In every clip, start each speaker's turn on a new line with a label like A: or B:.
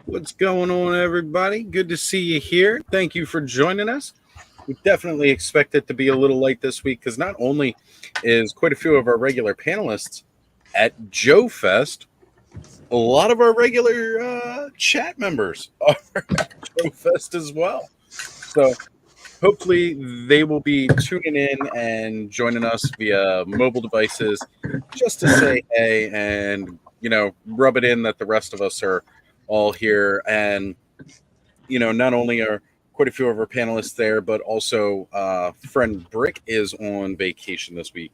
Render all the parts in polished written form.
A: What's going on, everybody? Good to see you here. Thank you for joining us. We definitely expect it to be a little late this week because not only is quite a few of our regular panelists at Joe Fest, a lot of our regular chat members are at Joe Fest as well. So hopefully they will be tuning in and joining us via mobile devices just to say hey and, rub it in that the rest of us are all here. And, not only are quite a few of our panelists there, but also friend Brick is on vacation this week.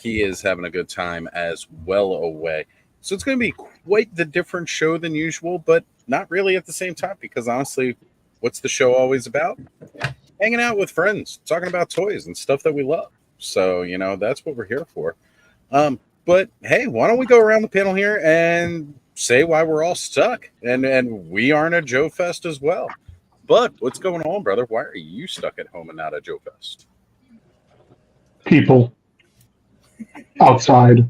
A: He is having a good time as well away. So it's going to be quite the different show than usual, but not really at the same time because honestly, what's the show always about? Hanging out with friends, talking about toys and stuff that we love. So, that's what we're here for. But hey, why don't we go around the panel here and say why we're all stuck and we aren't at Joe Fest as well. But what's going on, brother? Why are you stuck at home and not at Joe Fest?
B: People outside.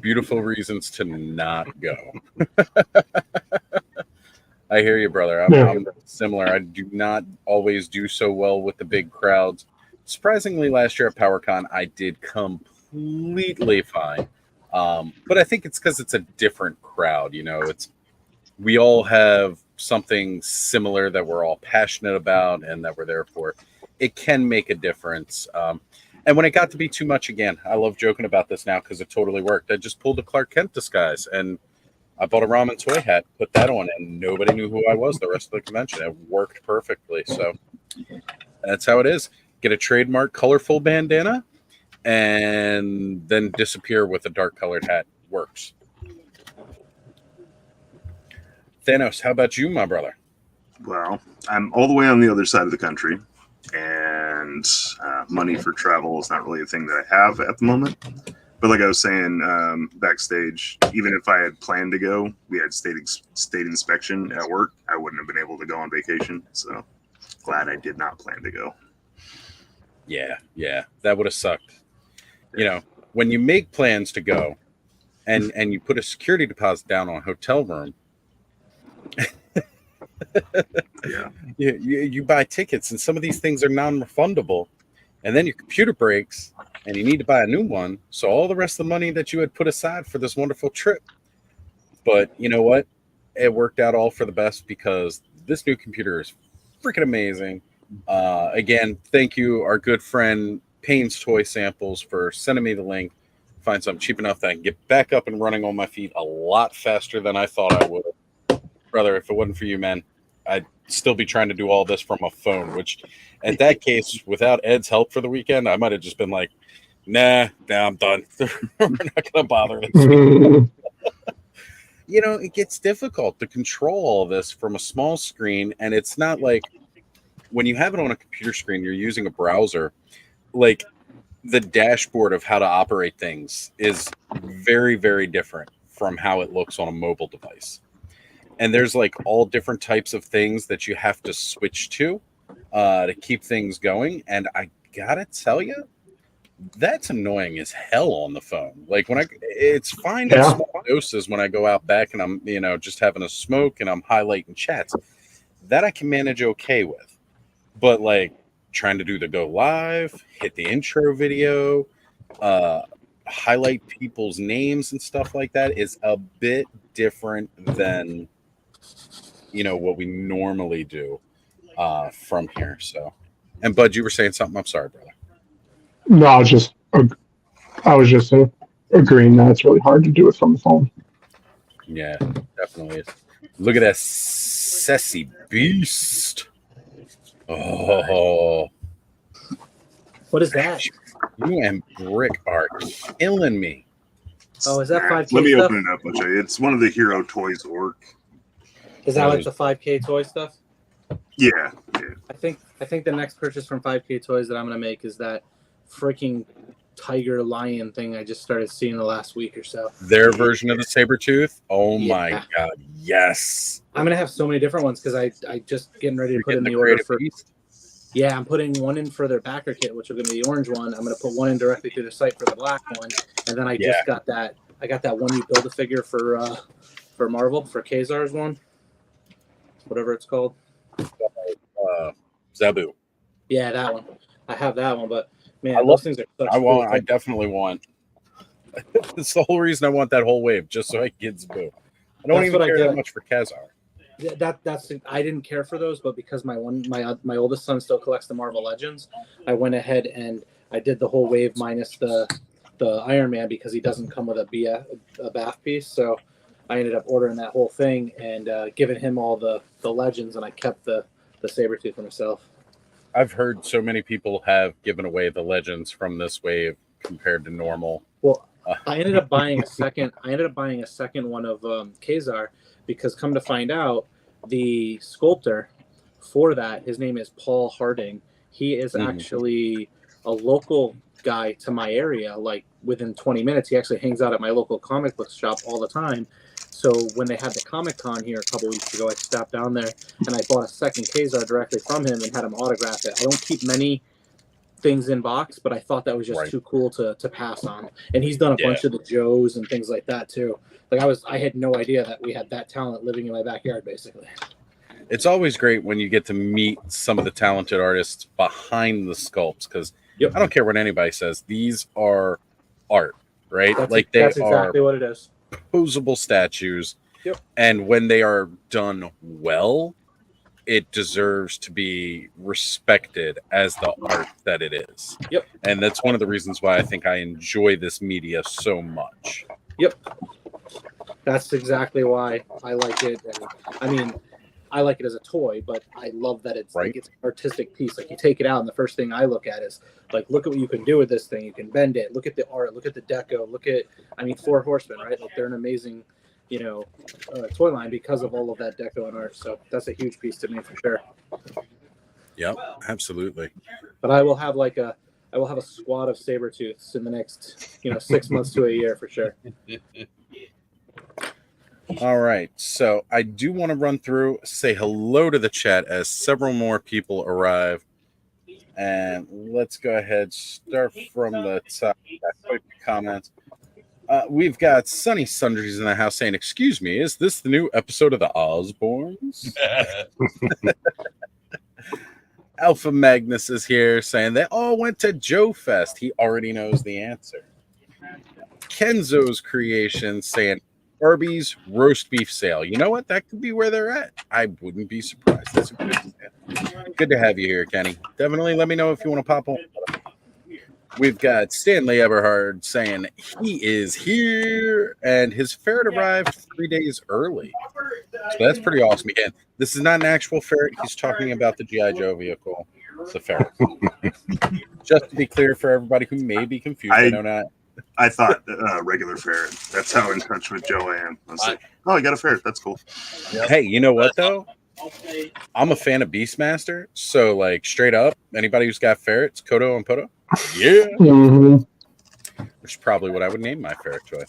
A: Beautiful reasons to not go. I hear you, brother. I'm similar. I do not always do so well with the big crowds. Surprisingly, last year at PowerCon, I did completely fine. But I think it's because it's a different crowd. We all have something similar that we're all passionate about and that we're there for. It can make a difference. And when it got to be too much again, I love joking about this now because it totally worked. I just pulled a Clark Kent disguise and I bought a ramen toy hat, put that on, and nobody knew who I was the rest of the convention. It worked perfectly. So that's how it is. Get a trademark colorful bandana and then disappear with a dark colored hat. Works. Thanos, how about you, my brother?
C: Well, I'm all the way on the other side of the country, and money for travel is not really a thing that I have at the moment. But like I was saying backstage, even if I had planned to go, we had state inspection at work. I wouldn't have been able to go on vacation. So glad I did not plan to go.
A: Yeah, that would have sucked. When you make plans to go and you put a security deposit down on a hotel room,
C: yeah,
A: you buy tickets and some of these things are non-refundable, and then your computer breaks and you need to buy a new one. So all the rest of the money that you had put aside for this wonderful trip. But you know what? It worked out all for the best because this new computer is freaking amazing. Again, thank you, our good friend Payne's Toy Samples, for sending me the link. Find something cheap enough that I can get back up and running on my feet a lot faster than I thought I would. Brother, if it wasn't for you, man, I'd still be trying to do all this from a phone, which at that case, without Ed's help for the weekend, I might have just been like, nah, I'm done. We're not going to bother this week. It gets difficult to control all this from a small screen, and it's not like when you have it on a computer screen, you're using a browser, like the dashboard of how to operate things is very, very different from how it looks on a mobile device. And there's like all different types of things that you have to switch to keep things going. And I gotta tell you, that's annoying as hell on the phone. Like it's fine in small doses when I go out back and I'm, just having a smoke and I'm highlighting chats. That I can manage okay with. But like trying to do the go live, hit the intro video, highlight people's names and stuff like that is a bit different than what we normally do from here. So, and Bud, you were saying something. I'm sorry, brother.
B: No, I was just agreeing that it's really hard to do it from the phone.
A: Yeah, definitely is. Look at that sassy beast. Oh,
D: what is that?
A: You and Brick are killing me.
D: Oh, is that 5K?
C: Let me
D: stuff?
C: open it up. I'll show you. It's one of the Hero Toys orc.
D: Is that like the 5K toy stuff?
C: Yeah.
D: I think the next purchase from 5K Toys that I'm gonna make is that freaking tiger lion thing I just started seeing the last week or so.
A: Their version of the Sabertooth? Oh my god, yes.
D: I'm gonna have so many different ones because I just getting ready to put in the order for
A: beast?
D: Yeah, I'm putting one in for their backer kit, which is gonna be the orange one. I'm gonna put one in directly through the site for the black one. And then I just got that I got that one you build a figure for for Marvel, for Khazar's one, whatever it's called.
A: Zabu.
D: Yeah, that one. I have that one, but man,
A: I
D: those things are such cool
A: I
D: things.
A: definitely want. That's the whole reason I want that whole wave, just so I can get Zabu. I don't even care that much for Khazar.
D: That's I didn't care for those, but because my oldest son still collects the Marvel Legends, I went ahead and I did the whole wave minus the Iron Man because he doesn't come with a bath piece. So I ended up ordering that whole thing and giving him all the Legends, and I kept the Sabretooth for myself.
A: I've heard so many people have given away the Legends from this wave compared to normal.
D: Well, I ended up buying a second one of Khazar because, come to find out, the sculptor for that, his name is Paul Harding. He is actually a local guy to my area. Like within 20 minutes, he actually hangs out at my local comic book shop all the time. So when they had the Comic-Con here a couple weeks ago, I stopped down there and I bought a second Khazar directly from him and had him autograph it. I don't keep many things in box, but I thought that was just too cool to pass on. And he's done a bunch of the Joes and things like that too. Like I had no idea that we had that talent living in my backyard, basically.
A: It's always great when you get to meet some of the talented artists behind the sculpts, because I don't care what anybody says, these are art, right?
D: That's
A: exactly
D: what it is.
A: Posable statues, and when they are done well, it deserves to be respected as the art that it is. And that's one of the reasons why I think I enjoy this media so much.
D: That's exactly why I like it. And I mean, I like it as a toy, but I love that it's like it's an artistic piece. Like you take it out, and the first thing I look at is like, look at what you can do with this thing. You can bend it. Look at the art. Look at the deco. Look at, I mean, Four Horsemen, right? Like they're an amazing, toy line because of all of that deco and art. So that's a huge piece to me for sure.
A: Yep, absolutely.
D: But I will have a squad of Sabretooths in the next, 6 months to a year for sure.
A: All right, so I do want to run through, say hello to the chat as several more people arrive. And let's go ahead, start from the top. Quick comments. We've got Sunny Sundries in the house saying, "Excuse me, is this the new episode of the Osbournes?" Alpha Magnus is here saying they all went to Joe Fest. He already knows the answer. Kenzo's Creation saying, Arby's roast beef sale. You know what? That could be where they're at. I wouldn't be surprised. That's good to have you here, Kenny. Definitely let me know if you want to pop on. We've got Stanley Eberhard saying he is here and his ferret arrived 3 days early. So that's pretty awesome. Again, this is not an actual ferret. He's talking about the G.I. Joe vehicle. It's a ferret. Just to be clear for everybody who may be confused, I know not.
C: I thought regular ferret. That's how in touch with Joe I am. I was like, oh, I got a ferret. That's cool.
A: Hey, you know what, though? I'm a fan of Beastmaster. So, like, straight up, anybody who's got ferrets, Kodo and Poto, which is probably what I would name my ferret toy.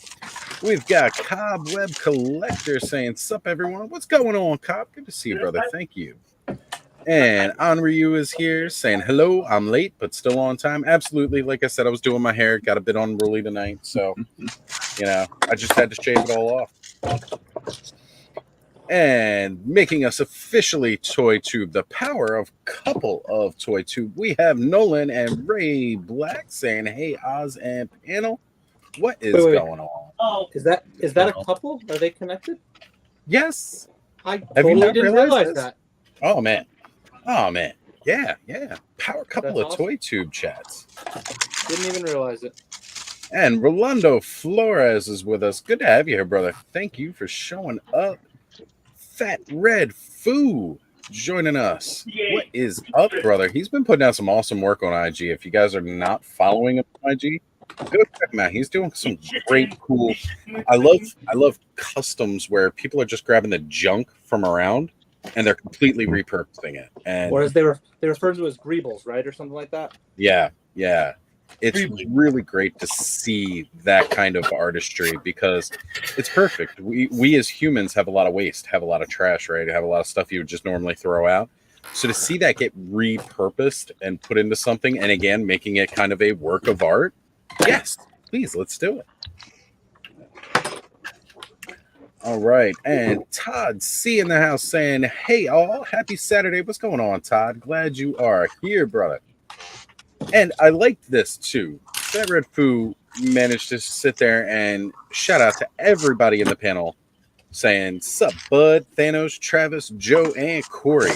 A: We've got Cobweb Collector saying, sup, everyone. What's going on, Cobb? Good to see you, brother. Thank you. And Onryu is here saying, hello, I'm late, but still on time. Absolutely. Like I said, I was doing my hair. Got a bit unruly tonight. So, I just had to shave it all off. And making us officially ToyTube, the power of couple of ToyTube, we have Nolan and Ray Black saying, hey, Oz and panel, what is going on?
D: Oh, is that a couple? Are they connected?
A: Yes.
D: I totally didn't realize that.
A: Oh, man. Yeah. Power couple of ToyTube chats.
D: Didn't even realize it.
A: And Rolando Flores is with us. Good to have you here, brother. Thank you for showing up. Fat Red Foo joining us. What is up, brother? He's been putting out some awesome work on IG. If you guys are not following him on IG, go check him out. He's doing some great, cool. I love customs where people are just grabbing the junk from around and they're completely repurposing it. And
D: or as they refer to as greebles, right, or something like that.
A: Yeah. It's really great to see that kind of artistry because it's perfect. We as humans have a lot of waste, have a lot of trash, right? Have a lot of stuff you would just normally throw out. So to see that get repurposed and put into something, and again, making it kind of a work of art, yes, please, let's do it. All right. And Todd C in the house saying, hey, all, happy Saturday. What's going on, Todd? Glad you are here, brother. And I liked this, too. That Red Foo managed to sit there and shout out to everybody in the panel saying, sup, Bud, Thanos, Travis, Joe, and Corey.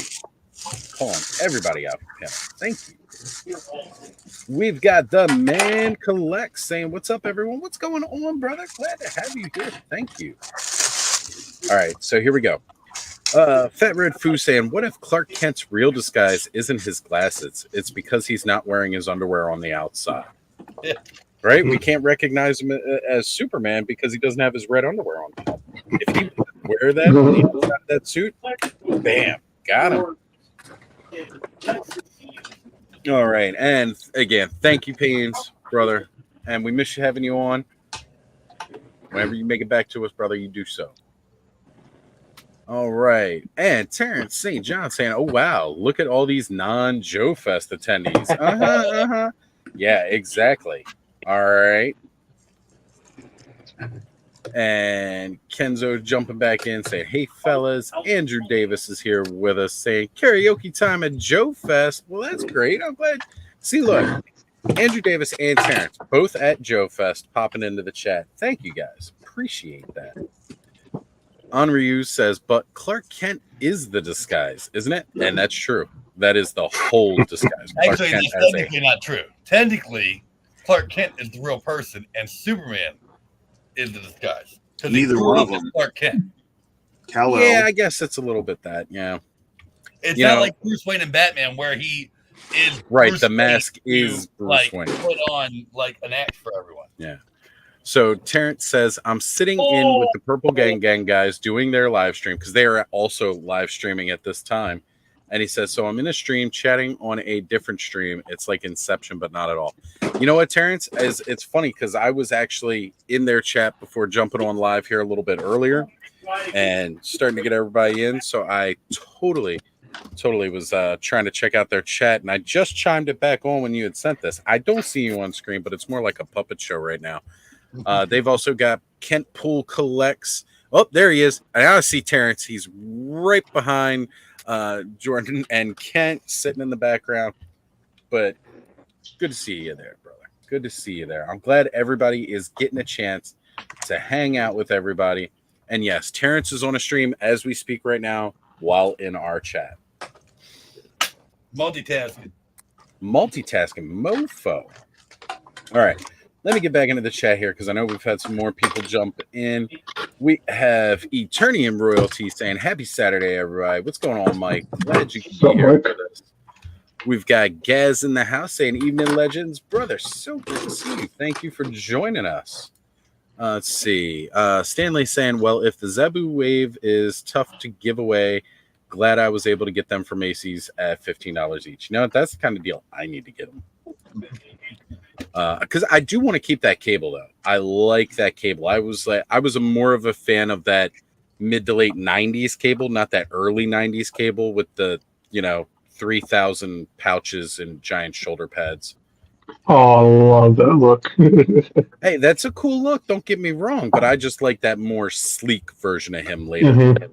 A: Calling everybody out for the panel. Thank you. We've got the Man Collect saying, what's up, everyone? What's going on, brother? Glad to have you here. Thank you. All right, so here we go. Fat Red Foo saying, what if Clark Kent's real disguise isn't his glasses? It's because he's not wearing his underwear on the outside.
E: Yeah.
A: Right? We can't recognize him as Superman because he doesn't have his red underwear on. If he would wear that on the outside of that suit, bam, got him. All right, and again, thank you, Pains, brother, and we miss you having you on. Whenever you make it back to us, brother, you do so. All right, and Terrence St. John saying, oh, wow, look at all these non-Joe Fest attendees. Yeah, exactly. All right. And Kenzo jumping back in saying, hey, fellas, Andrew Davis is here with us saying karaoke time at Joe Fest. Well, that's great. I'm glad. See, look, Andrew Davis and Terrence both at Joe Fest popping into the chat. Thank you, guys. Appreciate that. Onryu says, but Clark Kent is the disguise, isn't it? And that's true. That is the whole disguise.
E: Actually, that's technically not true. Technically, Clark Kent is the real person, and Superman is the disguise.
C: Neither one of them.
E: Clark Kent.
C: Kal-El.
A: Yeah, I guess it's a little bit that. Yeah.
E: It's not like Bruce Wayne and Batman, where he is
A: right.
E: Bruce
A: the
E: Wayne
A: mask is
E: to,
A: Bruce Wayne.
E: Put on like an act for everyone.
A: Yeah. So Terrence says, I'm sitting in with the Purple Gang guys doing their live stream because they are also live streaming at this time. And he says, so I'm in a stream chatting on a different stream. It's like Inception, but not at all. You know what, Terrence? It's funny because I was actually in their chat before jumping on live here a little bit earlier and starting to get everybody in. So I totally was trying to check out their chat. And I just chimed it back on when you had sent this. I don't see you on screen, but it's more like a puppet show right now. They've also got Kent Pool Collects. Oh, there he is. And I see Terrence. He's right behind Jordan and Kent sitting in the background. But good to see you there, brother. Good to see you there. I'm glad everybody is getting a chance to hang out with everybody. And yes, Terrence is on a stream as we speak right now while in our chat.
E: Multitasking
A: mofo. All right. Let me get back into the chat here because I know we've had some more people jump in. We have Eternium Royalty saying, happy Saturday, everybody. What's going on, Mike? Glad you can be here with us. We've got Gaz in the house saying, evening, legends. Brother, so good to see you. Thank you for joining us. Let's see. Stanley saying, well, if the Zebu wave is tough to give away, glad I was able to get them from Macy's at $15 each. You know, that's the kind of deal I need to get them. Because I do want to keep that cable though. I like that cable. I was more of a fan of that mid to late 90s cable, not that early 90s cable with the 3,000 pouches and giant shoulder pads.
B: Oh, I love that look.
A: Hey, that's a cool look. Don't get me wrong, but I just like that more sleek version of him later.
B: Mm-hmm.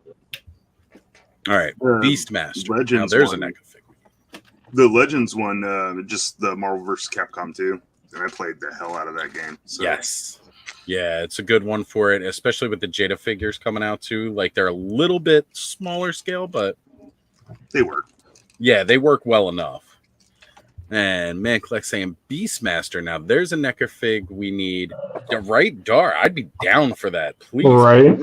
A: All right, Beastmaster.
C: Legends.
A: Now there's a NECA figure.
C: The Legends one, just the Marvel vs. Capcom 2. And I played the hell out of that game. So.
A: Yes. Yeah, it's a good one for it, especially with the Jada figures coming out too. Like they're a little bit smaller scale, but
C: they work. Yeah,
A: they work well enough. And Man Collect saying Beastmaster. Now there's a NECA fig we need. Right, Dar. I'd be down for that, please.
B: Right.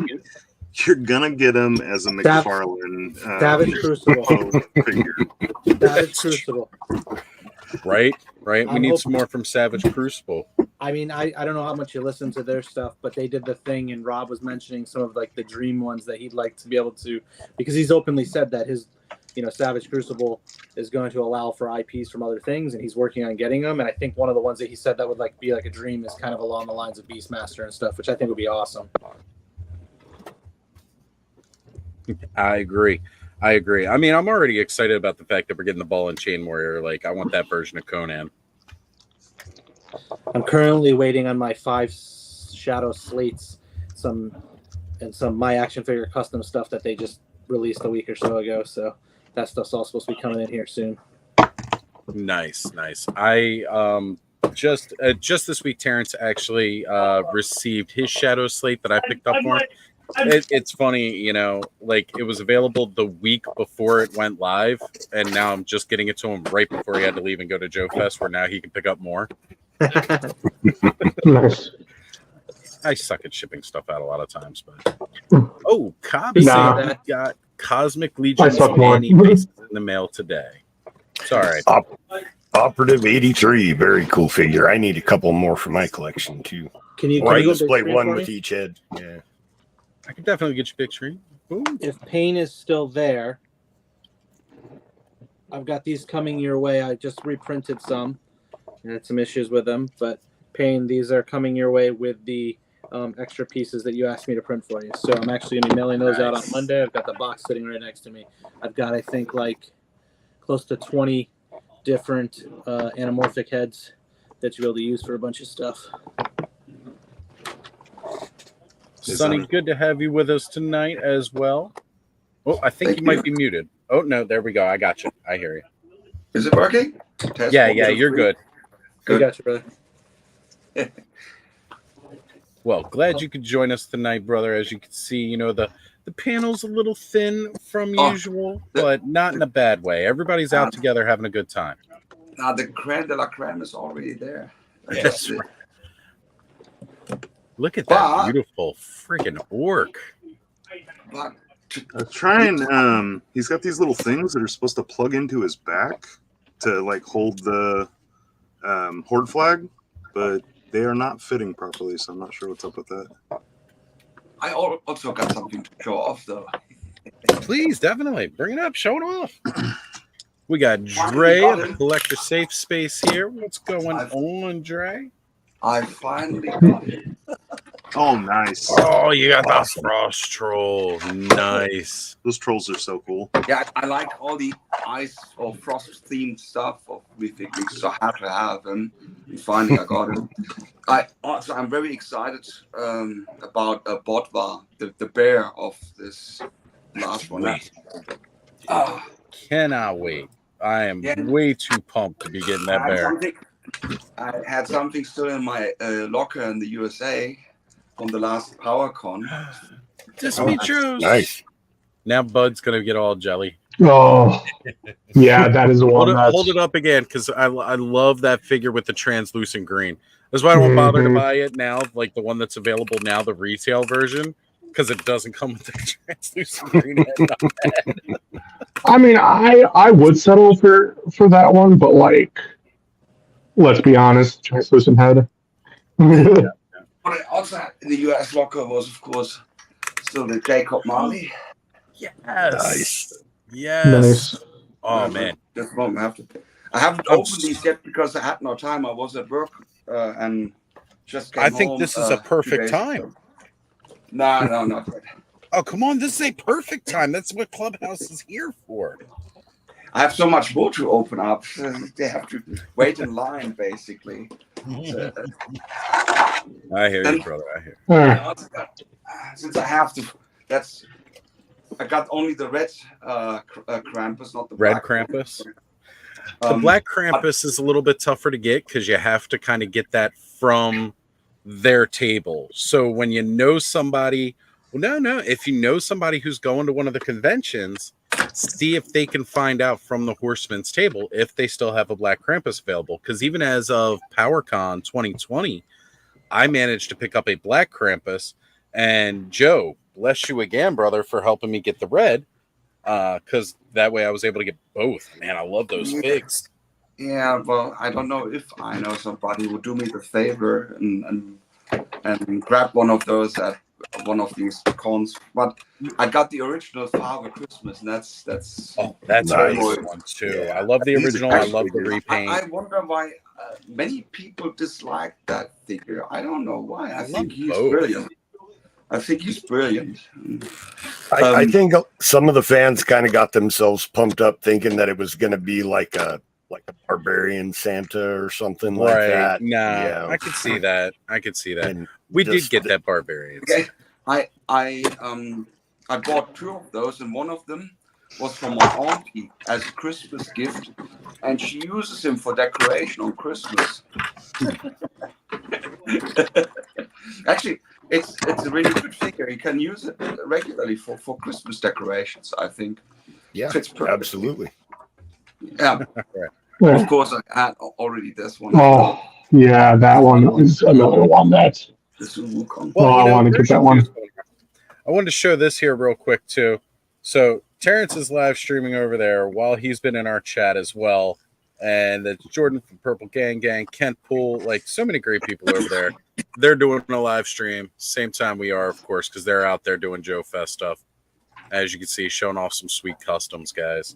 C: You're gonna get him as a McFarlane
D: Savage Crucible
C: figure.
D: Savage Crucible.
A: Right. We need some more from Savage Crucible.
D: I mean, I don't know how much you listen to their stuff, but they did the thing, and Rob was mentioning some of like the dream ones that he'd like to be able to, because he's openly said that his, Savage Crucible is going to allow for IPs from other things, and he's working on getting them. And I think one of the ones that he said that would be like a dream is kind of along the lines of Beastmaster and stuff, which I think would be awesome.
A: I agree. I mean, I'm already excited about the fact that we're getting the Ball and Chain Warrior. Like, I want that version of Conan.
D: I'm currently waiting on my 5 Shadow Slates, some and some My Action Figure custom stuff that they just released a week or so ago. So that stuff's all supposed to be coming in here soon.
A: Nice. I just this week, Terrence actually received his Shadow Slate that I picked up for him. It's funny, you know, like it was available the week before it went live, and now I'm just getting it to him right before he had to leave and go to Joe Fest, where now he can pick up more.
B: Nice.
A: I suck at shipping stuff out a lot of times, but Cobb said he got Cosmic Legions Manny faces in the mail today. Sorry.
F: Operative 83, very cool figure. I need a couple more for my collection too.
D: Can you
F: display one with each head? Yeah.
A: I can definitely get you big screen. Ooh.
D: If Pain is still there, I've got these coming your way. I just reprinted some. I had some issues with them, but Pain, these are coming your way with the extra pieces that you asked me to print for you. So I'm actually going to be mailing those out on Monday. I've got the box sitting right next to me. I've got, I think, like close to 20 different anamorphic heads that you'll be able to use for a bunch of stuff.
A: Sonny, good to have you with us tonight as well. Oh, I think you might be muted. Oh, no, there we go. I got you. I hear you.
G: Is it working? Test
A: yeah, you're good.
D: Good. I got you, brother.
A: Well, glad you could join us tonight, brother. As you can see, you know, the panel's a little thin from usual, but not in a bad way. Everybody's out together having a good time.
G: Now, the creme de la creme is already there.
A: Yes. Look at that beautiful freaking orc.
G: But
C: trying. He's got these little things that are supposed to plug into his back to like hold the Horde flag, but they are not fitting properly. So I'm not sure what's up with that.
G: I also got something to show off, though.
A: Please, definitely bring it up, show it off. We got Dre in the collector safe space here. What's going on, Dre?
G: I finally got it.
C: Oh, nice.
A: Oh, you got the frost troll. Nice.
C: Those trolls are so cool.
G: Yeah, I like all the ice or frost themed stuff of Mythic Legions, so I had to have them. And finally, I got them. I'm very excited about Bodvar, the bear of this last one.
A: Cannot wait. I am way too pumped to be getting that bear.
G: I had something still in my locker in the USA from the last PowerCon.
A: Demetrius.
F: Nice.
A: Now Bud's gonna get all jelly.
B: Oh, yeah, that is the one.
A: Hold it up again, because I love that figure with the translucent green. That's why I don't bother to buy it now, like the one that's available now, the retail version, because it doesn't come with the translucent green head.
B: I mean, I would settle for that one, but like, let's be honest, translucent head.
G: But also in the US locker was, of course, still the Jacob Marley.
A: Yes.
F: Nice.
A: Yes.
B: Nice.
A: Oh man.
G: This moment I haven't opened these yet because I had no time. I was at work and just came
A: I think
G: home,
A: this is a perfect time.
G: No, not yet.
A: Oh, come on. This is a perfect time. That's what Clubhouse is here for.
G: I have so much more to open up. They have to wait in line, basically.
A: I hear you, brother. I hear you.
G: Since I have to, I got only the red Krampus, not the
A: red
G: black
A: Krampus. The black Krampus is a little bit tougher to get because you have to kind of get that from their table. So when you know somebody, if you know somebody who's going to one of the conventions, see if they can find out from the Horseman's table if they still have a black Krampus available. Because even as of PowerCon 2020, I managed to pick up a black Krampus. And Joe, bless you again, brother, for helping me get the red. Because that way I was able to get both. Man, I love those figs.
G: Yeah, well, I don't know if I know somebody who would do me the favor and grab one of those at one of these cons. But I got the original Father Christmas, and that's
A: that's
F: nice.
A: Nice ones too. Yeah. I love the original. I love the repaint.
G: I wonder why many people dislike that figure. I don't know why. I think he's brilliant. I think he's brilliant.
F: I think some of the fans kind of got themselves pumped up thinking that it was going to be like a barbarian Santa or something like that.
A: Nah,
F: yeah.
A: I could see that. And we did get that barbarian.
G: Okay. I bought 2 of those, and one of them was from my auntie as a Christmas gift, and she uses him for decoration on Christmas. Actually, it's a really good figure. You can use it regularly for Christmas decorations, I think.
F: Yeah,
G: Fits perfectly.
F: absolutely.
G: Yeah.
B: Yeah.
G: Of course, I had already this one.
B: Oh, yeah, that one is another one that.
G: This Wukong.
B: Well, I want to get that one.
A: I wanted to show this here real quick too. So Terrence is live streaming over there while he's been in our chat as well. And that's Jordan from Purple Gang, Kent Poole, like so many great people over there. They're doing a live stream, same time we are, of course, because they're out there doing Joe Fest stuff. As you can see, showing off some sweet customs, guys.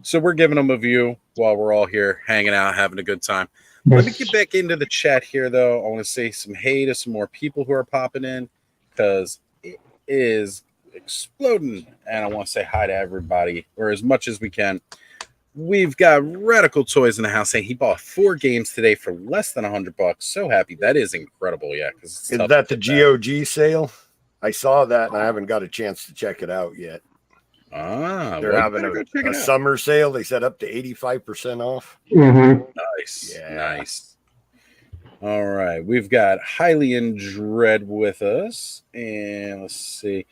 A: So we're giving them a view while we're all here hanging out, having a good time. Let me get back into the chat here, though. I want to say some hey to some more people who are popping in because it is exploding. And I want to say hi to everybody, or as much as we can. We've got Radical Toys in the house saying he bought 4 games today for less than $100. So happy. That is incredible. Yeah.
F: Is that the GOG sale? I saw that and I haven't got a chance to check it out yet. They're having a summer sale. They said up to 85% off.
B: Mm-hmm.
A: Nice. Yeah. Nice. All right. We've got Hylian Dread with us. And let's see.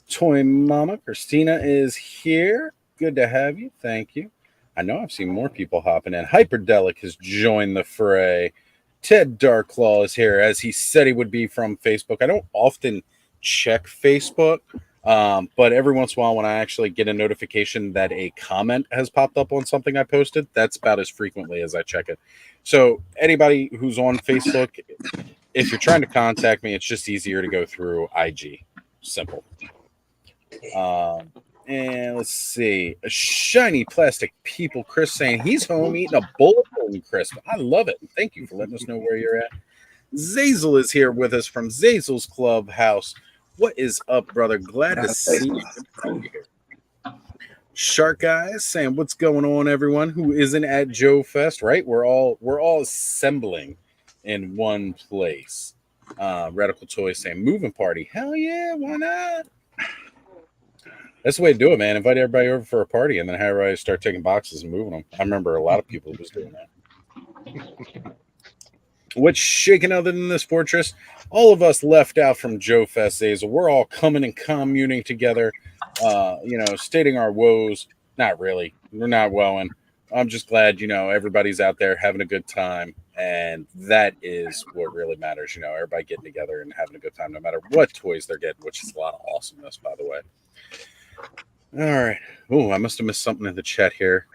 A: Toy Mama Christina is here. Good to have you. Thank you. I know I've seen more people hopping in. Hyperdelic has joined the fray. Ted Darklaw is here, as he said he would be from Facebook. I don't often check Facebook, but every once in a while when I actually get a notification that a comment has popped up on something I posted, that's about as frequently as I check it. So anybody who's on Facebook, if you're trying to contact me, it's just easier to go through IG. Simple. And let's see, a shiny plastic people, Chris saying he's home eating a bowl of crisp. I love it. Thank you for letting us know where you're at. Zazel is here with us from Zazel's Clubhouse. What is up, brother? Glad to see you here. Shark Eyes saying what's going on, everyone who isn't at Joe Fest, right? We're all assembling in one place. Radical Toys saying moving party. Hell yeah, why not? That's the way to do it, man. Invite everybody over for a party and then have everybody start taking boxes and moving them. I remember a lot of people was doing that. What's shaking other than this fortress? All of us left out from Joe Fest days. We're all coming and communing together, stating our woes. Not really. We're not woeing. I'm just glad, everybody's out there having a good time. And that is what really matters. Everybody getting together and having a good time, no matter what toys they're getting, which is a lot of awesomeness, by the way. All right. Oh, I must have missed something in the chat here.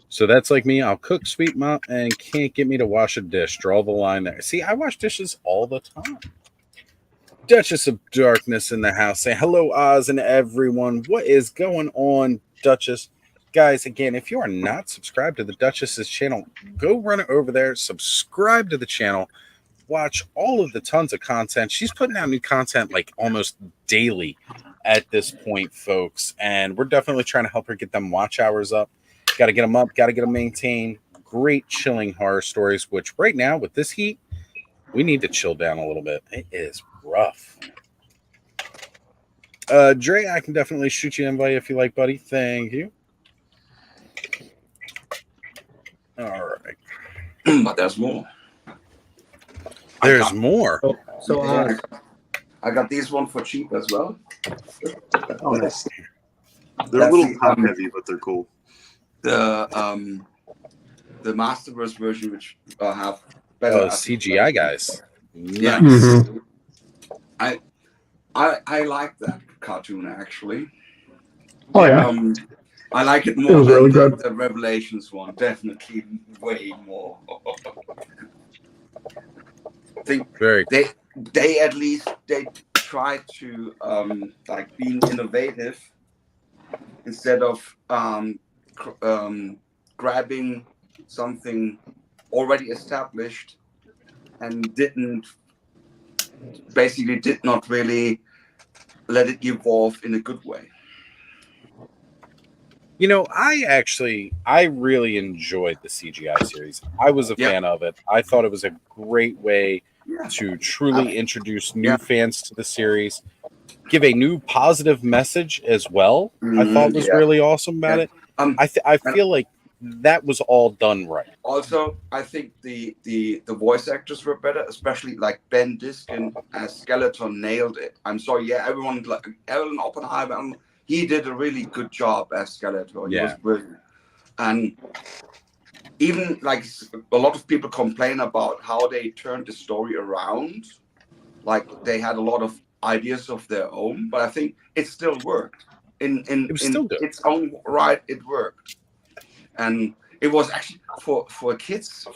A: So that's like me. I'll cook, sweet mom, and can't get me to wash a dish. Draw the line there. See, I wash dishes all the time. Duchess of Darkness in the house. Say hello, Oz, and everyone. What is going on, Duchess? Guys, again, if you are not subscribed to the Duchess's channel, go run it over there. Subscribe to the channel. Watch all of the tons of content. She's putting out new content like almost daily at this point, folks. And we're definitely trying to help her get them watch hours up. Got to get them up. Got to get them maintained. Great chilling horror stories, which right now with this heat, we need to chill down a little bit. It is rough. Dre, I can definitely shoot you an invite if you like, buddy. Thank you. All right.
G: But there's more.
A: There's more.
D: So
G: I got these one for cheap as well.
C: Oh, nice. They're a little top heavy, but they're cool.
G: The Masterverse version, which have better
A: CGI guys.
G: Yeah.
B: Mm-hmm.
G: I like that cartoon actually.
B: Oh yeah.
G: I like it more
B: It was
G: than
B: really good.
G: the Revelations one. Definitely way more. I think they at least they try to being innovative instead of grabbing something already established and did not really let it evolve in a good way.
A: I really enjoyed the CGI series. I was a fan of it. I thought it was a great way to truly introduce new fans to the series, give a new positive message as well. I thought was really awesome about it. I feel like that was all done right.
G: Also, I think the voice actors were better, especially like Ben Diskin as Skeletor nailed it. I'm sorry, everyone like Alan Oppenheimer, he did a really good job as Skeletor. He was brilliant. And even like a lot of people complain about how they turned the story around, like they had a lot of ideas of their own, but I think it still worked. In its own right, it worked. And it was actually for a kids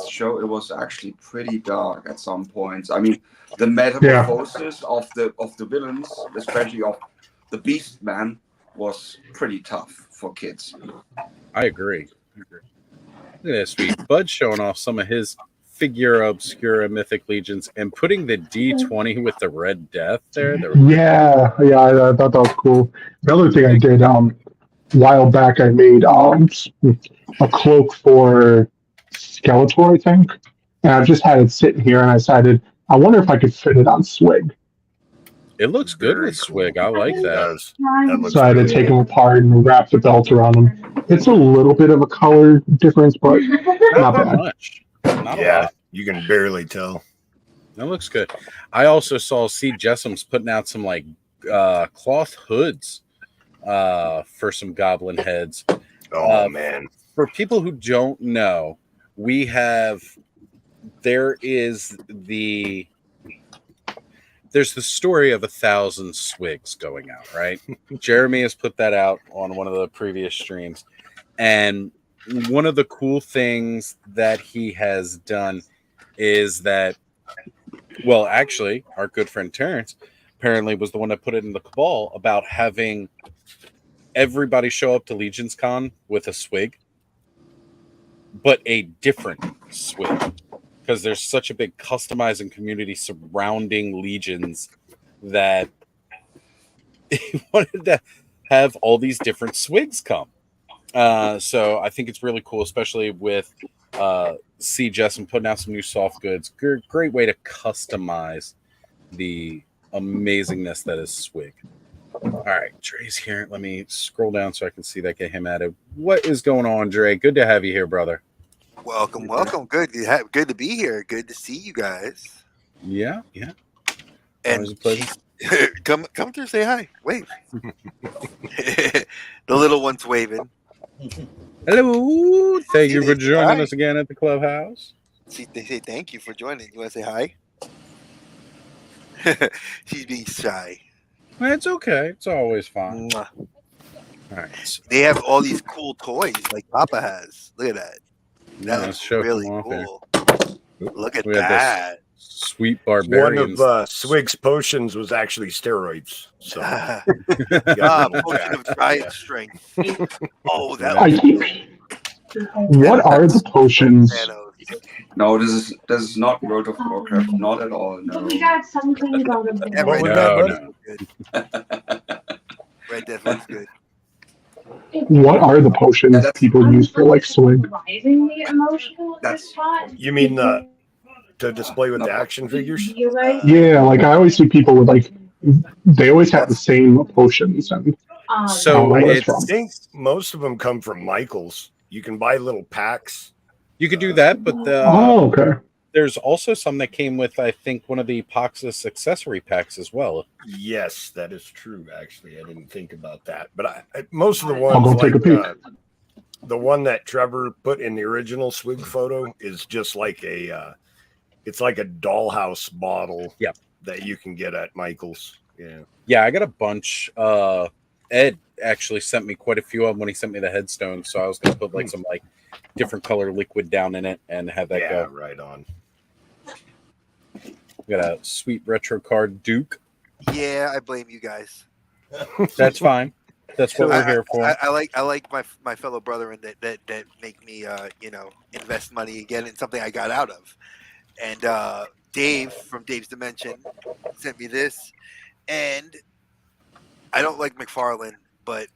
G: show. It was actually pretty dark at some points. I mean, the metamorphosis of the villains, especially of the Beast Man, was pretty tough for kids.
A: I agree. Look at this sweet Bud showing off some of his figure obscura Mythic Legions and putting the D20 with the Red Death there.
B: Yeah, I thought that was cool. The other thing I did a while back, I made a cloak for Skeletor, I think, and I've just had it sitting here, and I decided I wonder if I could fit it on Swig.
A: It looks good with Swig. I like that.
B: So I had to take them apart and wrap the belt around them. It's a little bit of a color difference, but not bad.
A: Much. Not a lot.
F: You can barely tell.
A: That looks good. I also saw C. Jessum's putting out some like cloth hoods for some goblin heads.
F: Oh man.
A: For people who don't know, there's the story of 1,000 swigs going out, right? Jeremy has put that out on one of the previous streams. And one of the cool things that he has done is that, well, actually, our good friend Terrence apparently was the one that put it in the cabal about having everybody show up to Legions Con with a swig, but a different swig. Because there's such a big customizing community surrounding Legions that he wanted to have all these different swigs come. So I think it's really cool, especially with C. Jess and putting out some new soft goods. Great way to customize the amazingness that is Swig. All right, Dre's here. Let me scroll down so I can see that, get him added. What is going on, Dre? Good to have you here, brother.
H: Welcome. Good to be here. Good to see you guys.
A: Yeah.
H: And
A: Always a pleasure.
H: come through, say hi. Wave. The little one's waving.
A: Hello. Thank you for joining us again at the Clubhouse.
H: They say thank you for joining. You want to say hi? She's being shy.
A: It's okay. It's always fun.
H: Mwah.
A: All right. So,
H: they have all these cool toys like Papa has. Look at that. That's really cool. Look at that.
A: Sweet barbarians.
F: One of Swig's potions was actually steroids. So,
H: potion of giant strength. Oh,
B: what are the potions?
G: No, this is not World of Warcraft. Not at all. No.
I: We got something about it.
A: No.
H: Red Death looks good.
B: What are the potions people use for like Swig?
F: You mean to display with the action figures?
B: Yeah, like I always see people with like they always have the same potions. And
A: so
F: I think most of them come from Michael's. You can buy little packs.
A: You could do that, but
B: okay.
A: There's also some that came with, I think, one of the Poxus accessory packs as well.
F: Yes, that is true. Actually, I didn't think about that. But most of the ones,
B: I'll go take a peek.
F: The one that Trevor put in the original Swig photo is just like it's like a dollhouse bottle.
A: Yep.
F: That you can get at Michael's. Yeah.
A: Yeah, I got a bunch. Ed actually sent me quite a few of them when he sent me the headstone. So I was going to put like some like different color liquid down in it and have that go.
F: Right on.
A: We got a sweet retro card, Duke.
H: Yeah, I blame you guys.
A: That's fine. That's what we're here for.
H: I like my fellow brethren that make me invest money again in something I got out of. And Dave from Dave's Dimension sent me this, and I don't like McFarlane, but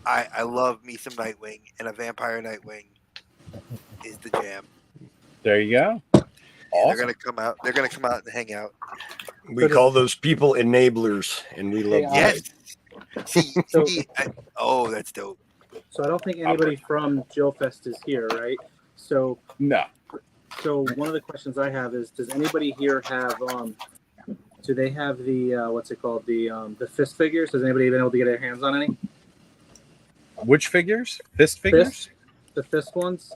H: I love me some Nightwing, and a Vampire Nightwing is the jam.
A: There you go.
H: Awesome. They're gonna come out and hang out.
F: We call those people enablers, and we love
H: yes. That's dope.
D: So I don't think anybody from Joe Fest is here, right? So
A: no.
D: So one of the questions I have is, does anybody here have do they have the what's it called, the fist figures? Has anybody been able to get their hands on any?
A: Which figures? Fist figures?
D: The fist ones.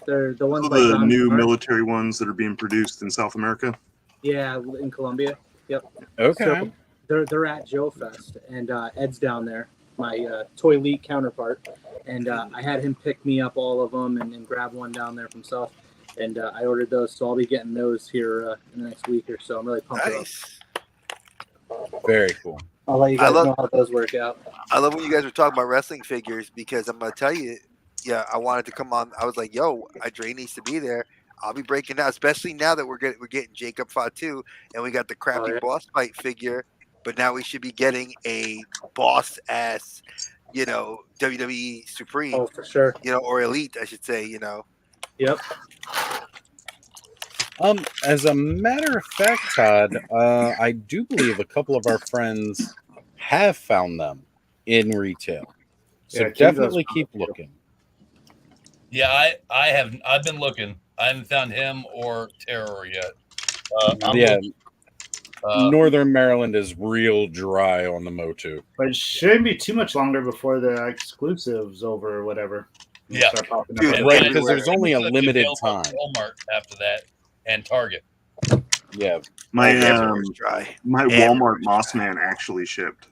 D: They're the ones
C: the new military ones that are being produced in South America.
D: Yeah, in Colombia. Yep.
A: Okay.
D: So they're at Joe Fest, and Ed's down there, my Toy League counterpart, and I had him pick me up all of them and grab one down there for himself, and I ordered those, so I'll be getting those here in the next week or so. I'm really pumped.
H: Nice.
A: Very cool.
D: I'll let you guys know how those work out.
H: I love when you guys were talking about wrestling figures, because I'm gonna tell you, I wanted to come on. I was like, yo, Dre needs to be there. I'll be breaking down, especially now that we're getting Jacob Fatu, and we got the crappy boss fight figure. But now we should be getting a boss ass, WWE Supreme.
D: Oh, for sure.
H: Or Elite, I should say.
D: Yep.
A: As a matter of fact, Todd, I do believe a couple of our friends have found them in retail. So definitely keep looking.
E: Yeah, I've been looking. I haven't found him or Terror yet.
A: Northern Maryland is real dry on the Motu.
I: But it shouldn't be too much longer before the exclusive's over or whatever.
E: Yeah,
A: right, because there's only a limited time.
E: Walmart after that and Target.
A: Yeah,
C: my Walmart Moss Man actually shipped.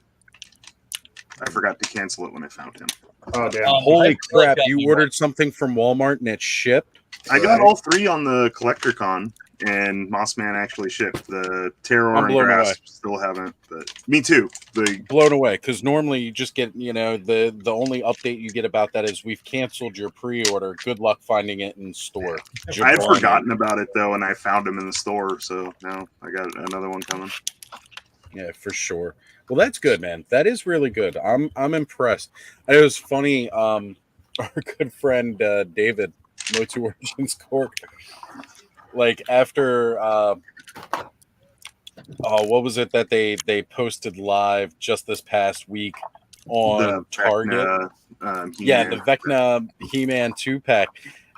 C: I forgot to cancel it when I found him.
I: Oh damn!
A: Holy crap! You ordered something from Walmart and it shipped?
C: I got all three on the Collector Con, and Moss Man actually shipped. The Terror and Grasp still haven't, but me too.
A: Blown away, because normally you just get, the only update you get about that is we've canceled your pre-order. Good luck finding it in store.
C: I had forgotten about it though, and I found them in the store, so now I got another one coming.
A: Yeah, for sure. Well, that's good, man. That is really good. I'm impressed. It was funny. Our good friend David, Motu Origins Cork, like after what was it that they posted live just this past week on Target? The Vecna He-Man 2-pack,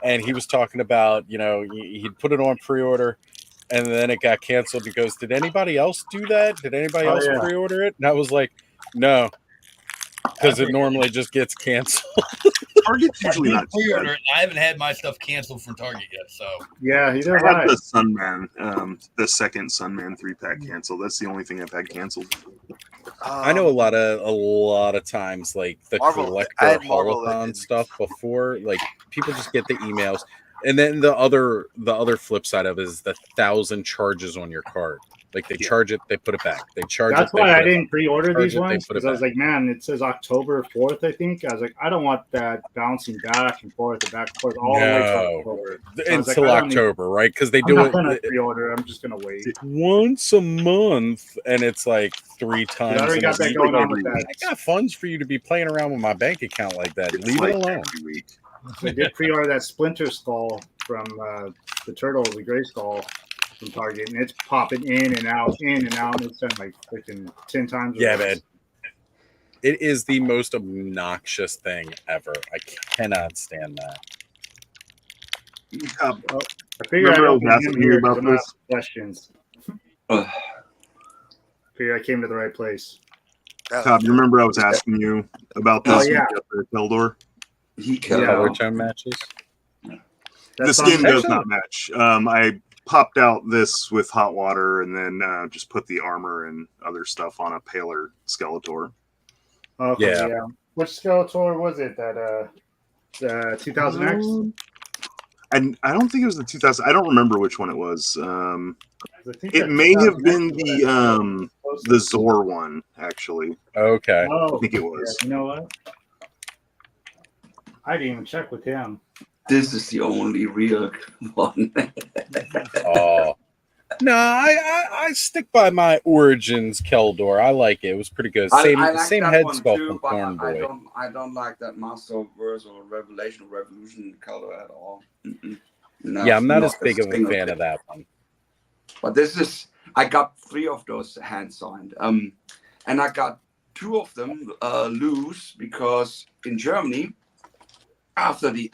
A: and he was talking about he'd put it on pre-order. And then it got canceled. He goes, did anybody else do that? Did anybody else pre-order it? And I was like, no, because it normally just gets canceled.
C: Target's usually not
E: pre-order. I haven't had my stuff canceled from Target yet, so
I: yeah, he does.
C: I had the Sunman, the second Sunman 3-pack canceled. That's the only thing I've had canceled.
A: I know a lot of times, like the collector holothon stuff before, like people just get the emails. And then the other flip side of it is the 1,000 charges on your card. Like they charge it, they put it back. They charge
I: That's
A: it.
I: That's why I didn't pre-order these ones, because I was
A: back.
I: like, man, it says October 4th, I think. I was like, I don't want that bouncing back and forth all the way to October.
A: Until October, right? Because they do
I: I'm not gonna pre-order. I'm just gonna wait
A: once a month, and it's like 3 times.
I: I already got that going on with that.
A: I got funds for you to be playing around with my bank account like that. Leave it alone.
I: I did pre-order that Splinter Skull from the Turtle, the Gray Skull from Target, and it's popping in and out. And it's done like freaking 10 times.
A: Yeah, man. It is the most obnoxious thing ever. I cannot stand that.
I: I figured I was asking you about this. Questions. I figured I came to the right place.
C: Cobb, you remember I was asking you about this? Keldor?
A: Color tone matches.
C: The skin does not match. I popped out this with hot water and then just put the armor and other stuff on a paler Skeletor.
I: Okay, yeah. Which Skeletor was it? That 2000X?
C: And I don't think it was the 2000. I don't remember which one it was. It may have been the Zor one, actually.
A: Okay.
C: I think it was.
I: Yeah, you know what? I didn't even check with him.
G: This is the only real one.
A: Oh. No, I stick by my Origins Keldor. I like it. It was pretty good. Same head sculpt from Corn Boy.
G: I don't like that Masterverse or Revolution color at all.
A: No, yeah, I'm not as big of a fan of that one.
G: But this is I got 3 of those hand signed, and I got 2 of them loose because in Germany, after the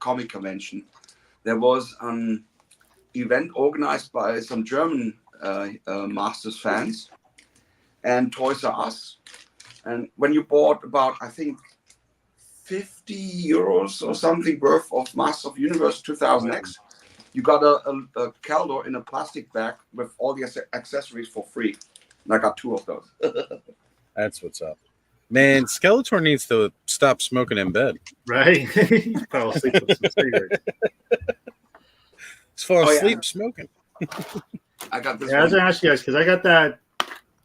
G: comic convention, there was an event organized by some German Masters fans and Toys R Us, and when you bought about, I think, 50 euros or something worth of Masters of Universe 2000X, you got a Caldor in a plastic bag with all the accessories for free. And I got 2 of those.
A: That's what's up. Man, Skeletor needs to stop smoking in bed.
I: Right? He fell asleep with some cigarettes.
A: He's falling asleep smoking.
G: I got this.
I: Yeah, I was going to ask you guys, because I got that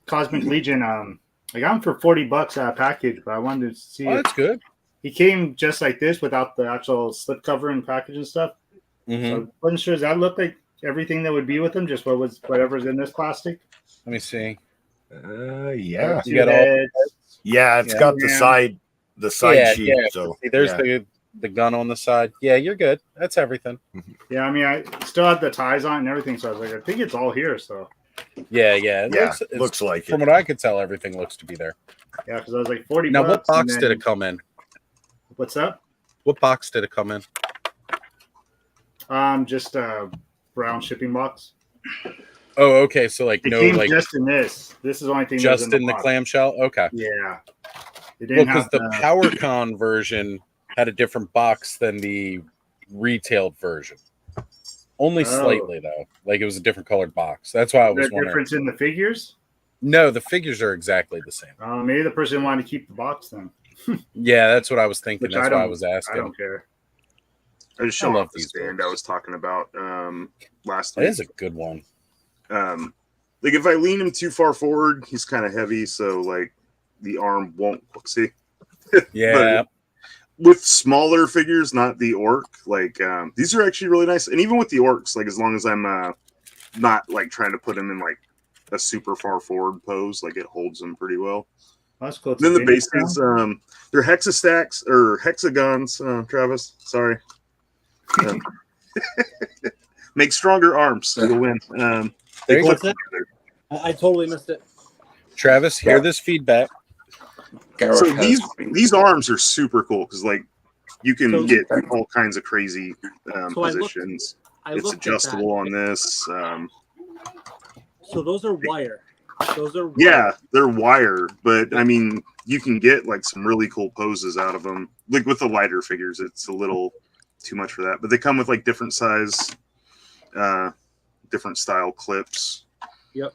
I: Cosmic Legion. I got him for $40 package, but I wanted to see.
A: Oh, that's good.
I: He came just like this without the actual slip cover and package and stuff.
A: Mm-hmm.
I: So I wasn't sure. Does that look like everything that would be with him? Just whatever's in this plastic?
A: Let me see.
F: Yeah.
A: You got all.
F: Yeah, it's got the side sheet.
A: Yeah.
F: So
A: see, there's the gun on the side. Yeah, you're good. That's everything.
I: Yeah, I mean, I still have the ties on and everything, so I was like, I think it's all here. So
A: yeah.
F: It looks like
A: from what I could tell, everything looks to be there.
I: yeah, because I was like $40.
A: Now, what box did it come in?
I: What's up?
A: What box did it come in?
I: Just a brown shipping box.
A: Oh, okay. So like
I: It
A: no,
I: came
A: like
I: just in this. This is the only thing.
A: just
I: that was
A: in the
I: box.
A: clamshell. Okay.
I: Yeah.
A: Well, because the PowerCon version had a different box than the retailed version. Only slightly though. Like it was a different colored box. That's why I was wondering.
I: Difference in the figures?
A: No, the figures are exactly the same.
I: Maybe the person wanted to keep the box then.
A: Yeah, that's what I was thinking.
I: Which
A: That's why I was asking.
I: I don't care.
C: I just showed off the stand I was talking about last week.
A: That is a good one.
C: Like if I lean him too far forward, he's kind of heavy, so like the arm won't see.
A: Yeah.
C: With smaller figures, not the orc, like these are actually really nice. And even with the orcs, like as long as I'm not like trying to put him in like a super far forward pose, like it holds them pretty well.
I: That's cool.
C: Then the bases, they're hexastacks or hexagons, Travis. Sorry. Make stronger arms. You'll win.
D: I totally missed it.
A: Travis, hear this feedback.
C: So these arms are super cool because like you can get all kinds of crazy positions. It's adjustable on this.
D: So those are wire.
C: Yeah, they're wire, but I mean you can get like some really cool poses out of them. Like with the lighter figures, it's a little too much for that. But they come with like different size, different style clips.
D: Yep.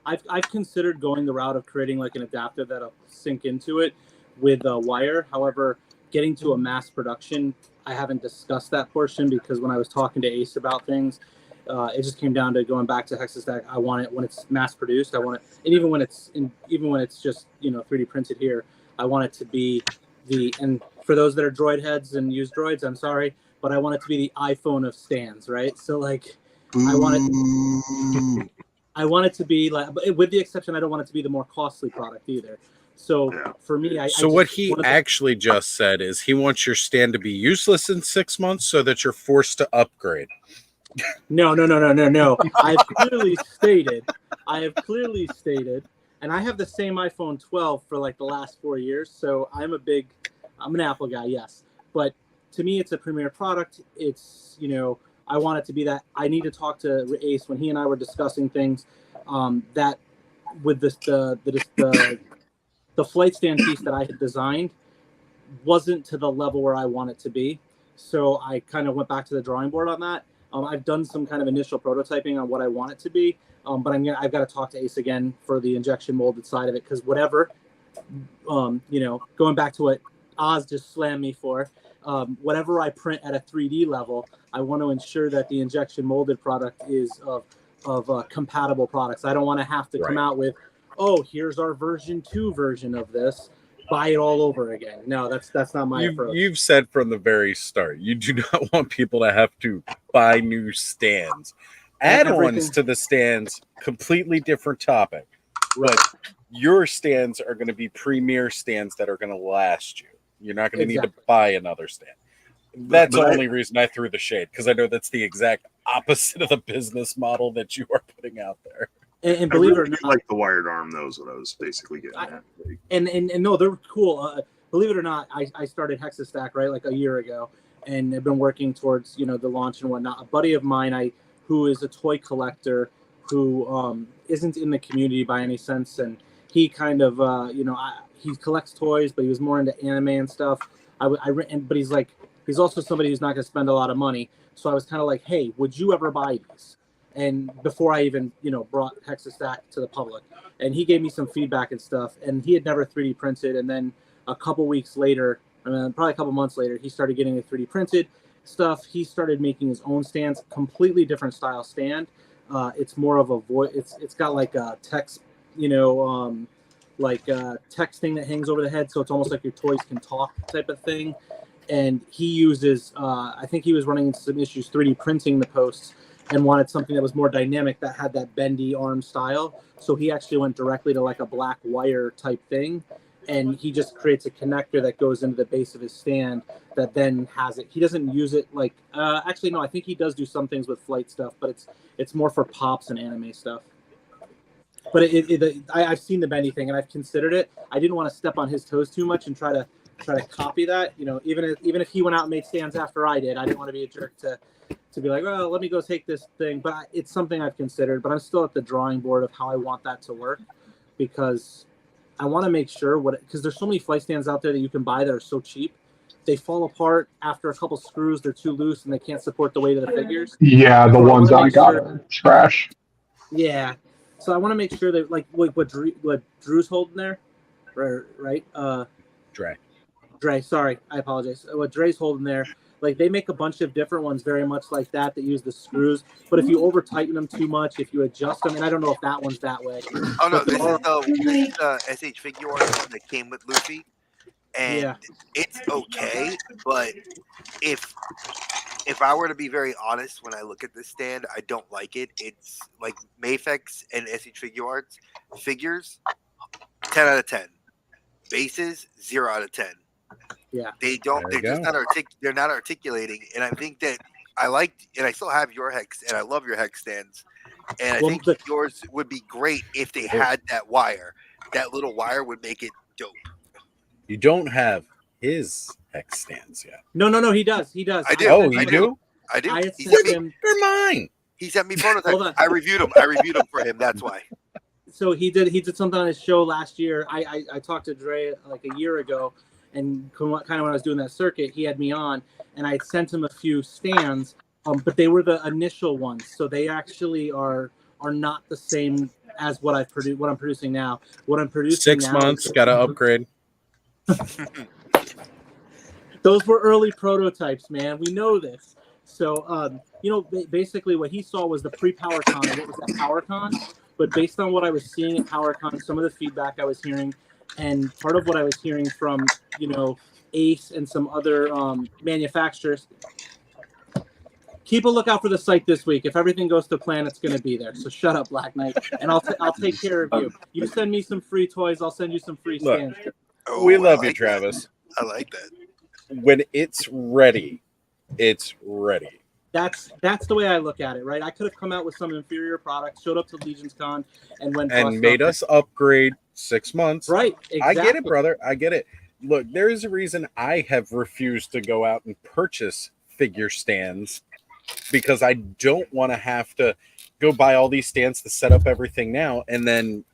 D: I've considered going the route of creating like an adapter that'll sync into it with a wire. However, getting to a mass production, I haven't discussed that portion because when I was talking to Ace about things, it just came down to going back to Hexastack. I want it when it's mass produced. I want it, and even when it's just 3D printed here, I want it to be and for those that are droid heads and use droids, I'm sorry, but I want it to be the iPhone of stands, right? So like, I want it to be like, with the exception, I don't want it to be the more costly product either. So for me,
A: what he actually just said is he wants your stand to be useless in 6 months so that you're forced to upgrade.
D: No. I have clearly stated, and I have the same iPhone 12 for like the last 4 years. So I'm an Apple guy, yes. But to me, it's a premier product. It's, I want it to be that. I need to talk to Ace when he and I were discussing things that with the flight stand piece that I had designed wasn't to the level where I want it to be. So I kind of went back to the drawing board on that. I've done some kind of initial prototyping on what I want it to be, but I've got to talk to Ace again for the injection molded side of it because whatever, going back to what Oz just slammed me for, whatever I print at a 3D level, I want to ensure that the injection molded product is of compatible products. I don't want to have to come out with, here's our version 2 version of this. Buy it all over again. No, that's not my approach.
A: You've said from the very start, you do not want people to have to buy new stands. Add-ons to the stands, completely different topic.
D: Right.
A: But your stands are going to be premier stands that are going to last you. You're not going to need to buy another stand. That's the only reason I threw the shade, because I know that's the exact opposite of the business model that you are putting out there.
D: And believe it or
C: not, like the wired arm, those what I was basically getting at.
D: And no, they're cool. Believe it or not, I started Hexastack right like a year ago, and have been working towards the launch and whatnot. A buddy of mine, who is a toy collector, who isn't in the community by any sense, and he kind of he collects toys, but he was more into anime and stuff. But he's also somebody who's not going to spend a lot of money. So I was kind of like, hey, would you ever buy these? And before I even, brought Hexastack to the public, and he gave me some feedback and stuff, and he had never 3D printed. And then a couple weeks later, probably a couple months later, he started getting the 3D printed stuff. He started making his own stands, completely different style stand. It's more of a voice. It's got like a text, text thing that hangs over the head. So it's almost like your toys can talk type of thing. And he uses, I think he was running into some issues 3D printing the posts, and wanted something that was more dynamic, that had that bendy arm style. So he actually went directly to like a black wire type thing, and he just creates a connector that goes into the base of his stand that then has it. He doesn't use it like, actually, no, I think he does do some things with flight stuff, but it's more for pops and anime stuff. But I've seen the bendy thing, and I've considered it. I didn't want to step on his toes too much and try to copy that. Even if he went out and made stands after I did, I didn't want to be a jerk to be like, well, let me go take this thing. But it's something I've considered, but I'm still at the drawing board of how I want that to work, because I want to make sure because there's so many flight stands out there that you can buy that are so cheap. They fall apart after a couple screws. They're too loose and they can't support the weight of the figures.
B: Yeah, the ones I got are trash.
D: Yeah. So I want to make sure that like what Drew's holding there, right? Dre, sorry, I apologize. What Dre's holding there, like they make a bunch of different ones very much like that use the screws. But if you over tighten them too much, if you adjust them, and I don't know if that one's that way.
H: Oh no, this is the SH figure one that came with Luffy, and it's okay. But if I were to be very honest, when I look at this stand, I don't like it. It's like Mafex and SH Figure Arts figures, 10 out of 10. Bases, 0 out of 10. Yeah, they're just not they're not articulating, and I think that I still have your hex, and I love your hex stands, and I think yours would be great if they had that wire. That little wire would make it dope.
A: You don't have his hex stands yet.
D: No, he does.
H: I do.
A: Oh, you do?
H: I do.
A: They're mine.
H: He sent me prototypes. I reviewed them. For him. That's why.
D: So he did something on his show last year. I talked to Dre like a year ago, and kind of when I was doing that circuit, he had me on, and I sent him a few stands, but they were the initial ones, so they actually are not the same as what I'm producing now. What I'm producing
A: 6
D: now
A: months, got to upgrade.
D: Those were early prototypes, man. We know this. So, basically what he saw was the pre-PowerCon. It was the PowerCon. But based on what I was seeing at PowerCon, some of the feedback I was hearing, and part of what I was hearing from, Ace and some other manufacturers, keep a lookout for the site this week. If everything goes to plan, it's going to be there. So shut up, Black Knight, and I'll take care of you. You send me some free toys, I'll send you some free stands.
A: We love you, Travis.
H: I like that.
A: When it's ready, it's ready.
D: That's the way I look at it, right? I could have come out with some inferior products, showed up to Legions Con, and
A: made us upgrade 6 months.
D: Right, exactly.
A: I get it, brother. I get it. Look, there is a reason I have refused to go out and purchase figure stands, because I don't want to have to go buy all these stands to set up everything now, and then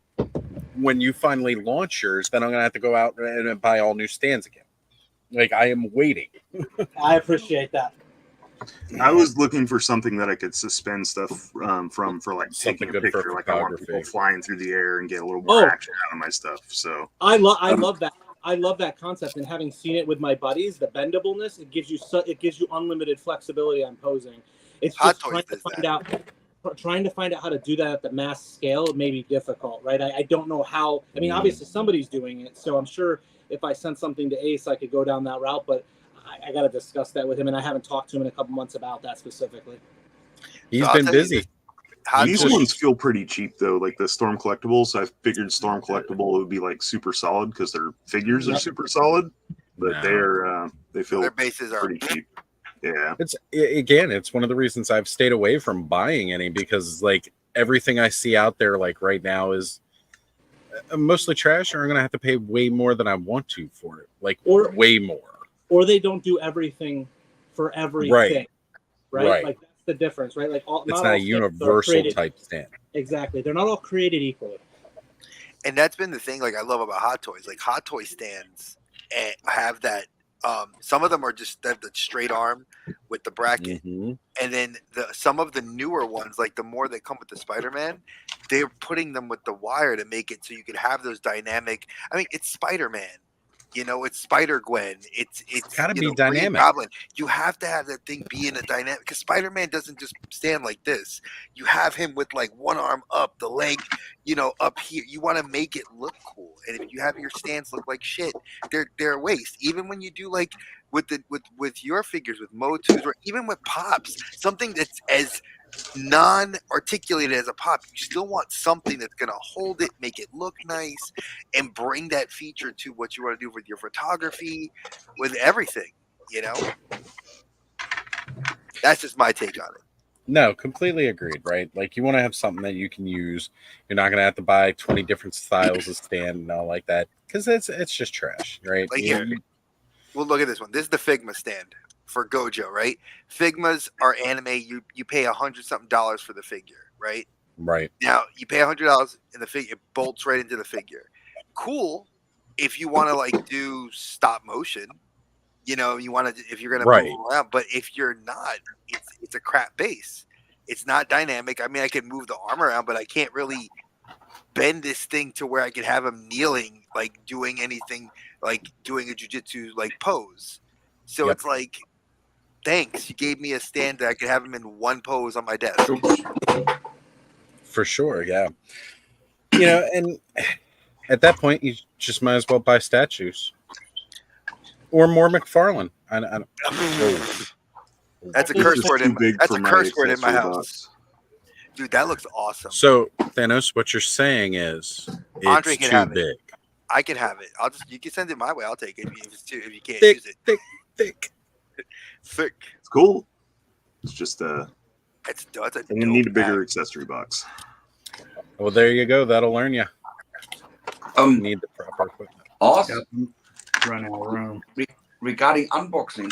A: when you finally launch yours, then I'm gonna have to go out and buy all new stands again. Like, I am waiting.
D: I appreciate that.
C: I was looking for something that I could suspend stuff from for like
A: Something
C: taking a
A: good for
C: picture. Like I want people
A: photography.
C: flying through the air and get a little more action out of my stuff. So
D: I love that. I love that concept, and having seen it with my buddies, the bendableness, it gives you unlimited flexibility on posing. It's just trying to find out how to do that at the mass scale may be difficult, right? I don't know how. I mean, obviously somebody's doing it, so I'm sure if I sent something to Ace, I could go down that route, but I got to discuss that with him, and I haven't talked to him in a couple months about that specifically.
A: He's been busy.
C: These ones feel pretty cheap though, like the Storm Collectibles. I figured Storm Collectible would be like super solid because their figures are super solid, but they feel
H: their bases are
C: pretty cheap. Yeah.
A: It's one of the reasons I've stayed away from buying any, because like everything I see out there like right now is mostly trash, or I'm gonna have to pay way more than I want to for it. Like way more.
D: Or they don't do everything for everything. Right? Like that's the difference, right? Like
A: it's not a universal type stand.
D: Exactly. They're not all created equally.
H: And that's been the thing like I love about Hot Toys. Like Hot Toy stands have that some of them are just the straight arm with the bracket. And then some of the newer ones, like the more that come with the Spider-Man, they're putting them with the wire to make it so you could have those dynamic. I mean, it's Spider-Man. You know, it's Spider-Gwen. It's
A: gotta be
H: know,
A: dynamic.
H: Goblin. You have to have that thing be in a dynamic, because Spider-Man doesn't just stand like this. You have him with like one arm up, the leg, you know, up here. You want to make it look cool. And if you have your stands look like shit, they're a waste. Even when you do like with your figures with Motus, or even with Pops, something that's as non-articulated as a pop, you still want something that's going to hold it, make it look nice, and bring that feature to what you want to do with your photography, with everything, you know? That's just my take on it.
A: No, completely agreed, right? Like you want to have something that you can use. You're not going to have to buy 20 different styles of stand and all like that, because it's just trash, right?
H: Like here, well, look at this one. This is the Figma stand for Gojo, right? Figmas are anime. You pay $100-something for the figure, right?
A: Right.
H: Now you pay $100 in the figure, it bolts right into the figure. Cool, if you want to like do stop motion, you know, you want to if you're gonna move around. But if you're not, it's a crap base. It's not dynamic. I mean, I can move the arm around, but I can't really bend this thing to where I could have him kneeling, like doing anything, like doing a jujitsu like pose. So it's like, thanks, you gave me a stand that I could have him in one pose on my desk.
A: For sure, yeah. You know, and at that point, you just might as well buy statues or more McFarlane. I don't.
H: That's a curse word in my house. Dude, that looks awesome.
A: So Thanos, what you're saying is
H: Andre can have
A: big.
H: it. I can have it. You can send it my way. I'll take it if you can't
A: thick,
H: use it.
A: Thick.
C: It's cool. It's just
H: and
C: you need a bigger accessory box.
A: Well, there you go. That'll learn you. You need the proper equipment.
I: Awesome. Run out of room.
G: Regarding unboxing,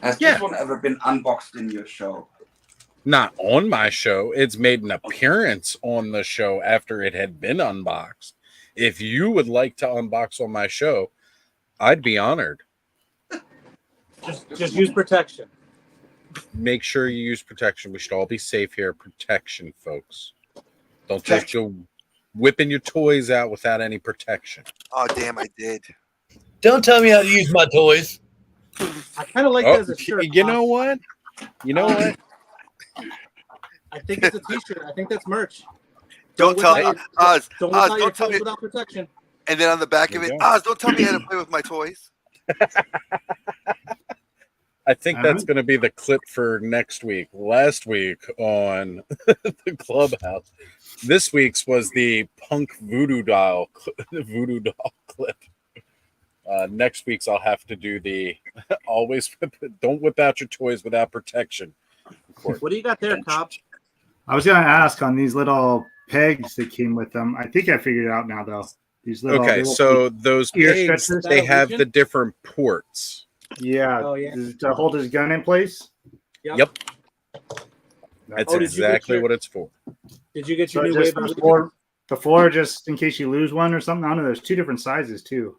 G: has this one ever been unboxed in your show?
A: Not on my show. It's made an appearance on the show after it had been unboxed. If you would like to unbox on my show, I'd be honored.
D: Just use protection.
A: Make sure you use protection. We should all be safe here. Protection, folks. Don't just go whipping your toys out without any protection.
H: Oh, damn, I did.
E: Don't tell me how to use my toys.
D: I kind of like that as a shirt.
A: You know what? I
D: think it's a t-shirt. I think that's merch.
H: Don't tell me. Oz,
D: don't tell me without protection.
H: And then on the back of it, Oz, don't tell me how to play with my toys.
A: I think that's going to be the clip for next week. Last week on the Clubhouse. This week's was the punk voodoo doll clip. Next week's I'll have to do the always don't whip out your toys without protection.
D: What do you got there, Cobb?
I: I was going to ask on these little pegs that came with them. I think I figured it out now, though. These little,
A: so those pegs, they have the different ports.
I: Yeah. Oh, yeah. To hold his gun in place?
A: Yep. That's exactly what it's for.
D: Did you get your new wave
I: before, just in case you lose one or something? I don't know. There's two different sizes, too.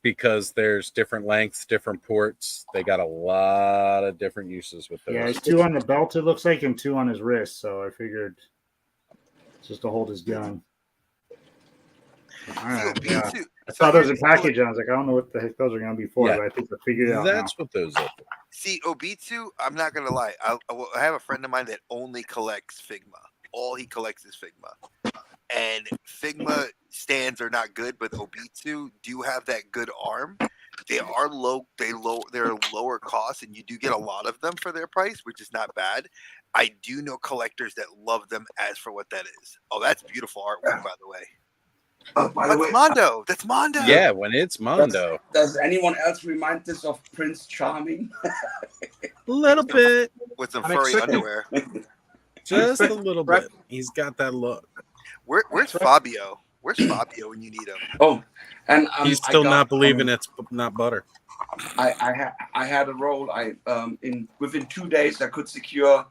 A: Because there's different lengths, different ports. They got a lot of different uses with those.
I: Yeah, it's two on the belt, it looks like, and two on his wrist. So I figured just to hold his gun. All right. Yeah. I saw those in package, and I was like, I don't know what the heck those are going to be for, but I think I figured it out.
A: That's what those are for.
H: See, Obitsu, I'm not going to lie. I have a friend of mine that only collects Figma. All he collects is Figma. And Figma stands are not good, but Obitsu do have that good arm. They are they're lower cost, and you do get a lot of them for their price, which is not bad. I do know collectors that love them as for what that is. Oh, that's beautiful artwork, by the way.
G: By the way,
H: Mondo. That's Mondo.
A: Yeah, when it's Mondo.
G: Does anyone else remind this of Prince Charming?
A: A little bit.
H: With some furry underwear.
A: Just a little bit. He's got that look.
H: Where's Fabio? Where's Fabio when you need him?
G: Oh, and
A: he's still not believing it's not butter.
G: I had a roll. Within 2 days I could secure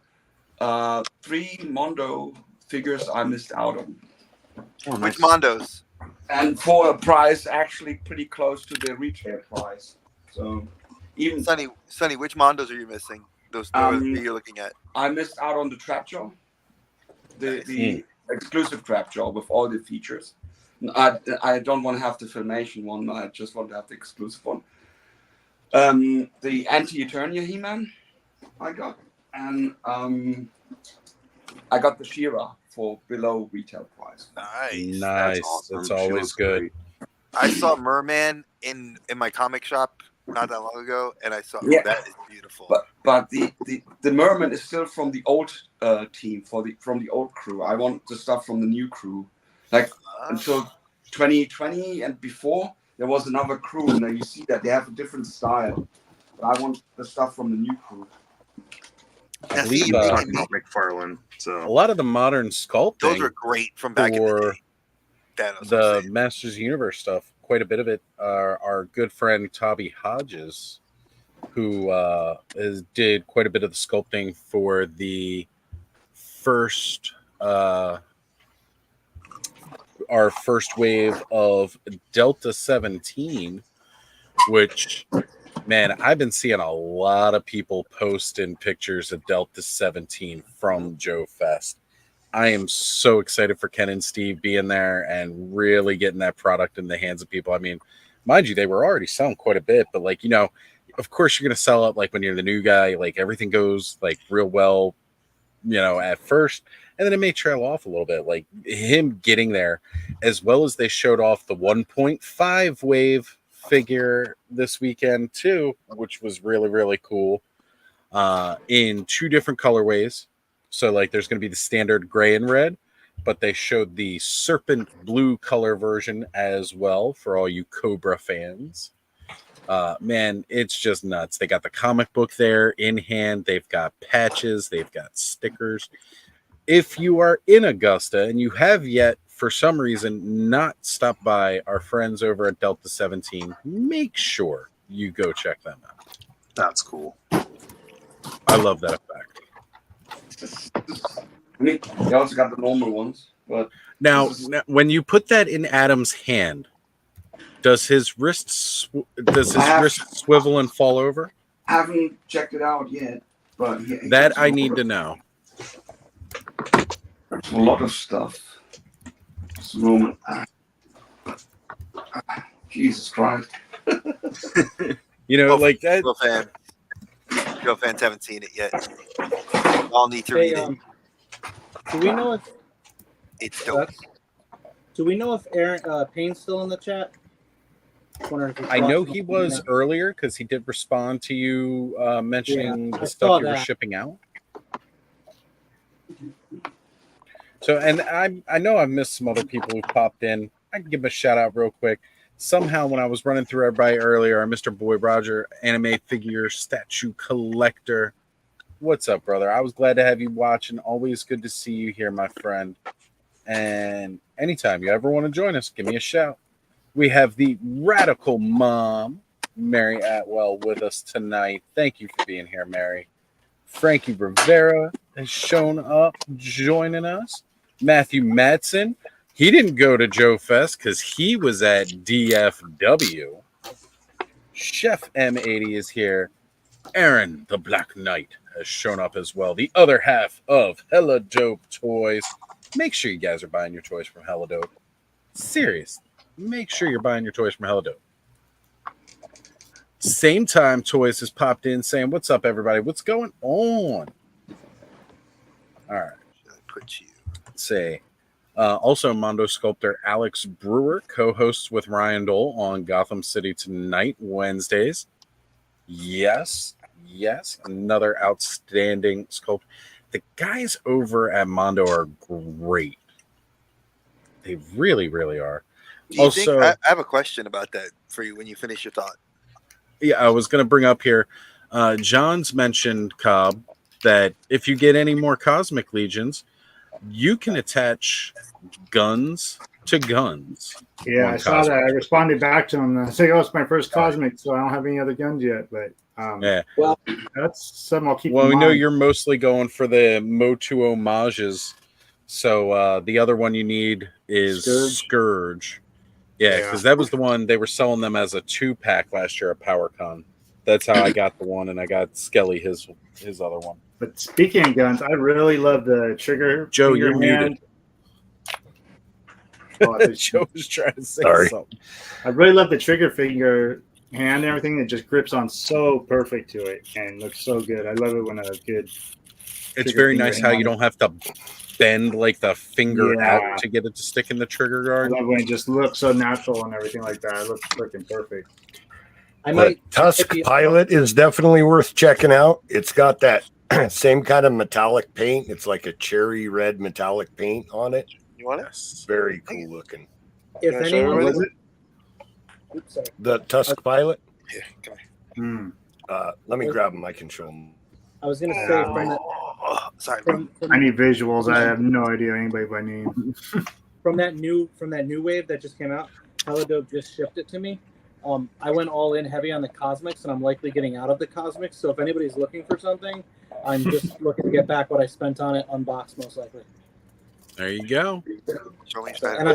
G: 3 Mondo figures I missed out on.
H: Oh, which Mondos?
G: And for a price actually pretty close to the retail price. So even
H: Sonny, which Mondos are you missing? Those you're looking at.
G: I missed out on the Trapjaw, the exclusive Trapjaw with all the features. I don't want to have the Filmation one. I just want to have the exclusive one. The Anti-Eternia He-Man I got, and I got the She-Ra for below retail price.
H: Nice.
A: That's awesome. That's always good.
H: Great. I saw Merman in my comic shop not that long ago, and I saw that is beautiful.
G: But the Merman is still from the old team, from the old crew. I want the stuff from the new crew, like until 2020 and before. There was another crew, and you see that they have a different style. But I want the stuff from the new crew.
A: I believe
C: talking about McFarlane. So
A: a lot of the modern sculpting,
H: those were great from back in the day.
A: The Masters Universe stuff, quite a bit of it. Our good friend Toby Hodges, who did quite a bit of the sculpting for the first. Our first wave of Delta 17, which, man, I've been seeing a lot of people posting pictures of Delta 17 from Joe Fest. I am so excited for Ken and Steve being there and really getting that product in the hands of people. I mean, mind you, they were already selling quite a bit, but like, of course you're going to sell it like when you're the new guy, like everything goes like real well, at first. And then it may trail off a little bit, like him getting there, as well as they showed off the 1.5 wave figure this weekend too, which was really, really cool, in 2 different colorways. So like there's going to be the standard gray and red, but they showed the serpent blue color version as well for all you Cobra fans. Man, it's just nuts. They got the comic book there in hand. They've got patches. They've got stickers. If you are in Augusta and you have yet, for some reason, not stopped by our friends over at Delta 17, make sure you go check them out.
C: That's cool.
A: I love that effect.
G: I mean, they also got the normal ones. But
A: now, when you put that in Adam's hand, does his wrist swivel and fall over?
G: I haven't checked it out yet, but
A: that I need to know.
G: A lot of stuff. This moment. Jesus Christ.
A: Like that.
H: Joe fans haven't seen it yet. All need to read it.
D: Do we know if
H: it's dope?
D: Do we know if Aaron Payne's still in the chat?
A: I know he was earlier because he did respond to you mentioning the stuff you were shipping out. So, and I know I've missed some other people who popped in. I can give them a shout out real quick. Somehow, when I was running through everybody earlier, Mr. Boy Roger, anime figure statue collector. What's up, brother? I was glad to have you watching. Always good to see you here, my friend. And anytime you ever want to join us, give me a shout. We have the radical mom, Mary Atwell, with us tonight. Thank you for being here, Mary. Frankie Rivera has shown up, joining us. Matthew Madsen, he didn't go to Joe Fest because he was at DFW. Chef M80 is here. Aaron, the Black Knight, has shown up as well. The other half of Hella Dope Toys. Make sure you guys are buying your toys from Hella Dope. Serious. Make sure you're buying your toys from Hella Dope. Same time, Toys has popped in saying, "What's up, everybody? What's going on?" All right. Say, also Mondo sculptor Alex Brewer co-hosts with Ryan Dole on Gotham City Tonight Wednesdays. Yes, another outstanding sculpt. The guys over at Mondo are great. They really, really are.
H: Also, I have a question about that for you when you finish your thought.
A: Yeah, I was going to bring up here. John's mentioned, Cobb, that if you get any more Cosmic Legions, you can attach guns to guns.
I: Yeah, I saw that. I responded back to him. I said, "Oh, it's my first Cosmic, so I don't have any other guns yet." But
A: yeah,
I: well, that's something I'll keep.
A: Well, we know you're mostly going for the Motu homages, so the other one you need is Scourge. Yeah, because that was the one they were selling them as a 2-pack last year at PowerCon. That's how I got the one, and I got Skelly his other one.
I: But speaking of guns, I really love the trigger.
A: Joe, you're muted. Joe was trying to say something.
I: I really love the trigger finger hand and everything. It just grips on so perfect to it and looks so good. I love it when a good.
A: It's very nice how you don't have to bend like the finger out to get it to stick in the trigger guard.
I: I love when it just looks so natural and everything like that. It looks freaking perfect.
F: Tusk Pilot is definitely worth checking out. It's got that same kind of metallic paint. It's like a cherry red metallic paint on it.
H: You want it?
F: Very cool looking.
D: If anyone
I: was it?
D: Oops, sorry.
F: The Tusk Pilot?
H: Yeah, come
F: on. Let me grab them. I can show them.
D: I was going to say
I: I need visuals. I have no idea anybody by name.
D: from that new wave that just came out, Helidope just shipped it to me. I went all in heavy on the Cosmics, and I'm likely getting out of the Cosmics. So if anybody's looking for something, I'm just looking to get back what I spent on it unboxed, most likely.
A: There you go.
D: And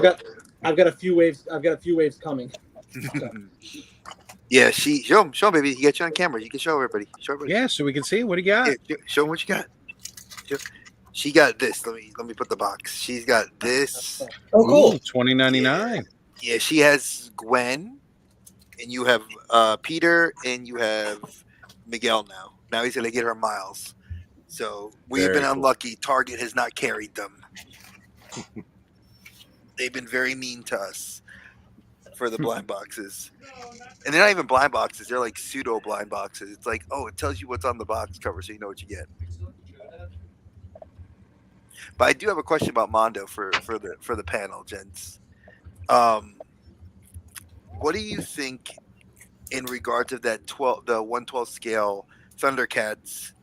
D: I've got a few waves. I've got a few waves coming. So.
H: Yeah, show him, baby. You get you on camera. You can show everybody.
A: Yeah, so we can see what do you got.
H: Yeah, show him what you got. She got this. Let me put the box. She's got this.
D: Oh, cool.
A: $20.99.
H: Yeah, she has Gwen, and you have Peter, and you have Miguel now. Now he's gonna get her Miles. So we've been unlucky. Target has not carried them. They've been very mean to us for the blind boxes. And they're not even blind boxes. They're like pseudo blind boxes. It's like, oh, it tells you what's on the box cover so you know what you get. But I do have a question about Mondo for the panel, gents. What do you think in regards of that the 1/12 scale Thundercats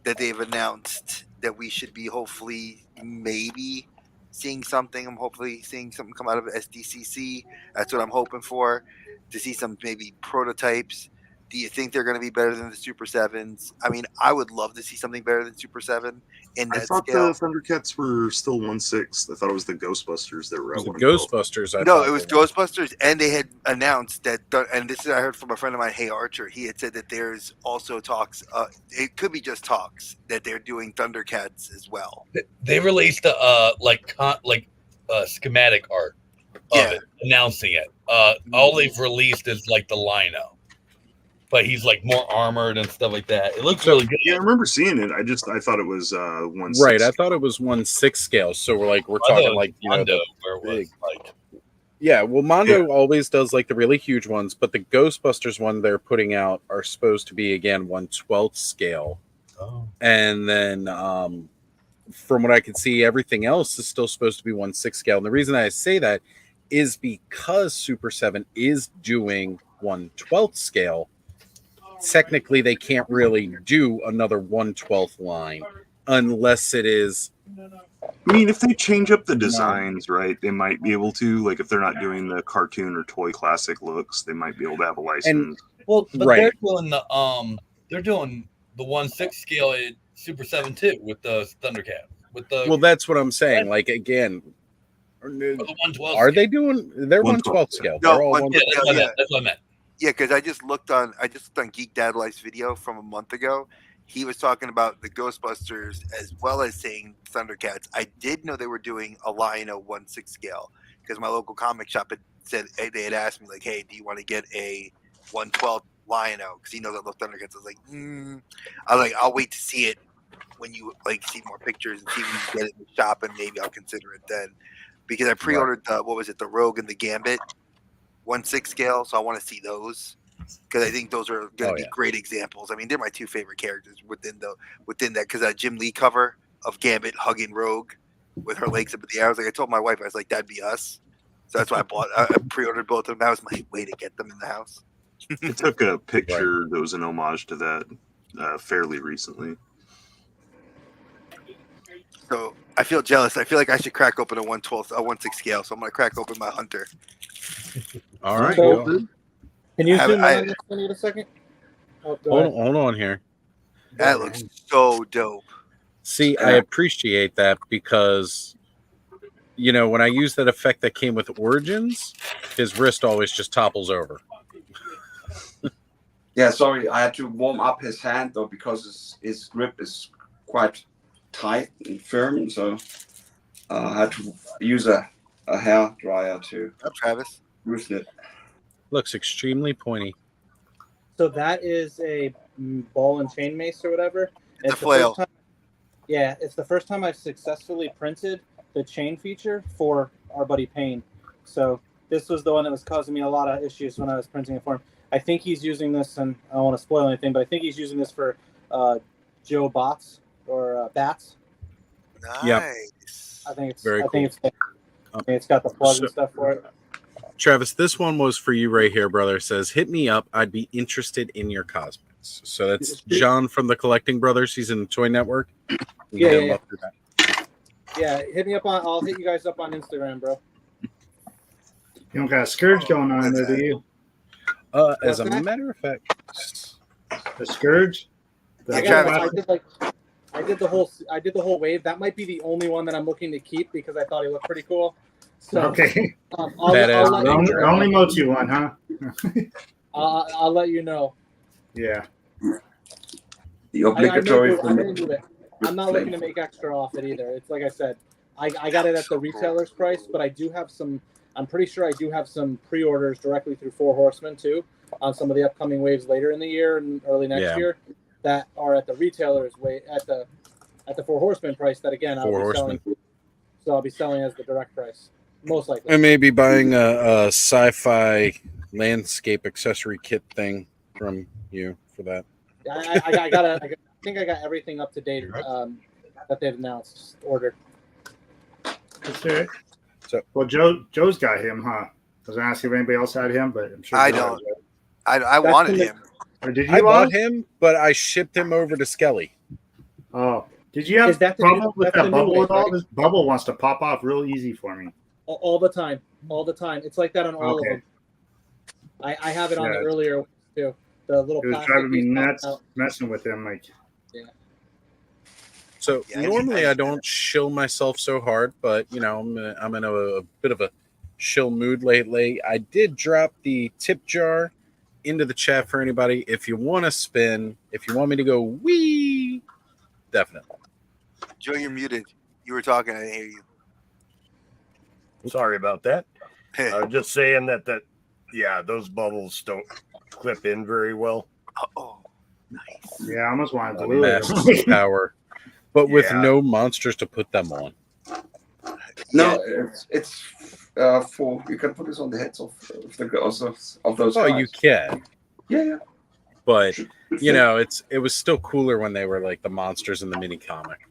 H: that they've announced that we should be hopefully maybe seeing something? I'm hopefully seeing something come out of SDCC. That's what I'm hoping for, to see some maybe prototypes. Do you think they're going to be better than the Super 7s? I mean, I would love to see something better than Super 7 in that scale.
C: I thought the Thundercats were still 1/6. I thought it was the Ghostbusters that were at 1/12.
A: Ghostbusters.
H: It was Ghostbusters, and they had announced that. And this is I heard from a friend of mine, Hey Archer. He had said that there's also talks. It could be just talks that they're doing Thundercats as well.
E: They released schematic art of it, announcing it. All they've released is like the Lino. But he's like more armored and stuff like that. It looks really good.
C: Yeah, I remember seeing it. I thought it was 1/6.
A: Right, I thought it was 1/6 scale. So we're talking like
E: Mondo, where it was like.
A: Yeah, well, Mondo always does like the really huge ones, but the Ghostbusters one they're putting out are supposed to be again 1/12 scale.
E: Oh.
A: And then from what I can see, everything else is still supposed to be 1/6 scale. And the reason I say that is because Super 7 is doing 1/12 scale. Technically, they can't really do another 1/12 line unless it is.
C: I mean, if they change up the designs, right, they might be able to. Like, if they're not doing the cartoon or toy classic looks, they might be able to have a license.
E: But they're doing the 1/6 scale at Super 7 too with the Thundercat.
A: Well, that's what I'm saying. Like again,
E: the 1/12.
A: Are they doing? They're 1/12 scale.
H: No,
A: they're all
E: that's what I meant.
H: Yeah, because I just looked on Geek Dad Life's video from a month ago. He was talking about the Ghostbusters as well as saying Thundercats. I did know they were doing a Lion-O 1/6 scale because my local comic shop had said they had asked me like, "Hey, do you want to get a 1/12 Lion-O?" Because he knows I love Thundercats. I was like, I'll wait to see it when you see more pictures and see when you get it in the shop, and maybe I'll consider it then. Because I pre-ordered the Rogue and the Gambit 1/6 scale, so I want to see those because I think those are going to be great examples. I mean, they're my two favorite characters within that because that Jim Lee cover of Gambit hugging Rogue with her legs up in the air. I told my wife, I was like, that'd be us. So that's why I pre-ordered both of them. That was my way to get them in the house.
C: I took a picture that was an homage to that fairly recently.
H: So I feel jealous. I feel like I should crack open a 1/12, a 1/6 scale. So I'm gonna crack open my Hunter.
A: All right.
D: So,
A: Go.
D: can you zoom in on this one a second? Oh,
A: hold on here.
H: That looks so dope.
A: See, I appreciate that because, you know, when I use that effect that came with Origins, his wrist always just topples over.
G: Yeah, sorry, I had to warm up his hand though because his grip is quite tight and firm, so I had to use a hair dryer to
H: Travis
G: loosen it.
A: Looks extremely pointy.
D: So that is a ball and chain mace or whatever.
H: It's a flail.
D: It's the first time I've successfully printed the chain feature for our buddy Payne. So this was the one that was causing me a lot of issues when I was printing it for him. I think he's using this, and I don't want to spoil anything, but I think he's using this for Joe Bots or Bats.
H: Nice.
A: Yep.
D: I think it's
A: very cool.
D: I think it's got the plug and stuff for it.
A: Travis, this one was for you right here, brother. It says, hit me up. I'd be interested in your cosmetics. So that's John from the Collecting Brothers. He's in the Toy Network.
D: Yeah. Hit me up on. I'll hit you guys up on Instagram, bro.
I: You don't got a Scourge going on there, do you?
A: As a matter of fact,
I: the Scourge.
D: I did the whole wave. That might be the only one that I'm looking to keep because I thought he looked pretty cool. So,
I: okay.
D: I'll
I: only Mochi one, huh?
D: I'll let you know.
I: Yeah.
G: The obligatory.
D: I'm not looking to make extra off it either. It's like I said, I got it at the retailer's price, but I do have some. I'm pretty sure I do have some pre-orders directly through Four Horsemen too on some of the upcoming waves later in the year and early next year that are at the retailer's at the Four Horsemen price. That again, I'll be selling. So I'll be selling as the direct price. Most likely.
A: I may be buying a sci-fi landscape accessory kit thing from you for that.
D: I think I got everything up to date that they've announced, ordered.
I: That's it. So, well, Joe's got him, huh? I was gonna ask if anybody else had him, but I'm sure
H: I don't. I wanted him.
I: Or did you?
A: I bought him, but I shipped him over to Skelly.
I: Oh, did you have problem with that bubble at all? Right? This bubble wants to pop off real easy for me.
D: All the time. It's like that on all of them. I have it on the earlier ones too. The little.
I: It was driving me nuts messing with him, like.
D: Yeah.
A: So normally I don't shill myself so hard, but you know I'm in a bit of a shill mood lately. I did drop the tip jar into the chat for anybody. If you want to spin, if you want me to go wee, definitely.
H: Joe, you're muted. You were talking. I didn't hear you.
F: Sorry about that. I was just saying that those bubbles don't clip in very well.
H: Oh, nice.
I: Yeah, I almost wanted to glue
A: massive power, but with no monsters to put them on.
G: No, it's for you can put this on the heads of the girls of those.
A: Oh,
G: guys.
A: you can.
G: Yeah.
A: But you know, it was still cooler when they were like the monsters in the mini comic.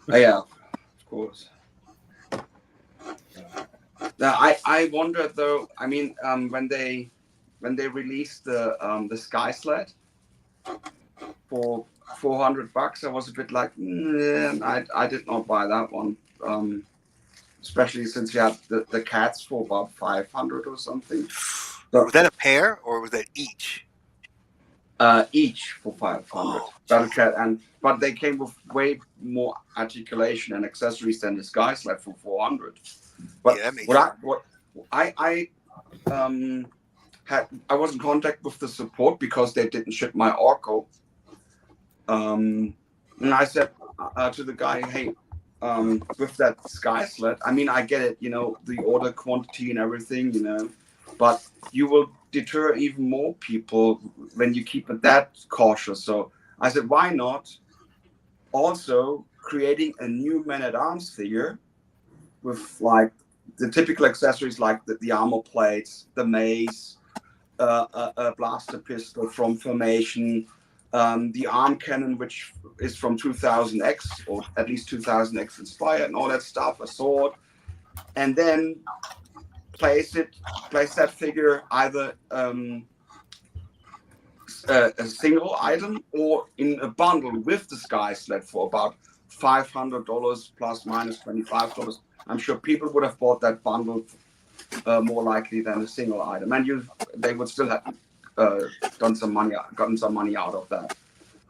G: Yeah, of course. Now I wonder though. I mean, when they released the Sky Sled for $400, I was a bit like, I did not buy that one. Especially since you had the cats for about 500 or something.
H: Was that a pair or was that each?
G: Each for 500. Battle cat but they came with way more articulation and accessories than the Sky Sled for 400. But I was in contact with the support because they didn't ship my Orko. And I said to the guy, hey, with that Sky Sled, I mean, I get it, you know, the order quantity and everything, you know, but you will deter even more people when you keep it that cautious. So I said, why not also creating a new Man-at-Arms figure with like the typical accessories like the armor plates, the mace, a blaster pistol from Formation, the arm cannon, which is from 2000X or at least 2000X inspired and all that stuff, a sword. And then playset figure, either a single item or in a bundle with the Sky Sled for about $500 plus minus $25. I'm sure people would have bought that bundle more likely than a single item, and they would still have gotten some money out of that.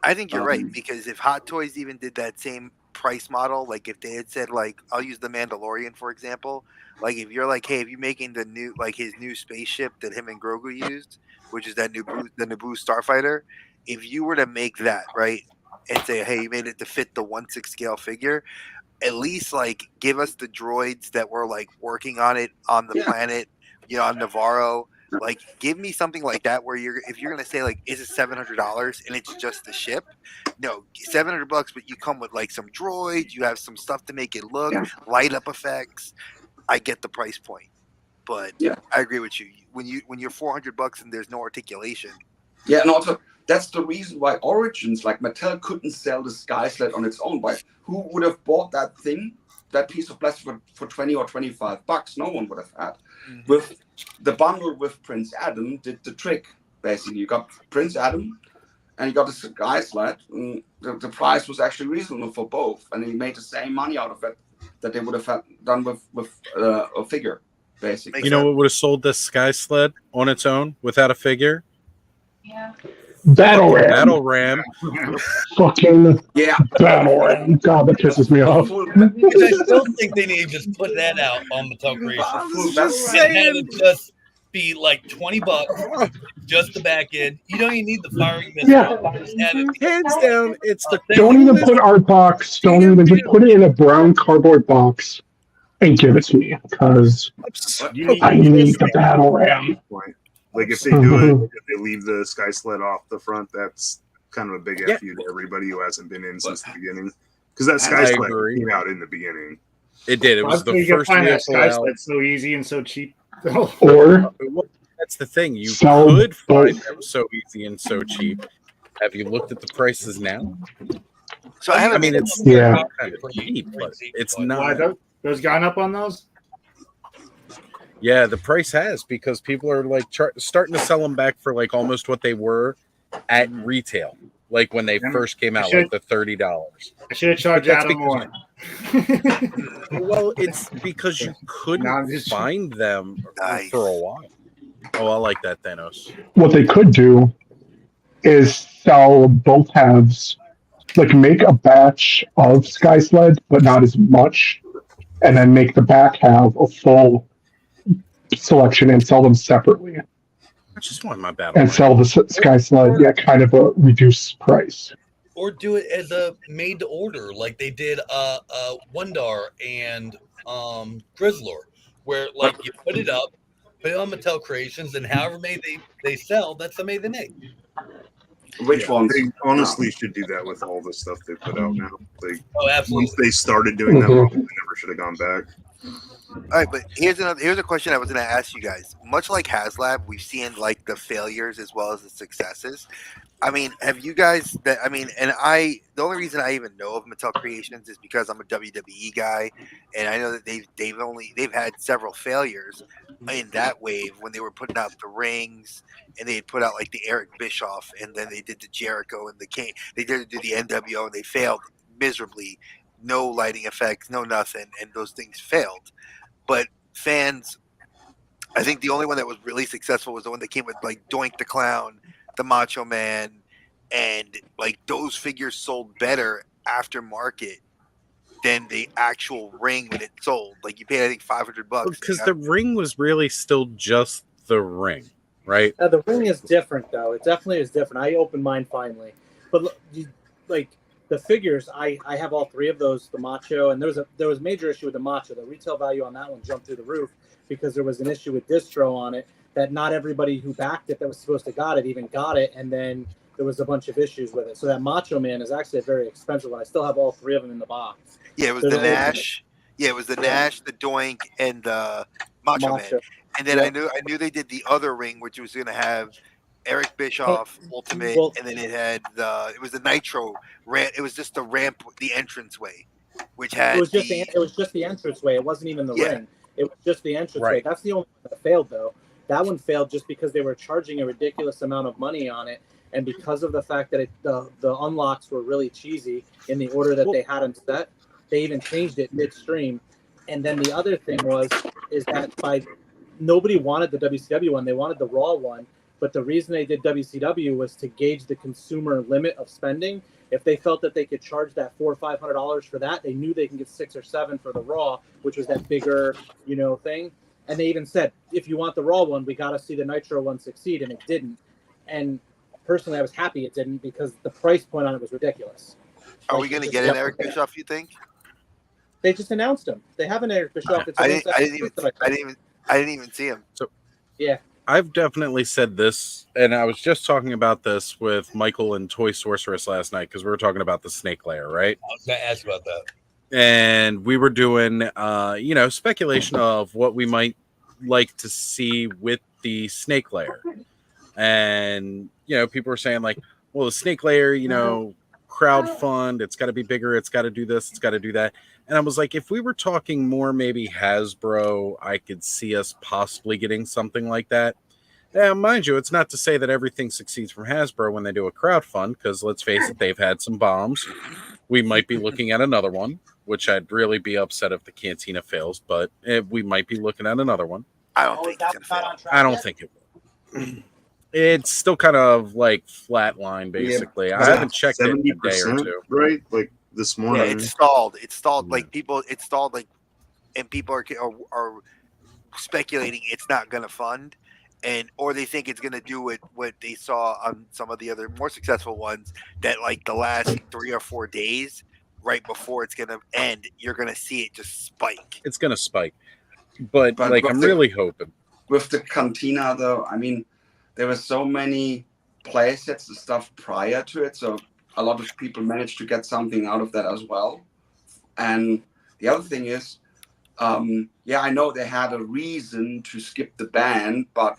H: I think you're right, because if Hot Toys even did that same price model, like if they had said, like, I'll use the Mandalorian for example, like if you're like, hey, if you're making the new, like his new spaceship that him and Grogu used, which is that the Naboo Starfighter, if you were to make that, right, and say, hey, you made it to fit the 1/6 scale figure, at least like give us the droids that were like working on it on the planet, you know, on Navarro. Like, give me something like that where if you're gonna say like, is it $700 and it's just the ship? No, $700, but you come with like some droids, you have some stuff to make it look, light up effects. I get the price point, but I agree with you. When you're $400 and there's no articulation. Yeah,
G: and also that's the reason why Origins, like Mattel, couldn't sell the Sky Sled on its own. Why? Who would have bought that thing, that piece of plastic for $20 or $25? No one would have had. Mm-hmm. With the bundle with Prince Adam did the trick. Basically, you got Prince Adam and you got the Sky Sled. And the price was actually reasonable for both, and he made the same money out of it that they would have done with a figure. Basically,
A: you know what would have sold this Sky Sled on its own without a figure?
B: Yeah. Battle Ram. Fucking Battle Ram. God, that pisses me off.
E: Which I still think they need to just put that out on Mattel Creations. Just saying. Have it just be like $20, just the back end. You don't even need the firing missile.
B: Yeah.
A: Hands down, it's the thing.
B: Don't even put art box. Don't even just put it in a brown cardboard box and give it to me, because I need the Battle Ram.
C: Like if they do it, if they leave the Sky Sled off the front, that's kind of a big F you to everybody who hasn't been in since the beginning. Because that Sky Sled came out in the beginning.
A: It did. It was the first vehicle
I: Sky Sled so easy and so cheap.
B: Or
A: that's the thing. You could find them so easy and so cheap. Have you looked at the prices now?
H: So
A: I mean, it's kind of cheap, but it's not.
I: Those gone up on those?
A: Yeah, the price has, because people are like starting to sell them back for like almost what they were at retail, like when they first came out, like the $30.
I: I should have charged Adam more.
A: Well, it's because you couldn't find them for a while. Oh, I like that, Thanos.
B: What they could do is sell both halves, like make a batch of Sky Sled, but not as much, and then make the back half a full selection and sell them separately.
A: I just want my Battle
B: and sell the Sky Sled kind of a reduced price.
E: Or do it as a made to order, like they did Wundar and Grizzlor, where like you put it up, put it on Mattel Creations, and however many they sell, that's the made they make.
G: Which ones?
C: They honestly should do that with all the stuff they put out now.
E: Absolutely.
C: Once they started doing that, they never should have gone back.
H: All right, but here's a question I was going to ask you guys. Much like Haslab, we've seen like the failures as well as the successes. I mean, have you guys? The only reason I even know of Mattel Creations is because I'm a WWE guy, and I know that they've had several failures in that wave when they were putting out the rings, and they had put out like the Eric Bischoff, and then they did the Jericho and the Kane. They did the NWO, and they failed miserably. No lighting effects, no nothing, and those things failed. But fans, I think the only one that was really successful was the one that came with like Doink the Clown, the Macho Man, and like those figures sold better aftermarket than the actual ring when it sold. Like you paid, I think, $500
A: because the ring was really still just the ring, right?
D: The ring is different, though. It definitely is different. I opened mine finally, but like the figures, I have all three of those. The Macho, and there was a major issue with the Macho. The retail value on that one jumped through the roof because there was an issue with distro on it that not everybody who backed it that was supposed to got it even got it, and then there was a bunch of issues with it. So that Macho Man is actually a very expensive one. I still have all three of them in the box.
H: Yeah, it was the Nash. Yeah, it was the Nash, the Doink, and the Macho Man. And then I knew they did the other ring, which was going to have Eric Bischoff Ultimate, and then it was the Nitro ramp. It was just the ramp, the entranceway, which had
D: it was just the entranceway. It wasn't even the ring. It was just the entrance
A: Right.
D: way. That's the only one that failed, though. That one failed just because they were charging a ridiculous amount of money on it, and because of the fact that the unlocks were really cheesy in the order that they had them set, they even changed it midstream. And then the other thing is that nobody wanted the WCW one; they wanted the Raw one. But the reason they did WCW was to gauge the consumer limit of spending. If they felt that they could charge that $400 or $500 for that, they knew they can get 6 or 7 for the Raw, which was that bigger, thing. And they even said, if you want the Raw one, we got to see the Nitro one succeed, and it didn't. And personally, I was happy it didn't because the price point on it was ridiculous.
H: Are we going to get an Eric Bischoff? You think?
D: They just announced him. They have an Eric Bischoff.
H: I didn't even see him.
A: So
D: yeah.
A: I've definitely said this, and I was just talking about this with Michael and Toy Sorceress last night because we were talking about the Snake Lair, right?
E: I was going to ask about that.
A: And we were doing, speculation of what we might like to see with the Snake Lair. And, people were saying like, well, the Snake Lair, crowdfund, it's got to be bigger. It's got to do this. It's got to do that. And I was like, if we were talking more maybe Hasbro, I could see us possibly getting something like that. Now, mind you, it's not to say that everything succeeds from Hasbro when they do a crowdfund, because let's face it, they've had some bombs. We might be looking at another one, which I'd really be upset if the Cantina fails, but we might be looking at another one.
H: I don't think it's going to fail.
A: I don't think it will. It's still kind of like flatline, basically. I haven't checked it in a day or two.
C: Right? Like this morning.
H: Yeah, it's stalled. It's stalled. Like people, it's stalled. Like, and people are speculating it's not going to fund, or they think it's going to do what they saw on some of the other more successful ones. That like the last 3 or 4 days, right before it's going to end, you're going to see it just spike.
A: It's going to spike, but like I'm really hoping
G: with the Cantina, though. I mean, there were so many play sets and stuff prior to it, so a lot of people managed to get something out of that as well. And the other thing is, I know they had a reason to skip the ban, but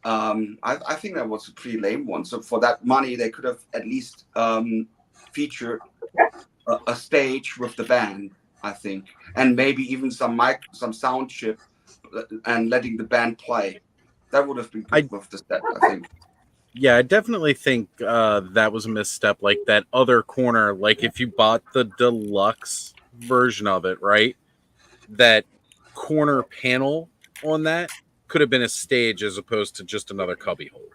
G: I think that was a pretty lame one. So for that money, they could have at least featured a stage with the band, I think, and maybe even some sound chip and letting the band play. That would have been good with the set, I think.
A: Yeah, I definitely think that was a misstep. Like that other corner, like if you bought the deluxe version of it, right? That corner panel on that could have been a stage as opposed to just another cubbyhole.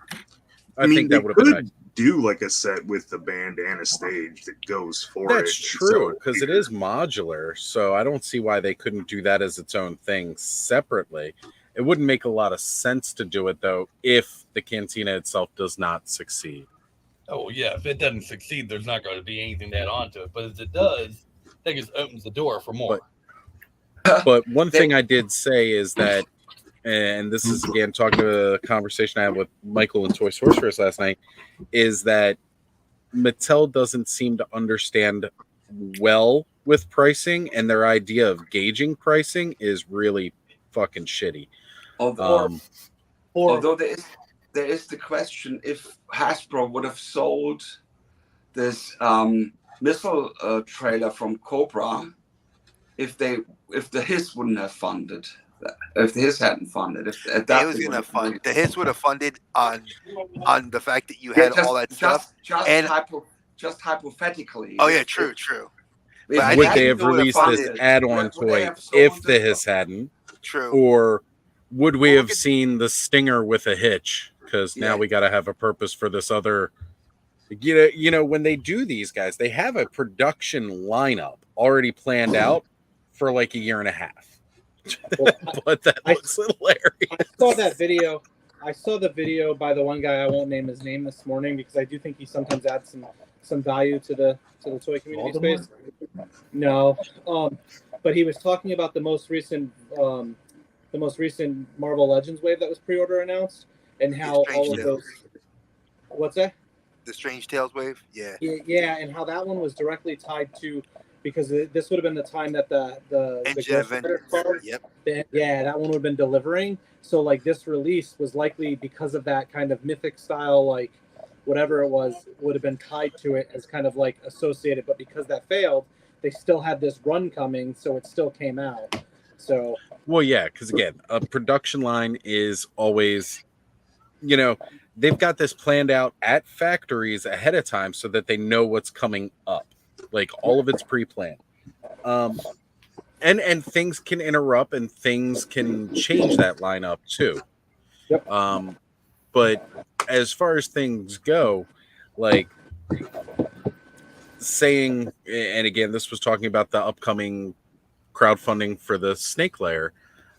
A: I think that would have been nice.
C: Do like a set with the band and a stage that goes for it.
A: That's true, because it is modular, so I don't see why they couldn't do that as its own thing separately. It wouldn't make a lot of sense to do it, though, if the Cantina itself does not succeed.
E: Oh, yeah. If it doesn't succeed, there's not going to be anything to add on to it. But if it does, that just opens the door for more.
A: But one thing I did say is that, and this is, again, talking to a conversation I had with Michael and Toy Sorceress last night, is that Mattel doesn't seem to understand well with pricing, and their idea of gauging pricing is really fucking shitty.
G: Although there is the question if Hasbro would have sold this missile trailer from Cobra if the Hiss wouldn't have funded, if the Hiss hadn't funded, if that
H: was going to fund, the Hiss would have funded on the fact that you had all that stuff.
G: Just hypothetically.
H: Oh yeah, true.
A: Would they have released this add-on toy if the Hiss hadn't?
H: True.
A: Or would we have seen the Stinger with a hitch? Because now we got to have a purpose for this other. You know, when they do these guys, they have a production lineup already planned out for like a year and a half. But that looks hilarious.
D: I saw that video. I saw the video by the one guy. I won't name his name this morning because I do think he sometimes adds some value to the toy community space. No, but he was talking about the most recent Marvel Legends wave that was pre-order announced, and how all of those. What's that?
H: The Strange Tales wave, yeah,
D: and how that one was directly tied to, because this would have been the time that the that one would have been delivering. So like this release was likely because of that kind of mythic style, like whatever it was, would have been tied to it as kind of like associated. But because that failed, they still had this run coming, so it still came out. So,
A: well, yeah, because again, a production line is always, they've got this planned out at factories ahead of time so that they know what's coming up. Like all of it's pre-planned. And things can interrupt and things can change that lineup too.
D: Yep.
A: But as far as things go, like saying, and again, this was talking about the upcoming crowdfunding for the Snake Lair.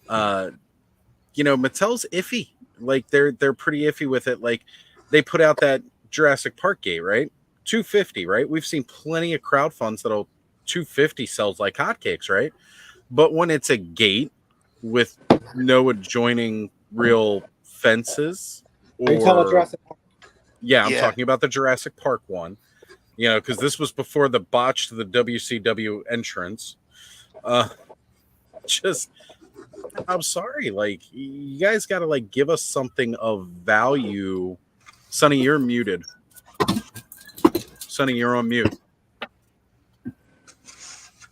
A: Mattel's iffy. Like they're pretty iffy with it. Like they put out that Jurassic Park gate, right? $250, right? We've seen plenty of crowdfunds that'll $250 sells like hotcakes, right? But when it's a gate with no adjoining real fences,
D: are you talking about Jurassic Park?
A: Yeah, I'm talking about the Jurassic Park one. Because this was before the botch to the WCW entrance. I'm sorry. Like, you guys got to, like, give us something of value. Sonny, you're muted. Sonny, you're on mute.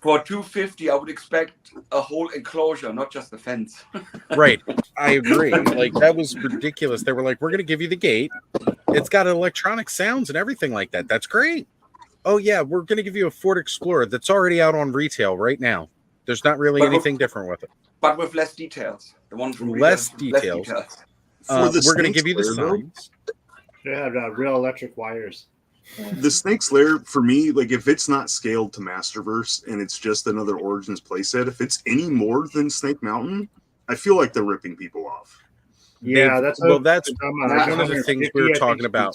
G: For $250, I would expect a whole enclosure, not just a fence.
A: Right. I agree. Like, that was ridiculous. They were like, we're going to give you the gate. It's got electronic sounds and everything like that. That's great. Oh, yeah, we're going to give you a Ford Explorer that's already out on retail right now. There's not really anything different with it.
G: But with less details. The one from
A: less details. We're going to give you the signs.
I: They have real electric wires.
C: The Snake's Lair, for me, like if it's not scaled to Masterverse and it's just another Origins playset, if it's any more than Snake Mountain, I feel like they're ripping people off.
I: Yeah, that's
A: one of the things we were talking about.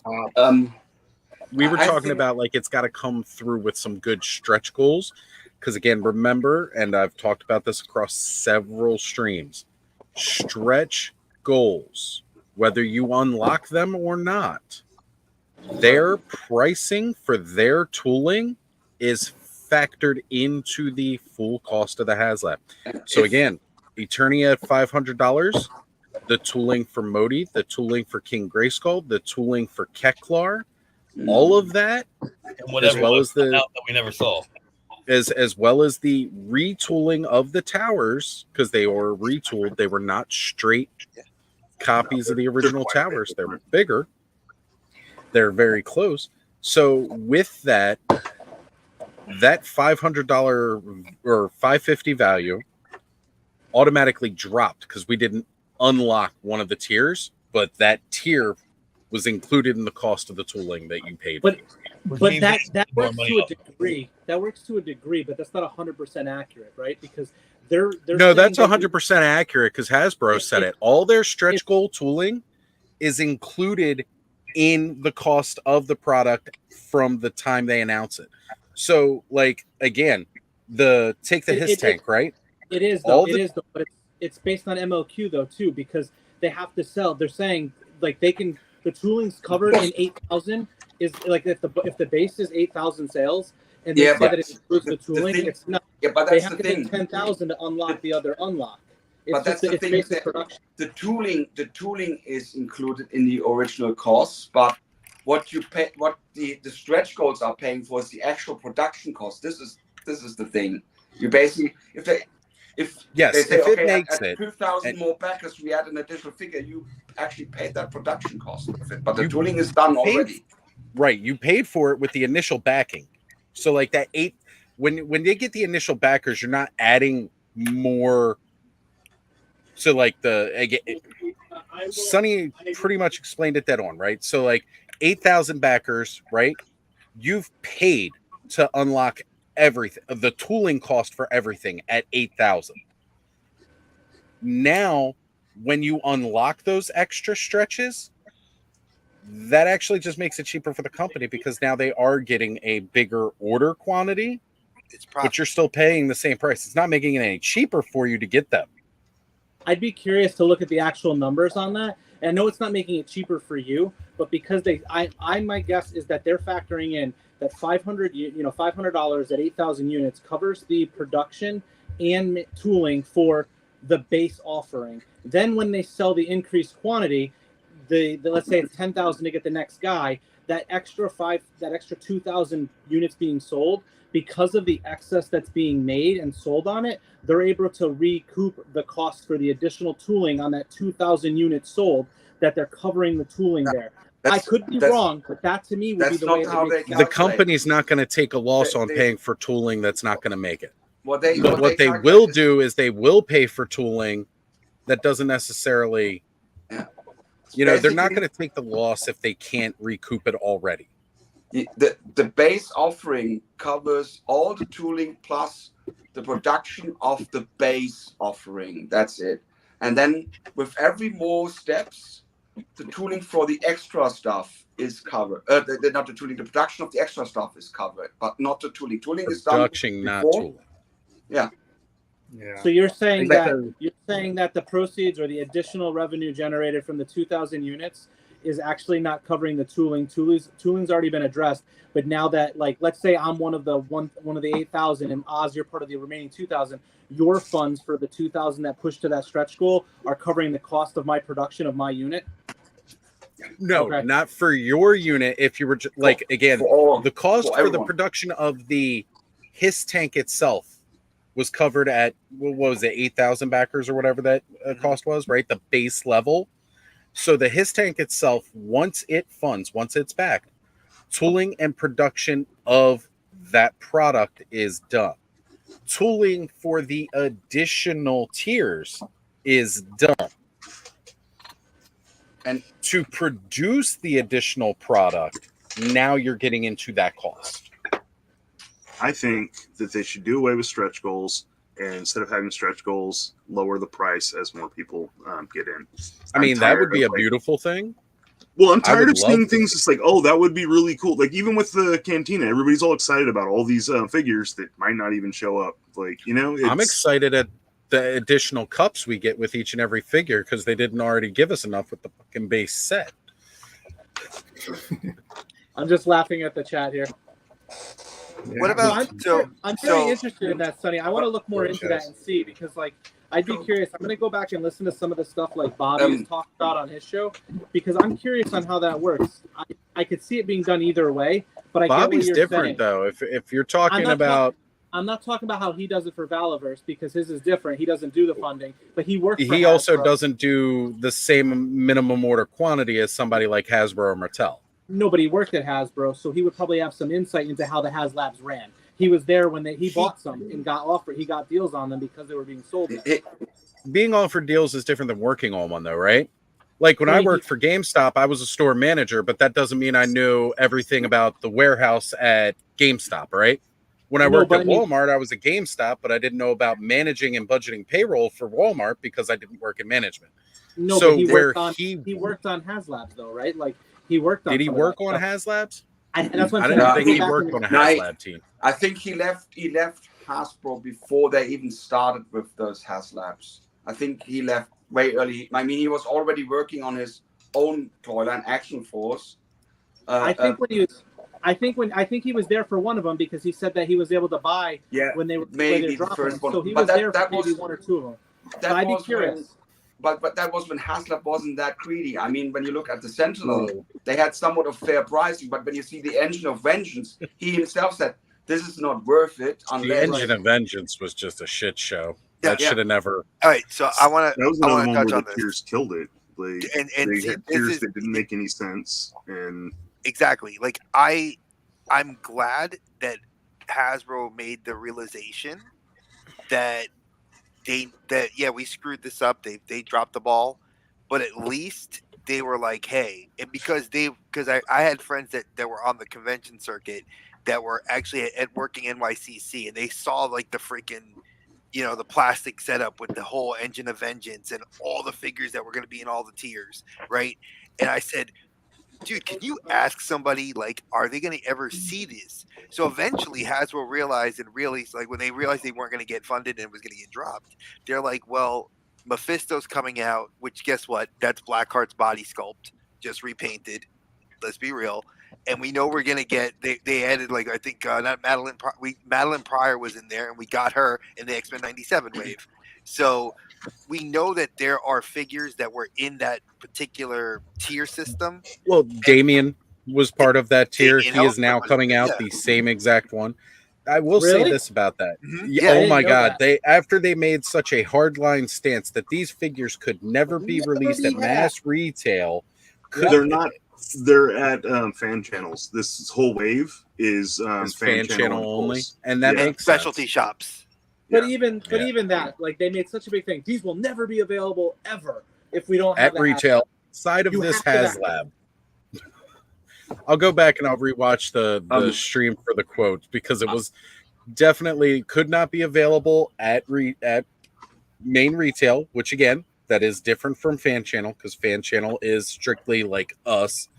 A: We were talking about like it's got to come through with some good stretch goals. Because again, remember, and I've talked about this across several streams, stretch goals, whether you unlock them or not, their pricing for their tooling is factored into the full cost of the Haslab. So again, Eternia at $500, the tooling for Modi, the tooling for King Grayskull, the tooling for Keklar, all of that, as well as the
E: that we never saw.
A: As well as the retooling of the towers, because they were retooled. They were not straight copies of the original towers. They were bigger. They're very close. So with that $500 or $550 value automatically dropped because we didn't unlock one of the tiers, but that tier was included in the cost of the tooling that you paid for.
D: But that works to a degree. That works to a degree, but that's not 100% accurate, right? Because they're
A: no, that's 100% accurate because Hasbro said it. All their stretch goal tooling is included in the cost of the product from the time they announce it. So, like again, take the Hiss tank, right?
D: It is though. But it's based on MLQ though too, because they have to sell. They're saying like they can. The tooling's covered in 8,000. Is like if the base is 8,000 sales and they say that it includes the tooling, it's not.
G: Yeah, but
D: they
G: that's
D: have
G: the
D: to
G: thing.
D: pay 10,000 to unlock the other unlock.
G: But that's the thing. The tooling is included in the original cost, but what you pay, what the stretch goals are paying for is the actual production cost. This is the thing. You basically if they say, okay, at 2,000 more backers, we add an additional figure. You actually paid that production cost of it, but the tooling is done already.
A: Right, you paid for it with the initial backing. So like that when they get the initial backers, you're not adding more. So like Sonny pretty much explained it dead on, right? So like 8,000 backers, right? You've paid to unlock everything, the tooling cost for everything at 8,000. Now, when you unlock those extra stretches, that actually just makes it cheaper for the company because now they are getting a bigger order quantity, but you're still paying the same price. It's not making it any cheaper for you to get them.
D: I'd be curious to look at the actual numbers on that. And I know it's not making it cheaper for you, but because my guess is that they're factoring in that $500 at 8,000 units covers the production and tooling for the base offering. Then when they sell the increased quantity, let's say it's 10,000 to get the next guy, that extra 2,000 units being sold, because of the excess that's being made and sold on it, they're able to recoup the cost for the additional tooling on that 2,000 units sold, that they're covering the tooling there. I could be wrong, but that to me would be the way
A: the company's not going to take a loss on paying for tooling that's not going to make it. What they will do is they will pay for tooling that doesn't necessarily, they're not going to take the loss if they can't recoup it already.
G: The base offering covers all the tooling plus the production of the base offering. That's it. And then with every more steps, the tooling for the extra stuff is covered. Not the tooling, the production of the extra stuff is covered, but not the tooling. Tooling is done
A: production, not tooling.
G: Yeah.
D: Yeah. So you're saying that the proceeds or the additional revenue generated from the 2,000 units is actually not covering the tooling. Tooling's already been addressed, but now that, like, let's say I'm one of the 8,000, and Oz, you're part of the remaining 2,000. Your funds for the 2,000 that push to that stretch goal are covering the cost of my production of my unit.
A: No, not for your unit. If you were the cost for the production of the Hiss tank itself was covered at, what was it, 8,000 backers or whatever that cost was, right? The base level. So the Hiss tank itself, once it's backed, tooling and production of that product is done. Tooling for the additional tiers is done. And to produce the additional product, now you're getting into that cost.
C: I think that they should do away with stretch goals, and instead of having stretch goals, lower the price as more people get in.
A: I mean, that would be a beautiful thing.
C: Well, I'm tired of seeing things just like, oh, that would be really cool. Like, even with the cantina, everybody's all excited about all these figures that might not even show up. Like,
A: I'm excited at the additional cups we get with each and every figure, because they didn't already give us enough with the fucking base set.
D: I'm just laughing at the chat here.
H: Yeah. What about
D: I'm very interested in that, Sonny. I want to look more into that and see, because, like, I'd be curious. I'm going to go back and listen to some of the stuff like Bobby has talked about on his show, because I'm curious on how that works. I could see it being done either way, but
A: Bobby's
D: get what you're
A: different
D: saying.
A: though. If you're talking about,
D: I'm not talking about how he does it for Valaverse, because his is different. He doesn't do the funding, but he works.
A: He also doesn't do the same minimum order quantity as somebody like Hasbro or Mattel.
D: Nobody worked at Hasbro, so he would probably have some insight into how the Haslabs ran. He was there when he bought some and he got deals on them because they were being sold.
A: Being offered deals is different than working on one, though, right? Like when I worked for GameStop, I was a store manager, but that doesn't mean I knew everything about the warehouse at GameStop, right? When I worked at Walmart, I was at GameStop, but I didn't know about managing and budgeting payroll for Walmart because I didn't work in management.
D: No, so but he worked on Haslabs, though, right? Like he worked on.
A: Did he work on Haslabs?
D: That's what
A: I didn't think he worked on a Haslab team.
G: I think he left Hasbro before they even started with those Haslabs. I think he left way early. I mean, he was already working on his own Toyland Action Force.
D: I think he was there for one of them, because he said that he was able to buy when they were
G: maybe the first one.
D: So he was there for maybe one or two of them. So I'd be curious.
G: But that was when Haslab wasn't that greedy. I mean, when you look at the Sentinel, they had somewhat of fair pricing. But when you see the Engine of Vengeance, he himself said, "This is not worth it."
A: The Engine of Vengeance was just a shit show. That should have never.
H: All right, so I want to touch on this.
C: Tiers killed it. Like,
H: and
C: they had tiers that didn't make any sense. And
H: exactly, like I'm glad that Hasbro made the realization that we screwed this up. They dropped the ball, but at least they were like, hey, and because I had friends that were on the convention circuit that were actually at working NYCC, and they saw like the freaking, the plastic setup with the whole Engine of Vengeance and all the figures that were going to be in all the tiers, right? And I said, dude, can you ask somebody, like, are they going to ever see this? So eventually Hasbro realized, like, when they realized they weren't going to get funded and it was going to get dropped, they're like, well, Mephisto's coming out, which guess what? That's Blackheart's body sculpt, just repainted. Let's be real. And we know we're going to get, they added, like, I think, not Madeline Pryor was in there, and we got her in the X-Men 97 wave. So we know that there are figures that were in that particular tier system.
A: Well, Damien was part of that tier.
H: Damien
A: He is now
H: Hellstrom was-
A: coming out
H: yeah.
A: the same exact one. I will say
D: Really?
A: this about that.
H: Mhm.
A: Yeah,
H: Yeah, I
A: oh
D: didn't
A: my
D: know
A: God!
D: that.
A: After they made such a hardline stance that these figures could never be released at mass retail.
C: They're not. They're at fan channels. This whole wave is
A: fan channel only, and that
H: And
A: makes
H: specialty
A: sense.
H: shops.
D: But
C: Yeah.
D: even that, like they made such a big thing. These will never be available ever if we don't have
A: At
D: the
A: retail. Side of
D: You
A: this
D: have to
A: Haslab. I'll go back and I'll rewatch the stream for the quote because it was definitely could not be available at main retail, which again, that is different from fan channel because fan channel is strictly like us.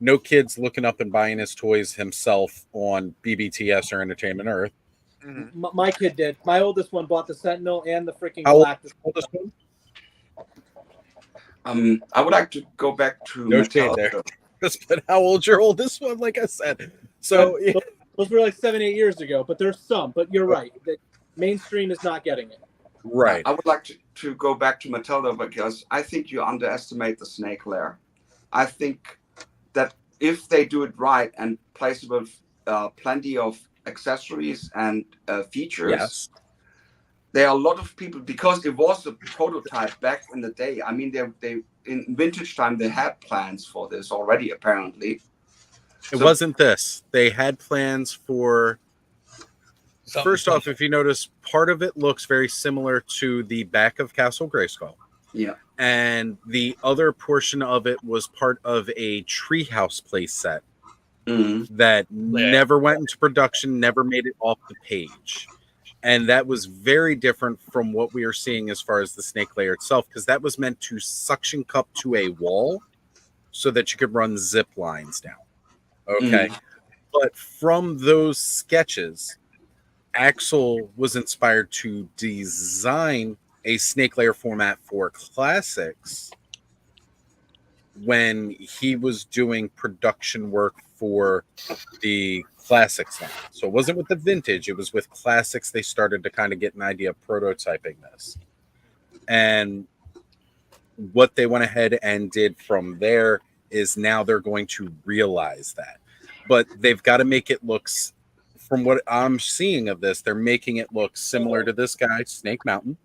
A: No kids looking up and buying his toys himself on BBTS or Entertainment Earth.
H: Mm-hmm.
D: My kid did. My oldest one bought the Sentinel and the freaking
A: How old-
D: Galactus.
A: oldest one?
G: I would like to go back to
A: No shade
G: Mattel.
A: there. But how old's your oldest one? Like I said, so yeah.
D: Those were like 7-8 years ago, but there's some. But you're right. The mainstream is not getting it.
A: Right.
G: I would like to go back to Mattel though, because I think you underestimate the Snake Lair. I think that if they do it right and place it with plenty of accessories and features,
A: Yes.
G: there are a lot of people, because it was a prototype back in the day. I mean, they in vintage time they had plans for this already. Apparently,
A: It wasn't this. They had plans for. First off, if you notice, part of it looks very similar to the back of Castle Grayskull.
G: Yeah.
A: And the other portion of it was part of a treehouse playset that never went into production, never made it off the page. And that was very different from what we are seeing as far as the Snake Lair itself, because that was meant to suction cup to a wall so that you could run zip lines down. Okay. But from those sketches, Axel was inspired to design a Snake Lair format for classics when he was doing production work for the classics line. So it wasn't with the vintage, it was with classics. They started to kind of get an idea of prototyping this. And what they went ahead and did from there is now they're going to realize that. But they've got to make it look, from what I'm seeing of this, they're making it look similar to this guy, Snake Mountain.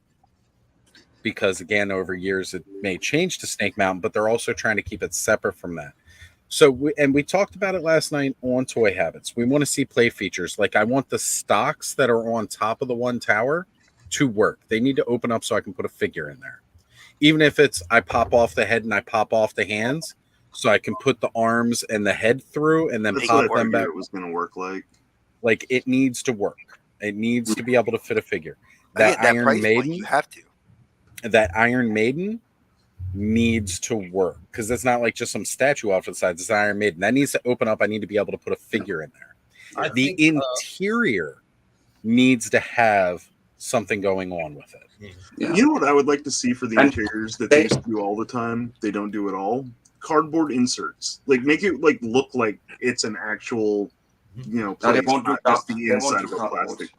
A: Because again, over years, it may change to Snake Mountain, but they're also trying to keep it separate from that. So, we talked about it last night on Toy Habits. We want to see play features. Like, I want the stocks that are on top of the one tower to work. They need to open up so I can put a figure in there. Even if it's I pop off the head and I pop off the hands, so I can put the arms and the head through and then
C: That's
A: pop
C: what I
A: them back.
C: figured it was going to work like.
A: Like, it needs to work. It needs to be able to fit a figure.
H: I think
A: That
H: at that
A: Iron
H: price
A: Maiden,
H: point, you have to.
A: that Iron Maiden needs to work because it's not like just some statue off to the side. It's Iron Maiden that needs to open up. I need to be able to put a figure in there. The interior needs to have something going on with it.
G: Yeah.
C: You know what I would like to see for the
G: And
C: interiors that they used to do all the time? They don't do it all. Cardboard inserts. Like, make it like look like it's an actual,
G: No,
C: place,
G: they won't do
C: not just the
G: they won't
C: inside
G: do
C: of a
G: cardboard.
C: plastic.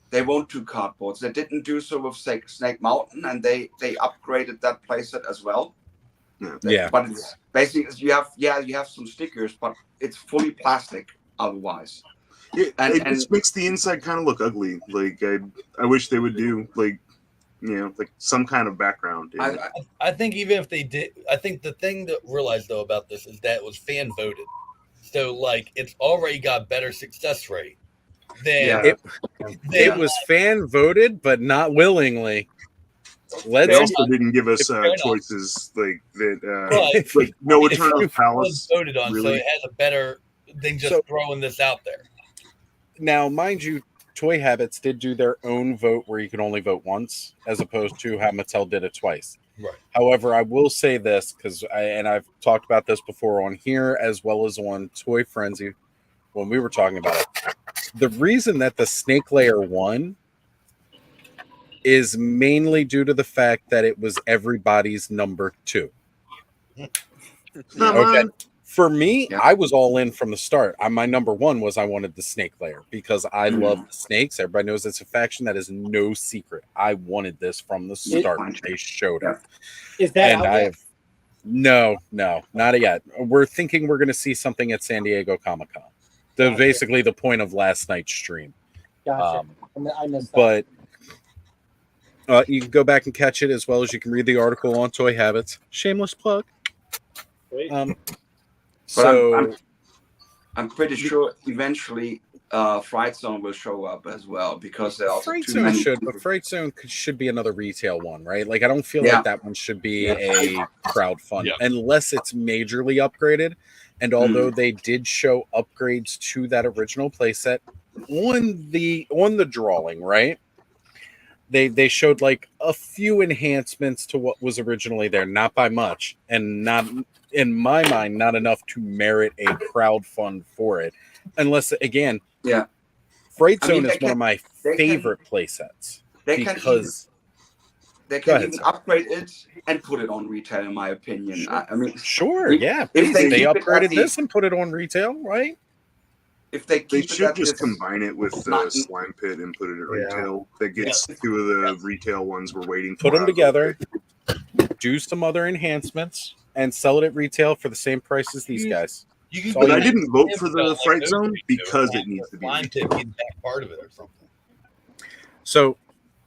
G: They won't do cardboards. They didn't do so with Snake Mountain, and they upgraded that playset as well.
A: Yeah.
G: But it's basically you have some stickers, but it's fully plastic otherwise.
C: It
G: And
C: just makes the inside kind of look ugly. Like, I wish they would do like some kind of background.
E: I think even if they did, I think the thing to realize though about this is that it was fan voted, so like it's already got better success rate than
A: It was fan voted, but not willingly.
C: They also didn't give us choices like that. Like no Eternal Palace.
E: Voted on, so it has a better than just throwing this out there.
A: Now, mind you, Toy Habits did do their own vote where you can only vote once, as opposed to how Mattel did it twice.
E: Right.
A: However, I will say this because I've talked about this before on here as well as on Toy Frenzy when we were talking about it. The reason that the Snake Lair won is mainly due to the fact that it was everybody's number 2. Okay. For me, I was all in from the start. My number one was I wanted the Snake Lair because I love the snakes. Everybody knows it's a faction. That is no secret. I wanted this from the start. They showed it.
D: Is that
A: and
D: out
A: I
D: yet?
A: have no, not yet. We're thinking we're going to see something at San Diego Comic-Con. That's basically the point of last night's stream.
D: Gotcha. I missed that.
A: But you can go back and catch it as well as you can read the article on Toy Habits. Shameless plug.
G: But I'm pretty sure eventually Fright Zone will show up as well because there are also
A: Fright
G: too
A: Zone
G: many.
A: but Fright Zone should be another retail one, right? Like I don't feel like that one should be a crowdfund unless it's majorly upgraded. And although they did show upgrades to that original playset on the drawing, right? They showed like a few enhancements to what was originally there, not by much, and not in my mind, not enough to merit a crowdfund for it. Unless again, Fright Zone is one of my favorite playsets because
G: they can even upgrade it and put it on retail, in my opinion. I mean,
A: if they upgraded this and put it on retail, right?
G: If they
C: should just combine it with the slime pit and put it at retail. That gets two of the retail ones we're waiting for.
A: Put them together, do some other enhancements, and sell it at retail for the same price as these guys.
C: But I didn't vote for the Fright Zone because it needs to be
E: part of it or something.
A: So,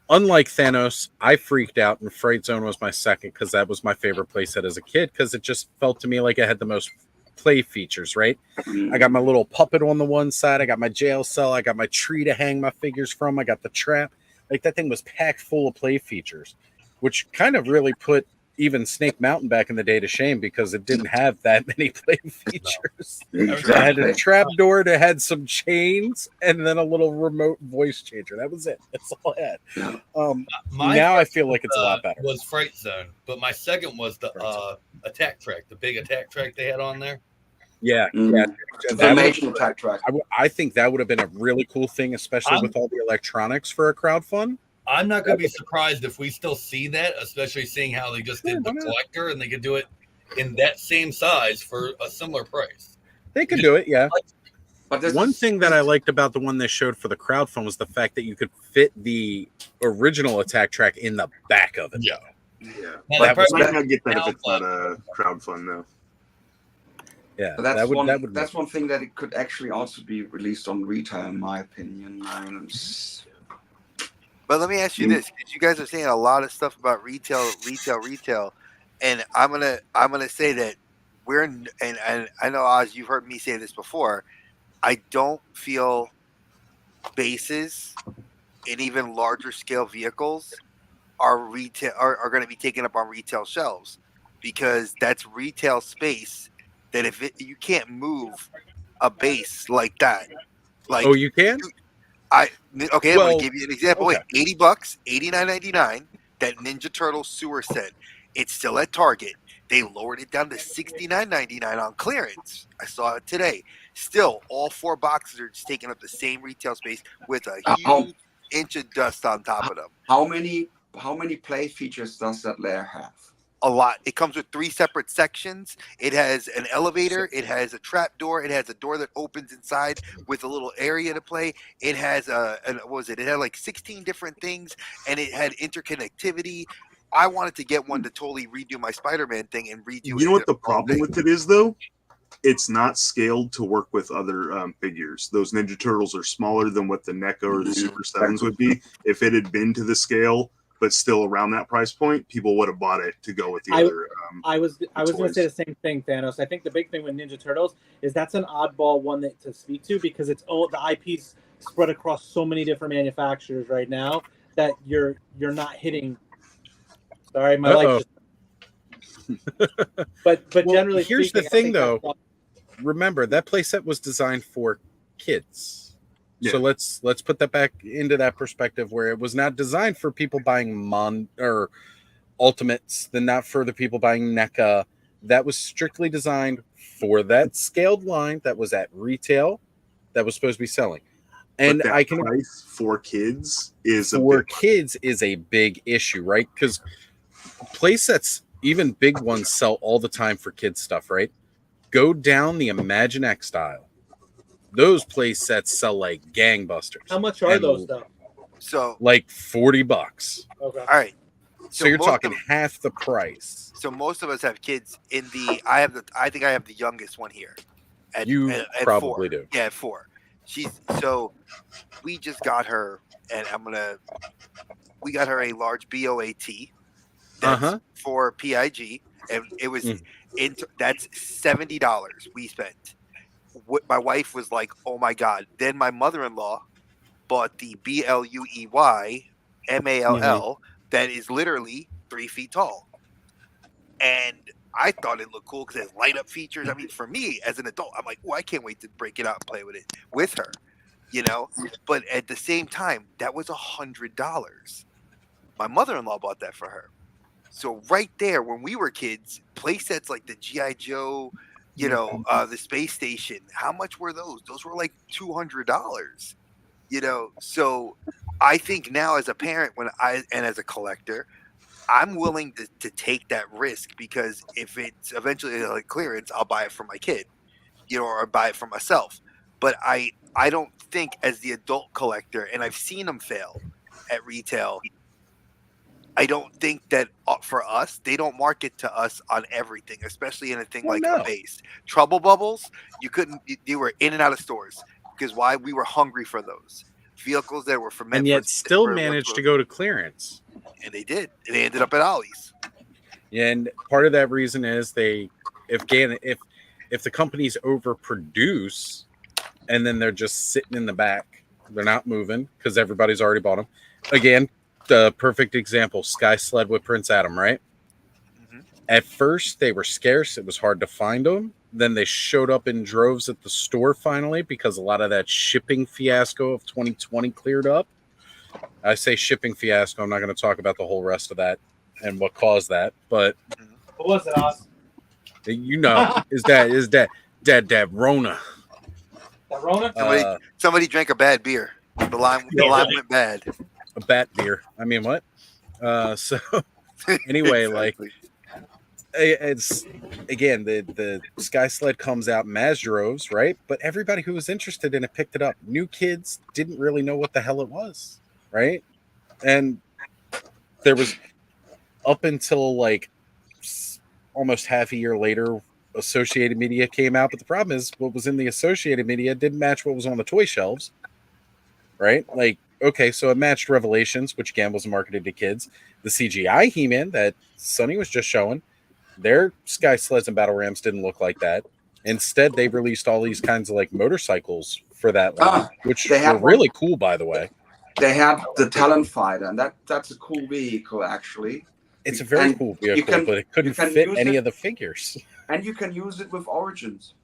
A: unlike Thanos, I freaked out, and Fright Zone was my second because that was my favorite playset as a kid because it just felt to me like it had the most play features, right? I got my little puppet on the one side, I got my jail cell, I got my tree to hang my figures from, I got the trap. Like that thing was packed full of play features, which kind of really put even Snake Mountain back in the day to shame because it didn't have that many play features. It had a trap door, it had some chains, and then a little remote voice changer. That was it. That's all I had. Now I feel like it's a lot better.
E: Was Fright Zone, but my second was the attack track, the big attack track they had on there.
G: The major attack track.
A: I think that would have been a really cool thing, especially with all the electronics for a crowdfund.
E: I'm not going to be surprised if we still see that, especially seeing how they just did the collector and they could do it in that same size for a similar price.
A: They could do it, yeah.
G: But
A: one thing that I liked about the one they showed for the crowdfund was the fact that you could fit the original attack track in the back of it.
C: Yeah. I might not get that if it's not a crowdfund, though.
A: Yeah,
G: but that's one thing that it could actually also be released on retail, in my opinion.
H: But let me ask you this: because you guys are saying a lot of stuff about retail, and I'm gonna say that and I know Oz, you've heard me say this before. I don't feel bases and even larger scale vehicles are going to be taken up on retail shelves because that's retail space. That if you can't move a base like that, like
A: you can.
H: I'm gonna give you an example. Okay. Wait, $80, $89.99. That Ninja Turtle sewer set. It's still at Target. They lowered it down to $69.99 on clearance. I saw it today. Still, all four boxes are just taking up the same retail space with a huge inch of dust on top of them.
G: How many play features does that lair have?
H: A lot. It comes with 3 separate sections. It has an elevator. It has a trap door. It has a door that opens inside with a little area to play. It has it had like 16 different things, and it had interconnectivity. I wanted to get one to totally redo my Spider-Man thing and redo.
C: You know what the problem with it is, though? It's not scaled to work with other figures. those Ninja Turtles are smaller than what the NECA or the Super 7s would be. If it had been to the scale, but still around that price point, people would have bought it to go with the other.
D: I was going to say the same thing, Thanos. I think the big thing with Ninja Turtles is that's an oddball one to speak to because it's the IP's spread across so many different manufacturers right now that you're not hitting. Sorry, my life. But generally,
A: here's the thing, though. Remember that playset was designed for kids. Yeah. So let's put that back into that perspective where it was not designed for people buying or Ultimates, then not for the people buying NECA. That was strictly designed for that scaled line that was at retail that was supposed to be selling. And
C: I can price for kids is
A: a big issue, right? Because playsets, even big ones, sell all the time for kids stuff, right? Go down the Imagine X style. Those play sets sell like gangbusters.
D: How much are those though?
H: So
A: like $40.
D: Okay.
H: All right.
A: So you're talking half the price.
H: So most of us have kids in the. I think I have the youngest one here. At
A: Probably
H: 4.
A: do.
H: Yeah, at 4. We just got her, and we got her a large BOAT. That's for PIG, and it was that's $70 we spent. My wife was like, "Oh my god!" Then my mother-in-law bought the BLUEY MALL that is literally 3 feet tall, and I thought it looked cool because it has light up features. I mean, for me as an adult, I'm like, "Oh, I can't wait to break it out and play with it with her," you know. But at the same time, that was $100. My mother-in-law bought that for her. So right there, when we were kids, play sets like the G.I. Joe, you know, the space station, how much were those? Those were like $200, you know? So I think now as a parent and as a collector, I'm willing to take that risk, because if it's eventually like clearance, I'll buy it for my kid, you know, or buy it for myself. But I don't think as the adult collector, and I've seen them fail at retail, I don't think that for us, they don't market to us on everything, especially in a thing like a base. Trouble Bubbles, you were in and out of stores, because why? We were hungry for those vehicles that were fermented.
A: And yet still managed to go to clearance.
H: And they did. And they ended up at Ollie's.
A: And part of that reason is if the companies overproduce and then they're just sitting in the back, they're not moving because everybody's already bought them. Again, the perfect example, Sky Sled with Prince Adam, right? At first, they were scarce. It was hard to find them. Then they showed up in droves at the store finally, because a lot of that shipping fiasco of 2020 cleared up. I say shipping fiasco. I'm not going to talk about the whole rest of that and what caused that. But
D: what was it, Oz?
A: You know, is that Rona?
D: That Rona?
H: Somebody drank a bad beer. The line went bad.
A: A bat beer. I mean, what? So anyway,
H: Exactly.
A: it's again the Sky Sled comes out mass droves, right? But everybody who was interested in it picked it up. New kids didn't really know what the hell it was, right? And there was up until like almost half a year later, Associated Media came out. But the problem is, what was in the Associated Media didn't match what was on the toy shelves, right? Like, okay, so it matched Revelations, which again was marketed to kids. The CGI He-Man that Sonny was just showing, their Sky Sleds and Battle Rams didn't look like that. Instead, they released all these kinds of like motorcycles for that line, which were really cool, by the way.
G: They had the Talon Fighter, and that's a cool vehicle, actually.
A: It's a very cool vehicle, but it couldn't fit any of the figures.
G: And you can use it with Origins.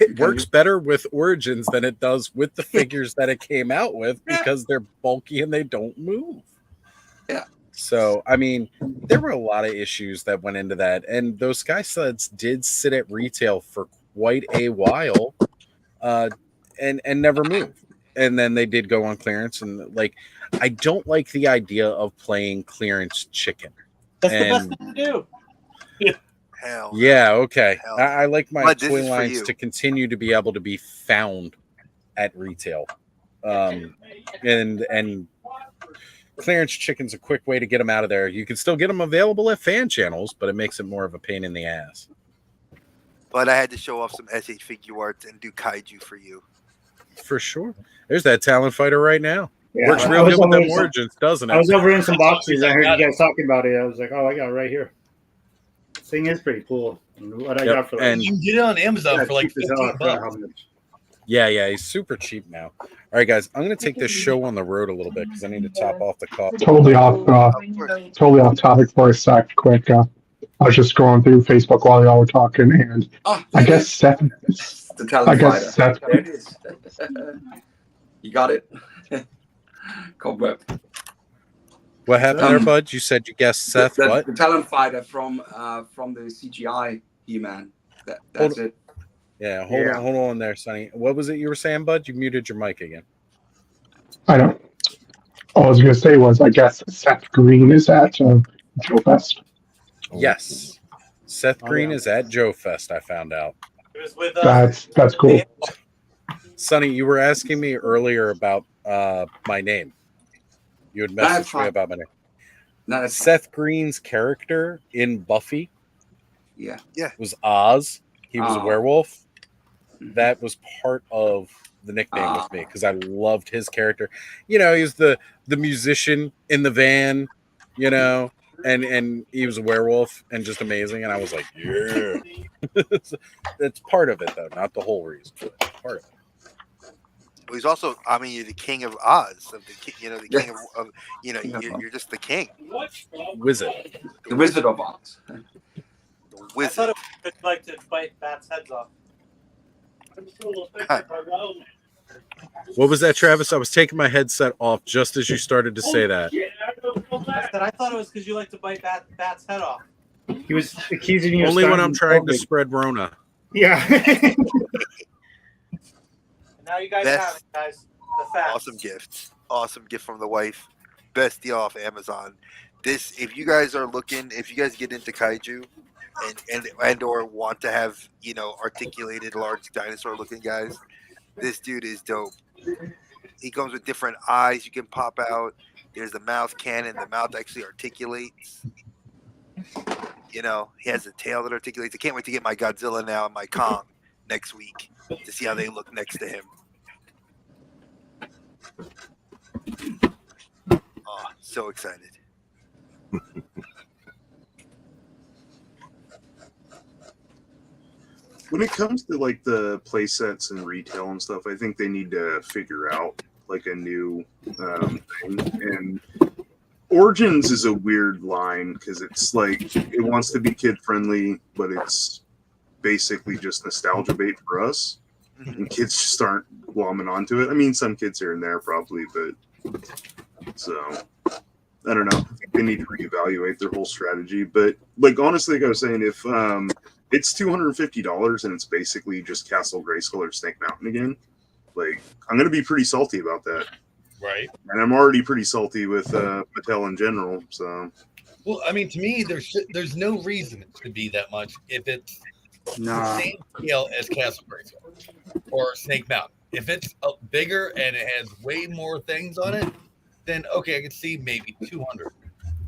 A: It works better with Origins than it does with the figures that it came out with, because they're bulky and they don't move.
G: Yeah.
A: So, I mean, there were a lot of issues that went into that. And those Sky Sleds did sit at retail for quite a while and never moved. And then they did go on clearance. And, like, I don't like the idea of playing clearance chicken.
D: That's the best thing to do.
H: Hell.
A: Yeah, okay.
H: Hell.
A: I like my
H: But
A: toy lines to continue to be able to be found at retail. And clearance chicken's a quick way to get them out of there. You can still get them available at fan channels, but it makes it more of a pain in the ass.
H: But I had to show off some SH figure arts and do kaiju for you.
A: For sure. There's that Talon Fighter right now.
I: Yeah,
A: Works real good with them Origins, doesn't it?
I: I was over in some boxes. I heard you guys talking about it. I was like, oh, I got it right here. This thing is pretty cool. What I got for
E: you can get it on Amazon for like $15.
A: Yeah, he's super cheap now. All right, guys, I'm going to take this show on the road a little bit because I need to top off the call.
B: Totally off topic for a sec. Quick, I was just going through Facebook while y'all were talking, and I guess Seth.
G: The Talon Fighter.
B: Seth.
G: There it is. You got it. Cobweb.
A: What happened there, bud? You said you guessed Seth. What?
G: The Talon Fighter from the CGI He-Man. That's it.
A: Yeah, hold on there, Sonny. What was it you were saying, bud? You muted your mic again.
B: I know. All I was going to say was, I guess Seth Green is at Joe Fest.
A: Yes. Seth Green is at Joe Fest, I found out.
D: It was with
B: That's cool.
A: Sonny, you were asking me earlier about my name. You had messaged me about my name. Seth Green's character in Buffy, was Oz. He was a werewolf. That was part of the nickname with me because I loved his character. You know, he's the musician in the van. You know, and he was a werewolf and just amazing. And I was like, yeah. That's part of it, though, not the whole reason. But part of it.
H: Well, he's also, I mean, you're the king of Oz, of the king of you're just the king.
A: Wizard.
G: The Wizard of Oz.
H: The
D: I
H: wizard.
D: thought it would like to bite bats' heads off.
A: What was that, Travis? I was taking my headset off just as you started to say that.
D: I thought it was because you like to bite bats' head off.
I: He was accusing you
A: only
I: of
A: when I'm trying
I: COVID.
A: to spread Rona.
I: Yeah.
D: Now you guys have it, guys. The facts.
H: Awesome gift from the wife. Best deal off Amazon. This, if you guys are looking, if you guys get into kaiju and or want to have, articulated large dinosaur looking guys, this dude is dope. He comes with different eyes you can pop out. There's the mouth cannon. The mouth actually articulates. He has a tail that articulates. I can't wait to get my Godzilla now and my Kong next week to see how they look next to him. Oh, so excited.
C: When it comes to like the play sets and retail and stuff, I think they need to figure out like a new thing. And Origins is a weird line because it's like it wants to be kid friendly, but it's basically just nostalgia bait for us. And kids just aren't glomming onto it. I mean, some kids here and there probably, but so I don't know. I think they need to reevaluate their whole strategy. But like honestly, like I was saying, if it's $250 and it's basically just Castle Grayskull or Snake Mountain again, like I'm gonna be pretty salty about that.
E: Right.
C: And I'm already pretty salty with Mattel in general. So
E: well, I mean, to me, there's no reason it should be that much if it's the same scale as Castle Grayskull or Snake Mountain. If it's bigger and it has way more things on it, then okay, I can see maybe 200.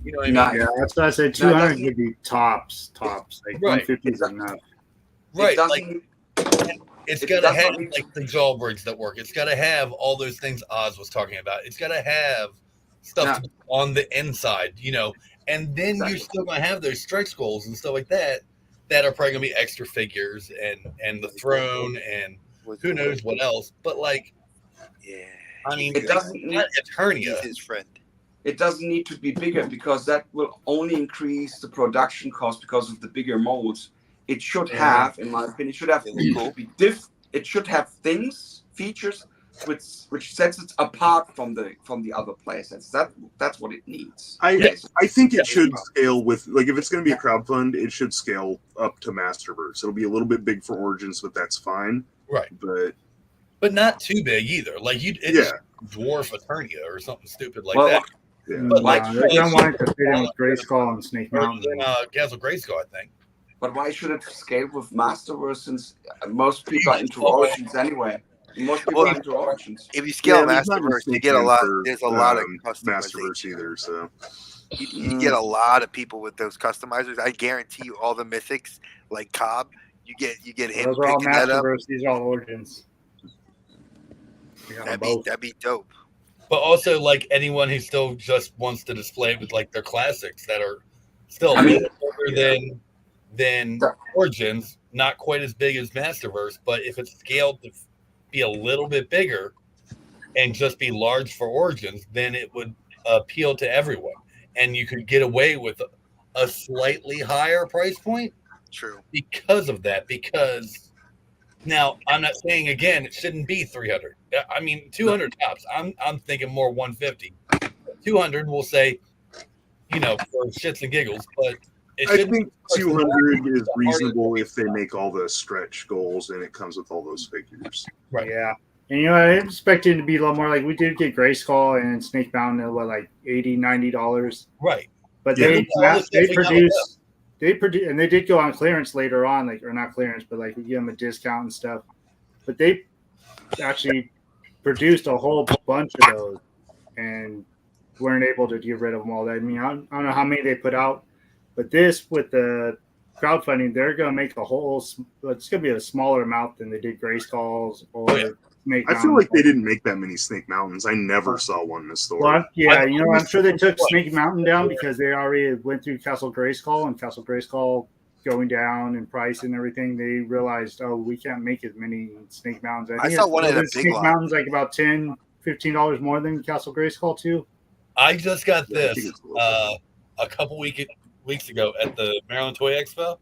E: You know what I mean?
I: Yeah, that's what I said. 200 would be tops. Like 150 is enough.
E: Right. It's got to have like the jawbridge that work. It's got to have all those things Oz was talking about. It's got to have stuff on the inside, and then you're still going to have those stretch goals and stuff like that are probably going to be extra figures and the throne and who knows what else. But I mean,
G: it doesn't need
E: Eternia.
H: His friend.
G: It doesn't need to be bigger because that will only increase the production cost because of the bigger molds. It should have, in my opinion, it should have features which sets it apart from the other playsets. That's what it needs.
C: I think it should scale with if it's going to be a crowdfund, it should scale up to Masterverse. It'll be a little bit big for Origins, but that's fine.
E: Right. But not too big either. Dwarf Eternia or something stupid like that.
C: Yeah.
I: But they're gonna want it to fit in with Grayskull and Snake Mountain.
E: Castle Grayskull, I think.
G: But why should it scale with Masterverse since most people are into Origins anyway? Most people are into Origins.
H: If you scale Masterverse, you get a lot. There's a lot of
C: Masterverse either, so
H: you get a lot of people with those customizers. I guarantee you, all the mythics like Cobb, you get him
I: Those are all
H: picking that up.
I: Masterverse. These are all Origins.
H: That'd be dope.
E: But also, anyone who still just wants to display with their classics that are still bigger than Origins, not quite as big as Masterverse, but if it's scaled to be a little bit bigger and just be large for Origins, then it would appeal to everyone, and you could get away with a slightly higher price point.
H: True. Because
E: of that, now I'm not saying again it shouldn't be 300. I mean 200 tops. I'm thinking more 150. 200 we'll say, for shits and giggles, but
C: I think 200 is reasonable if they make all the stretch goals and it comes with all those figures.
I: Right. Yeah. And I expected it to be a lot more we did get Grayskull and Snake Mountain at $80, $90.
E: Right.
I: But they produce they produce, and they did go on clearance later on, like, or not clearance, but like we give them a discount and stuff. But they actually produced a whole bunch of those and weren't able to get rid of them all. I mean, I don't know how many they put out, but this with the crowdfunding, they're going to make a whole. It's going to be a smaller amount than they did Gray Skulls or.
C: I feel like they didn't make that many Snake Mountains. I never saw one in the store.
I: Well, yeah, you know, I'm sure they took Snake Mountain down because they already went through Castle Grayskull, and Castle Grayskull going down in price and everything. They realized, oh, we can't make as many Snake Mountains.
H: I saw one at a big
I: Snake Mountains like about $10, $15 more than Castle Grayskull too.
J: I just got this a couple weeks ago at the Maryland Toy Expo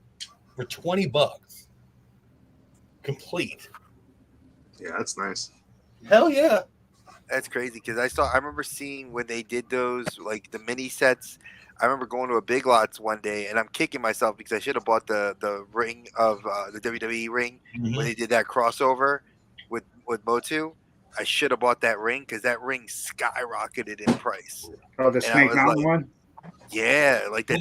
J: for $20, complete.
C: Yeah, that's nice.
J: Hell yeah.
H: That's crazy because I remember seeing when they did those, like the mini sets. I remember going to a Big Lots one day and I'm kicking myself because I should have bought the ring of the WWE ring when they did that crossover with Motu. I should have bought that ring because that ring skyrocketed in price.
I: Oh, the Snake Mountain one?
H: Yeah, like that.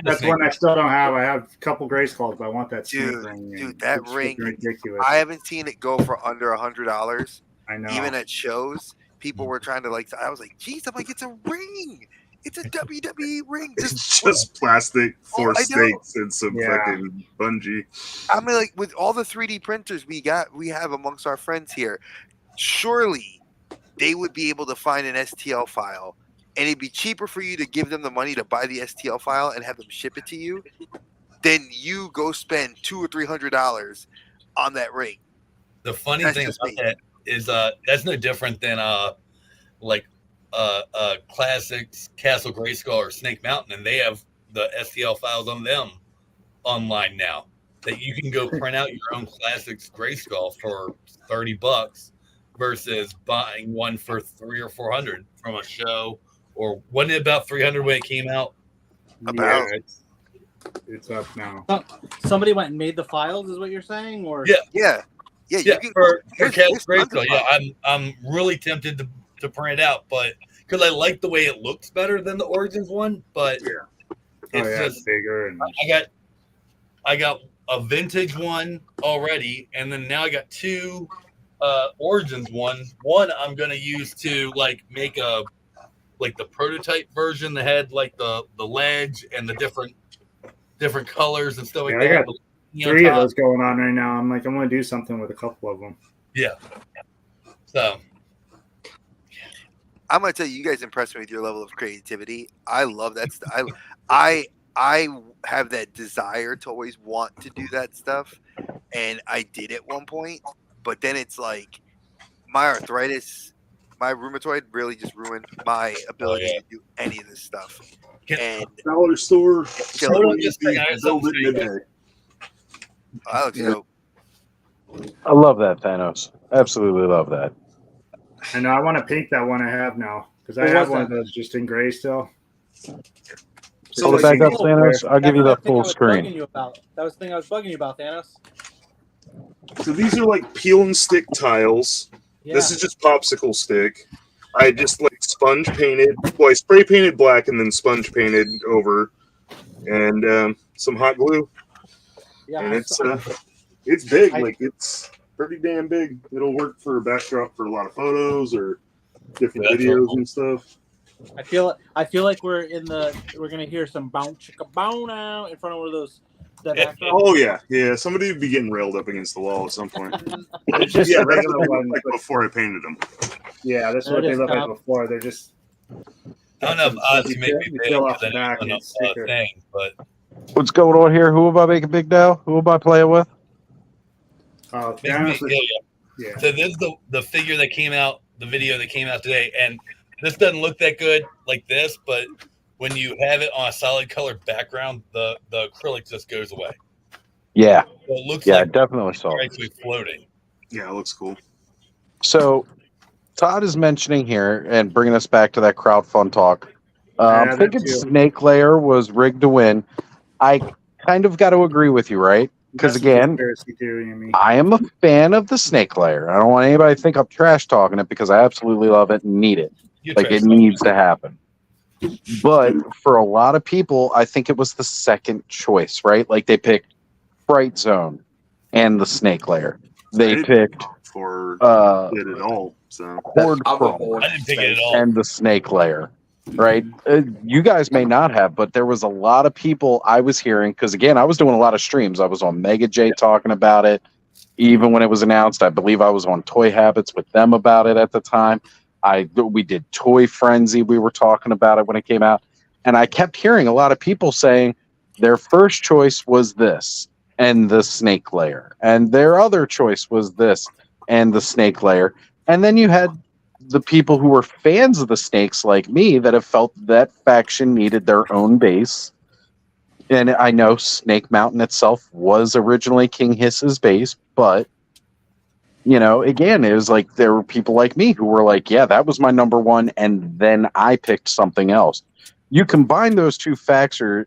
I: That's one I still don't have. I have a couple Grayskulls, but I want that Snake ring.
H: Dude, that ring,
I: ridiculous.
H: I haven't seen it go for under $100.
I: I know.
H: Even at shows, people were trying to like. I was like, "Geez," I'm like, "It's a ring. It's a WWE ring."
C: It's just plastic, 4 snakes, and some fucking bungee.
H: I mean, like with all the 3D printers we have amongst our friends here, surely they would be able to find an STL file. And it'd be cheaper for you to give them the money to buy the STL file and have them ship it to you than you go spend $200 or $300 on that ring.
J: The funny thing about that is that's no different than classics Castle Grayskull or Snake Mountain, and they have the STL files on them online now that you can go print out your own classics Grayskull for $30 versus buying one for $300 or $400 from a show. Or wasn't it about 300 when it came out?
I: About it's up now.
D: Somebody went and made the files, is what you're saying? Or
H: yeah.
J: You can, for Castle Grayskull, I'm really tempted to print it out, but because I like the way it looks better than the Origins one, but it's just
I: bigger. And
J: I got a vintage one already, and then now I got 2 Origins ones. One I'm gonna use to like make a the prototype version that had like the ledge and the different colors and stuff like that.
I: I got 3 of those going on right now. I'm going to do something with a couple of them.
J: Yeah. So
H: I'm going to tell you, you guys impressed me with your level of creativity. I love that stuff. I have that desire to always want to do that stuff, and I did at one point, but then it's like my arthritis. My rheumatoid really just ruined my ability to do any of this stuff.
C: And dollar store.
K: I love that, Thanos. Absolutely love that.
I: I know. I want to paint that one I have now because I have one of those just in gray still.
K: So back up, Thanos. I'll give you the full screen.
D: That was the thing I was bugging you about, Thanos.
C: So these are like peel and stick tiles. Yeah. This is just popsicle stick. I just sponge painted. Well, I spray painted black and then sponge painted over, and some hot glue. Yeah, and it's big. It's pretty damn big. It'll work for a backdrop for a lot of photos or different videos and stuff.
D: I feel like we're gonna hear some bounce chicka bow now in front of one of those.
C: Oh yeah. Somebody would be getting railed up against the wall at some point.
I: It's just regular one,
C: before I painted them.
I: Yeah, that's what they look like before. They're just.
J: I don't know if odds make me
K: thing, but what's going on here? Who am I making big now? Who am I playing with?
J: So this is the figure that came out, the video that came out today, and this doesn't look that good like this, but when you have it on a solid color background, the acrylic just goes away.
K: Yeah.
J: So it looks
K: I definitely saw it.
J: Actually floating.
C: Yeah, it looks cool.
K: So Todd is mentioning here and bringing us back to that crowdfund talk. I'm thinking Snake Lair was rigged to win. I kind of got to agree with you, right? Because again, I am a fan of the Snake Lair. I don't want anybody to think I'm trash talking it because I absolutely love it and need it. It needs to happen. But for a lot of people, I think it was the second choice, right? Like they picked Fright Zone and the Snake Lair. They picked
C: for it at all. So
K: Horde Crawl
J: I didn't pick it at all.
K: and the Snake Lair, right? You guys may not have, but there was a lot of people I was hearing, because again, I was doing a lot of streams. I was on Mega J talking about it. Even when it was announced, I believe I was on Toy Habits with them about it at the time. We did Toy Frenzy. We were talking about it when it came out. And I kept hearing a lot of people saying their first choice was this and the Snake Lair. And their other choice was this and the Snake Lair. And then you had the people who were fans of the snakes like me that have felt that faction needed their own base. And I know Snake Mountain itself was originally King Hiss's base, but you know, again, it was like there were people like me who were like, yeah, that was my number one, and then I picked something else. You combine those two factors,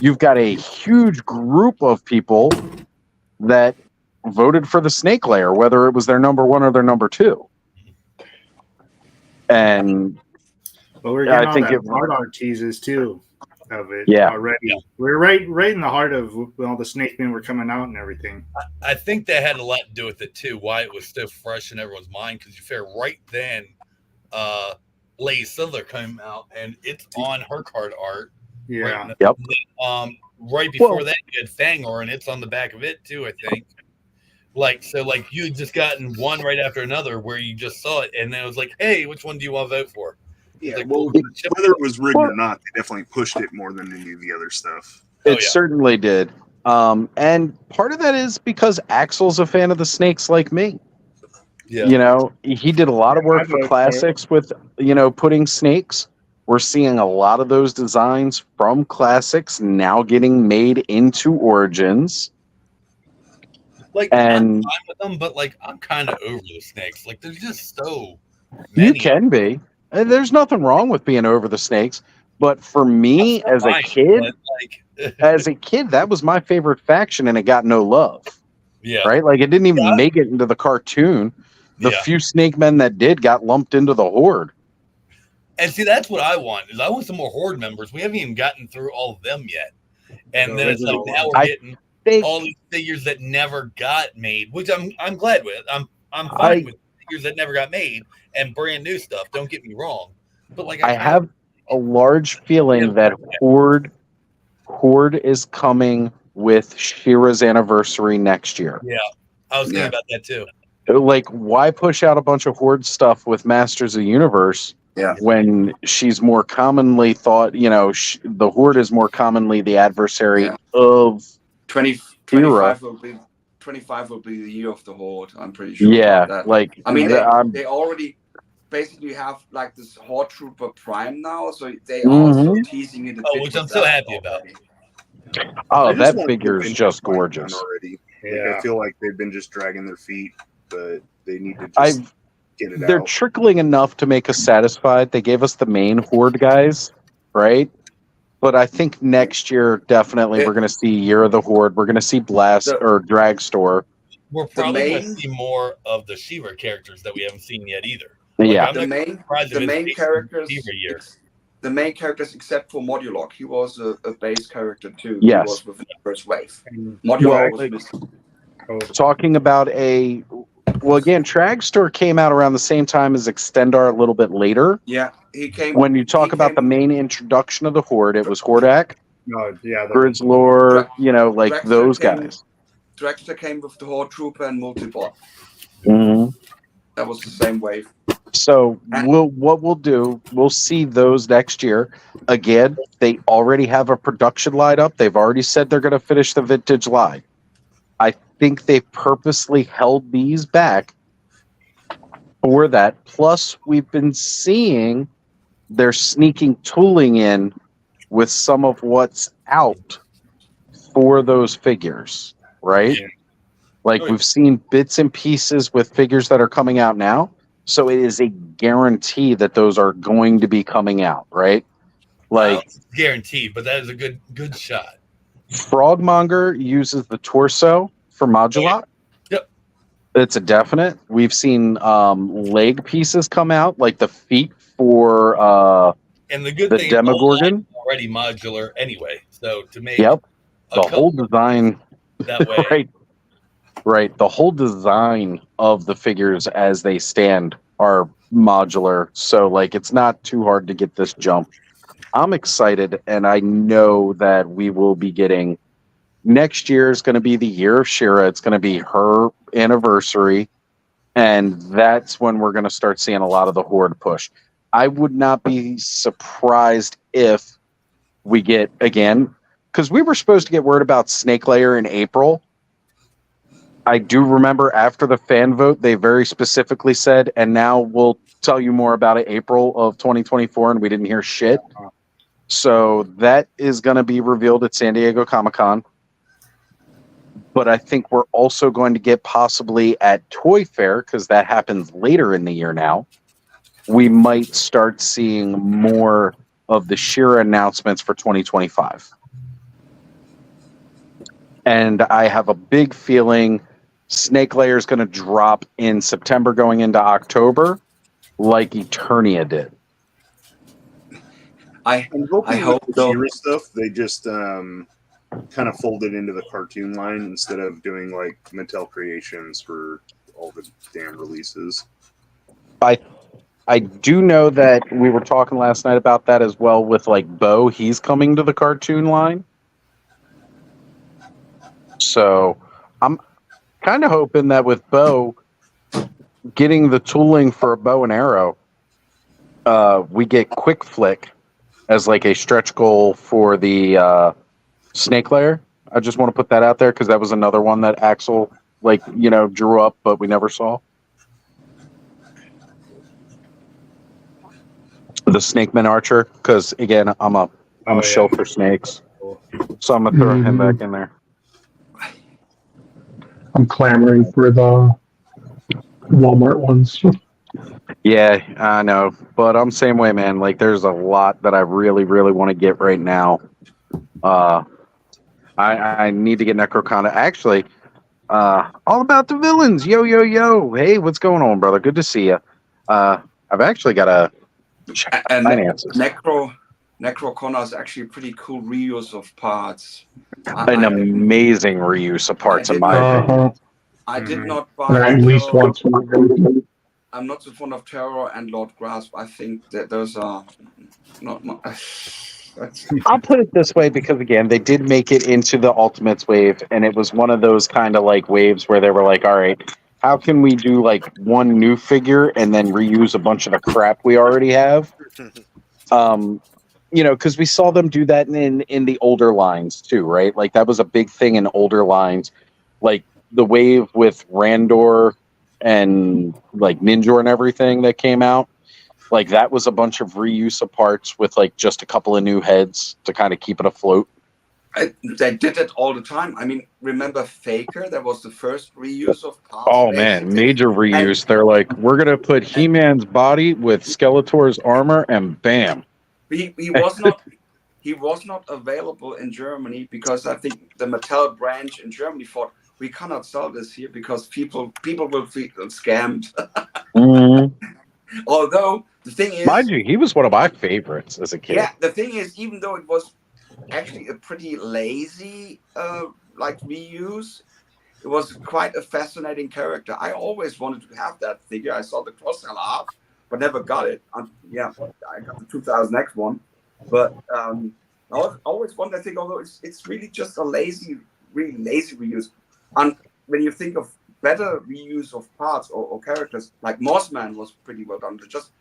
K: you've got a huge group of people that voted for the Snake Lair, whether it was their number one or their number two. And
I: but we're getting all that hard art teases too of it already. Yeah. We're right in the heart of all the Snake Men were coming out and everything.
J: I think that had a lot to do with it too, why it was still fresh in everyone's mind, because you figure right then Lady Sizzler came out and it's on her card art.
I: Yeah.
J: Right, right before that you had Thangor and it's on the back of it too, I think. Like you had just gotten one right after another where you just saw it and then it was like, hey, which one do you want to vote for?
C: Yeah, like, well, whether it was rigged or not, they definitely pushed it more than any of the other stuff.
K: It certainly did. And part of that is because Axel's a fan of the snakes like me. Yeah. You know, he did a lot of work for classics with, you know, putting snakes. We're seeing a lot of those designs from classics now getting made into Origins.
J: Like, I'm fine with them, but like, I'm kind of over the snakes. Like, there's just so many.
K: You can be. And there's nothing wrong with being over the snakes, but for me as a kid, that was my favorite faction, and it got no love. Yeah, right. Like it didn't even make it into the cartoon. The few Snake Men that did got lumped into the Horde.
J: And see, that's what I want. Is I want some more Horde members. We haven't even gotten through all of them yet, and then it's like now we're getting all these figures that never got made, which I'm glad with. I'm fine with figures that never got made. And brand new stuff. Don't get me wrong, but like
K: I have a large feeling that Horde is coming with She-Ra's anniversary next year.
J: Yeah, I was thinking about that too.
K: Like, why push out a bunch of Horde stuff with Masters of the Universe? Yeah, when she's more commonly thought, you know, the Horde is more commonly the adversary of
G: 25 will be the year of the Horde. I'm pretty sure.
K: Yeah,
G: about that.
K: like
G: I mean, they already basically have like this Horde Trooper Prime now, so they also teasing it.
J: Which I'm so happy about.
K: Oh, that figure is just gorgeous.
C: Already. Yeah, like, I feel like they've been just dragging their feet, but they need to just get it out.
K: They're trickling enough to make us satisfied. They gave us the main Horde guys, right? But I think next year, definitely, we're going to see Year of the Horde. We're going to see Blast or Dragstore.
J: We're probably going to see more of the She-Ra characters that we haven't seen yet either.
K: Yeah,
G: the main characters, except for Modulok, he was a base character too.
K: Yes,
G: he was within the first wave. Modulok was missing.
K: Talking about again, Dragstore came out around the same time as Extendar, a little bit later.
G: Yeah. He came
K: when you talk about the main introduction of the Horde, it was Hordak, Grizzlor, you know, like Dragster those guys.
G: Dragster came with the Horde Trooper and Multibot.
K: Mm-hmm.
G: That was the same wave.
K: So we'll see those next year. Again, they already have a production line up. They've already said they're going to finish the vintage line. I think they purposely held these back for that. Plus, we've been seeing they're sneaking tooling in with some of what's out for those figures, right? Yeah. Like we've seen bits and pieces with figures that are coming out now. So it is a guarantee that those are going to be coming out, right? Like
J: guaranteed, but that is a good shot.
K: Frogmonger uses the torso for Modulok.
J: Yep.
K: It's a definite. We've seen leg pieces come out, like the feet for
J: and the good
K: the
J: thing
K: Demogorgon.
J: Is already modular anyway. So to make
K: the whole design
J: that way,
K: right. The whole design of the figures as they stand are modular, so like it's not too hard to get this jump. I'm excited, and I know that we will be getting. Next year is going to be the year of Shira. It's going to be her anniversary, and that's when we're going to start seeing a lot of the Horde push. I would not be surprised if we get, again, because we were supposed to get word about Snake Lair in April. I do remember after the fan vote, they very specifically said, and now we'll tell you more about it April of 2024, and we didn't hear shit. So that is going to be revealed at San Diego Comic-Con. But I think we're also going to get possibly at Toy Fair, because that happens later in the year now. We might start seeing more of the Shira announcements for 2025. And I have a big feeling Snake Lair is going to drop in September going into October, like Eternia did.
C: I hope the Shira stuff, they just kind of folded into the cartoon line instead of doing like Mattel Creations for all the damn releases.
K: I do know that we were talking last night about that as well with like Bo. He's coming to the cartoon line. So I'm kind of hoping that with Bo getting the tooling for a bow and arrow, we get Quick Flick as like a stretch goal for the Snake Lair. I just want to put that out there because that was another one that Axel drew up, but we never saw. The Snake Man Archer, because again, I'm a shill for snakes, so I'm gonna throw him back in there.
B: I'm clamoring for the Walmart ones.
K: Yeah, I know, but I'm same way, man. Like, there's a lot that I really, really want to get right now. I need to get Necroconda. Actually, all about the villains. Yo, yo, yo. Hey, what's going on, brother? Good to see you. I've actually got a finances.
G: Necroconda is actually a pretty cool reuse of parts.
K: Amazing reuse of parts, in my opinion.
G: I did not buy
B: at least once.
G: I'm not so fond of Terror and Lord Grasp. I think that those are not.
K: I'll put it this way because, again, they did make it into the Ultimates wave, and it was one of those kind of like waves where they were like, all right, how can we do like one new figure and then reuse a bunch of the crap we already have? Because we saw them do that in the older lines too, right? Like that was a big thing in older lines, like the wave with Randor and like Ninjor and everything that came out. Like that was a bunch of reuse of parts with like just a couple of new heads to kind of keep it afloat.
G: They did it all the time. I mean, remember Faker? That was the first reuse of parts.
K: Oh man, major reuse. They're like, we're gonna put He-Man's body with Skeletor's armor, and bam.
G: He was not available in Germany because I think the Mattel branch in Germany thought we cannot sell this here because people will feel scammed. Although the thing is,
K: mind you, he was one of my favorites as a kid.
G: Yeah, the thing is, even though it was actually a pretty lazy reuse, it was quite a fascinating character. I always wanted to have that figure. I saw the cross-sell art, but never got it. I got the 2000X one, but I always wanted that thing. Although it's really just a really lazy reuse. And when you think of better reuse of parts or characters, like Mossman was pretty well done.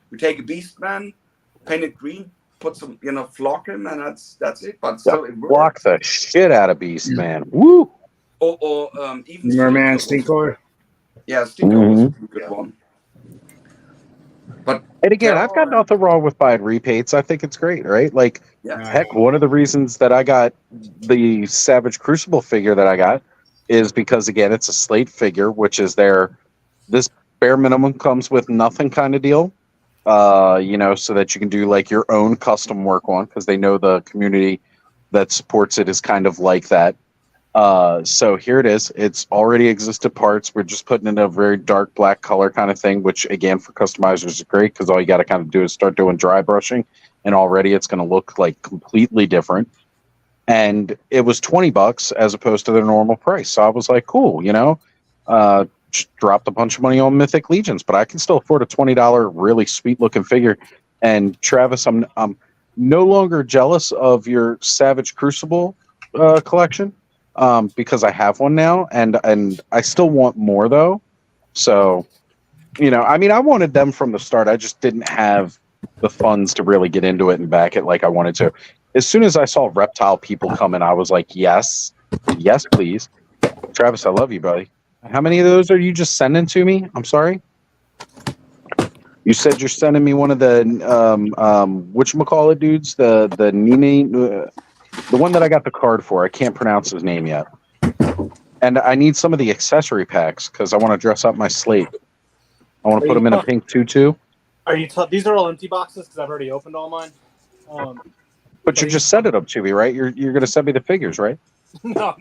G: We take a Beastman, paint it green, put some flock him, and that's it. But still, it works.
K: Block the shit out of Beastman. Woo!
G: Or even
I: Merman Stinkor.
G: Yeah, Stinkor was a good one. But
K: and again, I've got nothing wrong with buying repaints. I think it's great, right? Like, heck, one of the reasons that I got the Savage Crucible figure that I got is because, again, it's a slate figure, which is this bare minimum comes with nothing kind of deal, so that you can do like your own custom work on, because they know the community that supports it is kind of like that. So here it is. It's already existed parts. We're just putting in a very dark black color kind of thing, which again for customizers is great because all you got to kind of do is start doing dry brushing, and already it's going to look like completely different. And it was $20 as opposed to their normal price. So I was like, cool, just dropped a bunch of money on Mythic Legions, but I can still afford a $20 really sweet looking figure. And Travis, I'm no longer jealous of your Savage Crucible collection because I have one now, and I still want more though. So, I wanted them from the start. I just didn't have the funds to really get into it and back it like I wanted to. As soon as I saw reptile people coming, I was like, yes, please. Travis, I love you, buddy. How many of those are you just sending to me? I'm sorry. You said you're sending me one of the whatchamacallit dudes, the Nini, the one that I got the card for. I can't pronounce his name yet. And I need some of the accessory packs because I want to dress up my slate. I want to put them in a pink tutu.
D: Are you? These are all empty boxes because I've already opened all mine.
K: But you're just sending them to me, right? You're going to send me the figures, right?
D: No.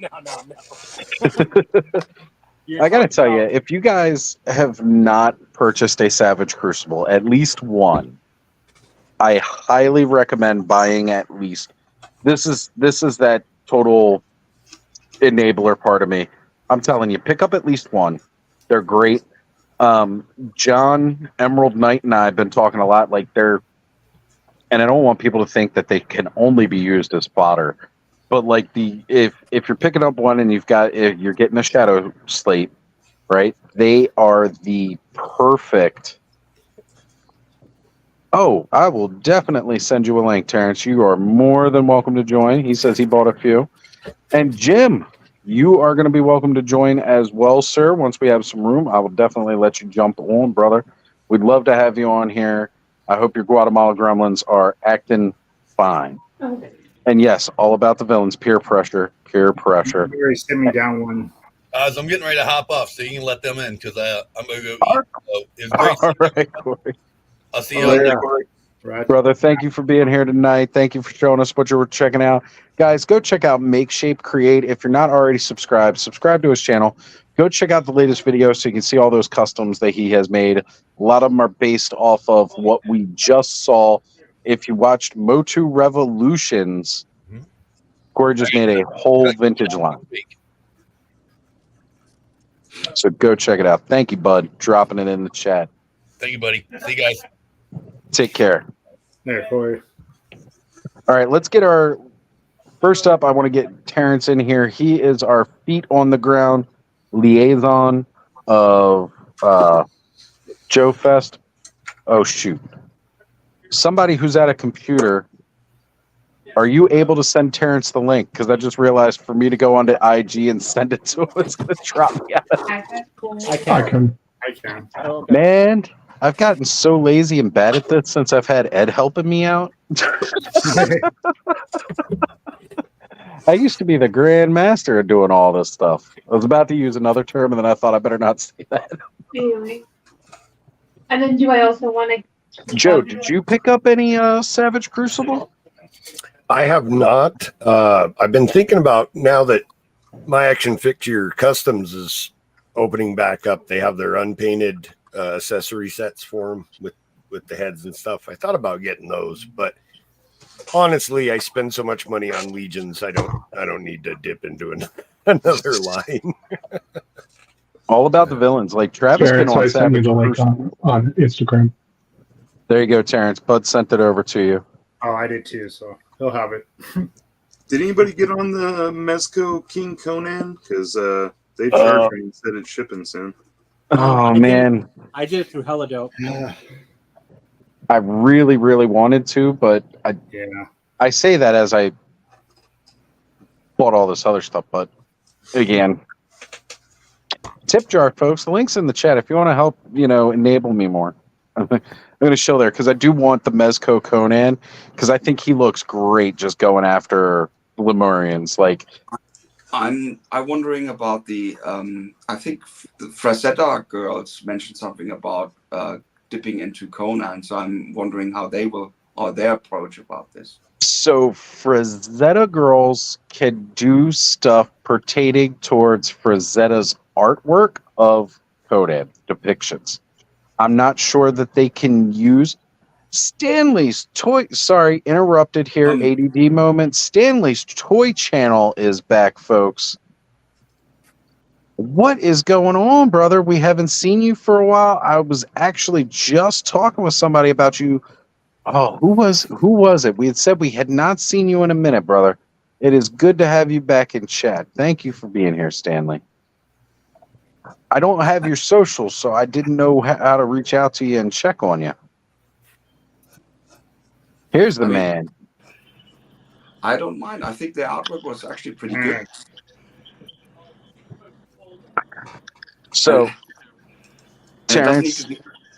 K: I got to tell you, if you guys have not purchased a Savage Crucible, at least one, I highly recommend buying at least. This is that total enabler part of me. I'm telling you, pick up at least one. They're great. John, Emerald Knight, and I have been talking a lot. Like and I don't want people to think that they can only be used as fodder. But like if you're picking up one and you're getting a shadow slate, right? They are the perfect. Oh, I will definitely send you a link, Terrence. You are more than welcome to join. He says he bought a few. And Jim, you are going to be welcome to join as well, sir. Once we have some room, I will definitely let you jump on, brother. We'd love to have you on here. I hope your Guatemala gremlins are acting fine.
I: Okay.
K: And yes, all about the villains. Peer pressure.
I: You already sent me down one.
J: So I'm getting ready to hop off, so you can let them in because I'm going to go eat. So it's great.
K: All right, Corey.
J: I'll see you later.
K: Brother, thank you for being here tonight. Thank you for showing us what you were checking out. Guys, go check out Make Shape Create. If you're not already subscribe to his channel. Go check out the latest videos so you can see all those customs that he has made. A lot of them are based off of what we just saw. If you watched Motu Revolutions, Corey just made a whole vintage line. So go check it out. Thank you, bud. Dropping it in the chat.
J: Thank you, buddy. See you guys.
K: Take care.
I: There, Corey.
K: All right, let's get our first up. I want to get Terrence in here. He is our feet on the ground liaison of Joe Fest. Oh shoot. Somebody who's at a computer, are you able to send Terrence the link? Because I just realized for me to go onto IG and send it to him, it's going to drop me out.
I: I can.
D: Oh, okay.
K: Man, I've gotten so lazy and bad at this since I've had Ed helping me out. I used to be the grand master of doing all this stuff. I was about to use another term, and then I thought I better not say that.
L: Anyway. And then do I also want to...
K: Joe, did you pick up any Savage Crucible?
F: I have not. I've been thinking about now that my Action Fixture Customs is opening back up. They have their unpainted accessory sets for them with the heads and stuff. I thought about getting those, but honestly, I spend so much money on Legions. I don't need to dip into another line.
K: All about the villains. Like Travis been on Savage
B: Crucible on Instagram.
K: There you go, Terrence. Bud sent it over to you.
I: Oh, I did too, so he'll have it.
C: Did anybody get on the Mezco King Conan? Because they charged me and said it's shipping soon.
K: Oh, man.
D: I did it through Helidope.
K: I really, really wanted to, but I say that as I bought all this other stuff. But again, tip jar, folks. The link's in the chat if you want to help, enable me more. I'm going to show there because I do want the Mezco Conan because I think he looks great just going after Lemurians. Like,
G: I'm wondering about the I think the Frazetta girls mentioned something about dipping into Conan, so I'm wondering how they will or their approach about this.
K: So Frazetta girls can do stuff pertaining towards Frazetta's artwork of Conan depictions. I'm not sure that they can use Stanley's toy. Sorry, interrupted here. ADD moment. Stanley's toy channel is back, folks. What is going on, brother? We haven't seen you for a while. I was actually just talking with somebody about you. Oh, who was it? We had said we had not seen you in a minute, brother. It is good to have you back in chat. Thank you for being here, Stanley. I don't have your socials, so I didn't know how to reach out to you and check on you. Here's the man.
G: I don't mind. I think the artwork was actually pretty good.
K: So, Terrence,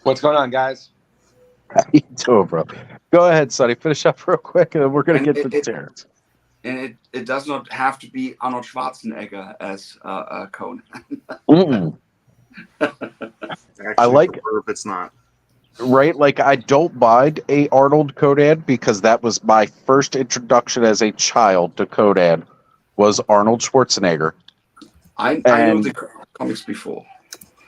M: what's going on, guys?
K: How you doing, bro? Go ahead, Sonny. Finish up real quick, and then we're going to get to Terrence.
G: And it does not have to be Arnold Schwarzenegger as Conan.
K: I like
C: if it's not.
K: Right? Like, I don't mind a Arnold Conan because that was my first introduction as a child to Conan was Arnold Schwarzenegger.
G: I know the comics before.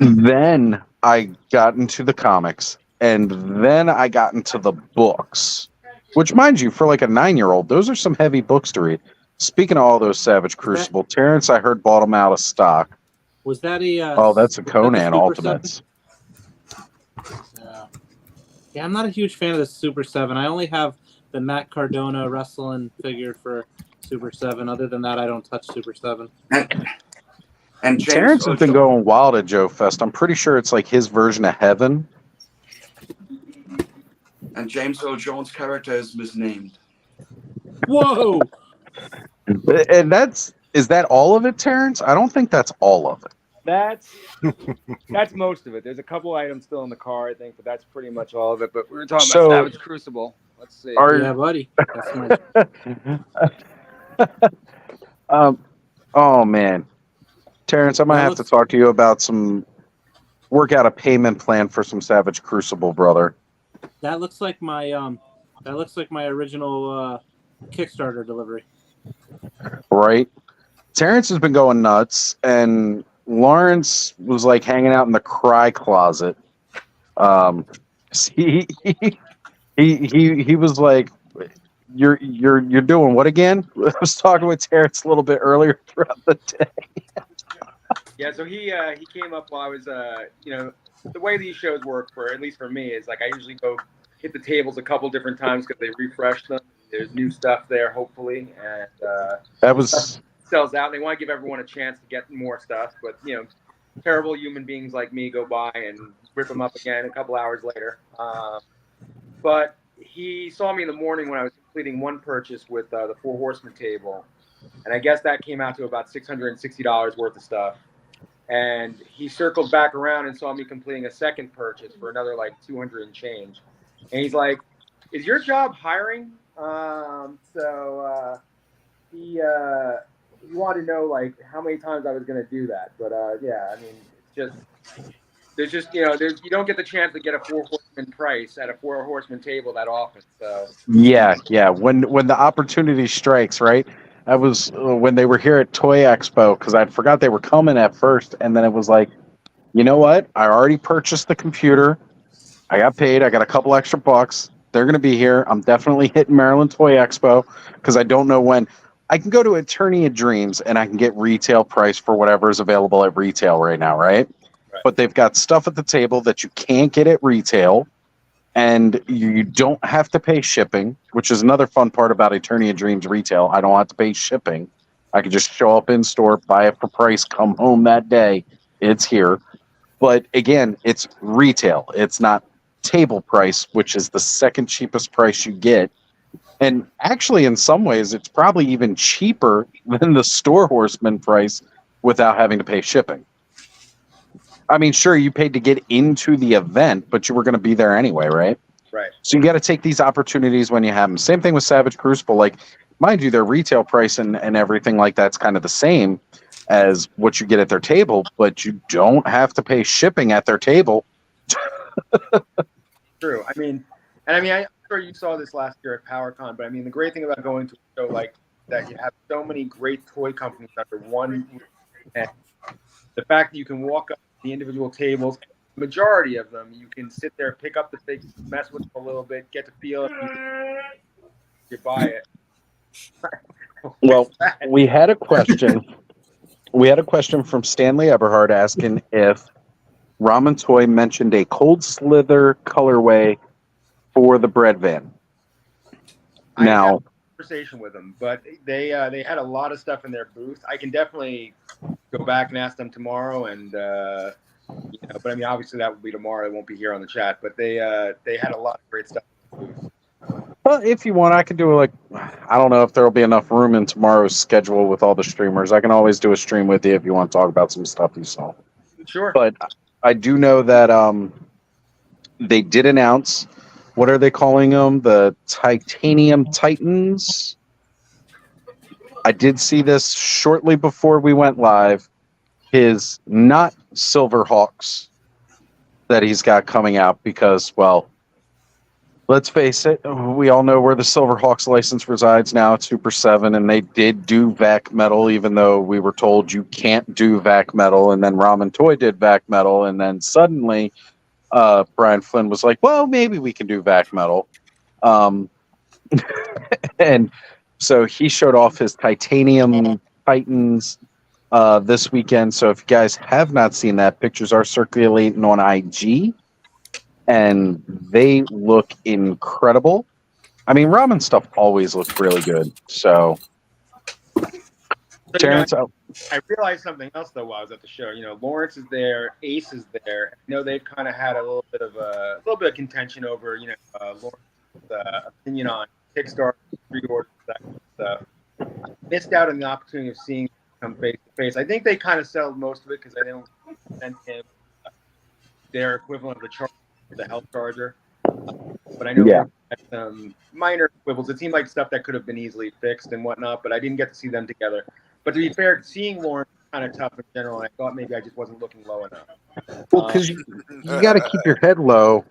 K: Then I got into the comics, and then I got into the books, which, mind you, for like a 9-year-old, those are some heavy books to read. Speaking of all those Savage Crucible, Terrence, I heard bought them out of stock.
D: Was that a...
K: oh, that's a Conan Ultimates.
D: Yeah, I'm not a huge fan of the Super 7. I only have the Matt Cardona wrestling figure for Super 7. Other than that, I don't touch Super 7.
G: And
K: Terrence has been going wild at Joe Fest. I'm pretty sure it's like his version of Heaven.
G: And James Earl Jones' character is misnamed.
D: Whoa!
K: And is that all of it, Terrence? I don't think that's all of it.
M: That's most of it. There's a couple items still in the car, I think, but that's pretty much all of it. But we were talking about Savage Crucible. Let's see.
D: Yeah, buddy.
K: Oh man, Terrence, I might have to talk to you about work out a payment plan for some Savage Crucible, brother.
D: That looks like my original Kickstarter delivery.
K: Right. Terrence has been going nuts, and Lawrence was like hanging out in the cry closet. He was like, "You're doing what again?" I was talking with Terrence a little bit earlier throughout the day.
M: Yeah, so he came up while I was the way these shows work at least for me is like I usually go hit the tables a couple different times because they refresh them. There's new stuff there, hopefully, and
K: that was.
M: Sells out and they want to give everyone a chance to get more stuff, but terrible human beings like me go by and rip them up again a couple hours later. But he saw me in the morning when I was completing one purchase with the Four Horsemen table, and I guess that came out to about $660 worth of stuff. And he circled back around and saw me completing a second purchase for another like 200 and change. And he's like, "Is your job hiring?" He wanted to know like how many times I was going to do that, but yeah, I mean, there's you don't get the chance to get a Four Horsemen price at a Four Horsemen table that often. So
K: Yeah. When the opportunity strikes, right? That was when they were here at Toy Expo because I forgot they were coming at first, and then it was like, you know what? I already purchased the computer. I got paid. I got a couple extra bucks. They're going to be here. I'm definitely hitting Maryland Toy Expo because I don't know when. I can go to Attorney of Dreams and I can get retail price for whatever is available at retail right now, right? But they've got stuff at the table that you can't get at retail, and you don't have to pay shipping, which is another fun part about Attorney of Dreams retail. I don't have to pay shipping. I can just show up in store, buy it for price, come home that day. It's here. But again, it's retail. It's not table price, which is the second cheapest price you get. And actually, in some ways, it's probably even cheaper than the Store Horseman price without having to pay shipping. I mean, sure, you paid to get into the event, but you were going to be there anyway, right?
M: Right.
K: So you got to take these opportunities when you have them. Same thing with Savage Crucible. Like, mind you, their retail price and everything like that's kind of the same as what you get at their table, but you don't have to pay shipping at their table.
M: True. I sure you saw this last year at PowerCon, but I mean, the great thing about going to a show like that, you have so many great toy companies under one roof. And the fact that you can walk up to the individual tables, the majority of them, you can sit there, pick up the things, mess with them a little bit, get to feel it, you buy it.
K: Well, we had a question. We had a question from Stanley Eberhard asking if Ramen Toy mentioned a cold slither colorway for the bread van. Now,
M: conversation with them, but they had a lot of stuff in their booth. I can definitely go back and ask them tomorrow, and but I mean, obviously that will be tomorrow. It won't be here on the chat, but they had a lot of great stuff in the booth.
K: well, if you want, I could do I don't know if there will be enough room in tomorrow's schedule with all the streamers. I can always do a stream with you if you want to talk about some stuff you saw.
M: Sure.
K: But I do know that they did announce, what are they calling them? The Titanium Titans. I did see this shortly before we went live. His not Silver Hawks that he's got coming out because, well, let's face it, we all know where the Silverhawks license resides now at Super 7, and they did do VAC metal, even though we were told you can't do VAC metal, and then Ramen Toy did VAC metal, and then suddenly Brian Flynn was like, well, maybe we can do VAC metal. And so he showed off his Titanium Titans this weekend, so if you guys have not seen that, pictures are circulating on IG. And they look incredible. I mean, ramen stuff always looks really good. So, Terrence,
M: I realized something else though while I was at the show. Lawrence is there, Ace is there. They've kind of had a little bit of contention over Lawrence's opinion on Kickstarter, pre-order, that kind of stuff. I missed out on the opportunity of seeing them face to face. I think they kind of settled most of it because I didn't send him their equivalent of the health charger, but I know we had some minor quibbles. It seemed like stuff that could have been easily fixed and whatnot, but I didn't get to see them together. But to be fair, seeing Lawrence was kind of tough in general, and I thought maybe I just wasn't looking low enough.
K: Well, because you got to keep your head low.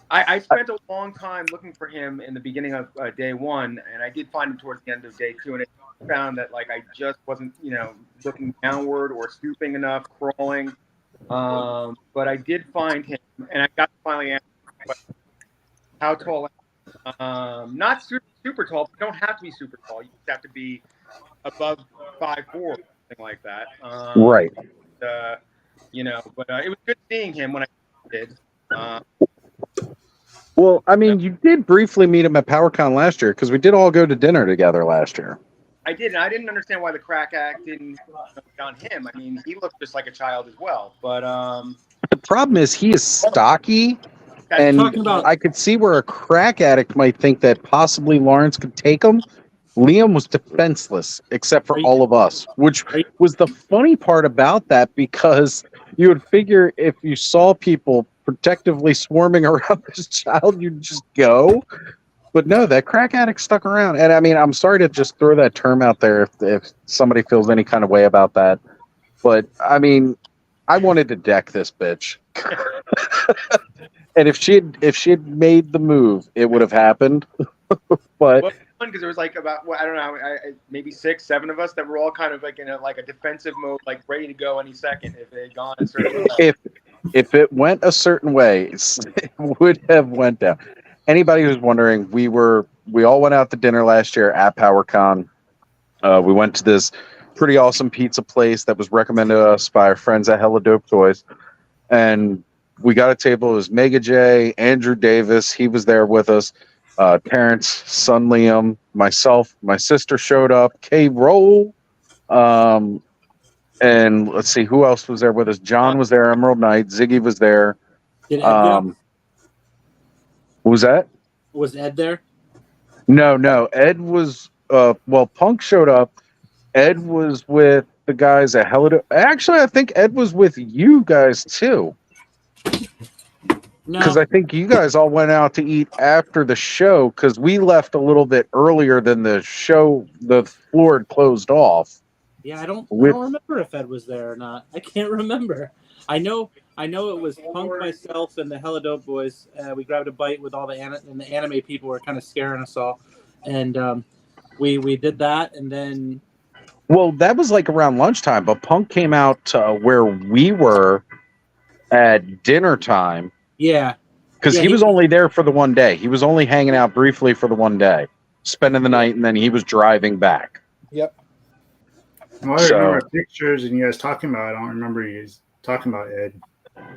M: I spent a long time looking for him in the beginning of day one, and I did find him towards the end of day two, and I found that I just wasn't looking downward or stooping enough, crawling. But I did find him, and I got to finally ask him how tall. Not super tall, but you don't have to be super tall. You just have to be above 5'4", something like that.
K: Right.
M: But it was good seeing him when I did.
K: Well, I mean, you did briefly meet him at PowerCon last year because we did all go to dinner together last year.
M: I did, and I didn't understand why the crack act didn't on him. I mean, he looked just like a child as well. But
K: the problem is he is stocky, and I could see where a crack addict might think that possibly Lawrence could take him. Liam was defenseless, except for all of us, which was the funny part about that, because you would figure if you saw people protectively swarming around this child, you'd just go. But no, that crack addict stuck around. And I mean, I'm sorry to just throw that term out there if somebody feels any kind of way about that. But I mean, I wanted to deck this bitch. And if she had made the move, it would have happened. But
M: because there was about I don't know, maybe 6, 7 of us that were all kind of in a defensive mode, ready to go any second if they had gone a certain way.
K: If it went a certain way, it would have went down. Anybody who's wondering, we all went out to dinner last year at PowerCon. We went to this pretty awesome pizza place that was recommended to us by our friends at Hella Dope Toys, and we got a table. It was Mega J, Andrew Davis, he was there with us, Terrence, son Liam, myself, my sister showed up, K Roll, and let's see who else was there with us. John was there, Emerald Knight, Ziggy was there.
D: Did Ed go?
K: What was that?
D: Was Ed there?
K: No. Ed was Punk showed up. Ed was with the guys at Hella. Actually, I think Ed was with you guys too. Because I think you guys all went out to eat after the show, because we left a little bit earlier than the show. The floor had closed off.
D: Yeah, I don't remember if Ed was there or not. I can't remember. I know I know it was Punk, myself, and the Hella Dope Boys. We grabbed a bite with all the anime people were kind of scaring us all, and we did that, and then.
K: Well, that was like around lunchtime, but Punk came out to where we were at dinner time.
D: Yeah.
K: Because he was only there for the one day. He was only hanging out briefly for the one day, spending the night, and then he was driving back.
D: Yep.
I: Well, I remember pictures and you guys talking about it. I don't remember you guys talking about Ed.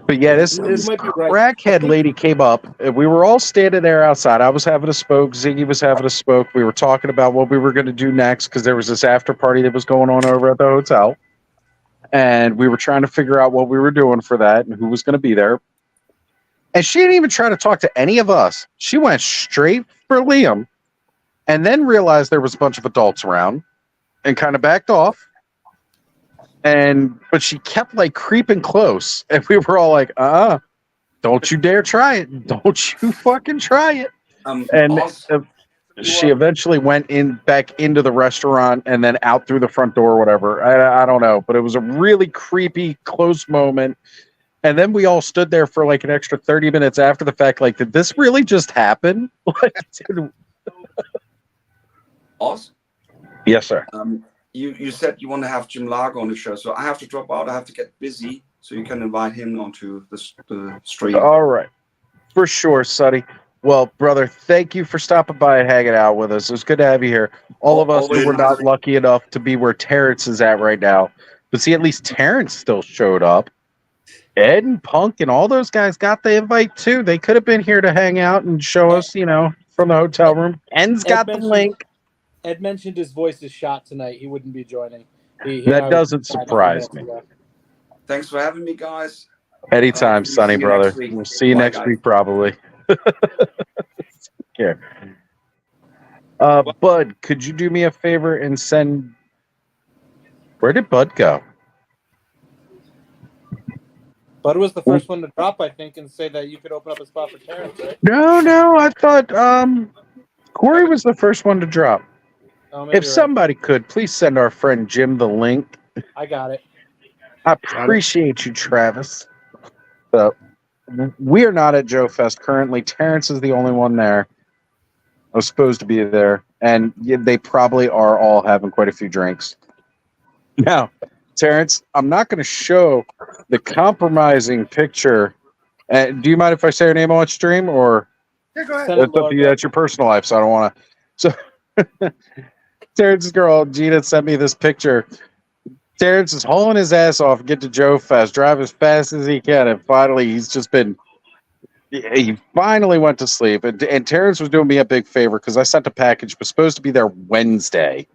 K: But yeah, this crackhead lady came up. And we were all standing there outside. I was having a smoke. Ziggy was having a smoke. We were talking about what we were going to do next because there was this after party that was going on over at the hotel. And we were trying to figure out what we were doing for that and who was going to be there. And she didn't even try to talk to any of us. She went straight for Liam and then realized there was a bunch of adults around and kind of backed off. But she kept like creeping close. And we were all like, don't you dare try it. Don't you fucking try it. She eventually went back into the restaurant and then out through the front door or whatever. I don't know. But it was a really creepy, close moment. And then we all stood there for like an extra 30 minutes after the fact. Like, did this really just happen?
G: Awesome.
K: Yes, sir.
G: You said you want to have Jim Lager on the show, so I have to drop out. I have to get busy, so you can invite him onto the stream.
K: All right. For sure, Sonny. Well, brother, thank you for stopping by and hanging out with us. It was good to have you here. All of us who were not lucky enough to be where Terrence is at right now. But see, at least Terrence still showed up. Ed and Punk and all those guys got the invite too. They could have been here to hang out and show us, from the hotel room. Ed's got the link.
D: Ed mentioned his voice is shot tonight. He wouldn't be joining.
K: That doesn't surprise me.
G: Thanks for having me, guys.
K: Anytime, Sonny, brother. We'll see you next week, probably. Here. Bud, could you do me a favor and send... Where did Bud go?
D: Bud was the first one to drop, I think, and say that you could open up a spot for Terrence, right?
K: No, I thought Corey was the first one to drop.
D: Oh,
K: if somebody could, please send our friend Jim the link.
D: I got it.
K: I appreciate you, Travis. So, we are not at Joe Fest currently. Terrence is the only one there. I was supposed to be there, and they probably are all having quite a few drinks. Now, Terrence, I'm not going to show the compromising picture. Do you mind if I say your name on stream, or
M: yeah, go ahead.
K: That's up to you. That's your personal life, so I don't want to. So, Terrence's girl Gina sent me this picture. Terrence is hauling his ass off, get to Joe Fest, drive as fast as he can, and finally he finally went to sleep. And Terrence was doing me a big favor because I sent a package. It was supposed to be there Wednesday.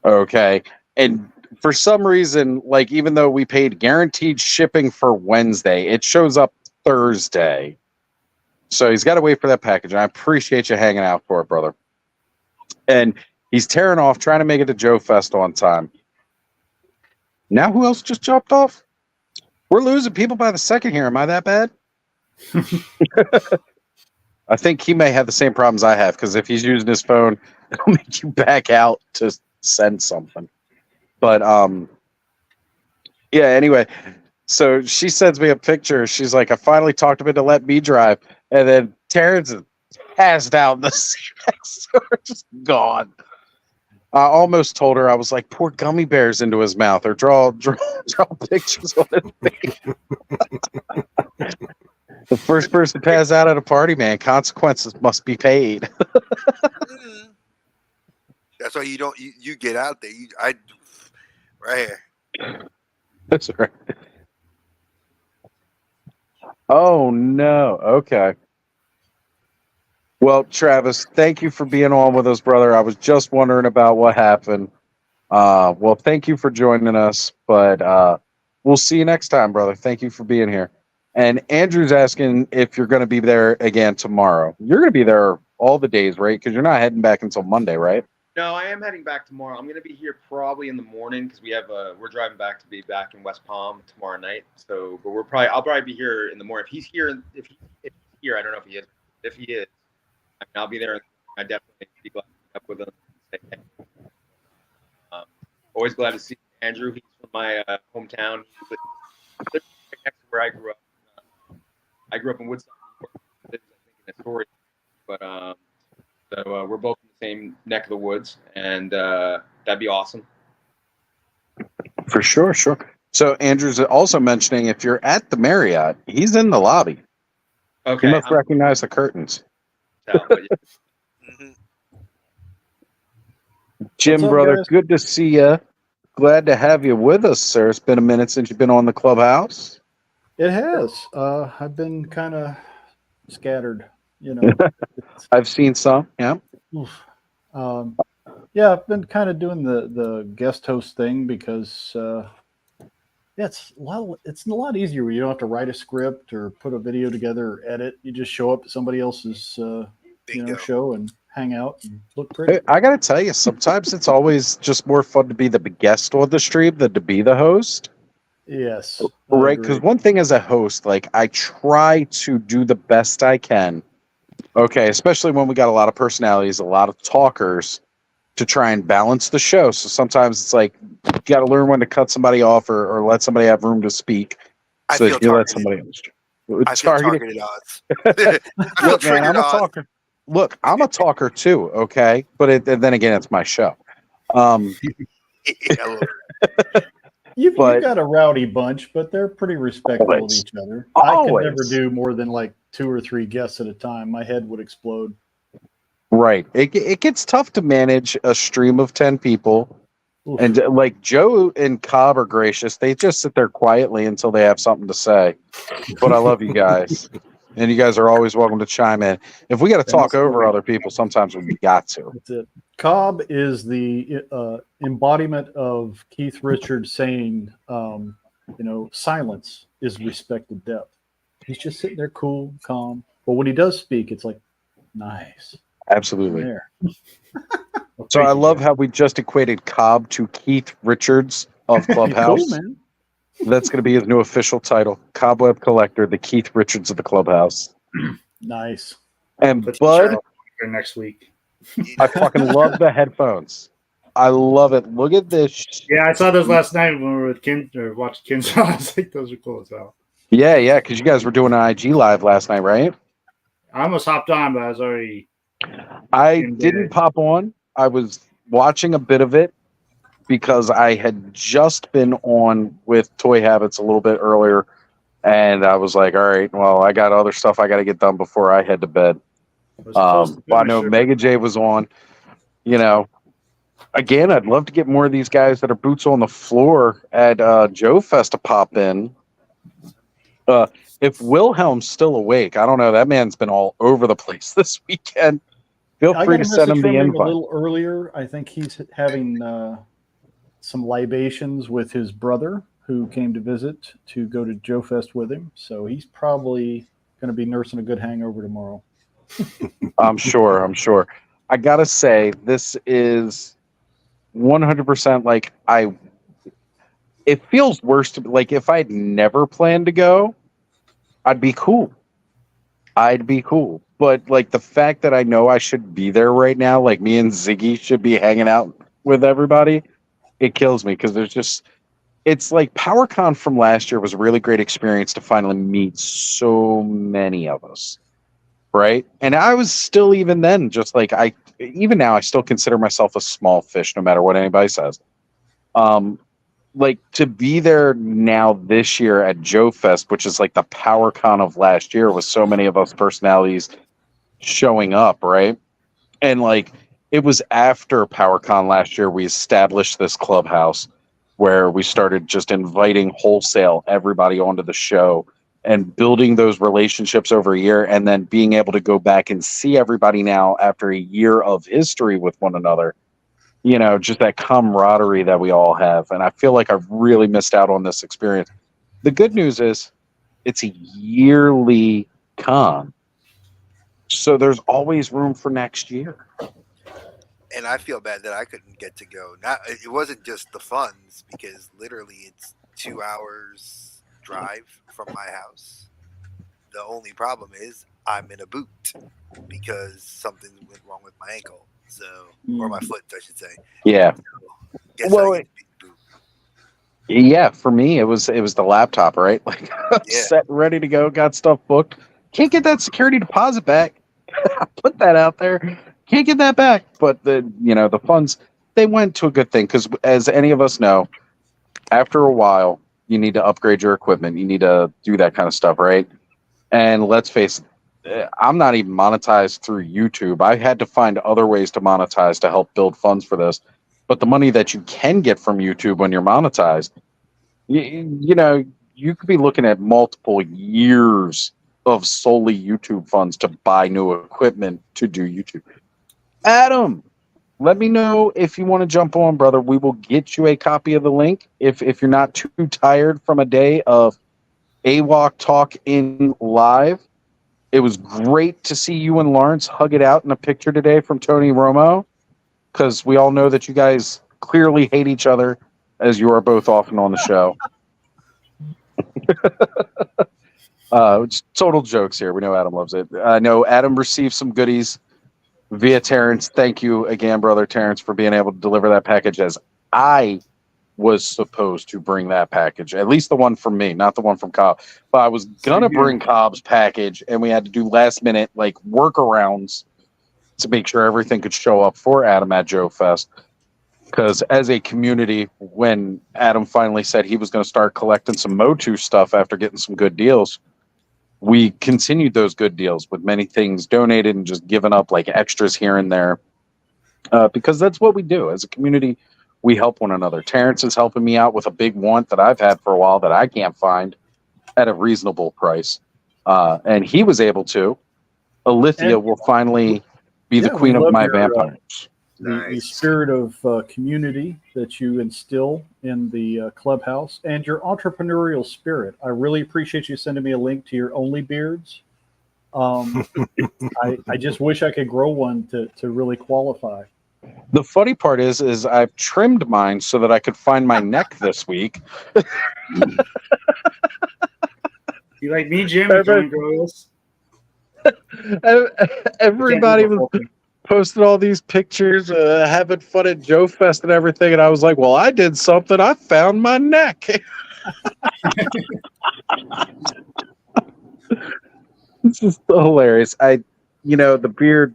K: Okay, and for some reason, like, even though we paid guaranteed shipping for Wednesday, it shows up Thursday. So he's got to wait for that package. And I appreciate you hanging out for it, brother. And he's tearing off, trying to make it to Joe Fest on time. Now who else just jumped off? We're losing people by the second here. Am I that bad? I think he may have the same problems I have, because if he's using his phone, it'll make you back out to send something. But yeah, anyway, so she sends me a picture. She's like, I finally talked him into let me drive. And then Terrence is passed out in the seat next to her, just gone. I almost told her, I was like, pour gummy bears into his mouth or draw pictures on his face. The first person to pass out at a party, man, consequences must be paid.
H: That's why you get out there. Right here.
K: That's right. Oh no. Okay. Well, Travis, thank you for being on with us, brother. I was just wondering about what happened. Well, thank you for joining us, but we'll see you next time, brother. Thank you for being here. And Andrew's asking if you're going to be there again tomorrow. You're going to be there all the days, right? Because you're not heading back until Monday, right?
M: No, I am heading back tomorrow. I'm going to be here probably in the morning because we're driving back to be back in West Palm tomorrow night. So, but I'll probably be here in the morning. If he's here, if he's here, I don't know if he is. If he is, I'll be there. I definitely be glad to meet up with him. Always glad to see Andrew. He's from my hometown. He lives right next to where I grew up. I grew up in Woodstock, I think in Astoria, but so we're both in the same neck of the woods, and that'd be awesome.
K: For sure, sure. So Andrew's also mentioning if you're at the Marriott, he's in the lobby.
M: Okay,
K: You must recognize the curtains. Jim,
N: up,
K: brother,
N: guys?
K: good to see you. Glad to have you with us, sir. It's been a minute since you've been on the Clubhouse.
N: It has. I've been kind of scattered, you know.
K: I've seen some, yeah.
N: Yeah, I've been kind of doing the guest host thing because it's a lot easier when you don't have to write a script or put a video together or edit. You just show up at somebody else's show and hang out and look pretty.
K: Hey, I gotta tell you, sometimes it's always just more fun to be the guest on the stream than to be the host.
N: Yes.
K: Right, because one thing as a host, like I try to do the best I can. Okay, especially when we got a lot of personalities, a lot of talkers, to try and balance the show. So sometimes it's like you got to learn when to cut somebody off or let somebody have room to speak.
H: I
K: So
H: feel
K: you let
H: targeted.
K: somebody else.
H: I feel targeted odds.
K: Look, man, I'm a talker. Look, I'm a talker too. Okay, but then again, it's my show.
N: You've got a rowdy bunch, but they're pretty respectful of each other. I could never do more than like 2 or 3 guests at a time. My head would explode.
K: Right. It gets tough to manage a stream of 10 people. Oof. And like Joe and Cobb are gracious. They just sit there quietly until they have something to say. But I love you guys. And you guys are always welcome to chime in. If we got to talk over other people, sometimes we got to.
N: That's it. Cobb is the embodiment of Keith Richards saying, silence is respected depth. He's just sitting there cool, calm. But when he does speak, it's like, nice.
K: Absolutely.
N: There.
K: So I love how we just equated Cobb to Keith Richards of Clubhouse.
N: Cool, man.
K: That's going to be his new official title, Cobweb Collector, the Keith Richards of the Clubhouse.
N: Nice.
K: And Bud,
I: next week.
K: I fucking love the headphones. I love it. Look at this.
I: Yeah, I saw those last night when we were with watched Kin's. I think those are cool as hell.
K: Yeah, because you guys were doing an IG live last night, right?
I: I almost hopped on, but I was already.
K: I didn't pop on. I was watching a bit of it because I had just been on with Toy Habits a little bit earlier, and I was like, all right, well, I got other stuff I got to get done before I head to bed. I know Mega J was on. Again, I'd love to get more of these guys that are boots on the floor at Joe Fest to pop in. If Wilhelm's still awake, I don't know. That man's been all over the place this weekend. Feel free to send him the invite.
N: A little earlier, I think he's having some libations with his brother who came to visit to go to Joe Fest with him. So he's probably going to be nursing a good hangover tomorrow.
K: I'm sure. I got to say, this is 100% like it feels worse to like if I'd never planned to go, I'd be cool. But like the fact that I know I should be there right now, like me and Ziggy should be hanging out with everybody, it kills me because it's like PowerCon from last year was a really great experience to finally meet so many of us. Right. And I was still, even then, just like even now, I still consider myself a small fish, no matter what anybody says. Like to be there now this year at Joe Fest, which is like the PowerCon of last year, with so many of us personalities showing up. Right. And like it was after PowerCon last year, we established this Clubhouse where we started just inviting wholesale everybody onto the show and building those relationships over a year, and then being able to go back and see everybody now after a year of history with one another. Just that camaraderie that we all have. And I feel like I've really missed out on this experience. The good news is it's a yearly con. So there's always room for next year.
H: And I feel bad that I couldn't get to go. It wasn't just the funds, because literally it's 2 hours drive from my house. The only problem is I'm in a boot because something went wrong with my ankle. So, or my foot, I should say.
K: Yeah.
H: So,
K: Yeah, for me, it was the laptop, right? Like set, ready to go, got stuff booked. Can't get that security deposit back. Put that out there. Can't get that back. But the funds, they went to a good thing because, as any of us know, after a while, you need to upgrade your equipment. You need to do that kind of stuff, right? And let's face it, I'm not even monetized through YouTube. I had to find other ways to monetize to help build funds for this. But the money that you can get from YouTube when you're monetized, you could be looking at multiple years of solely YouTube funds to buy new equipment to do YouTube. Adam, let me know if you want to jump on, brother. We will get you a copy of the link if you're not too tired from a day of AWOC talk in live. It was great to see you and Lawrence hug it out in a picture today from Tony Romo, because we all know that you guys clearly hate each other, as you are both often on the show. Total jokes here. We know Adam loves it. I know Adam received some goodies via Terrence. Thank you again, brother Terrence, for being able to deliver that package, as I was supposed to bring that package, at least the one from me, not the one from Cobb. But I was gonna bring Cobb's package, and we had to do last minute workarounds to make sure everything could show up for Adam at Joe Fest. Because as a community, when Adam finally said he was going to start collecting some Motu stuff after getting some good deals, we continued those good deals with many things donated and just given up extras here and there. Because that's what we do as a community. We help one another. Terrence is helping me out with a big want that I've had for a while that I can't find at a reasonable price. And he was able to. Alithia will finally be the queen of my vampires.
N: The spirit of community that you instill in the clubhouse and your entrepreneurial spirit. I really appreciate you sending me a link to your Only Beards. I just wish I could grow one to really qualify.
K: The funny part is I've trimmed mine so that I could find my neck this week.
I: You like me, Jim? You join girls?
K: Everybody was posted all these pictures, having fun at Joe Fest and everything, and I was like, well, I did something. I found my neck. This is hilarious. The beard,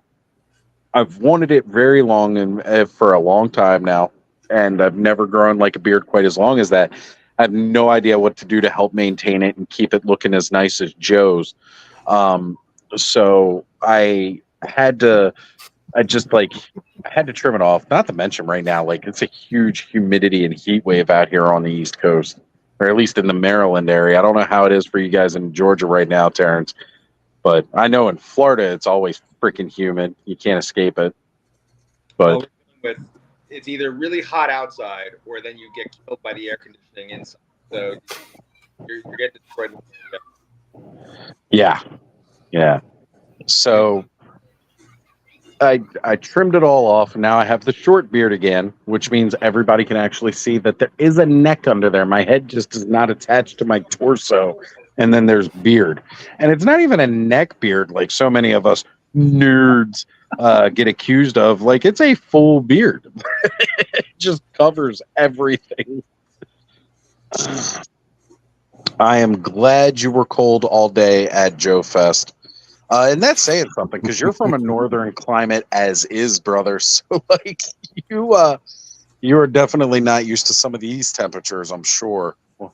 K: I've wanted it very long and for a long time now, and I've never grown a beard quite as long as that. I have no idea what to do to help maintain it and keep it looking as nice as Joe's. So I had to trim it off. Not to mention right now, it's a huge humidity and heat wave out here on the East Coast, or at least in the Maryland area. I don't know how it is for you guys in Georgia right now, Terrence, but I know in Florida it's always freaking humid. You can't escape it. But
M: it's either really hot outside, or then you get killed by the air conditioning inside. So you're getting destroyed.
K: Yeah. So I trimmed it all off, and now I have the short beard again, which means everybody can actually see that there is a neck under there. My head just is not attached to my torso, and then there's beard. And it's not even a neck beard like so many of us nerds get accused of. It's a full beard. It just covers everything. I am glad you were cold all day at Joe Fest. And that's saying something, because you're from a northern climate as is, brother. So you are definitely not used to some of these temperatures, I'm sure. Well,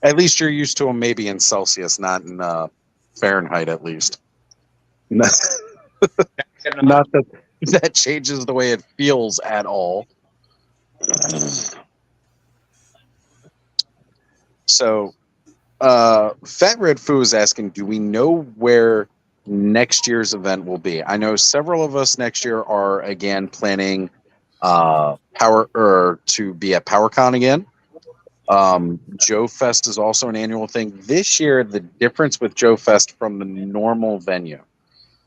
K: at least you're used to them maybe in Celsius, not in Fahrenheit, at least. Not that changes the way it feels at all. So Fat Red Foo is asking, do we know where next year's event will be? I know several of us next year are again planning to be at PowerCon again. Joe Fest is also an annual thing. This year, the difference with Joe Fest from the normal venue,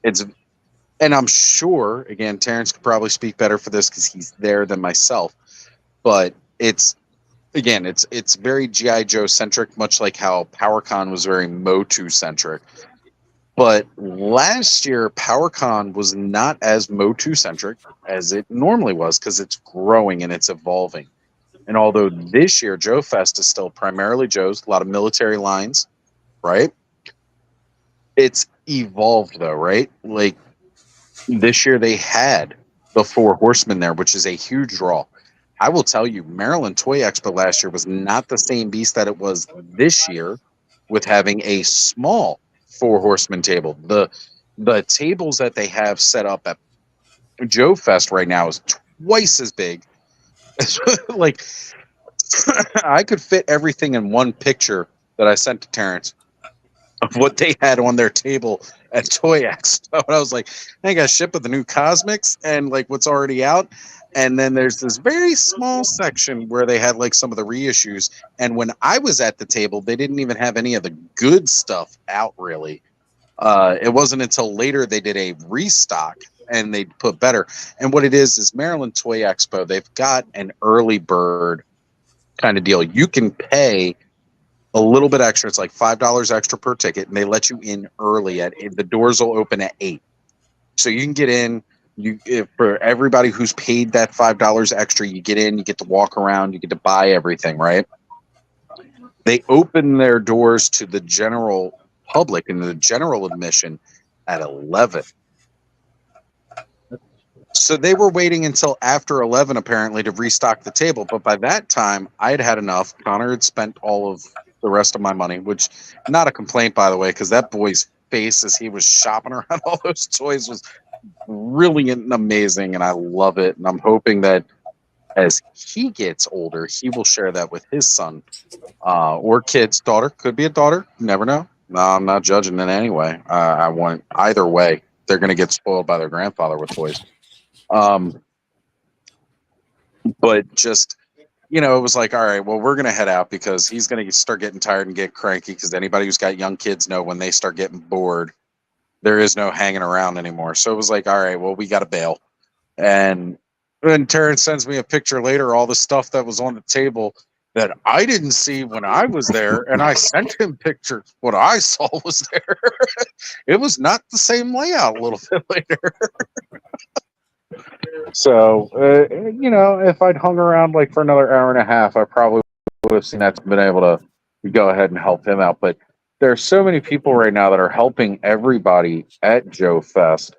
K: and I'm sure, again, Terrence could probably speak better for this because he's there than myself, but it's very G.I. Joe centric, much like how PowerCon was very Motu centric. But last year, PowerCon was not as Motu centric as it normally was, because it's growing and it's evolving. And although this year Joe Fest is still primarily Joe's, a lot of military lines, right? It's evolved though, right? Like this year they had the 4 Horsemen there, which is a huge draw. I will tell you, Maryland Toy Expo last year was not the same beast that it was this year with having a small 4 Horsemen table. The tables that they have set up at Joe Fest right now is twice as big. Like I could fit everything in one picture that I sent to Terrence of what they had on their table at Toy Expo. And I was like, I got ship with the new Cosmics and like what's already out. And then there's this very small section where they had like some of the reissues. And when I was at the table, they didn't even have any of the good stuff out really. It wasn't until later they did a restock and they put better. And what it is Maryland Toy Expo, they've got an early bird kind of deal. You can pay a little bit extra. It's like $5 extra per ticket, and they let you in early. The doors will open at 8, so you can get in. For everybody who's paid that $5 extra, you get in. You get to walk around. You get to buy everything. Right? They open their doors to the general public and the general admission at 11. So they were waiting until after 11 apparently to restock the table. But by that time, I had had enough. Connor had spent all of the rest of my money, which not a complaint, by the way, because that boy's face as he was shopping around all those toys was brilliant and amazing, and I love it. And I'm hoping that as he gets older, he will share that with his son or kid's daughter. Could be a daughter. You never know. No, I'm not judging in any way. I want either way. They're going to get spoiled by their grandfather with toys. But just, you know, it was like, all right, well, we're going to head out because he's going to start getting tired and get cranky because anybody who's got young kids know when they start getting bored, there is no hanging around anymore. So it was like, all right, well, we got to bail. And then Terrence sends me a picture later, all the stuff that was on the table that I didn't see when I was there. And I sent him pictures. What I saw was there. It was not the same layout a little bit later. So, you know, if I'd hung around like for another hour and a half, I probably would have seen that, been able to go ahead and help him out. But there are so many people right now that are helping everybody at Joe Fest.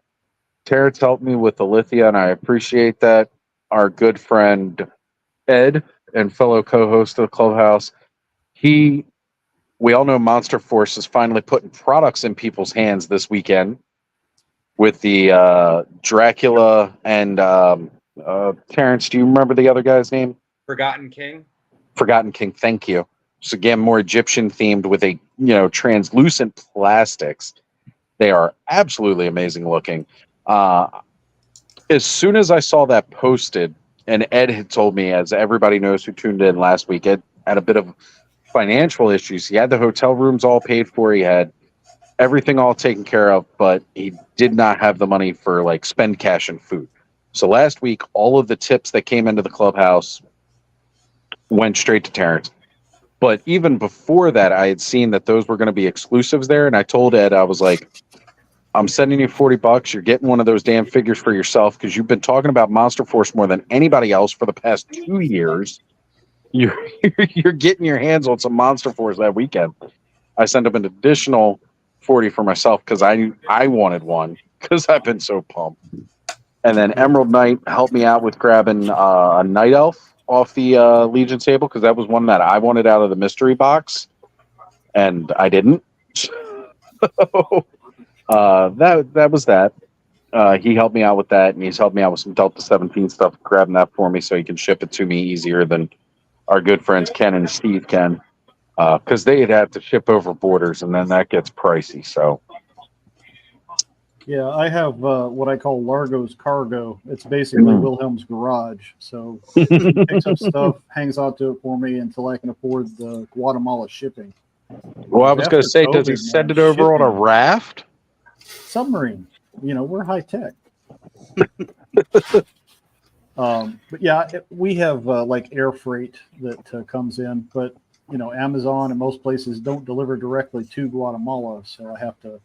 K: Terrence helped me with Alithia, and I appreciate that. Our good friend Ed and fellow co-host of the Clubhouse, we all know Monster Force is finally putting products in people's hands this weekend with the Dracula and Terrence, do you remember the other guy's name?
M: Forgotten King.
K: Forgotten King, thank you. So again, more Egyptian themed with a, you know, translucent plastics. They are absolutely amazing looking. As soon as I saw that posted, and Ed had told me, as everybody knows who tuned in last week, Ed had a bit of financial issues. He had the hotel rooms all paid for. He had everything all taken care of, but he did not have the money for like spend cash and food. So last week, all of the tips that came into the Clubhouse went straight to Terrence. But even before that, I had seen that those were going to be exclusives there. And I told Ed, I was like, I'm sending you $40. You're getting one of those damn figures for yourself because you've been talking about Monster Force more than anybody else for the past 2 years. You're getting your hands on some Monster Force that weekend. I sent him an additional 40 for myself because I wanted one because I've been so pumped. And then Emerald Knight helped me out with grabbing a Night Elf off the Legion table because that was one that I wanted out of the mystery box, and I didn't. So that was that. He helped me out with that, and he's helped me out with some Delta 17 stuff, grabbing that for me so he can ship it to me easier than our good friends Ken and Steve can, because they'd have to ship over borders, and then that gets pricey. So.
N: Yeah, I have what I call Largo's Cargo. It's basically Wilhelm's garage. So he picks up stuff, hangs out to it for me until I can afford the Guatemala shipping.
K: Well, I was going to say, does he send it over on a raft?
N: Submarine. You know, we're high tech. But yeah, we have like air freight that comes in, but you know, Amazon and most places don't deliver directly to Guatemala, so I have to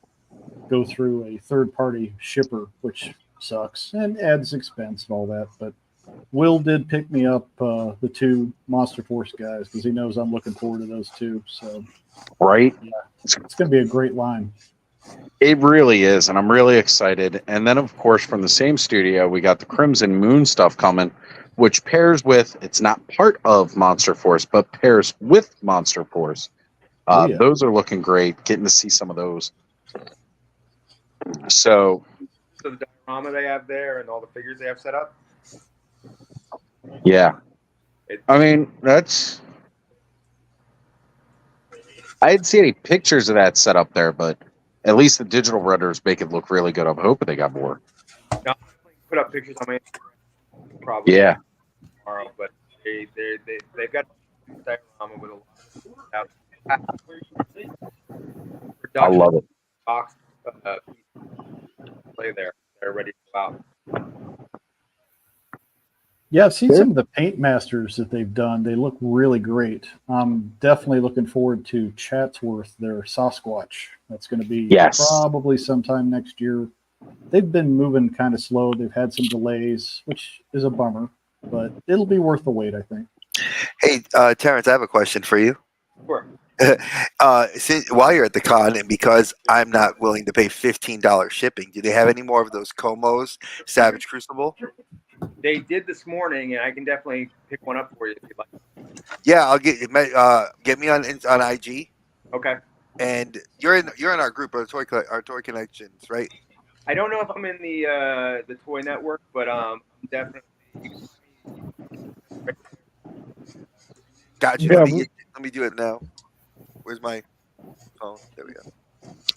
N: go through a third-party shipper, which sucks and adds expense and all that. But Will did pick me up the 2 Monster Force guys because he knows I'm looking forward to those 2. So,
K: right?
N: Yeah, it's going to be a great line.
K: It really is, and I'm really excited. And then, of course, from the same studio, we got the Crimson Moon stuff coming, which pairs with, it's not part of Monster Force, but pairs with Monster Force.
N: Yeah.
K: Those are looking great, getting to see some of those. So
M: the diorama they have there and all the figures they have set up.
K: yeah. I mean, I didn't see any pictures of that set up there, but at least the digital renders make it look really good. I'm hoping they got more.
M: No, put up pictures on my Instagram probably tomorrow, but they've got a diorama with a lot of
K: I love it.
M: box play there. They're ready to go out.
N: Yeah, I've seen some of the paint masters that they've done. They look really great. I'm definitely looking forward to Chatsworth, their Sasquatch. That's going to be probably sometime next year. They've been moving kind of slow. They've had some delays, which is a bummer, but it'll be worth the wait, I think.
H: Hey, Terrence, I have a question for you.
M: Sure.
H: While you're at the con, and because I'm not willing to pay $15 shipping, do they have any more of those Comos Savage Crucible?
M: They did this morning, and I can definitely pick one up for you if you'd like.
H: Yeah, I'll get me on IG.
M: Okay.
H: And you're in our group, our toy connections, right?
M: I don't know if I'm in the toy network, but definitely.
H: Gotcha.
K: Yeah,
H: let me do it now. Where's my phone? There we go.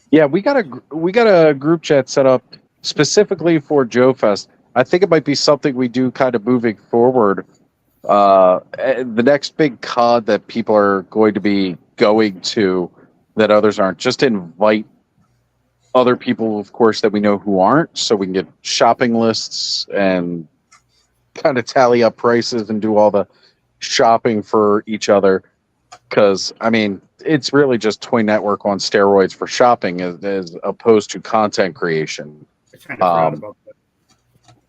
K: Yeah, we got a group chat set up specifically for Joe Fest. I think it might be something we do kind of moving forward. The next big con that people are going to be going to that others aren't, just invite other people, of course, that we know who aren't, so we can get shopping lists and kind of tally up prices and do all the shopping for each other. Because, I mean, it's really just Toy Network on steroids for shopping as opposed to content creation.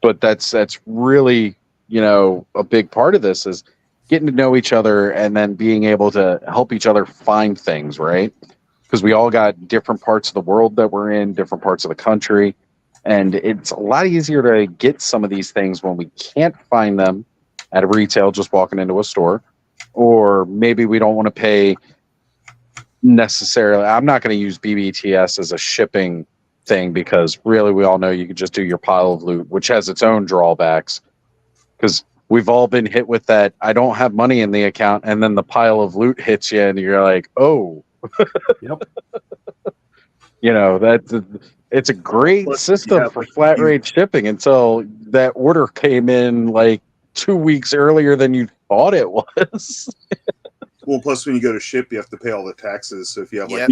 K: But that's really, a big part of this is getting to know each other and then being able to help each other find things, right? Because we all got different parts of the world that we're in, different parts of the country. And it's a lot easier to get some of these things when we can't find them at a retail, just walking into a store. Or maybe we don't want to pay necessarily. I'm not going to use BBTS as a shipping thing because really we all know you can just do your pile of loot, which has its own drawbacks. Because we've all been hit with that. I don't have money in the account, and then the pile of loot hits you, and you're like, oh.
N: Yep.
K: It's a great system for flat rate shipping until that order came in like 2 weeks earlier than you thought it was.
C: Well, plus when you go to ship, you have to pay all the taxes. So if you have like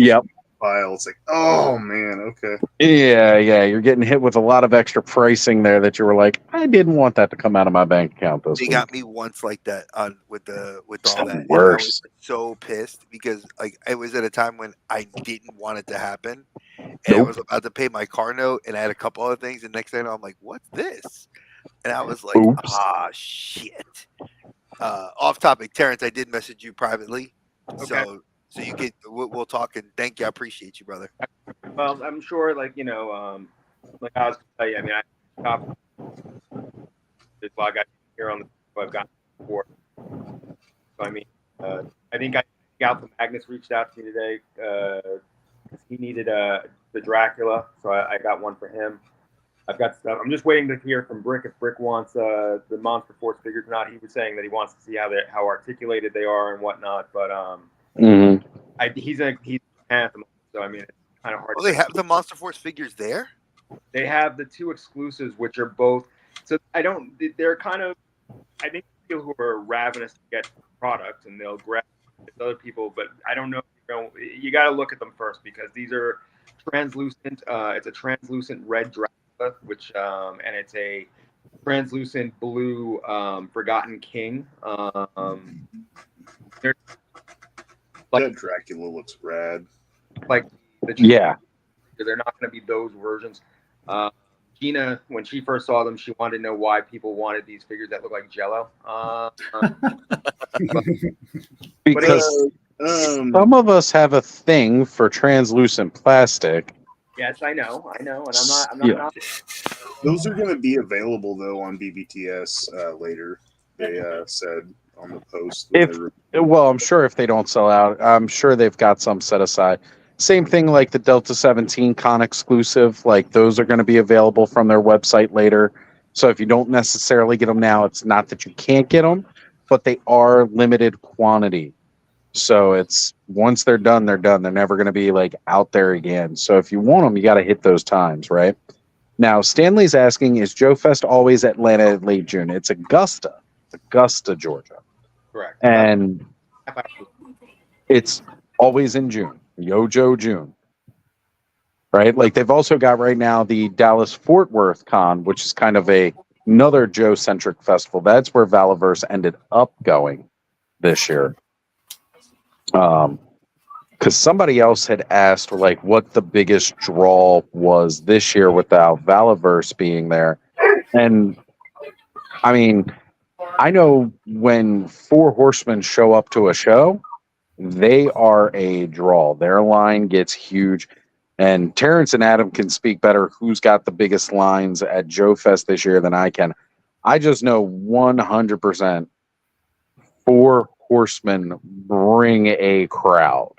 C: file, it's like, oh man, okay.
K: Yeah, you're getting hit with a lot of extra pricing there that you were like, I didn't want that to come out of my bank account this week.
H: They got me once like that with all that.
K: Worse.
H: I was so pissed because like it was at a time when I didn't want it to happen, and I was about to pay my car note, and I had a couple other things. And next thing I know, I'm like, what's this? And I was like, shit. Off topic, Terrence, I did message you privately, so you get we'll talk, and thank you. I appreciate you, brother.
M: Well, I'm sure, like I was gonna tell you. I mean, there's a lot of guys here on the show I've gotten before. So I mean, I think Alpha Magnus reached out to me today because he needed the Dracula, so I got one for him. I've got stuff. I'm just waiting to hear from Brick if Brick wants the Monster Force figures or not. He was saying that he wants to see how articulated they are and whatnot. But he's a Anthem, so I mean it's kind of hard.
H: Oh, they have the Monster Force figures there.
M: They have the 2 exclusives, which are both. So they're kind of. I think people who are ravenous to get product and they'll grab other people, but I don't know. You got to look at them first because these are translucent. It's a translucent red Dracula. Which and it's a translucent blue Forgotten King.
C: That Dracula looks rad.
M: Like
K: they're
M: not going to be those versions. Gina, when she first saw them, she wanted to know why people wanted these figures that look like Jello.
K: Because some of us have a thing for translucent plastic.
M: Yes, I know, and I'm not.
C: Those are going to be available though on BBTS later. They said on the post.
K: Well, I'm sure if they don't sell out, I'm sure they've got some set aside. Same thing like the Delta 17 Con exclusive, like those are going to be available from their website later. So if you don't necessarily get them now, it's not that you can't get them, but they are limited quantity. So it's once they're done, they're done. They're never going to be like out there again. So if you want them, you got to hit those times, right? Now, Stanley's asking, is Joe Fest always Atlanta in late June? It's Augusta, Georgia.
M: Correct.
K: And it's always in June. Yojo June. Right? Like they've also got right now the Dallas Fort Worth Con, which is kind of another Joe-centric festival. That's where Valaverse ended up going this year. Because somebody else had asked like what the biggest draw was this year without Valaverse being there. And I mean, I know when Four Horsemen show up to a show, they are a draw. Their line gets huge. And Terrence and Adam can speak better who's got the biggest lines at Joe Fest this year than I can. I just know 100% Four Horsemen bring a crowd.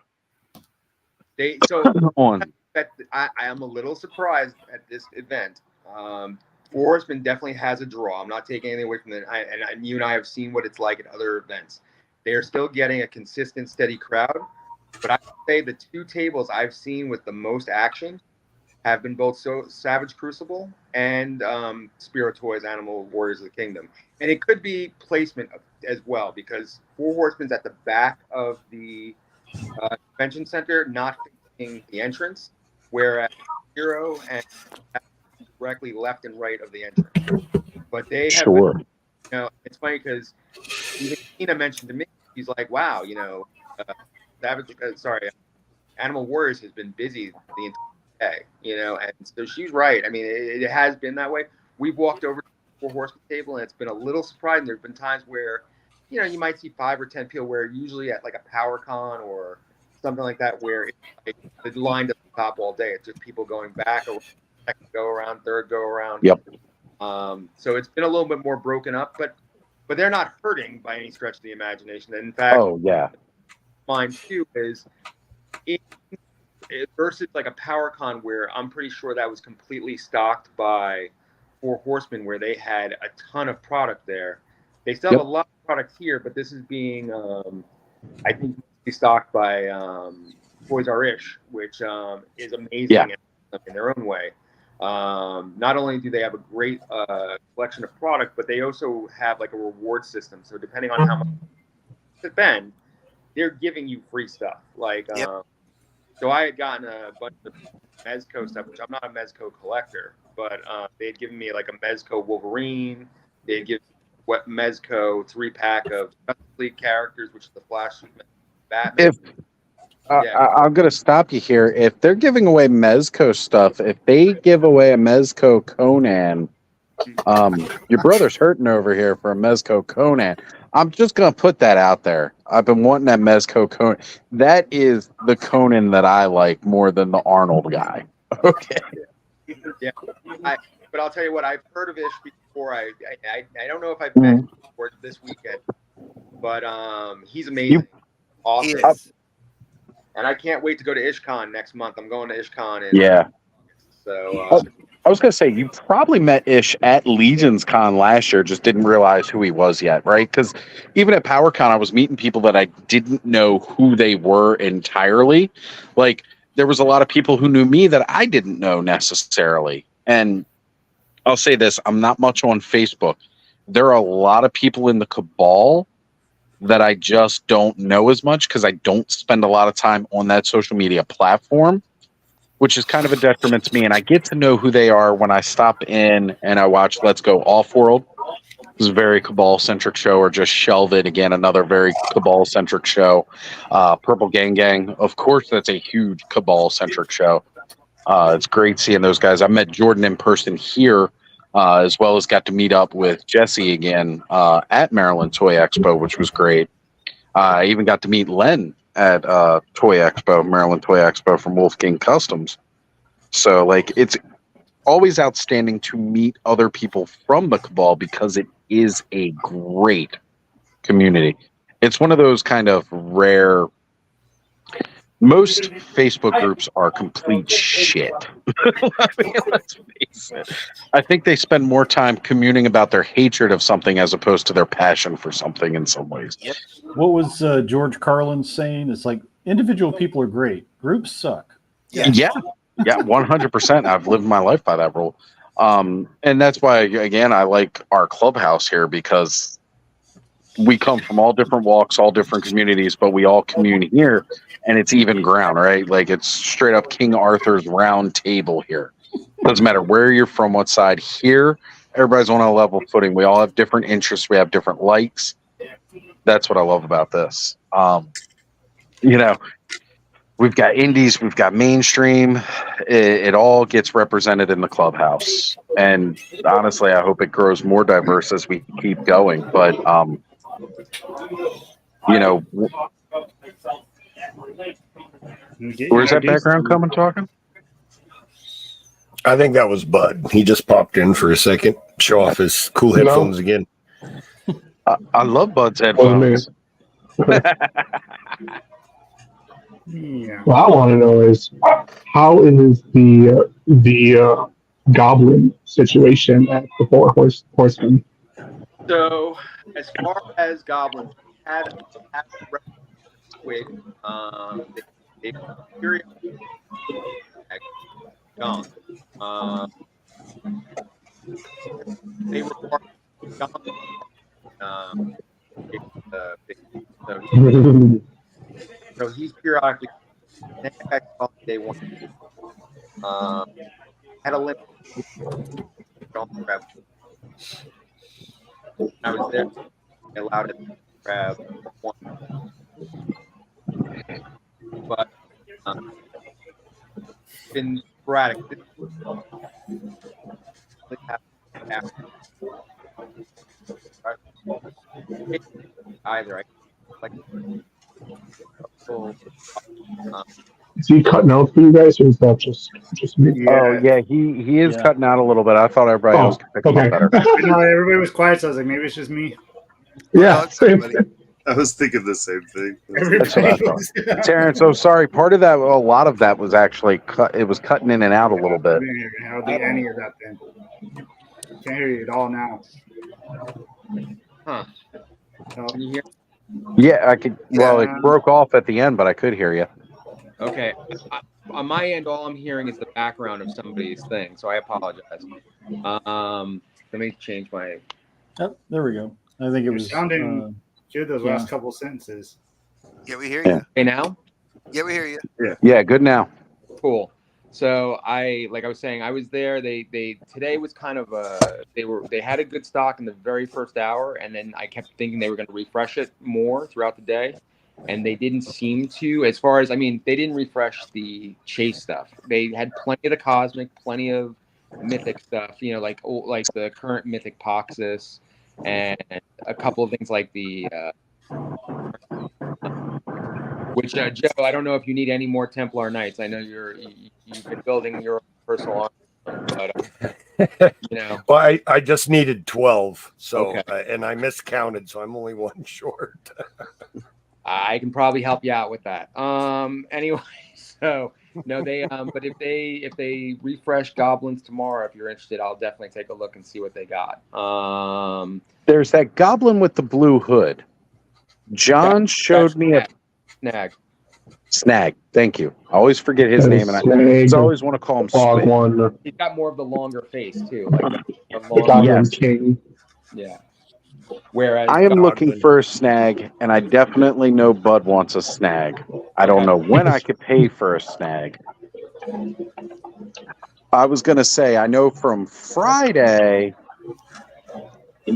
M: I am a little surprised at this event. Four Horsemen definitely has a draw. I'm not taking anything away from it. And you and I have seen what it's like at other events. They are still getting a consistent, steady crowd. But I would say the two tables I've seen with the most action have been both Savage Crucible and Spirit Toys Animal Warriors of the Kingdom. And it could be placement as well, because Four Horsemen's at the back of the convention center, not facing the entrance, whereas Hero and directly left and right of the entrance. But they have, it's funny because even Tina mentioned to me, he's like, wow, Animal Warriors has been busy the entire day, and so she's right. I mean, it has been that way. We've walked over to the Four Horsemen table, and it's been a little surprising. There's been times where, you might see 5 or 10 people, where usually at like a Power Con or something like that, where it's like the line doesn't stop all day. It's just people going back, second go around, third go around.
K: Yep.
M: So it's been a little bit more broken up, but they're not hurting by any stretch of the imagination. And in fact, mine too is versus like a Power Con, where I'm pretty sure that was completely stocked by Four Horsemen, where they had a ton of product there. They still have a lot of product here, but this is being, I think, stocked by Toys R Ish, which is amazing in their own way. Not only do they have a great collection of product, but they also have like a reward system. So depending on how much you spend, they're giving you free stuff. Like, so I had gotten a bunch of Mezco stuff, which I'm not a Mezco collector, but they had given me like a Mezco Wolverine. They had given me Mezco 3-pack of Justice League characters, which is the Flash, Batman.
K: I'm going to stop you here. If they're giving away Mezco stuff, if they give away a Mezco Conan, your brother's hurting over here for a Mezco Conan. I'm just going to put that out there. I've been wanting that Mezco Conan. That is the Conan that I like more than the Arnold guy. Okay.
M: Yeah. But I'll tell you what, I've heard of Ish before. I don't know if I've met him before this weekend, but he's amazing. Awesome. And I can't wait to go to IshCon next month. I'm going to IshCon. So
K: I was going to say, you probably met Ish at Legions Con last year, just didn't realize who he was yet, right? Because even at PowerCon, I was meeting people that I didn't know who they were entirely. Like, there was a lot of people who knew me that I didn't know necessarily. And I'll say this, I'm not much on Facebook. There are a lot of people in the cabal that I just don't know as much because I don't spend a lot of time on that social media platform, which is kind of a detriment to me. And I get to know who they are when I stop in and I watch Let's Go Off-World. It's a very Cabal-centric show, or just Shelve It, again, another very Cabal-centric show. Purple Gang Gang, of course, that's a huge Cabal-centric show. It's great seeing those guys. I met Jordan in person here, as well as got to meet up with Jesse again at Maryland Toy Expo, which was great. I even got to meet Len at Toy Expo, Maryland Toy Expo from Wolf King Customs. So, like, it's always outstanding to meet other people from the Cabal because it is a great community. It's one of those kind of rare. Most Facebook groups are complete shit. I mean, let's face it. I think they spend more time communing about their hatred of something as opposed to their passion for something in some ways.
N: What was George Carlin saying? It's like individual people are great. Groups suck.
K: Yeah, 100%. I've lived my life by that rule. And that's why, again, I like our clubhouse here because we come from all different walks, all different communities, but we all commune here, and it's even ground, right? Like, it's straight up King Arthur's round table here. Doesn't matter where you're from, what side. Here, everybody's on a level footing. We all have different interests. We have different likes. That's what I love about this. You know, we've got indies, we've got mainstream. It all gets represented in the clubhouse. And honestly, I hope it grows more diverse as we keep going. But, you know, where's that background coming talking?
F: I think that was Bud. He just popped in for a second, show off his cool headphones again.
K: I love Bud's headphones.
I: Yeah.
B: What I want to know is how is the goblin situation at the Four Horsemen?
M: So, as far as goblins, had quick, they gone. They were part so he's periodically day one. Had a limit. I was there. They allowed it to grab one, but been sporadic. Either like
B: Is he cutting out for you guys, or is that just me?
K: Yeah. Oh yeah, he is cutting out a little bit. I thought everybody else could pick him up better.
I: No, everybody was quiet, so I was like, maybe it's just me.
B: Yeah, same.
C: I was thinking the same thing.
K: That's what I thought. Terrence, oh sorry. Part of that, a lot of that was actually cut. It was cutting in and out a little bit.
I: How do any of that then? Can't hear you at all now.
M: Huh? Can you hear?
K: Yeah, I could. Well, it broke off at the end, but I could hear you.
M: Okay. On my end, all I'm hearing is the background of somebody's thing, so I apologize. Let me change my.
N: Oh, there we go. I think it was
I: sounding good those last couple sentences.
H: Yeah, we hear you.
M: Hey, now?
H: Yeah, we hear you.
K: Yeah, good now.
M: Cool. So I was saying, I was there. They today was kind of they had a good stock in the very first hour, and then I kept thinking they were going to refresh it more throughout the day, and they didn't seem to. As far as they didn't refresh the chase stuff. They had plenty of the cosmic, plenty of mythic stuff. You know, like the current mythic Poxus, and a couple of things like the. Which Joe, I don't know if you need any more Templar Knights. I know you've been building your personal army, but you know.
F: Well, I just needed 12, so
M: okay.
F: And I miscounted, so I'm only one short.
M: I can probably help you out with that. Anyway, so no, they but if they refresh goblins tomorrow, if you're interested, I'll definitely take a look and see what they got.
K: There's that goblin with the blue hood. John showed me a Snag. Thank you. I always forget his name, and I always want to call him Swig.
M: He's got more of the longer face too, like
B: the King.
M: Yeah. Whereas
K: I am looking for a snag, and I definitely know Bud wants a snag. I don't know when I could pay for a snag. I was going to say, I know from Friday,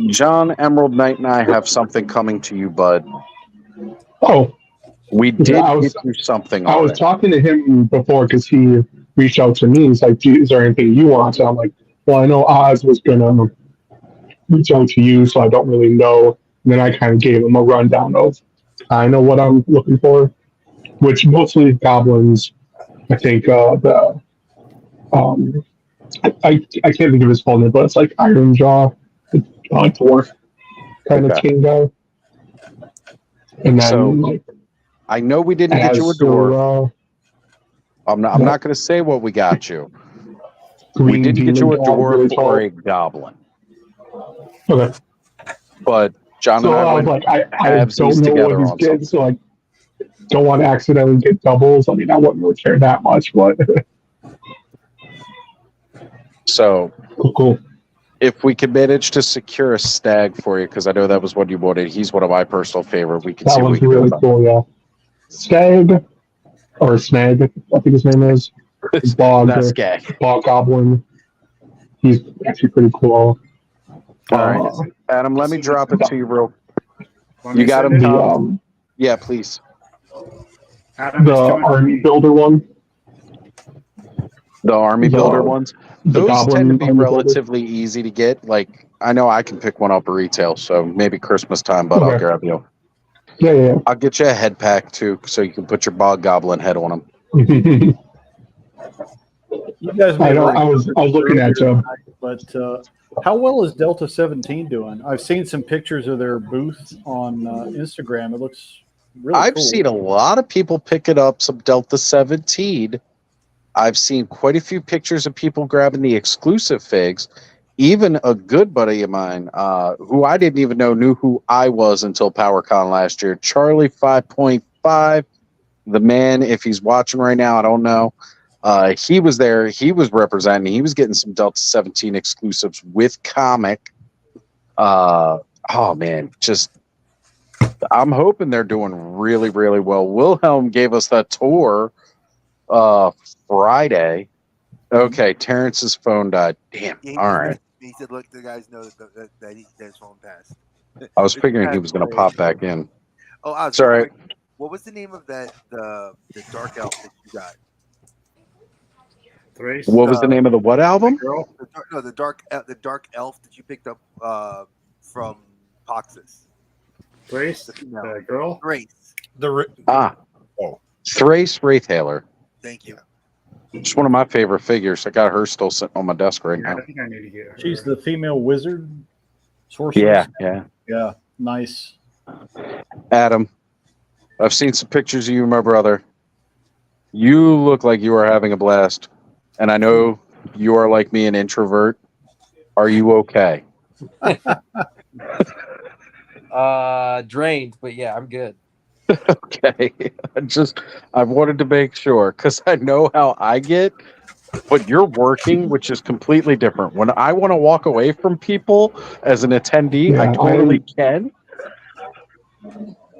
K: John Emerald Knight and I have something coming to you, Bud.
B: Oh.
K: We did get you something.
B: I was talking to him before because he reached out to me. He's like, "Is there anything you want?" So I'm like, "Well, I know Oz was gonna reach out to you, so I don't really know." And then I kind of gave him a rundown of I know what I'm looking for, which mostly goblins. I think the I can't think of his full name, but it's like Iron Jaw, dwarf kind of king guy. And then
K: So
B: like,
K: I know we didn't get you a
B: as for,
K: dwarf. I'm not going to say what we got you. We
B: green
K: didn't get
B: demon
K: you a
B: dog, really
K: dwarf or
B: tall.
K: a goblin.
B: Okay.
K: But John
B: So
K: and I
B: I was
K: went
B: like, I
K: halvesies
B: don't know what
K: together
B: he's
K: on
B: getting,
K: something.
B: so I don't want to accidentally get doubles. I mean, I wouldn't really care that much, but
K: So
B: cool.
K: If we could manage to secure a stag for you, because I know that was what you wanted. He's one of my personal favorite. We can
B: That
K: see what we
B: was
K: can do
B: really
K: about
B: cool, yeah. Stag, or Snag, I think his name is. Bog,
K: Not Skag.
B: Bog Goblin. He's actually pretty cool.
K: All right, Adam, let me drop it to you real. You got him,
B: the,
K: Tom? Yeah, please.
B: the army builder one.
K: The army builder ones.
B: The
K: Those
B: goblin
K: tend to be
B: army builder.
K: relatively easy to get. Like, I know I can pick one up retail, so maybe Christmas time, but I'll
B: Okay.
K: grab you.
B: Yeah.
K: I'll get you a head pack too, so you can put your bog goblin head on him.
N: You guys
B: I
N: may
B: know.
N: have
B: I was looking at
N: earlier, but how well is Delta 17 doing? I've seen some pictures of their booth on Instagram. It looks really
K: I've
N: cool.
K: seen a lot of people picking up some Delta 17. I've seen quite a few pictures of people grabbing the exclusive figs. Even a good buddy of mine, who I didn't even know knew who I was until PowerCon last year, Charlie 5.5, the man, if he's watching right now, I don't know. He was there. He was representing. He was getting some Delta 17 exclusives with comic. Oh, man, just I'm hoping they're doing really, really well. Wilhelm gave us that tour Friday. Okay, Terrence's phone died. Damn.
H: Yeah,
K: All right.
H: He said, "Look, the guys know that his phone passed."
K: I was figuring he was going to pop back in.
H: Oh, I was
K: it's all right.
H: What was the name of that the dark elf that you got?
K: What was the name of the what album?
H: The dark elf that you picked up from Poxus.
I: Grace, girl.
H: Grace.
K: Thrace Wraithhaler.
H: Thank you.
K: It's one of my favorite figures. I got her still sitting on my desk right now.
I: I think I need to get her.
N: She's the female wizard. Sorceress.
K: Yeah.
N: Nice.
K: Adam, I've seen some pictures of you and my brother. You look like you are having a blast. And I know you are like me, an introvert. Are you okay?
O: Drained, but yeah, I'm good.
K: Okay. I've wanted to make sure because I know how I get, but you're working, which is completely different. When I want to walk away from people as an attendee, I totally can.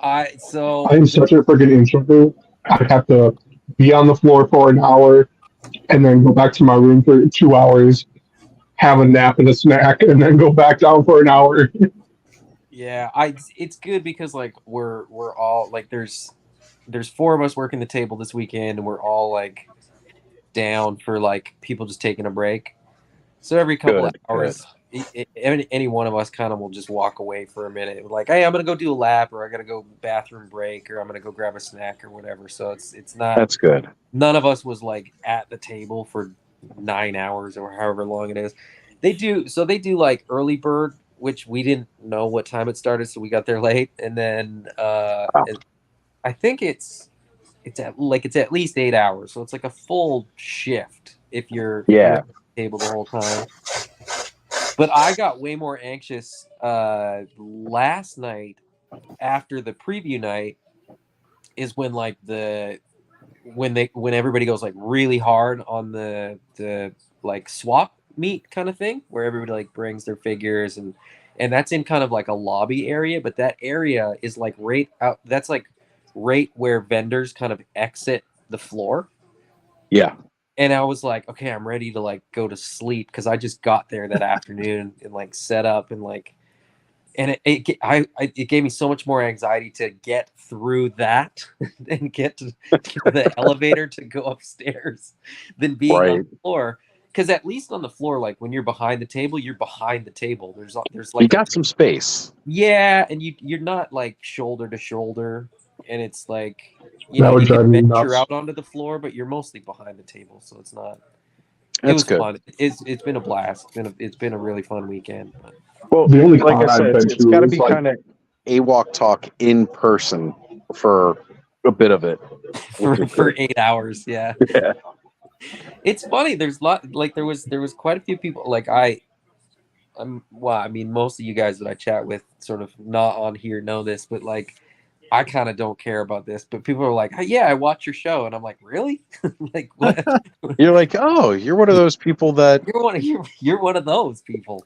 B: I'm such a freaking introvert. I have to be on the floor for an hour and then go back to my room for 2 hours, have a nap and a snack, and then go back down for an hour.
O: Yeah, it's good because like we're all like there's 4 of us working the table this weekend, and we're all like down for like people just taking a break. So every couple of hours, any one of us kind of will just walk away for a minute, like, hey, I'm gonna go do a lap, or I gotta go bathroom break, or I'm gonna go grab a snack or whatever. So it's not.
K: That's good.
O: None of us was like at the table for 9 hours or however long it is. They do like early bird, which we didn't know what time it started, so we got there late, and then I think it's at least 8 hours, so it's like a full shift if you're at the table the whole time. But I got way more anxious last night after the preview night is when like when everybody goes like really hard on the like swap meet kind of thing, where everybody like brings their figures, and that's in kind of like a lobby area, but that area is like right out, that's like right where vendors kind of exit the floor.
K: Yeah.
O: And I was like, okay, I'm ready to like go to sleep because I just got there that afternoon and like set up and and it gave me so much more anxiety to get through that and get to the elevator to go upstairs than being on the floor. Because at least on the floor, like when you're behind the table, you're behind the table. There's like
K: you got some space.
O: Yeah, and you're not like shoulder to shoulder, and it's like
B: That would
O: you
B: drive
O: can
B: me
O: venture
B: nuts.
O: out onto the floor, but you're mostly behind the table, so it's not.
K: That's
O: it was
K: good.
O: fun. It's been a blast. It's been a really fun weekend. But.
K: Well,
B: The only
K: like I
B: con
K: said,
B: I've been
K: it's
B: to
K: got to
B: is
K: be
B: like
K: kind of AWOC talk in person for a bit of it.
O: for 8 hours, yeah.
K: Yeah.
O: It's funny. There's there was quite a few people. Like most of you guys that I chat with, sort of not on here, know this, but like I kind of don't care about this. But people are like, oh, "Yeah, I watch your show," and I'm like, "Really? Like what?"
K: You're like, "Oh, you're one of those people that
O: you're one of those people."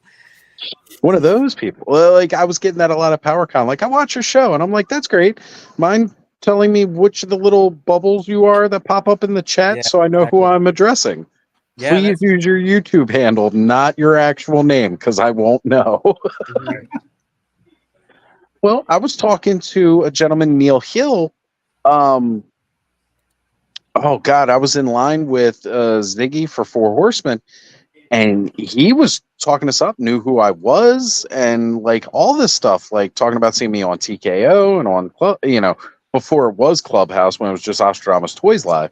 K: One of those people. Well, like I was getting that a lot of PowerCon. Like I watch your show, and I'm like, "That's great." Mind telling me which of the little bubbles you are that pop up in the chat, so I know who I'm addressing?
O: Yeah,
K: Please use your YouTube handle, not your actual name, because I won't know. Well, I was talking to a gentleman, Neil Hill. Oh God, I was in line with Ziggy for Four Horsemen, and he was talking us up, knew who I was, and like all this stuff, like talking about seeing me on TKO and on before it was Clubhouse, when it was just Ostradamus Toys Live.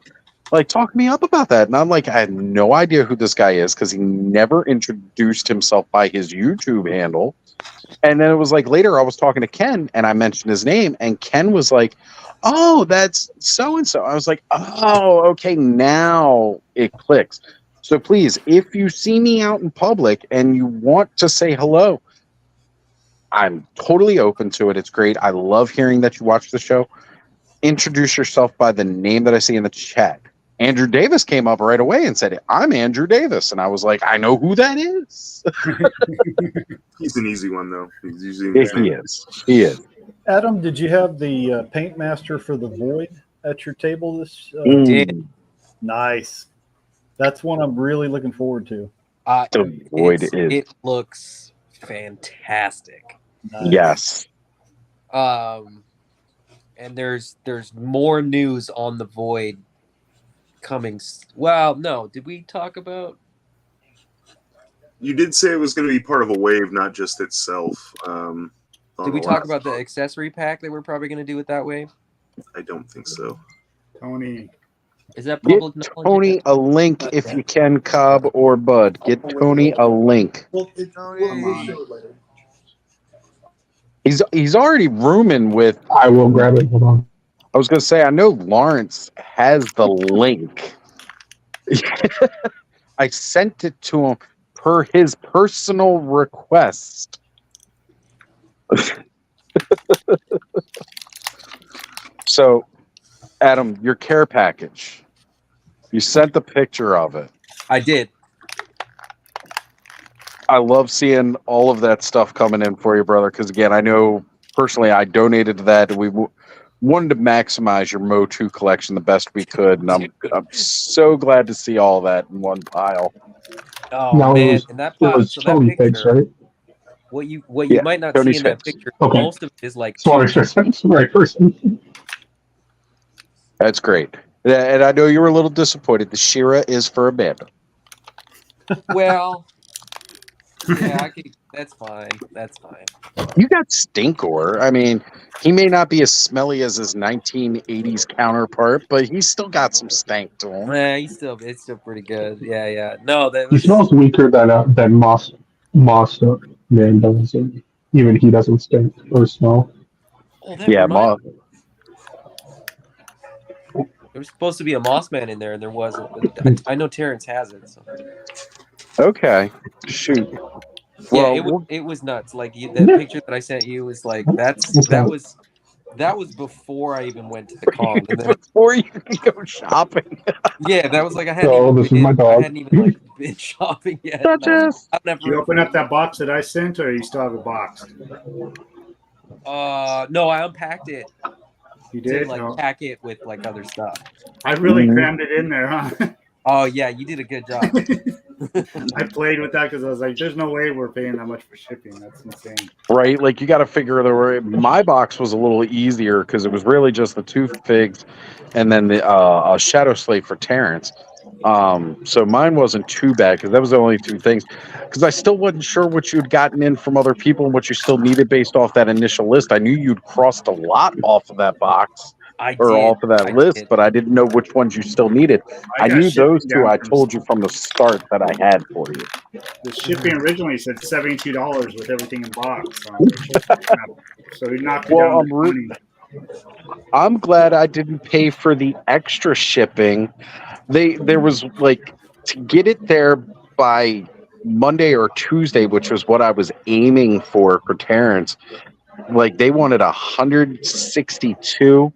K: Like, talk me up about that. And I'm like, I had no idea who this guy is because he never introduced himself by his YouTube handle. And then it was like later I was talking to Ken and I mentioned his name, and Ken was like, "Oh, that's so and so." I was like, "Oh, okay, now it clicks." So please, if you see me out in public and you want to say hello, I'm totally open to it. It's great. I love hearing that you watch the show. Introduce yourself by the name that I see in the chat. Andrew Davis came up right away and said, "I'm Andrew Davis." And I was like, I know who that is.
C: He's an easy one, though. He's usually
K: He is.
N: Adam, did you have the Paint Master for the Void at your table this?
O: Did.
N: Nice. That's one I'm really looking forward to.
K: The Void
O: it looks fantastic.
K: Yes.
O: And there's more news on the Void coming. Well, no, did we talk about?
C: You did say it was going to be part of a wave, not just itself.
O: Did we talk about the accessory pack that we're probably going to do with that wave?
C: I don't think so.
I: Tony,
O: is that
K: Get
O: public knowledge?
K: Tony a link if you can, Cobb or Bud. Get Tony a link. He's already rooming with.
B: I will grab it. Hold on.
K: I was going to say, I know Lawrence has the link. I sent it to him per his personal request. So, Adam, your care package. You sent the picture of it.
O: I did.
K: I love seeing all of that stuff coming in for you, brother, because, again, I know personally I donated to that, and we wanted to maximize your Mo2 collection the best we could, and I'm so glad to see all that in one pile.
O: Oh
B: No,
O: man,
B: it
O: and that
B: was
O: so
B: Tony
O: that picture,
B: Picks, right?
O: what you
K: Yeah,
O: might not
K: Tony's
O: see in that
K: Picks.
O: picture,
B: Okay.
O: most of it is like
B: Sorry, that's the right person.
K: That's great. And I know you were a little disappointed. The Shira is for Amanda.
O: well, yeah, that's fine. That's fine.
K: You got Stinkor. I mean, he may not be as smelly as his 1980s counterpart, but he's still got some stank to him.
O: Yeah, it's still pretty good. Yeah. No, that
B: He
O: was
B: smells weaker than Moss man does. Even he doesn't stink or smell.
O: Oh, that
K: Yeah,
O: reminds me. There was supposed to be a Moss Man in there, and there wasn't. But I know Terrence has it. So.
K: Okay. Shoot.
O: Yeah,
K: Well,
O: it was nuts. Like that picture that I sent you was like that was before I even went to the con. And then
K: before you can go shopping.
O: Yeah, that was like I hadn't
B: Oh,
O: even
B: this is my
O: I
B: dog.
O: hadn't even like been shopping yet. I've never.
I: Did you open up that box that I sent, or you still have it boxed?
O: No, I unpacked it.
I: You did?
O: To, like pack it with like other stuff.
I: I really crammed it in there, huh?
O: Oh yeah, you did a good job.
I: I played with that because I was like, "There's no way we're paying that much for shipping. That's insane."
K: Right? Like you got to figure my box was a little easier because it was really just the 2 figs and then the a Shadow Slave for Terrence. So mine wasn't too bad because that was the only 2 things. Because I still wasn't sure what you'd gotten in from other people and what you still needed based off that initial list. I knew you'd crossed a lot off of that box off of that list, but I didn't know which ones you still needed. I
I: got
K: knew those
I: shipping
K: 2.
I: down
K: I
I: from
K: told you from the start that I had for you.
I: The shipping originally said $72 with everything in box. So he knocked it
K: Well,
I: down to 20.
K: I'm glad I didn't pay for the extra shipping. There was like to get it there by Monday or Tuesday, which was what I was aiming for Terrence. Like they wanted 162.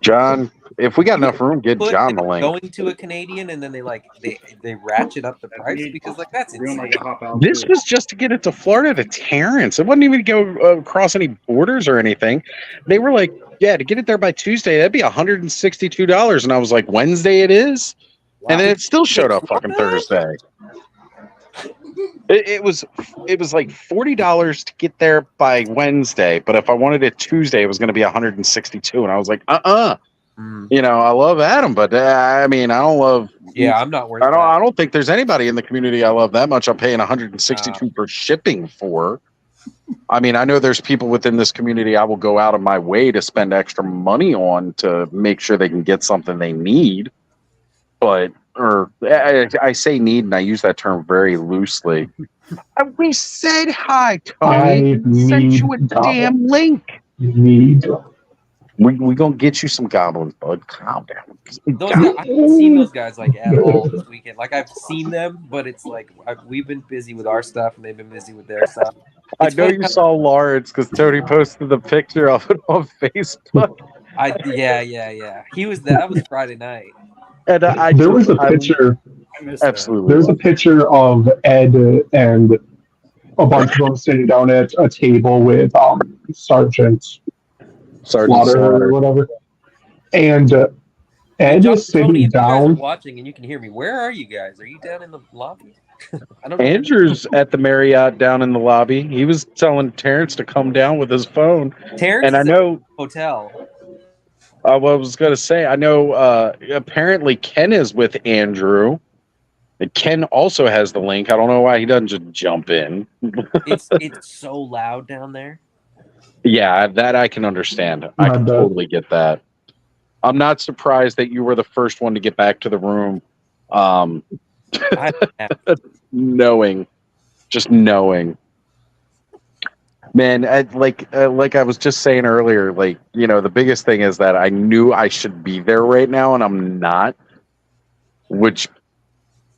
K: John, if we got enough room, get
O: But
K: John the
O: they're
K: link.
O: going to a Canadian and then they ratchet up the price because like that's insane.
K: This was just to get it to Florida to Terrence. It wasn't even to go across any borders or anything. They were like, yeah, to get it there by Tuesday, that'd be $162. And I was like, Wednesday it is? Wow. And then it still showed up fucking Thursday. It was like $40 to get there by Wednesday, but if I wanted it Tuesday, it was going to be $162. And I was like, You know, I love Adam, but I mean, I don't love.
O: Yeah, I'm not worth.
K: I don't think there's anybody in the community I love that much. I'm paying 162 for shipping for. I mean, I know there's people within this community I will go out of my way to spend extra money on to make sure they can get something they need. But I say need, and I use that term very loosely. We said hi, Tony. Sent you a damn link. We gonna get you some goblins, bud. Calm down.
O: I haven't seen those guys like at all this weekend. Like I've seen them, but it's like we've been busy with our stuff, and they've been busy with their stuff.
K: I know you saw Lawrence because Tony posted the picture of it on Facebook.
O: Yeah. He was that was Friday night.
B: And there was a picture.
K: Absolutely.
B: There's a picture of Ed and a bunch of them sitting down at a table with Sergeant Slaughter or whatever. And Ed is sitting down.
O: Watching, and you can hear me. Where are you guys? Are you down in the lobby? I don't know.
K: Andrew's at the Marriott down in the lobby. He was telling Terrence to come down with his phone.
O: Terrence
K: and I know
O: hotel.
K: I was going to say, I know apparently Ken is with Andrew. And Ken also has the link. I don't know why he doesn't just jump in.
O: It's so loud down there.
K: Yeah, that I can understand. I can totally get that. I'm not surprised that you were the first one to get back to the room. Knowing. Man, like I was just saying earlier, like, you know, the biggest thing is that I knew I should be there right now, and I'm not, which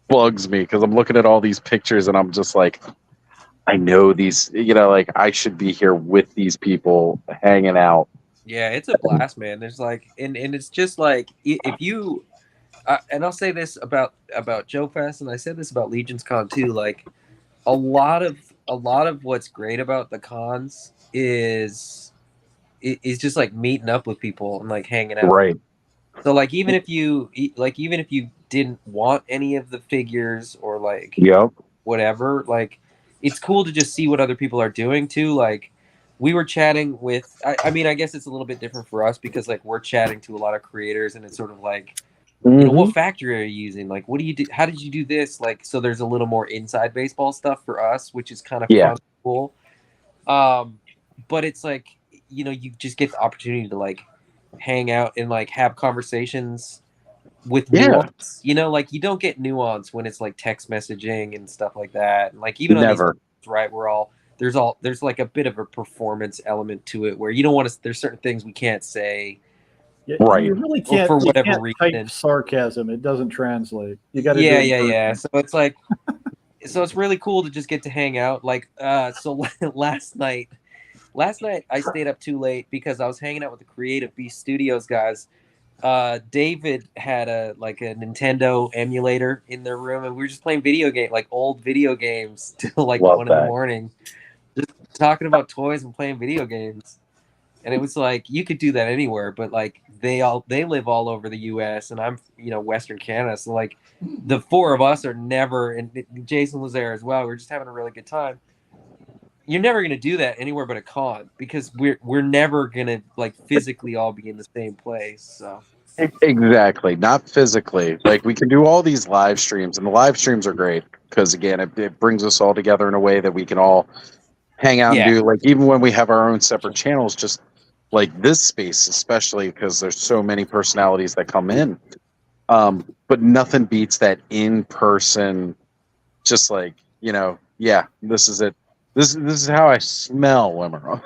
K: bugs me because I'm looking at all these pictures and I'm just like, I know these, you know, like I should be here with these people hanging out.
O: Yeah, it's a blast, man. There's like, and it's just like if you, and I'll say this about Joe Fest, and I said this about Legions Con too. Like, a lot of what's great about the cons is just like meeting up with people and like hanging out.
K: Right.
O: So like even if you didn't want any of the figures or like whatever, like it's cool to just see what other people are doing too. Like we were chatting with, I mean, I guess it's a little bit different for us because like we're chatting to a lot of creators and it's sort of like, you know, what factory are you using? Like, what do you do? How did you do this? Like, so there's a little more inside baseball stuff for us, which is kind of fun and cool. But it's like, you know, you just get the opportunity to like hang out and like have conversations with nuance. You know, like you don't get nuance when it's like text messaging and stuff like that. And like even on these, right, there's like a bit of a performance element to it where you don't want to. There's certain things we can't say.
K: Right.
N: You really can't,
O: for whatever
N: you can't
O: reason.
N: type sarcasm. It doesn't translate. You got to
O: Yeah. So it's like, so it's really cool to just get to hang out. Like, so last night I stayed up too late because I was hanging out with the Creative Beast Studios guys. David had a Nintendo emulator in their room, and we were just playing old video games till like 1 in the morning, just talking about toys and playing video games. And it was like, you could do that anywhere, but like they live all over the US and I'm, Western Canada. So like the four of us are never, and Jason was there as well. We were just having a really good time. You're never going to do that anywhere but a con because we're never going to like physically all be in the same place. So
K: exactly, not physically. Like we can do all these live streams, and the live streams are great because again, it brings us all together in a way that we can all hang out and do. Like even when we have our own separate channels, just like this space, especially because there's so many personalities that come in. But nothing beats that in person. Just like this is it. This is how I smell, Wimmer.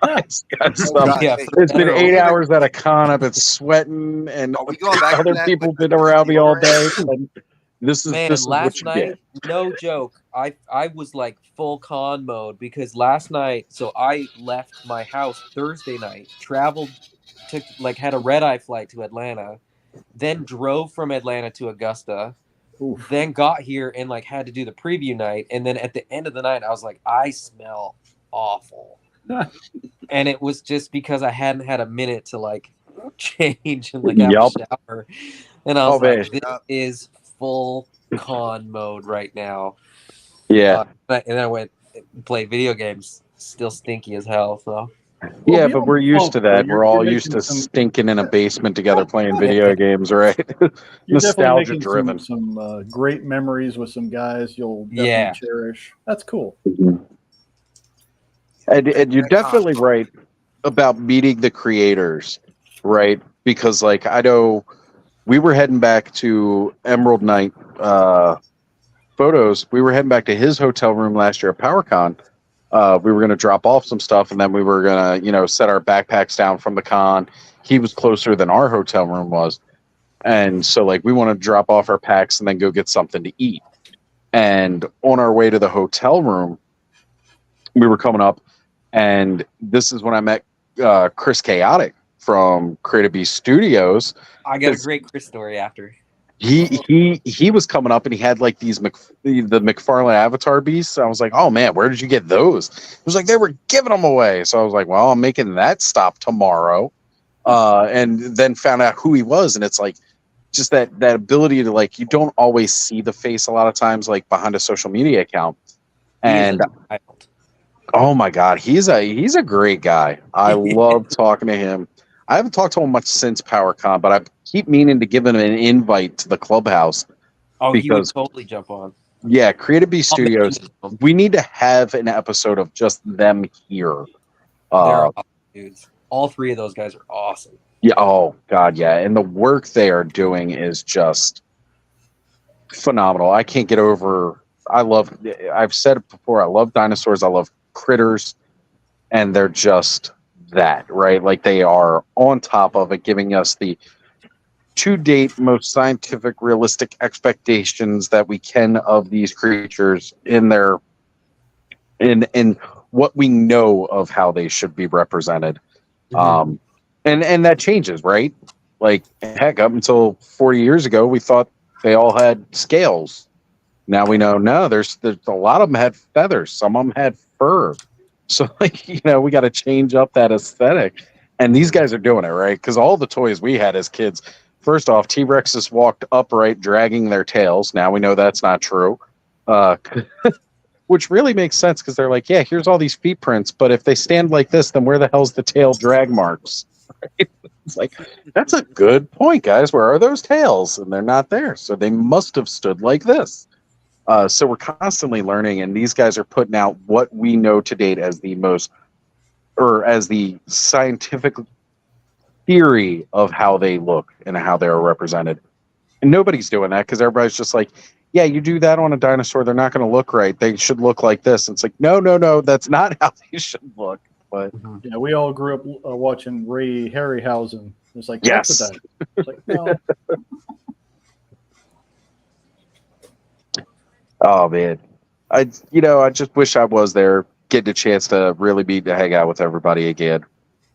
K: It's been 8 hours at a con. I've been sweating, and other people been around me all day. And this is
O: last
K: what
O: night, no joke. I was like full con mode because last night. So I left my house Thursday night, had a red eye flight to Atlanta, then drove from Atlanta to Augusta.
N: Oof.
O: Then got here and like had to do the preview night, and then at the end of the night I was like, I smell awful. And it was just because I hadn't had a minute to like change and like have a shower, and I was like, this is full con mode right now. And then I went and played video games, still stinky as hell. So
K: yeah, but we're used to that. We're all used to stinking in a basement together playing video games, right?
N: You're
K: Nostalgia
N: definitely
K: driven.
N: making some great memories with some guys you'll definitely cherish. That's cool.
K: And you're definitely right about meeting the creators, right? Because like I know we were heading back to Emerald Knight Photos. We were heading back to his hotel room last year at PowerCon. We were going to drop off some stuff, and then we were going to, set our backpacks down from the con. He was closer than our hotel room was. And so, like, we want to drop off our packs and then go get something to eat. And on our way to the hotel room, we were coming up, and this is when I met Chris Chaotic from Creative Beast Studios.
O: I got a great Chris story after.
K: He was coming up and he had like these the McFarlane Avatar beasts. I was like, oh man, where did you get those? It was like they were giving them away. So I was like, well, I'm making that stop tomorrow. And then found out who he was, and it's like just that ability to like, you don't always see the face a lot of times like behind a social media account. And oh my god, he's a great guy. I love talking to him. I haven't talked to him much since PowerCon, but I keep meaning to give him an invite to the Clubhouse.
O: Oh, he would totally jump on.
K: Yeah, Creative Beast Studios. We need to have an episode of just them here.
O: They're awesome dudes. All three of those guys are awesome.
K: Yeah. Oh god, yeah. And the work they are doing is just phenomenal. I can't get over. I've said it before. I love dinosaurs. I love critters, and they're just that, right? Like they are on top of it, giving us the to date most scientific, realistic expectations that we can of these creatures in their in what we know of how they should be represented. And that changes, right? Like heck, up until 40 years ago, we thought they all had scales. Now we know no, there's a lot of them had feathers, some of them had fur. So, like, we got to change up that aesthetic. And these guys are doing it, right? Because all the toys we had as kids, first off, T-Rexes walked upright, dragging their tails. Now we know that's not true. Which really makes sense because they're like, yeah, here's all these feet prints. But if they stand like this, then where the hell's the tail drag marks? Right? It's like, that's a good point, guys. Where are those tails? And they're not there. So they must have stood like this. So we're constantly learning, and these guys are putting out what we know to date as as the scientific theory of how they look and how they are represented. And nobody's doing that because everybody's just like, yeah, you do that on a dinosaur, they're not going to look right. They should look like this. And it's like, no, that's not how they should look. But
N: yeah, we all grew up watching Ray Harryhausen. It's like,
K: yes.
N: That's it's like, no.
K: Oh man, I just wish I was there, getting a chance to really hang out with everybody again.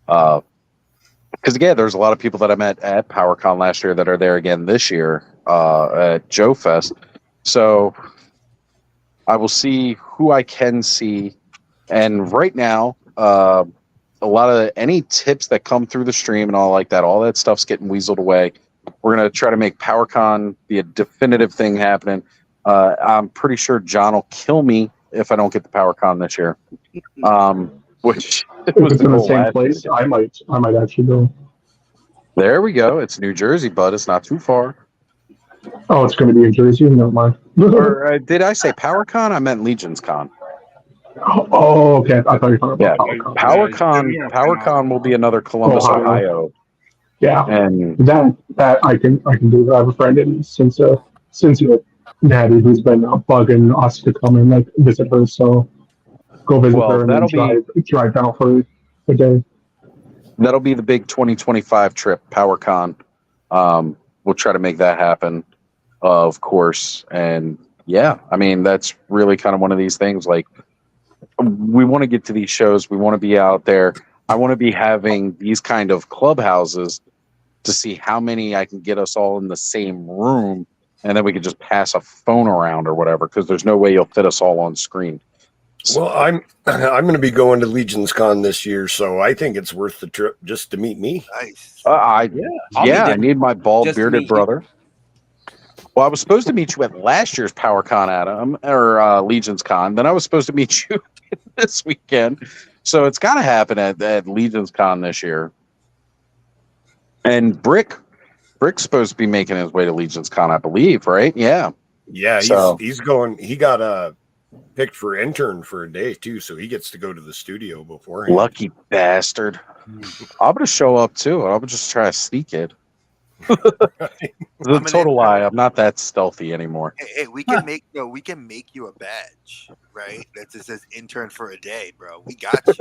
K: Because again, there's a lot of people that I met at PowerCon last year that are there again this year at Joe Fest. So I will see who I can see. And right now, a lot of any tips that come through the stream and all like that, all that stuff's getting weaseled away. We're going to try to make PowerCon be a definitive thing happening. I'm pretty sure John will kill me if I don't get the PowerCon this year. Which
B: If
K: was
B: it's
K: the
B: in the
K: goal
B: same
K: last
B: place,
K: year.
B: I might actually go.
K: There we go. It's New Jersey, bud. It's not too far.
B: Oh, it's going to be in Jersey. Never mind.
K: Or did I say PowerCon? I meant Legions Con.
B: Oh, okay. I thought you were talking
K: Yeah,
B: about PowerCon.
K: PowerCon will be another Columbus, Ohio.
B: Yeah,
K: and
B: that I can do that. I have a friend in Cincinnati who's been bugging us to come and like visit her. So go visit her and then drive down for a day.
K: That'll be the big 2025 trip, PowerCon. We'll try to make that happen, of course. And yeah, I mean, that's really kind of one of these things. Like, we want to get to these shows. We want to be out there. I want to be having these kind of clubhouses to see how many I can get us all in the same room, and then we can just pass a phone around or whatever, because there's no way you'll fit us all on screen.
F: Well, I'm going to be going to Legions Con this year, so I think it's worth the trip just to meet me.
H: Nice.
K: I need my bald bearded brother. Well, I was supposed to meet you at last year's PowerCon, Adam, or Legions Con. Then I was supposed to meet you this weekend. So it's got to happen at Legions Con this year. And Brick's supposed to be making his way to Legions Con, I believe, right? Yeah.
F: Yeah, he's going. He got picked for intern for a day too, so he gets to go to the studio beforehand.
K: Lucky bastard. I'm gonna show up too. I'm just try to sneak it. The total lie. I'm not that stealthy anymore.
H: Hey, we can make you a badge, right? That just says intern for a day, bro. We got you.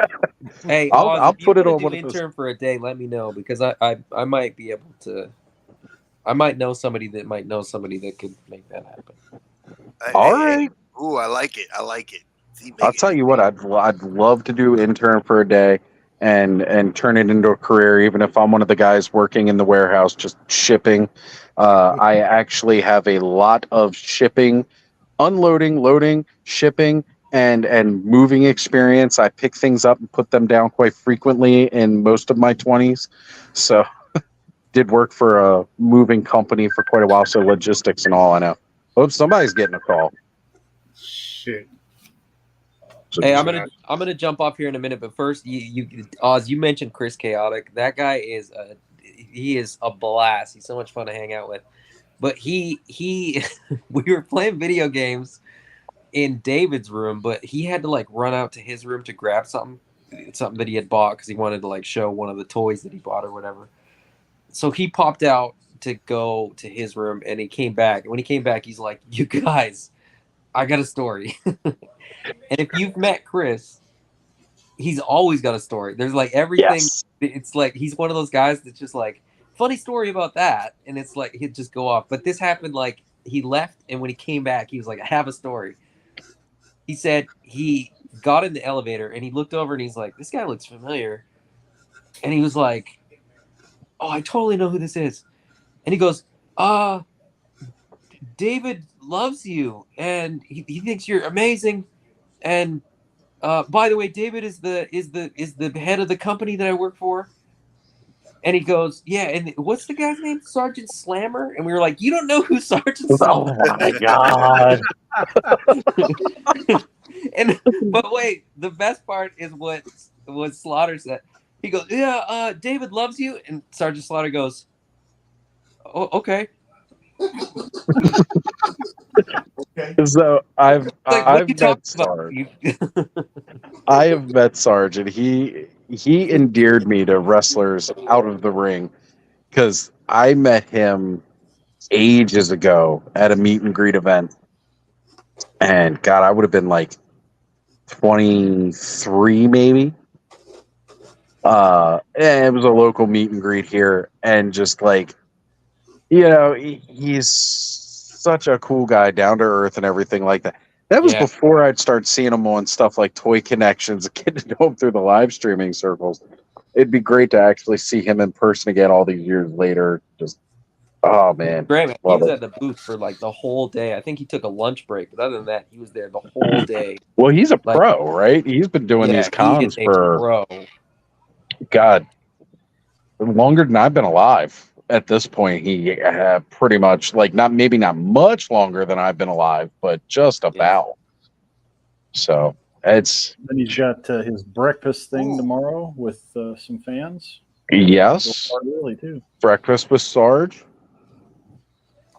O: Hey,
K: I'll put it on
O: one intern for a day. Let me know, because I might be able to. I might know somebody that might know somebody that could make that happen.
K: All right.
H: Ooh, I like it. I like it. See,
K: I'll tell you what. I'd love to do intern for a day and turn it into a career, even if I'm one of the guys working in the warehouse just shipping. I actually have a lot of shipping, unloading, loading, shipping, and moving experience. I pick things up and put them down quite frequently in most of my 20s. So did work for a moving company for quite a while, so logistics and all. I know. Hope somebody's getting a call.
I: Shit.
O: Hey, I'm gonna jump off here in a minute, but first, Oz, you mentioned Chris Chaotic. That guy is a blast. He's so much fun to hang out with. But we were playing video games in David's room, but he had to like run out to his room to grab something that he had bought because he wanted to like show one of the toys that he bought or whatever. So he popped out to go to his room, and he came back. And when he came back, he's like, "You guys, I got a story." And if you've met Chris, he's always got a story. There's like everything. Yes. It's like he's one of those guys that's just like, funny story about that. And it's like he'd just go off. But this happened like he left, and when he came back, he was like, I have a story. He said he got in the elevator, and he looked over, and he's like, this guy looks familiar. And he was like, oh, I totally know who this is. And he goes, David loves you, and he thinks you're amazing. And by the way, David is the head of the company that I work for. And he goes, yeah. And what's the guy's name? Sergeant Slammer. And we were like, you don't know who Sergeant Slammer?
K: Oh my god!
O: But wait, the best part is what Slaughter said. He goes, yeah, David loves you. And Sergeant Slaughter goes, oh, okay.
K: So I've met Sarge. I have met Sarge, and he endeared me to wrestlers out of the ring because I met him ages ago at a meet and greet event, and God, I would have been like 23 maybe. And it was a local meet and greet here, and just like, you know, he's such a cool guy, down to earth and everything like that. That was before I'd start seeing him on stuff like Toy Connections, getting to know him through the live streaming circles. It'd be great to actually see him in person again all these years later. Just, oh man.
O: Great, man. He was at the booth for like the whole day. I think he took a lunch break, but other than that, he was there the whole day.
K: Well, he's a pro, right? He's been doing these cons for...
O: Pro.
K: God, longer than I've been alive. At this point, he pretty much not much longer than I've been alive, but just about. So it's.
N: Then he's got his breakfast thing tomorrow with some fans.
K: Yes.
N: Really too.
K: Breakfast with Sarge.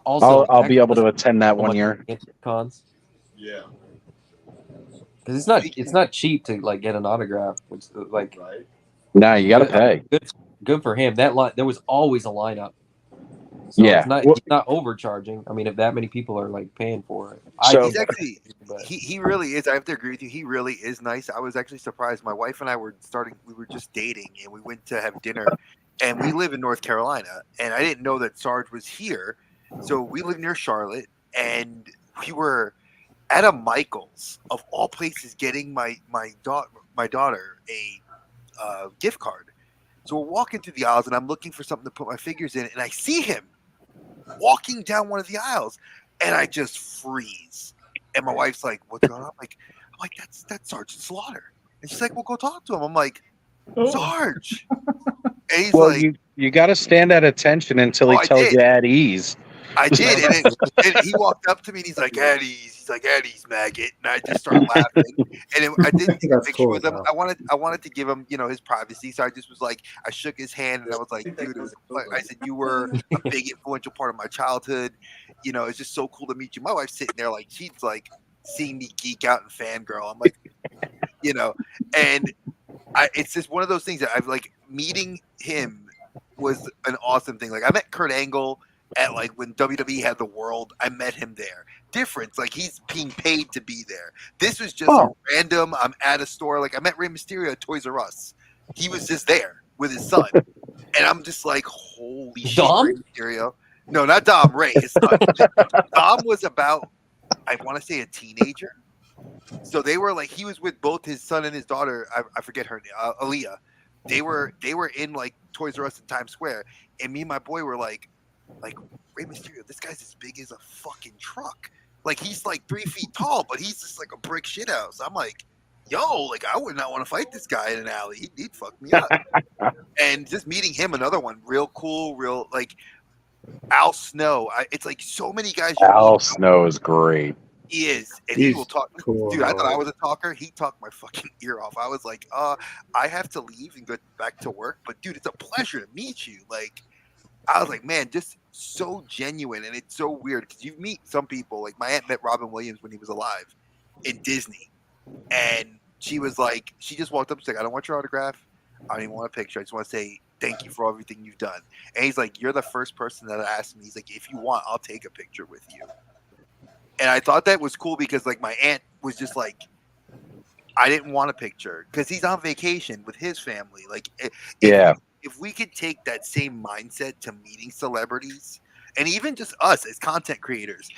O: Also,
K: I'll be able to attend that one year.
O: Cons.
C: Yeah.
O: Because it's not cheap to get an autograph. Which
K: Nah, you got to pay.
O: Good for him. That line, there was always a lineup. So
K: Yeah.
O: He's not overcharging. I mean, if that many people are paying for it,
H: He's actually he really is. I have to agree with you. He really is nice. I was actually surprised. My wife and I were just dating, and we went to have dinner. And we live in North Carolina, and I didn't know that Sarge was here. So we live near Charlotte, and we were at a Michael's of all places getting my daughter a gift card. So we're walking through the aisles, and I'm looking for something to put my figures in, and I see him walking down one of the aisles, and I just freeze. And my wife's like, "What's going on?" I'm like, that's Sergeant Slaughter. And she's like, "Well, go talk to him." I'm like, "Sarge." And he's like,
K: you got to stand at attention until he tells you at ease.
H: I did, and he walked up to me and he's like, "At ease." He's like, "At ease, maggot," and I just started laughing. And I didn't take a picture with him. I wanted to give him, his privacy, so I just was like, I shook his hand and I was like, "Dude," I said, "You were a big influential part of my childhood. It's just so cool to meet you." My wife's sitting there like she's like seeing me geek out and fangirl. I'm like, and it's just one of those things that I've meeting him was an awesome thing. I met Kurt Angle at when WWE had the World. I met him there. Difference, he's being paid to be there. This was just a random. I'm at a store. I met Rey Mysterio at Toys R Us. He was just there with his son, and I'm just like, holy shit, Rey Mysterio. No, not Dom. Ray, his son. Dom was about, I want to say, a teenager. So they were he was with both his son and his daughter. I forget her name, Aaliyah. They were in Toys R Us in Times Square, and me and my boy were like Rey Mysterio, this guy's as big as a fucking truck. He's 3 feet tall, but he's just a brick shit house. I'm like, yo, I would not want to fight this guy in an alley. He'd fuck me up. And just meeting him, another one, real cool, real Al Snow. It's so many guys.
K: Al Snow is great.
H: He is, and he will talk. Cool. Dude, I thought I was a talker. He talked my fucking ear off. I was like, I have to leave and go back to work, but dude, it's a pleasure to meet you. I was like, man, just so genuine, and it's so weird because you meet some people. My aunt met Robin Williams when he was alive in Disney, and she was like, she just walked up and said, "I don't want your autograph. I don't even want a picture. I just want to say thank you for everything you've done." And he's like, "You're the first person that asked me." He's like, "If you want, I'll take a picture with you." And I thought that was cool because my aunt was just like, I didn't want a picture because he's on vacation with his family. If we could take that same mindset to meeting celebrities and even just us as content creators,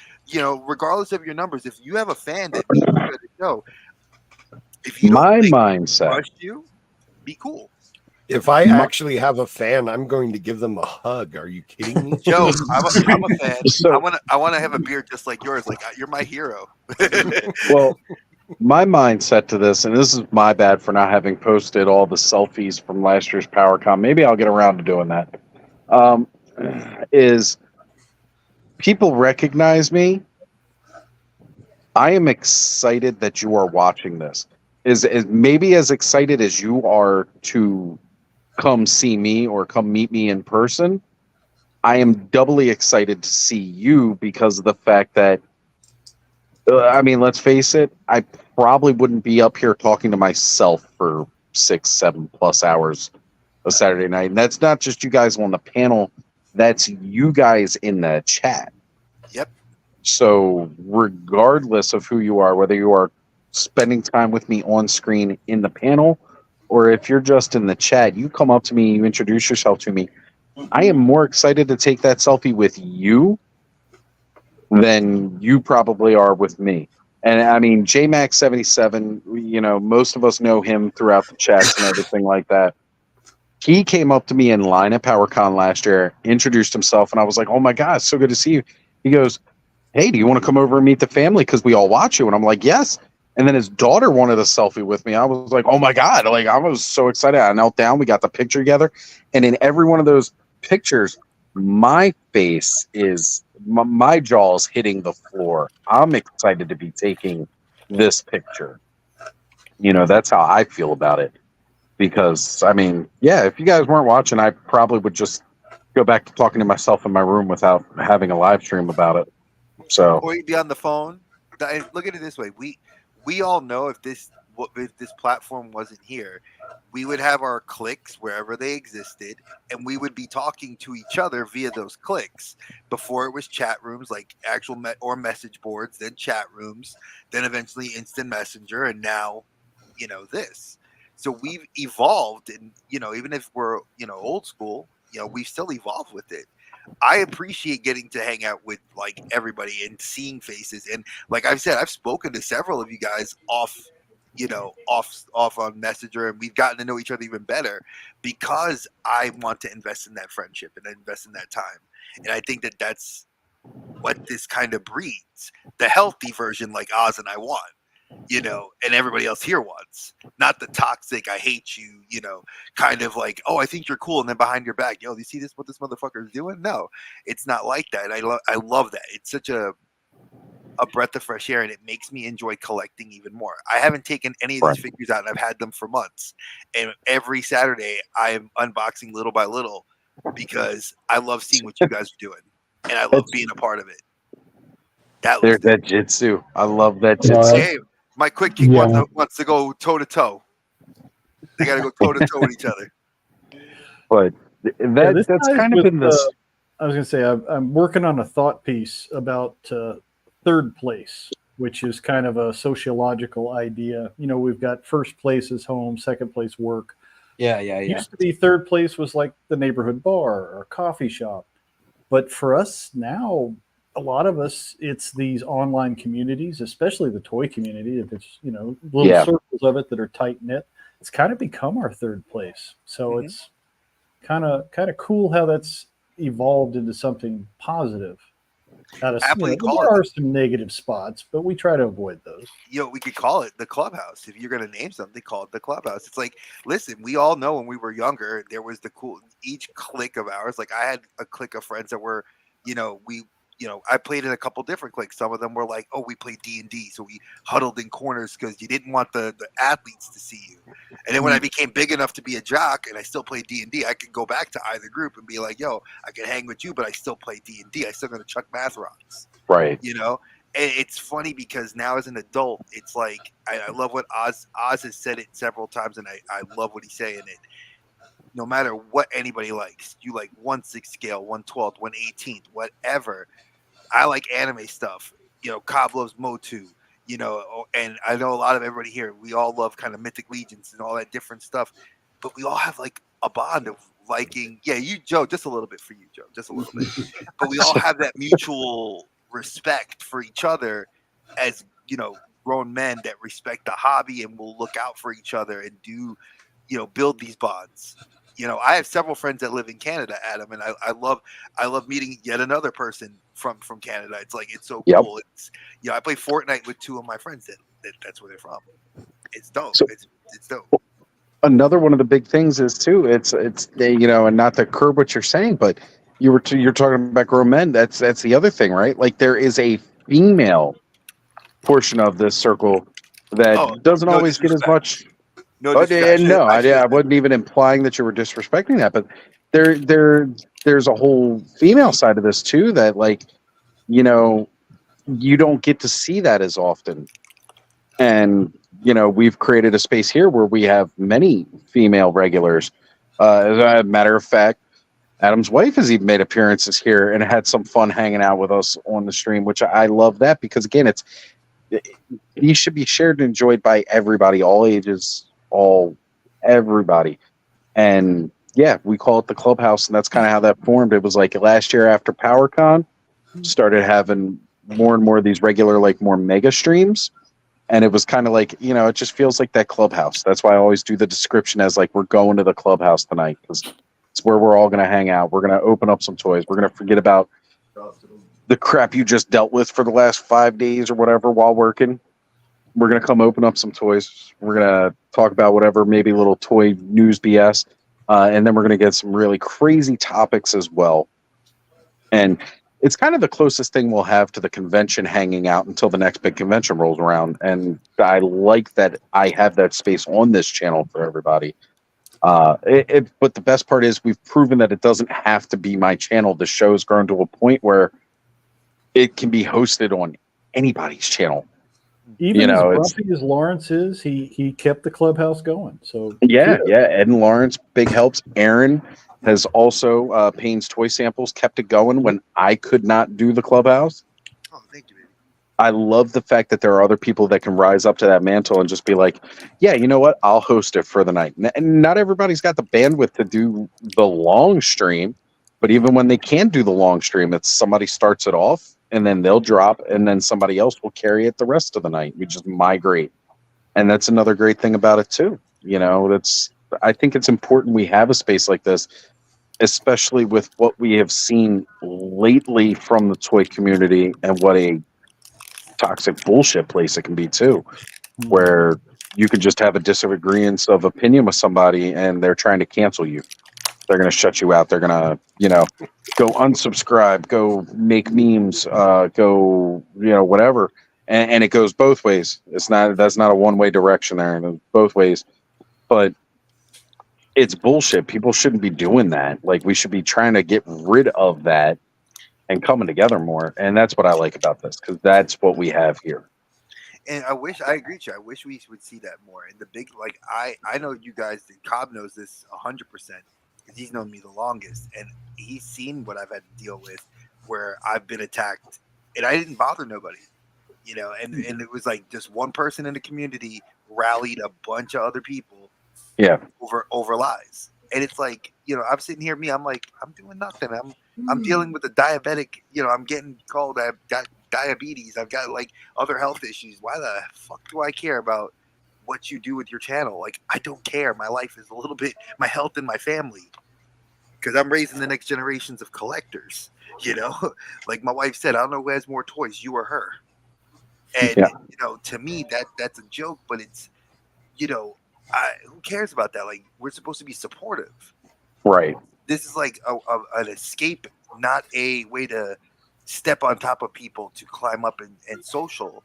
H: regardless of your numbers, if you have a fan that needs you at a show, if you
K: mindset,
H: trust you, be cool.
F: If I actually have a fan, I'm going to give them a hug. Are you kidding me?
H: Joe, I'm a fan. I want to have a beard just like yours. You're my hero.
K: Well, my mindset to this, and this is my bad for not having posted all the selfies from last year's PowerCon. Maybe I'll get around to doing that. Is people recognize me? I am excited that you are watching this. Is maybe as excited as you are to come see me or come meet me in person. I am doubly excited to see you because of the fact that, let's face it, I probably wouldn't be up here talking to myself for 6-7+ hours a Saturday night. And that's not just you guys on the panel. That's you guys in the chat.
H: Yep.
K: So regardless of who you are, whether you are spending time with me on screen in the panel, or if you're just in the chat, you come up to me, you introduce yourself to me. I am more excited to take that selfie with you than you probably are with me. And JMax77, most of us know him throughout the chats and everything like that. He came up to me in line at PowerCon last year, introduced himself, and I was like, "Oh my God, it's so good to see you." He goes, "Hey, do you want to come over and meet the family? Because we all watch you." And I'm like, "Yes." And then his daughter wanted a selfie with me. I was like, oh my God. Like, I was so excited. I knelt down. We got the picture together. And in every one of those pictures, my face is, my jaw's hitting the floor. I'm excited to be taking this picture. You know, that's how I feel about it. Because, I mean, yeah, if you guys weren't watching, I probably would just go back to talking to myself in my room without having a live stream about it. So,
H: Or you'd be on the phone. Look at it this way: we all know if this platform wasn't here, we would have our cliques wherever they existed, and we would be talking to each other via those cliques. Before it was chat rooms, like actual or message boards, then chat rooms, then eventually instant messenger, and now, you know, this. So we've evolved, and you know, even if we're, you know, old school, you know, we've still evolved with it. I appreciate getting to hang out with like everybody and seeing faces. And like I've said, I've spoken to several of you guys off on Messenger, and we've gotten to know each other even better because I want to invest in that friendship and invest in that time. And I think that that's what this kind of breeds. The healthy version, like Oz and I want, you know, and everybody else here wants. Not the toxic, I hate you, you know, kind of like, oh, I think you're cool, and then behind your back, yo, do you see this? What this motherfucker is doing? No, it's not like that. I love that. It's such a breath of fresh air, and it makes me enjoy collecting even more. I haven't taken any of these figures out, and I've had them for months. And every Saturday, I am unboxing little by little because I love seeing what you guys are doing, and I love being a part of it.
K: There's that jitsu. I love that jitsu.
H: Hey, my quick kick wants to go toe to toe. They got to go toe to toe with each other.
K: But that's kind of been this.
N: I was going to say, I'm working on a thought piece about third place, which is kind of a sociological idea. You know, we've got first place is home, second place work.
O: Yeah.
N: Used to be third place was like the neighborhood bar or coffee shop. But for us now, a lot of us, it's these online communities, especially the toy community. If it's, you know, little circles of it that are tight knit, it's kind of become our third place. So it's kind of cool how that's evolved into something positive. There are some negative spots, but we try to avoid those.
H: You know, we could call it the Clubhouse. If you're going to name something, call it the Clubhouse. It's like, listen, we all know when we were younger, there was each clique of ours. Like I had a clique of friends that were, I played in a couple different cliques. Some of them were like, oh, we played D&D. So we huddled in corners because you didn't want the athletes to see you. And then when I became big enough to be a jock and I still played D&D, I could go back to either group and be like, yo, I can hang with you, but I still play D&D. I still going to chuck math rocks.
K: Right.
H: You know? And it's funny because now as an adult, it's like, I love what Oz has said it several times, and I love what he's saying it. No matter what anybody likes, you like 1/6 scale, 1/12, 1/18, whatever. I like anime stuff. You know, Cobb loves Motu. You know, and I know a lot of everybody here. We all love kind of Mythic Legions and all that different stuff. But we all have like a bond of liking. Yeah, you, Joe, just a little bit for you, Joe, just a little bit. But we all have that mutual respect for each other as, you know, grown men that respect the hobby and will look out for each other and do, you know, build these bonds. You know, I have several friends that live in Canada, Adam, and I love meeting yet another person from Canada. It's like, it's so cool. It's, you know, I play Fortnite with two of my friends that's where they're from. It's dope. So, it's dope.
K: Another one of the big things is too, it's you know, and not to curb what you're saying, but you're talking about grown men. That's the other thing, right? Like there is a female portion of this circle that doesn't always get as much. I wasn't even implying that you were disrespecting that, but there's a whole female side of this too that, like, you know, you don't get to see that as often. And, you know, we've created a space here where we have many female regulars. As a matter of fact, Adam's wife has even made appearances here and had some fun hanging out with us on the stream, which I love that because, again, these should be shared and enjoyed by everybody, all ages, everybody. And yeah, we call it the Clubhouse, and that's kind of how that formed. It was like last year after PowerCon, started having more and more of these regular, like more mega streams. And it was kind of like, you know, it just feels like that Clubhouse. That's why I always do the description as like, we're going to the Clubhouse tonight because it's where we're all going to hang out. We're going to open up some toys. We're going to forget about the crap you just dealt with for the last 5 days or whatever while working. we're gonna come open up some toys. We're gonna talk about whatever, maybe a little toy news BS, and then we're gonna get some really crazy topics as well. And it's kind of the closest thing we'll have to the convention hanging out until the next big convention rolls around. And I like that I have that space on this channel for everybody. But the best part is we've proven that it doesn't have to be my channel. The show's grown to a point where it can be hosted on anybody's channel.
N: Even as grumpy as Lawrence is, he kept the Clubhouse going. So
K: yeah, Ed and Lawrence, big helps. Aaron has also Payne's Toy Samples kept it going when I could not do the Clubhouse.
H: Oh, thank you, baby.
K: I love the fact that there are other people that can rise up to that mantle and just be like, yeah, you know what? I'll host it for the night. And not everybody's got the bandwidth to do the long stream, but even when they can do the long stream, it's somebody starts it off and then they'll drop and then somebody else will carry it the rest of the night. We just migrate. And that's another great thing about it too. You know, I think it's important we have a space like this, especially with what we have seen lately from the toy community and what a toxic bullshit place it can be too, where you could just have a disagreement of opinion with somebody and they're trying to cancel you. They're going to shut you out. They're going to, go unsubscribe, go make memes, go, whatever. And it goes both ways. That's not a one-way direction there. It's both ways. But it's bullshit. People shouldn't be doing that. Like, we should be trying to get rid of that and coming together more. And that's what I like about this, because that's what we have here.
H: And I agree with you. I wish we would see that more. And the big, I know you guys, Cobb knows this 100%, because he's known me the longest. And he's seen what I've had to deal with, where I've been attacked and I didn't bother nobody, and it was like just one person in the community rallied a bunch of other people over lies. And it's like, I'm sitting here, I'm like, I'm doing nothing. I'm dealing with a diabetic, I'm getting called, I've got diabetes, I've got like other health issues. Why the fuck do I care about what you do with your channel? Like, I don't care. My life is a little bit, my health and my family, because I'm raising the next generations of collectors, like my wife said, I don't know who has more toys, you or her. And, to me, that's a joke, but it's, who cares about that? Like, we're supposed to be supportive.
K: Right.
H: This is like an escape, not a way to step on top of people to climb up and social.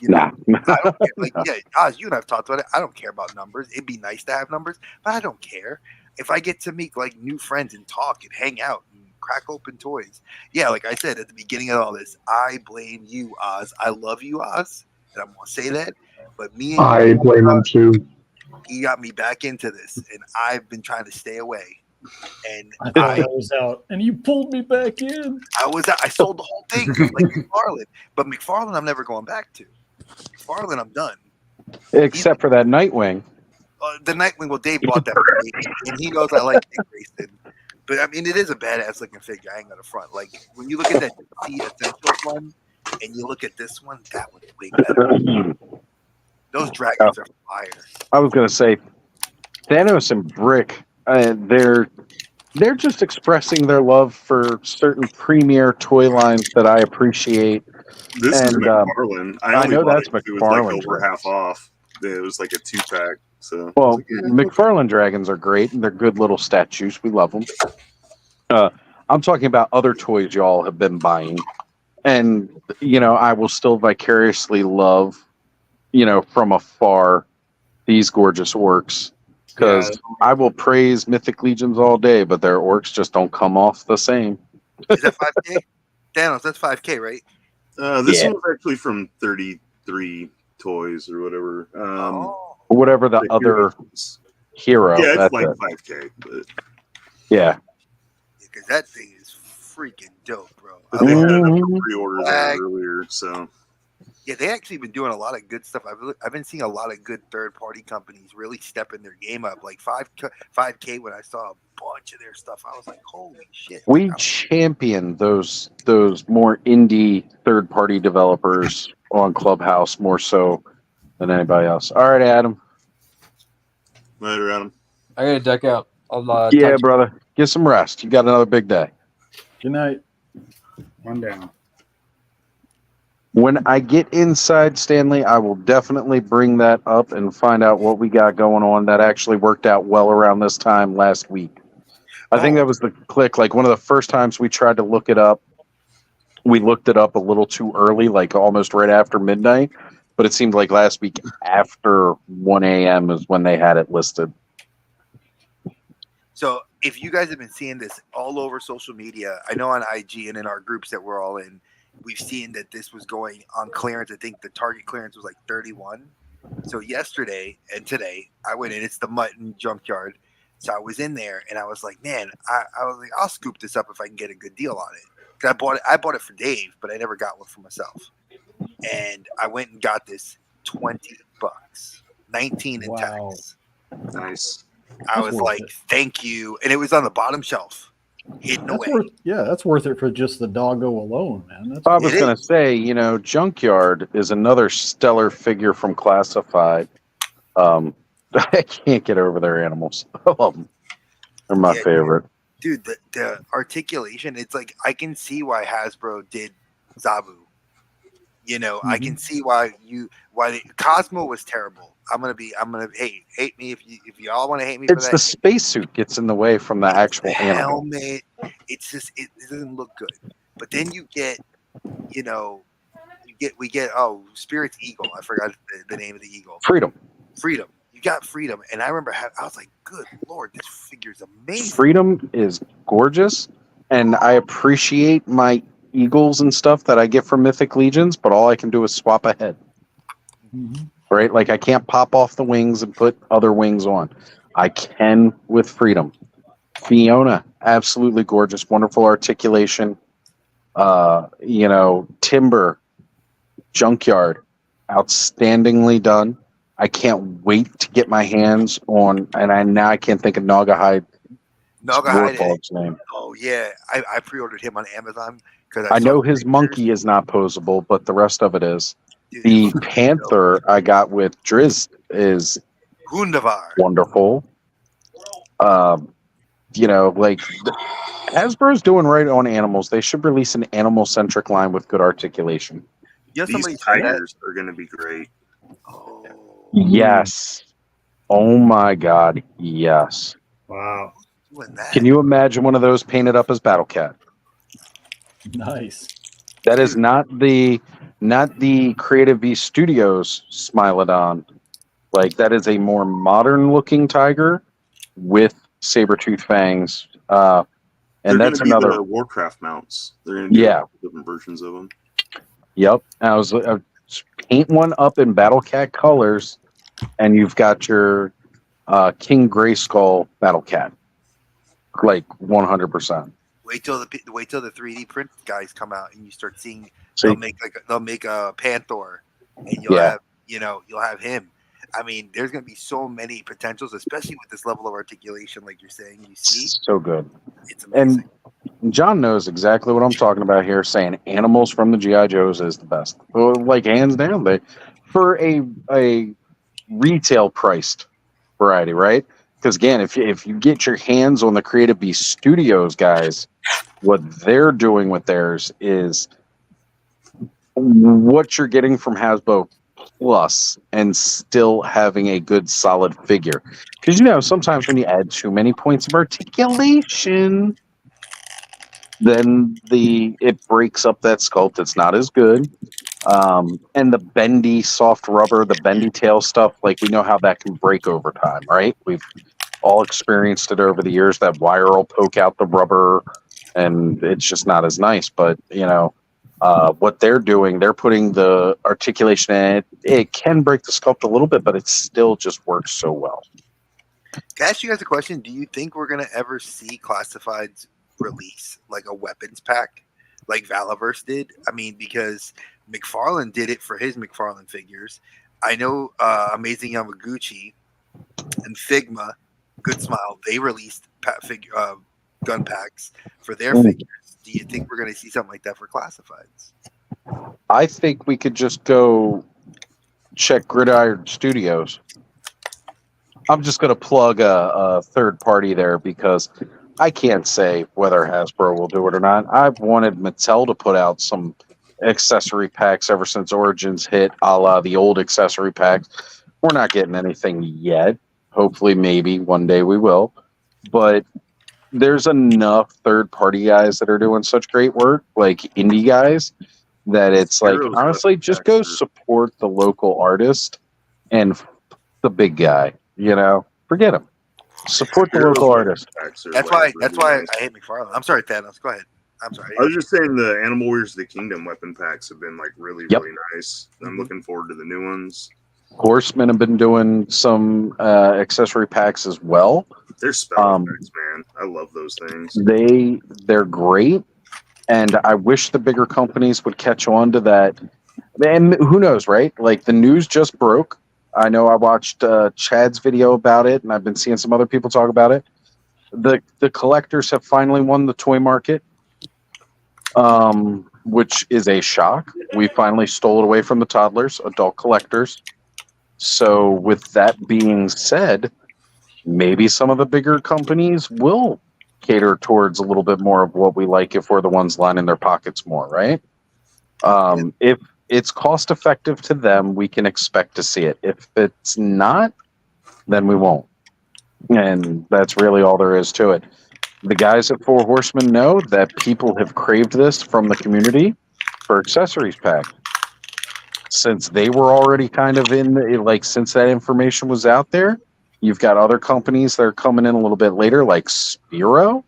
K: Nah.
H: I don't care. Like, Oz, you and I've talked about it. I don't care about numbers. It'd be nice to have numbers, but I don't care. If I get to meet like new friends and talk and hang out and crack open toys. Yeah, like I said at the beginning of all this, I blame you, Oz. I love you, Oz, and I'm gonna say that. But me and
B: I blame him too.
H: He got me back into this, and I've been trying to stay away. And
N: I thought I was out, and you pulled me back in.
H: I was out. I sold the whole thing like McFarlane, but McFarlane I'm never going back to. McFarlane I'm done.
K: Except for that Nightwing.
H: The Nightwing, well, Dave bought that for me, and he knows I like Dick Grayson. But I mean, it is a badass looking figure. I ain't gonna front. Like when you look at that Essentials one, and you look at this one, that one's way better. Those dragons are fire.
K: I was gonna say, Thanos and Brick. They're just expressing their love for certain premier toy lines that I appreciate.
C: This is McFarlane.
K: I know that's
C: McFarlane. It was like over half off. It was like a 2-pack. So
K: McFarlane dragons are great and they're good little statues. We love them. I'm talking about other toys y'all have been buying, and I will still vicariously love, from afar, these gorgeous orcs. Because I will praise Mythic Legions all day, but their orcs just don't come off the same.
H: Is that 5K? Thanos, that's 5K, right?
C: This one's actually from 33 Toys or whatever.
K: Whatever the other hero.
C: Yeah, it's like 5K. But...
K: Yeah.
H: Because that thing is freaking dope, bro.
C: They had a pre-orders earlier, so...
H: Yeah, they actually been doing a lot of good stuff. I've been seeing a lot of good third-party companies really stepping their game up. Like 5K, when I saw a bunch of their stuff, I was like, "Holy shit!"
K: We champion those more indie third-party developers on Clubhouse more so than anybody else. All right, Adam.
C: Later, Adam.
O: I gotta duck out.
K: Yeah, brother. Get some rest. You got another big day.
N: Good night.
I: One down.
K: When I get inside, Stanley, I will definitely bring that up and find out what we got going on. That actually worked out well around this time last week. I think that was the click. Like one of the first times we tried to look it up, we looked it up a little too early, like almost right after midnight. But it seemed like last week after 1 a.m. is when they had it listed.
H: So if you guys have been seeing this all over social media, I know on IG and in our groups that we're all in, we've seen that this was going on clearance. I think the target clearance was like 31. So yesterday and today, I went in. It's the Mutton Junkyard. So I was in there, and I was like, man, I was like, I'll scoop this up if I can get a good deal on it. 'Cause I bought it for Dave, but I never got one for myself. And I went and got this $20, 19 in tax.
C: Nice.
H: I was like, thank you. And it was on the bottom shelf, hidden away.
N: That's worth it for just the doggo alone, man.
K: I was going to say, Junkyard is another stellar figure from Classified. I can't get over their animals. They're my favorite.
H: Dude, the articulation, it's like, I can see why Hasbro did Zabu. I can see why Cosmo was terrible. Hate me if y'all want to hate me for that.
K: It's the spacesuit gets in the way from the actual animal.
H: Helmet. It's just it doesn't look good. But then we get Spirit's Eagle. I forgot the name of the eagle.
K: Freedom.
H: You got Freedom, and I remember I was like, good Lord, this figure's amazing.
K: Freedom is gorgeous, and I appreciate my eagles and stuff that I get from Mythic Legions, but all I can do is swap a head. Right? Like I can't pop off the wings and put other wings on. I can with Freedom. Fiona, absolutely gorgeous, wonderful articulation. Timber, Junkyard, outstandingly done. I can't wait to get my hands on, and I can't think of Nagahide.
H: Nagahide. Name. Oh yeah, I pre-ordered him on Amazon because
K: I know his monkey is not posable, but the rest of it is. The Panther I got with Driz is
H: Hundavar.
K: Wonderful. Hasbro's doing right on animals. They should release an animal-centric line with good articulation.
C: These tigers are going to be great.
K: Yes. Oh my God. Yes.
I: Wow.
K: Can you imagine one of those painted up as Battle Cat?
N: Nice.
K: That is not the Creative Beast Studios Smilodon. Like that is a more modern looking tiger with saber-tooth fangs. And that's another
C: Warcraft mounts. They're going to do different versions of them.
K: Yep. I was paint one up in Battle Cat colors, and you've got your King Grayskull Battle Cat, like 100%.
H: Wait till the 3D print guys come out and you start seeing they'll make a Panther, and you'll have him. I mean, there's going to be so many potentials, especially with this level of articulation, like you're saying. You see,
K: so good. It's amazing. And John knows exactly what I'm talking about here. Saying animals from the GI Joes is the best, like hands down. For a retail priced variety, right? Because again, if you get your hands on the Creative Beast Studios guys, what they're doing with theirs is what you're getting from Hasbro plus and still having a good solid figure. Because sometimes when you add too many points of articulation, then it breaks up that sculpt. It's not as good. And the bendy soft rubber, the bendy tail stuff, like we know how that can break over time, right? We've all experienced it over the years. That wire will poke out the rubber and it's just not as nice. But, what they're doing, they're putting the articulation in it. It can break the sculpt a little bit, but it still just works so well.
H: Can I ask you guys a question? Do you think we're going to ever see Classifieds release like a weapons pack like Valaverse did? I mean, because McFarlane did it for his McFarlane figures. I know Amazing Yamaguchi and Figma, Good Smile, they released gun packs for their figures. Do you think we're going to see something like that for Classifieds?
K: I think we could just go check Gridiron Studios. I'm just going to plug a third party there because I can't say whether Hasbro will do it or not. I've wanted Mattel to put out some accessory packs ever since Origins hit, a la the old accessory packs. We're not getting anything yet. Hopefully, maybe one day we will. But there's enough third-party guys that are doing such great work, like indie guys, that it's like,
C: Heroes
K: honestly, just go
C: Packs are-
K: support the local artist and the big guy. You know, forget him. Support the
C: Heroes
K: local
C: weapon
K: artist.
C: packs are,
H: That's
C: like,
H: why. That's
C: really
H: why
C: nice.
H: I hate McFarlane. I'm sorry, Thanos. Go ahead. I'm sorry.
C: I was just saying the Animal Warriors of the Kingdom weapon packs have been like really,
K: Yep.
C: really nice. I'm looking forward to the new ones.
K: Horsemen have been doing some accessory packs as well.
C: They're spell effects, man. I love those things.
K: They're great, and I wish the bigger companies would catch on to that. And who knows, right? Like the news just broke. I know I watched Chad's video about it, and I've been seeing some other people talk about it. The collectors have finally won the toy market, which is a shock. We finally stole it away from the toddlers, adult collectors. So with that being said, maybe some of the bigger companies will cater towards a little bit more of what we like if we're the ones lining their pockets more, right? If it's cost effective to them, we can expect to see it. If it's not, then we won't. And that's really all there is to it. The guys at Four Horsemen know that people have craved this from the community for accessories pack. Since they were already kind of in, since that information was out there, you've got other companies that are coming in a little bit later, like Spiro,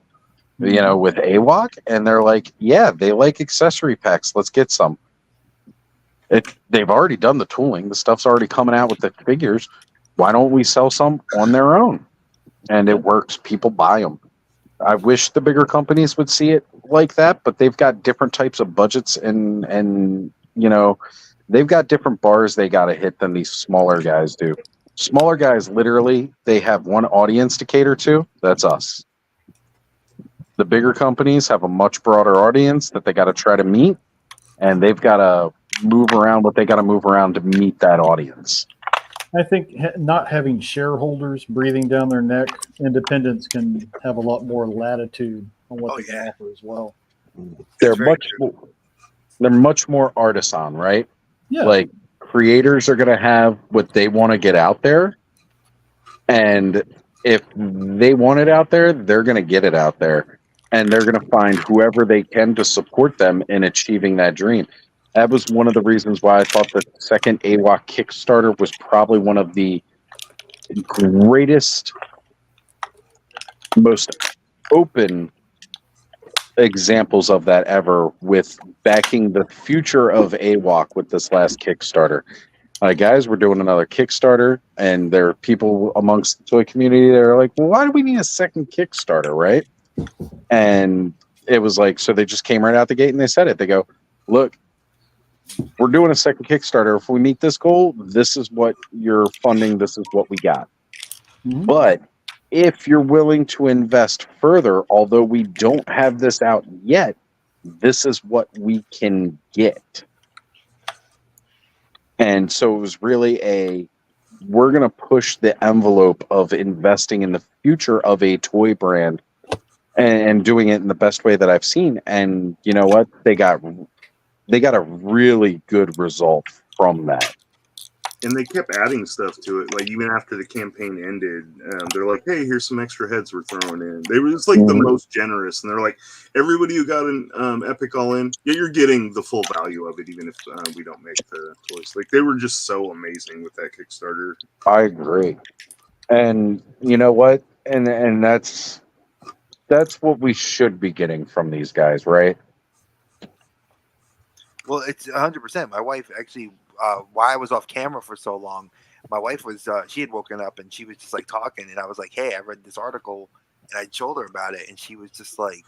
K: with AWOC, and they're like, yeah, they like accessory packs. Let's get some. They've already done the tooling. The stuff's already coming out with the figures. Why don't we sell some on their own? And it works. People buy them. I wish the bigger companies would see it like that, but they've got different types of budgets and they've got different bars they got to hit than these smaller guys do. Smaller guys, literally, they have one audience to cater to. That's us. The bigger companies have a much broader audience that they got to try to meet, and they've got to move around what they got to move around to meet that audience.
N: I think not having shareholders breathing down their neck, independents can have a lot more latitude on what they can offer as well.
K: They're much more artisan, right?
N: Yeah.
K: Like creators are going to have what they want to get out there, and if they want it out there, they're going to get it out there, and they're going to find whoever they can to support them in achieving that dream. That was one of the reasons why I thought the second AWOC Kickstarter was probably one of the greatest, most open examples of that ever, with backing the future of AWOC with this last Kickstarter. Guys, we're doing another Kickstarter, and there are people amongst the toy community that are like, well, why do we need a second Kickstarter, right? And it was like, so they just came right out the gate and they said it. They go, look, we're doing a second Kickstarter. If we meet this goal, this is what you're funding. This is what we got. Mm-hmm. But if you're willing to invest further, although we don't have this out yet, this is what we can get. And so it was really we're going to push the envelope of investing in the future of a toy brand and doing it in the best way that I've seen. And you know what? They got a really good result from that.
C: And they kept adding stuff to it. Like even after the campaign ended, they're like, "Hey, here's some extra heads we're throwing in." They were just like the most generous, and they're like, "Everybody who got an Epic All In, yeah, you're getting the full value of it, even if we don't make the toys." Like they were just so amazing with that Kickstarter.
K: I agree, and you know what? And that's what we should be getting from these guys, right?
H: Well, it's 100%. My wife actually, while I was off camera for so long, my wife was, she had woken up and she was just like talking. And I was like, hey, I read this article, and I told her about it. And she was just like,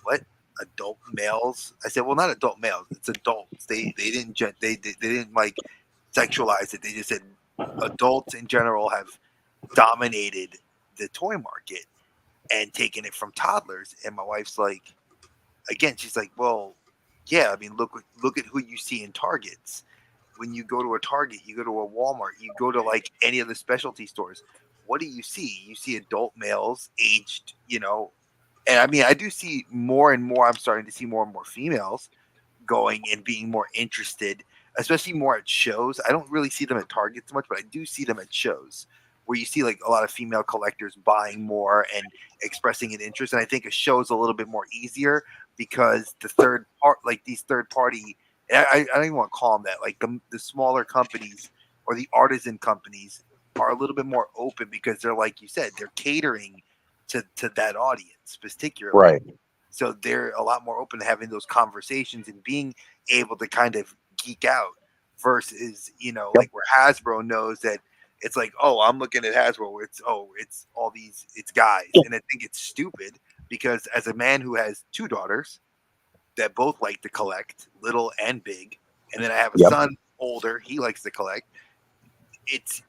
H: what? Adult males? I said, well, not adult males. It's adults. They didn't like sexualize it. They just said adults in general have dominated the toy market and taken it from toddlers. And my wife's like, again, she's like, well, yeah, I mean, look at who you see in Targets. When you go to a Target, you go to a Walmart, you go to like any of the specialty stores. What do you see? You see adult males aged, And I mean, I do see more and more. I'm starting to see more and more females going and being more interested, especially more at shows. I don't really see them at Target so much, but I do see them at shows where you see like a lot of female collectors buying more and expressing an interest. And I think a show is a little bit more easier because the these third party, I don't even want to call them that, like the smaller companies or the artisan companies are a little bit more open because they're, like you said, they're catering to that audience particularly.
K: Right.
H: So they're a lot more open to having those conversations and being able to kind of geek out versus, like where Hasbro knows that it's like, oh, I'm looking at Hasbro. It's all these, it's guys. And I think it's stupid because as a man who has 2 daughters that both like to collect, little and big, and then I have a son older, he likes to collect. It's,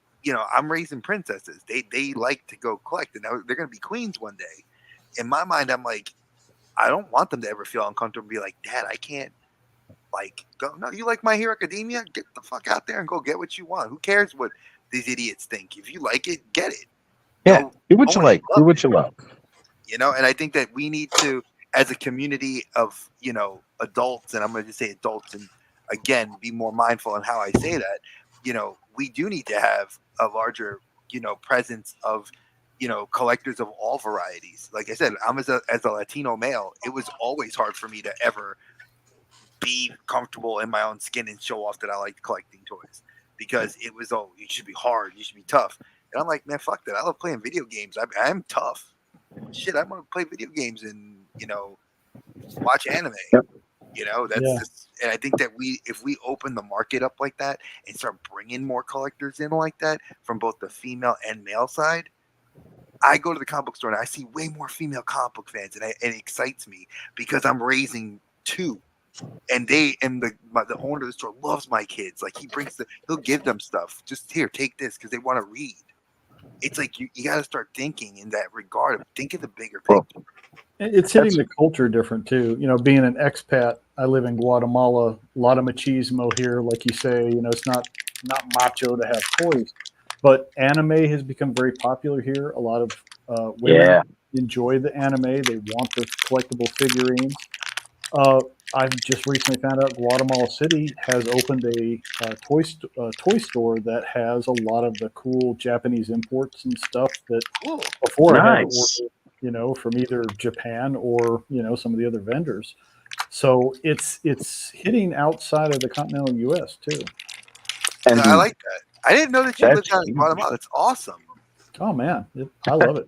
H: I'm raising princesses. They like to go collect, and now they're going to be queens one day. In my mind, I'm like, I don't want them to ever feel uncomfortable and be like, Dad, I can't go. No, you like My Hero Academia? Get the fuck out there and go get what you want. Who cares what these idiots think? If you like it, get it.
K: Yeah, do what you like. Do what you love.
H: And I think that we need to, as a community of, adults, and I'm going to just say adults, and again, be more mindful in how I say that, we do need to have a larger, presence of, collectors of all varieties. Like I said, I'm as a Latino male, it was always hard for me to ever be comfortable in my own skin and show off that I like collecting toys because it was, you should be hard, you should be tough. And I'm like, man, fuck that. I love playing video games. I'm tough. Shit, I want to play video games and, watch anime. That's just, and I think that if we open the market up like that and start bringing more collectors in like that from both the female and male side, I go to the comic book store and I see way more female comic book fans, and it excites me because I'm raising 2, and the owner of the store loves my kids. Like he'll give them stuff. Just here, take this because they want to read. It's like you got to start thinking in that regard. Think of the bigger picture.
N: It's hitting the culture different too. Being an expat, I live in Guatemala. A lot of machismo here, like you say. It's not macho to have toys, but anime has become very popular here. A lot of women enjoy the anime. They want the collectible figurines. I've just recently found out Guatemala City has opened a toy store that has a lot of the cool Japanese imports and stuff that before I had to order, from either Japan or some of the other vendors. So it's hitting outside of the continental U.S. too.
H: And I like that. I didn't know that you lived out in Guatemala. That's awesome.
N: Oh man, I love it.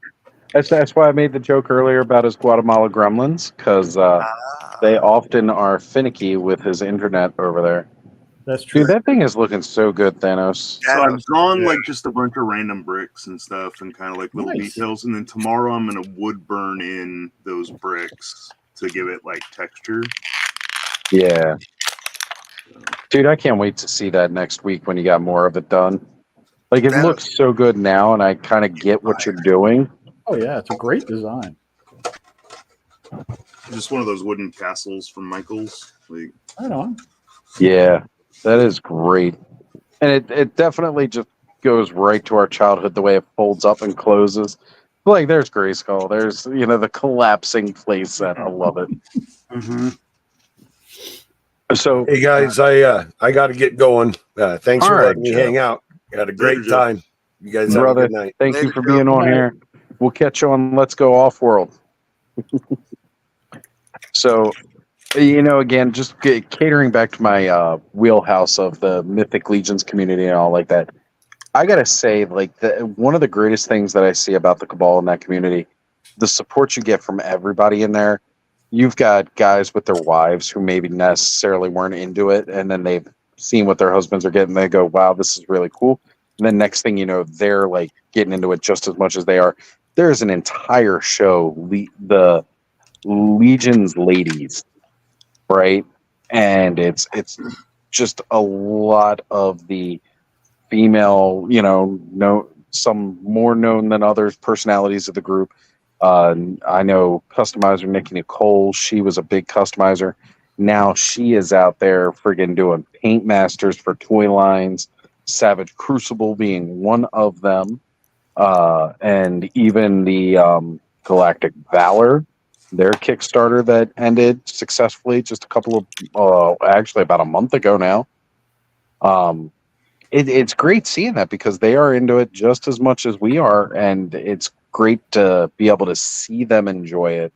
K: That's why I made the joke earlier about his Guatemala gremlins, because they often are finicky with his internet over there.
N: That's true.
K: Dude, that thing is looking so good, Thanos.
C: So I've drawn like just a bunch of random bricks and stuff and kind of like little details. And then tomorrow I'm going to wood burn in those bricks to give it like texture.
K: Yeah. Dude, I can't wait to see that next week when you got more of it done. Like, it looks so good now, and I kind of get what you're doing.
N: Oh, yeah, it's a great design.
C: Just one of those wooden castles from Michael's. Like,
N: right on.
K: Yeah, that is great. And it definitely just goes right to our childhood, the way it folds up and closes. Like, there's Grayskull. There's, the collapsing playset. I love it.
F: Mm-hmm. So, hey, guys, I got to get going. Thanks for letting me hang out. Had a great time. You guys have a good night.
K: Thank you for being on here. We'll catch you on Let's Go Off-World. So, again, just catering back to my wheelhouse of the Mythic Legions community and all like that. I got to say, like, one of the greatest things that I see about the Cabal in that community, the support you get from everybody in there. You've got guys with their wives who maybe necessarily weren't into it, and then they've seen what their husbands are getting. They go, wow, this is really cool. And then next thing you know, they're like getting into it just as much as they are. There's an entire show, the Legions Ladies, right? And it's just a lot of the female, some more known than others personalities of the group. I know customizer Nikki Nicole, she was a big customizer. Now she is out there friggin' doing paint masters for toy lines, Savage Crucible being one of them, and even the Galactic Valor their Kickstarter that ended successfully just a couple of, actually about a month ago now. It's great seeing that because they are into it just as much as we are, and it's great to be able to see them enjoy it.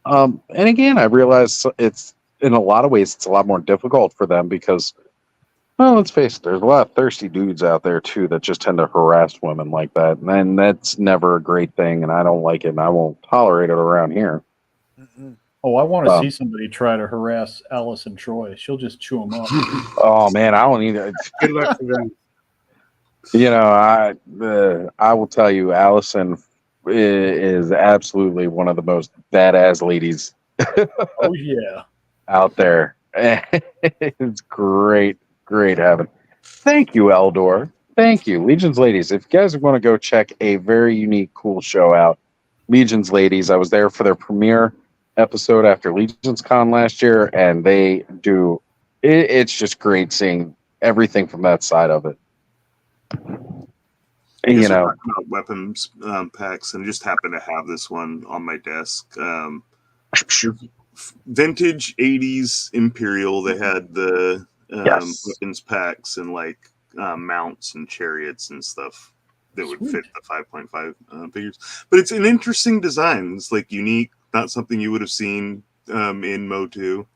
K: And again, I realize it's in a lot of ways it's a lot more difficult for them because, well, let's face it, there's a lot of thirsty dudes out there too that just tend to harass women like that, and that's never a great thing. And I don't like it, and I won't tolerate it around here.
N: Oh, I want to see somebody try to harass Alice and Troy. She'll just chew them up.
K: Oh man, I don't either.
I: Good luck to them.
K: You know, I will tell you, Allison is absolutely one of the most badass ladies.
N: Oh yeah,
K: out there. It's great having. Thank you, Eldor. Thank you, Legions ladies. If you guys want to go check a very unique, cool show out, Legions ladies. I was there for their premiere episode after Legions Con last year, and they do. It's just great seeing everything from that side of it. You know,
C: about weapons packs, and just happen to have this one on my desk. Vintage 80s Imperial. They had the weapons packs and like mounts and chariots and stuff that would fit the 5.5 figures. But it's an interesting design. It's like unique, not something you would have seen in Mo 2.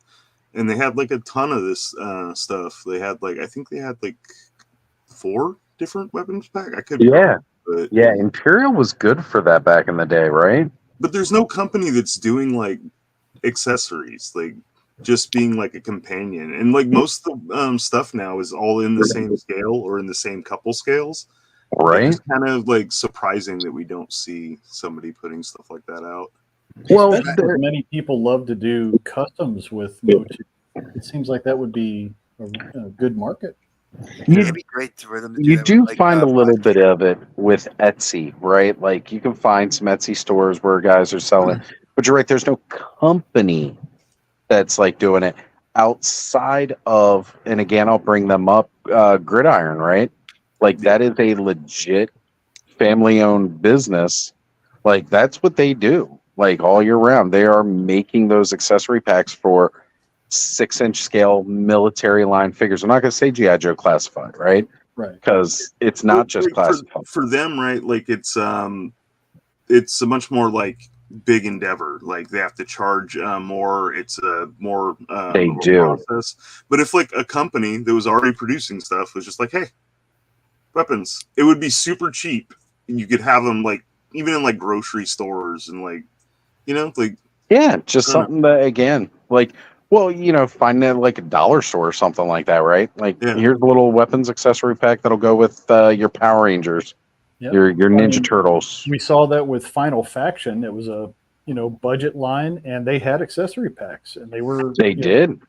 C: And they had like a ton of this stuff. They had like, I think they had like 4 different weapons pack. I could be wrong, but
K: Imperial was good for that back in the day, right?
C: But there's no company that's doing like accessories, like just being like a companion. And like most of the stuff now is all in the same scale or in the same couple scales.
K: Right.
C: It's kind of like surprising that we don't see somebody putting stuff like that out.
N: Well, many people love to do customs with Motu. It seems like that would be a good market.
H: It'd be great for them to do
K: You
H: that
K: do
H: with, like,
K: find a little bit of it with Etsy, right? Like you can find some Etsy stores where guys are selling, but you're right. There's no company that's like doing it outside of, and again, I'll bring them up, Gridiron, right? Like that is a legit family-owned business. Like that's what they do. Like all year round, they are making those accessory packs for 6-inch scale military line figures. I'm not going to say G.I. Joe classified, right?
N: Right.
K: Because it's not just classified.
C: For them, right? Like it's a much more like big endeavor. Like they have to charge more. It's a more
K: They do.
C: process. But if like a company that was already producing stuff was just like, hey, weapons, it would be super cheap, and you could have them like even in like grocery stores and like, you know, like
K: just something that again, like. Well, you know, find it like a dollar store or something like that, right? Like, here's a little weapons accessory pack that'll go with your Power Rangers, your Ninja Turtles.
N: We saw that with Final Faction. It was a budget line, and they had accessory packs, and they were
K: did.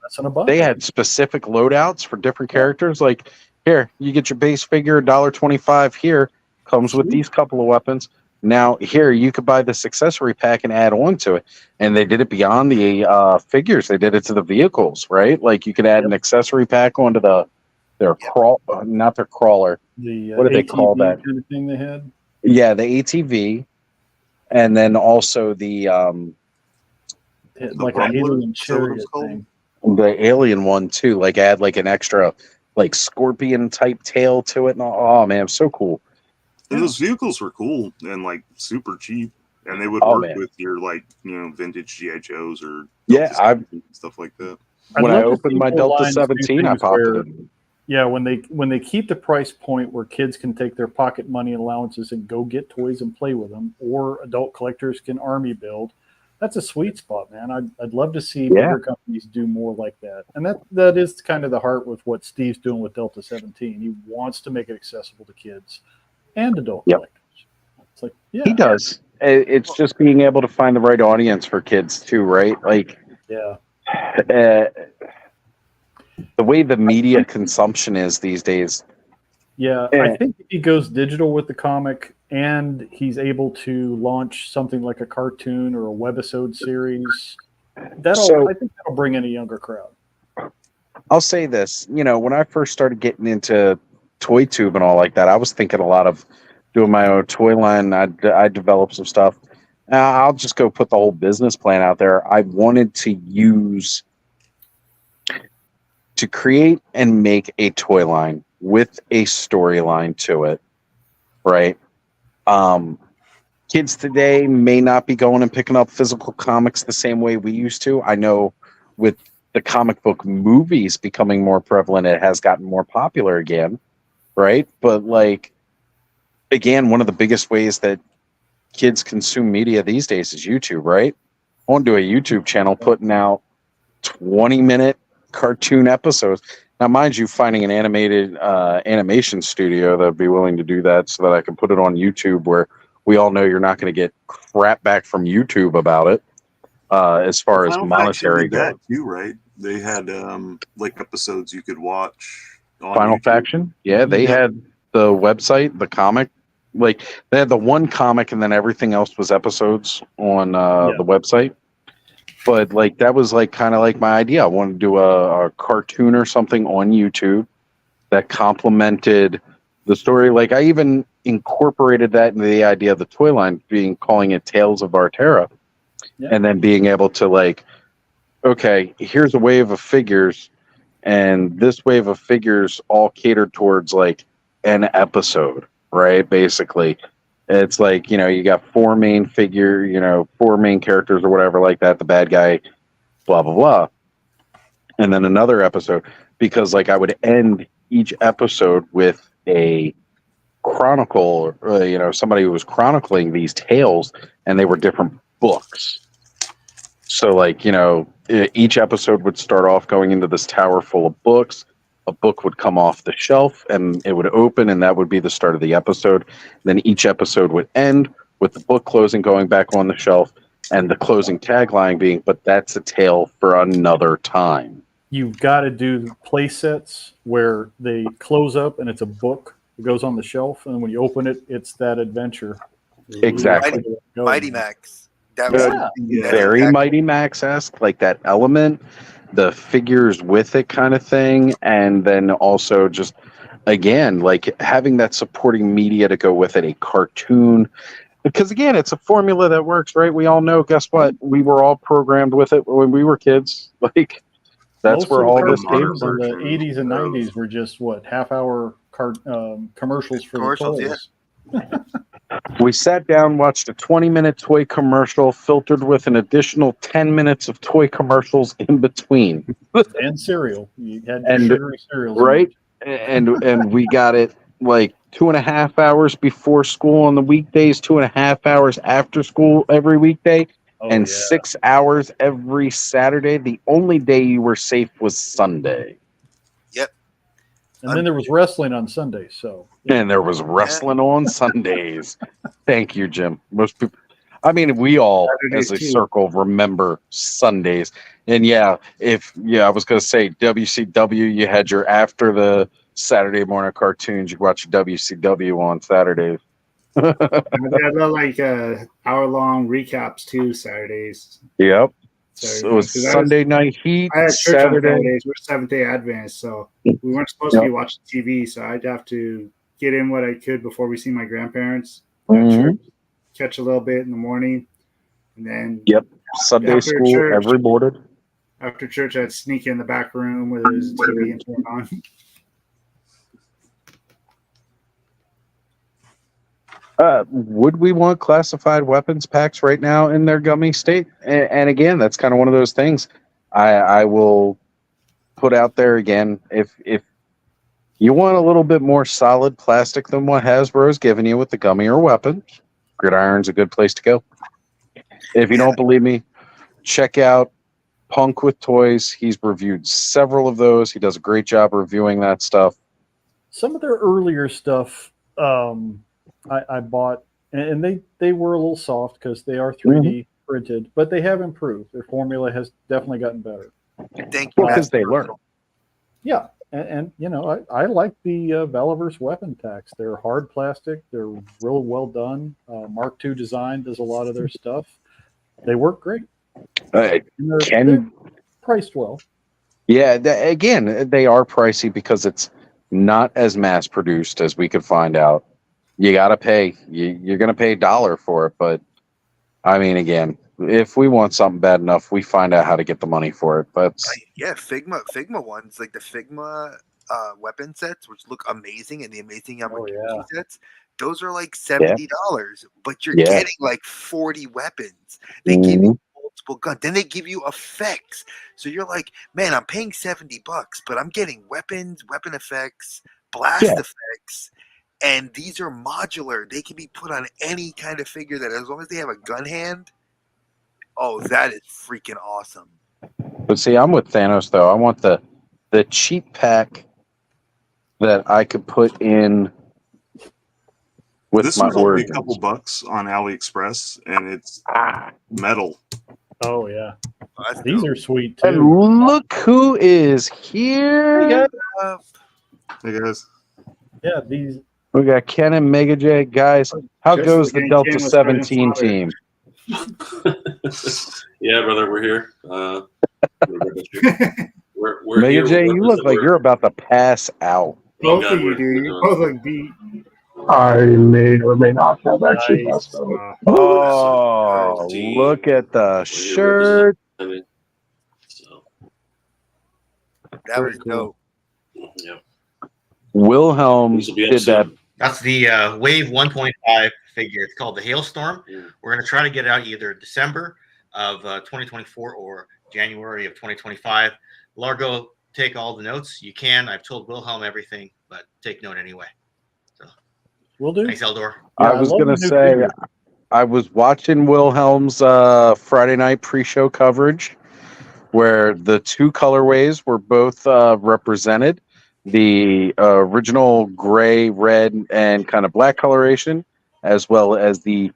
K: They had specific loadouts for different characters. Like, here, you get your base figure, $1.25 here, comes with these couple of weapons. Now, here, you could buy this accessory pack and add on to it. And they did it beyond the figures. They did it to the vehicles, right? Like, you could add an accessory pack onto their not their crawler. What do they call that?
N: Kind of thing they had?
K: Yeah, the ATV. And then also the
N: like an alien chariot thing.
K: The alien one, too. Like, add, like, an extra, like, scorpion-type tail to it. And oh, man, so cool.
C: And those vehicles were cool and like super cheap, and they would work with your like vintage GI Joes or stuff like that.
K: When I opened my Delta 17, I popped it in.
N: Yeah, when they keep the price point where kids can take their pocket money allowances and go get toys and play with them, or adult collectors can army build, that's a sweet spot, man. I'd love to see bigger companies do more like that, and that is kind of the heart with what Steve's doing with Delta 17. He wants to make it accessible to kids and adult collectors. It's like,
K: he does. It's just being able to find the right audience for kids too, right? Like, the way the media consumption is these days.
N: Yeah, I think if he goes digital with the comic and he's able to launch something like a cartoon or a webisode series, I think that'll bring in a younger crowd.
K: I'll say this, when I first started getting into Toy Tube and all like that, I was thinking a lot of doing my own toy line. I developed some stuff, I'll just go put the whole business plan out there. I wanted to create and make a toy line with a storyline to it, right? Kids today may not be going and picking up physical comics the same way we used to. I know with the comic book movies becoming more prevalent, it has gotten more popular again, right? But like, again, one of the biggest ways that kids consume media these days is YouTube, right? I want to do a YouTube channel putting out 20-minute cartoon episodes. Now, mind you, finding an animated animation studio that would be willing to do that so that I can put it on YouTube, where we all know you're not going to get crap back from YouTube about it as far as monetary goes.
C: Too, right? They had like episodes you could watch on
K: Final
C: YouTube.
K: Faction, yeah, they had the website, the comic. Like, they had the one comic, and then everything else was episodes on the website. But like, that was like kind of like my idea. I wanted to do a cartoon or something on YouTube that complemented the story. Like, I even incorporated that into the idea of the toy line, calling it Tales of Arterra, and then being able to like, okay, here's a wave of figures, and this wave of figures all catered towards like an episode, right? Basically, it's like, you know, you got four main characters or whatever like that, the bad guy, blah, blah, blah. And then another episode, because like I would end each episode with a chronicle, somebody who was chronicling these tales, and they were different books. So like, each episode would start off going into this tower full of books. A book would come off the shelf and it would open, and that would be the start of the episode. Then each episode would end with the book closing, going back on the shelf, and the closing tagline being, "But that's a tale for another time."
N: You've got to do play sets where they close up and it's a book. It goes on the shelf, and when you open it, it's that adventure.
K: Exactly.
H: Mighty Max. That was
K: Very exactly. Mighty Max-esque, like that element, the figures with it kind of thing, and then also just, again, like having that supporting media to go with it, a cartoon. Because, again, it's a formula that works, right? We all know, guess what? We were all programmed with it when we were kids. Like, that's
N: Most
K: where
N: of
K: all
N: the
K: this came
N: cartoons
K: from.
N: in the 80s and 90s were just, half-hour commercials for
H: Commercials,
N: the toys.
K: We sat down, watched a 20-minute toy commercial filtered with an additional 10 minutes of toy commercials in between.
N: And cereal. You had sugary cereals.
K: Right? And we got it like 2.5 hours before school on the weekdays, 2.5 hours after school every weekday, 6 hours every Saturday. The only day you were safe was Sunday.
H: Yep.
N: And then there was wrestling on Sundays. So.
K: And there was wrestling on Sundays. Thank you, Jim. Most people, I mean, we all, as a circle, remember Sundays. And I was going to say WCW, you had your after the Saturday morning cartoons, you watch WCW on Saturdays.
I: They had like hour-long recaps too, Saturdays.
K: Yep. So it was Sunday Night Heat,
I: I had church
K: Saturday.
I: on Saturdays. We're Seventh-day Adventists, so we weren't supposed to be watching TV, so I'd have to get in what I could before we see my grandparents. Church, catch a little bit in the morning, and then
K: Sunday school
I: church,
K: every morning.
I: After church, I'd sneak in the back room where there's TV and turn on.
K: Would we want classified weapons packs right now in their gummy state? And again, that's kind of one of those things I will put out there again. If you want a little bit more solid plastic than what Hasbro's giving you with the gummy or weapons, Gridiron's a good place to go. If you don't believe me, check out Punk with Toys. He's reviewed several of those. He does a great job reviewing that stuff.
N: Some of their earlier stuff I bought, and they were a little soft because they are 3D printed, but they have improved. Their formula has definitely gotten better.
H: Thank you.
K: Because they learn.
N: Yeah, and I like the Valiverse weapon packs. They're hard plastic. They're real well done. Mark II Design does a lot of their stuff. They work great. They're priced well.
K: Yeah, again, they are pricey because it's not as mass produced as we could find out. You got to pay. You're going to pay $1 for it, but I mean, again, if we want something bad enough, we find out how to get the money for it. But
H: Yeah, Figma ones, like the Figma weapon sets, which look amazing, and the amazing Yamaguchi sets. Those are like $70, but you're getting like 40 weapons. They give you multiple guns, then they give you effects. So you're like, man, I'm paying $70, but I'm getting weapons, weapon effects, blast effects, and these are modular. They can be put on any kind of figure that, as long as they have a gun hand. Oh, that is freaking awesome.
K: But see, I'm with Thanos though. I want the cheap pack that I could put in with
C: this
K: my
C: was only
K: Origins.
C: a couple bucks on AliExpress, and it's metal.
N: Oh yeah,
H: that's
N: these
H: dope.
N: are sweet too.
K: And look who is here!
C: Hey guys.
N: Yeah, these.
K: We got Ken and Mega J. Guys, how
I: Just
K: goes
I: like
K: the
I: I
K: Delta
I: came with
K: 17
I: Father.
K: team?
P: Yeah, brother, we're here. We're
K: Mega
P: here.
K: J, you look like you're about to pass out.
I: Both
P: God,
I: of you
P: we're
I: do. You
P: doing
I: both look beat.
B: I may or may not have actually passed out.
K: Oh, look at the shirt.
P: I so,
H: That was dope.
P: yeah.
K: Wilhelm did that.
Q: That's the Wave 1.5 figure. It's called the Hailstorm. We're going to try to get it out either December of 2024 or January of 2025. Largo, take all the notes. You can. I've told Wilhelm everything, but take note anyway. So,
N: we'll do.
Q: Thanks, Eldor.
K: I was going to say, I was watching Wilhelm's Friday night pre-show coverage where the two colorways were both represented. The original gray, red, and kind of black coloration, as well as the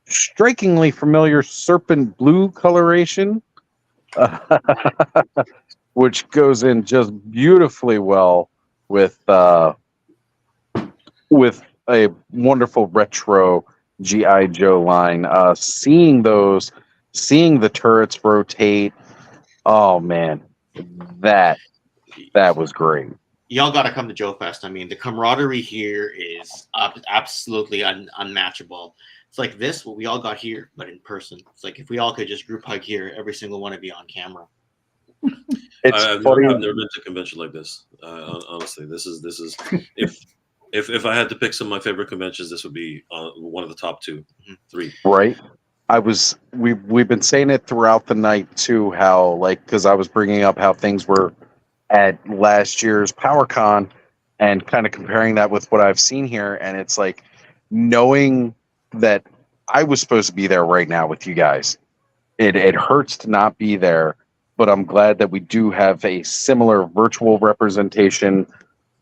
K: strikingly familiar serpent blue coloration, which goes in just beautifully well with a wonderful retro G.I. Joe line. Seeing the turrets rotate, oh man, that was great.
Q: Y'all got to come to Joe Fest. I mean, the camaraderie here is absolutely unmatchable. It's like this, what we all got here, but in person. It's like if we all could just group hug here, every single one would be on camera.
P: I've never been to a convention like this. Honestly, this is if I had to pick some of my favorite conventions, this would be one of the top 2, 3.
K: Right. We've been saying it throughout the night too, how because I was bringing up how things were at last year's PowerCon and kind of comparing that with what I've seen here, and it's like knowing that I was supposed to be there right now with you guys. It hurts to not be there, but I'm glad that we do have a similar virtual representation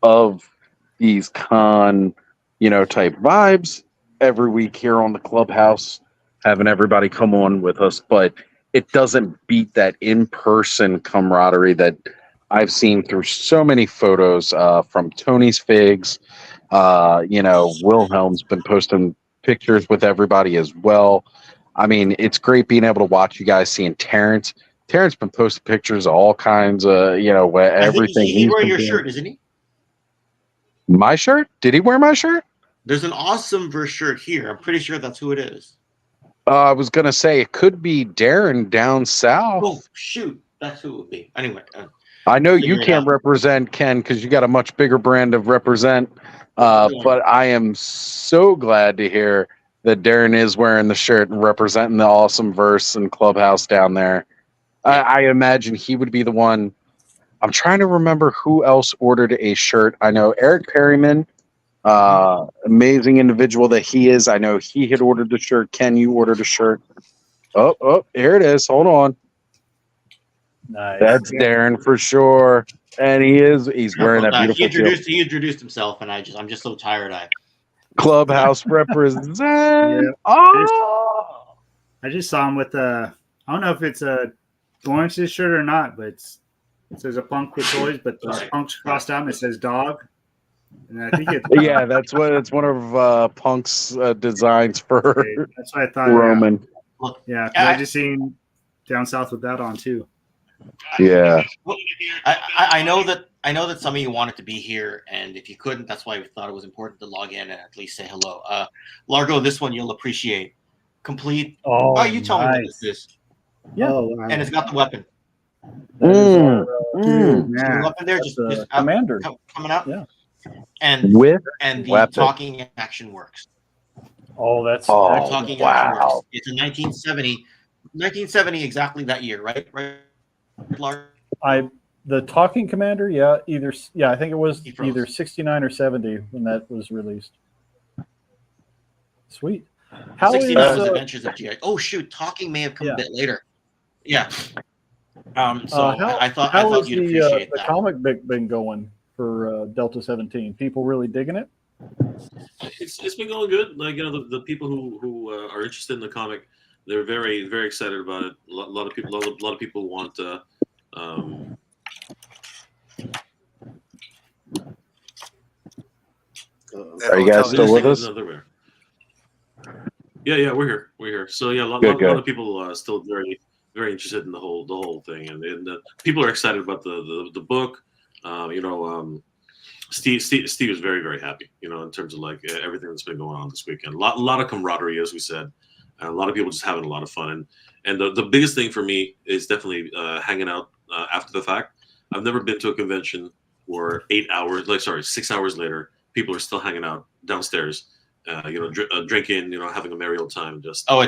K: of these con, type vibes every week here on the Clubhouse, having everybody come on with us, but it doesn't beat that in-person camaraderie that I've seen through so many photos from Tony's Figs. Wilhelm's been posting pictures with everybody as well. I mean, it's great being able to watch you guys, seeing Terrence. Terrence been posting pictures of all kinds of, everything.
Q: He's wearing your shirt, isn't he?
K: My shirt? Did he wear my shirt?
Q: There's an awesome verse shirt here. I'm pretty sure that's who it is.
K: I was going to say it could be Darren down south.
Q: Oh, shoot. That's who it would be. Anyway.
K: I know you can't represent Ken because you got a much bigger brand of represent, but I am so glad to hear that Darren is wearing the shirt and representing the awesome verse and Clubhouse down there. I imagine he would be the one. I'm trying to remember who else ordered a shirt. I know Eric Perryman, amazing individual that he is. I know he had ordered the shirt. Ken, you ordered a shirt. Oh, here it is. Hold on.
N: Nice.
K: That's Darren for sure, and he's wearing that beautiful.
Q: He introduced himself, and I'm just so tired.
K: Clubhouse represent.
I: Oh, I just saw him with I don't know if it's a Lawrence's shirt or not, but it says a punk with toys, but the punk's crossed out and it says dog. And I think it's
K: it's one of Punk's designs for.
I: That's what I thought.
K: Roman.
I: Yeah, I just seen down south with that on too.
K: Yeah.
Q: I know that some of you wanted to be here, and if you couldn't, that's why we thought it was important to log in and at least say hello. Largo, this one you'll appreciate. complete.
N: Oh,
Q: You tell me what
N: nice.
Q: this is.
N: Yeah.
I: Oh, wow.
Q: And it's got the weapon.
N: That is our,
I: Dude,
Q: So the
I: man.
Q: weapon there
N: that's
Q: just
N: commander.
Q: Coming out.
N: Yeah.
Q: And
K: With
Q: the
K: weapon.
Q: talking action works.
N: Oh, that's
K: Oh,
Q: Talking action
K: wow.
Q: works. It's a 1970 exactly that year, right? Right, Lars?
N: The talking commander, yeah, I think it was
Q: He froze.
N: either 69 or 70 when that was released. Sweet. How is
Q: 69 was Adventures of G.I. Oh shoot, talking may have come a bit later. Yeah. So I thought
N: has
Q: you'd appreciate
N: the
Q: that.
N: comic book been going for Delta 17? People really digging it?
P: It's been going good. Like, you know, the people who are interested in the comic, they're very, very excited about it. A lot of people want.
K: Are you guys still with us?
P: Yeah, we're here. We're here. So yeah, a lot of people are still very, very interested in the whole thing, and people are excited about the book. Steve is very, very happy. You know, in terms of like everything that's been going on this weekend. A lot of camaraderie, as we said, and a lot of people just having a lot of fun. And the biggest thing for me is definitely hanging out after the fact. I've never been to a convention where 6 hours later, people are still hanging out downstairs, drinking, having a merry old time.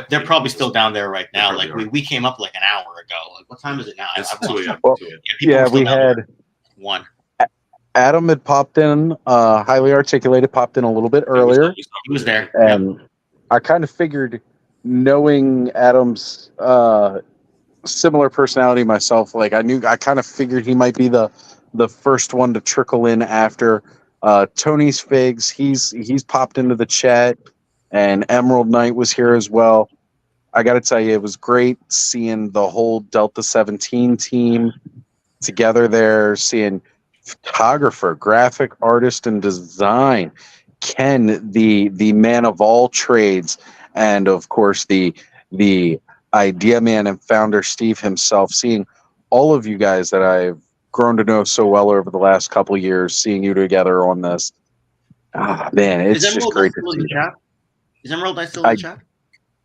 Q: They're probably still down there right now. Like we came up like an hour ago. Like what time is it now?
P: It's
Q: I've
P: 2 a.m.
K: Well, we had
Q: 1.
K: Adam had popped in, highly articulated, popped in a little bit earlier.
Q: He was there.
K: And I kind of figured, knowing Adam's similar personality myself, like I kind of figured he might be the first one to trickle in after. Tony's Figs, he's popped into the chat, and Emerald Knight was here as well. I got to tell you, it was great seeing the whole Delta 17 team together there, seeing photographer, graphic artist, and design, Ken, the man of all trades, and of course the idea man and founder Steve himself. Seeing all of you guys that I've grown to know so well over the last couple of years, seeing you together on this, man, it's just great to see.
Q: Is Emerald Knight still in the chat?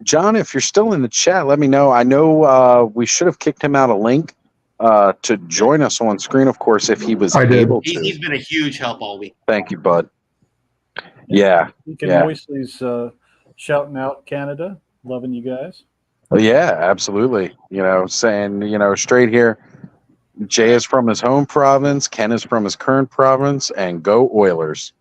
K: John, if you're still in the chat, let me know. I know we should have kicked him out a link to join us on screen, of course, if he was able to.
Q: He's been a huge help all week.
K: Thank you, bud. Yeah.
N: Moisley's shouting out Canada, loving you guys.
K: Yeah, absolutely. Saying, straight here, Jay is from his home province, Ken is from his current province, and go Oilers.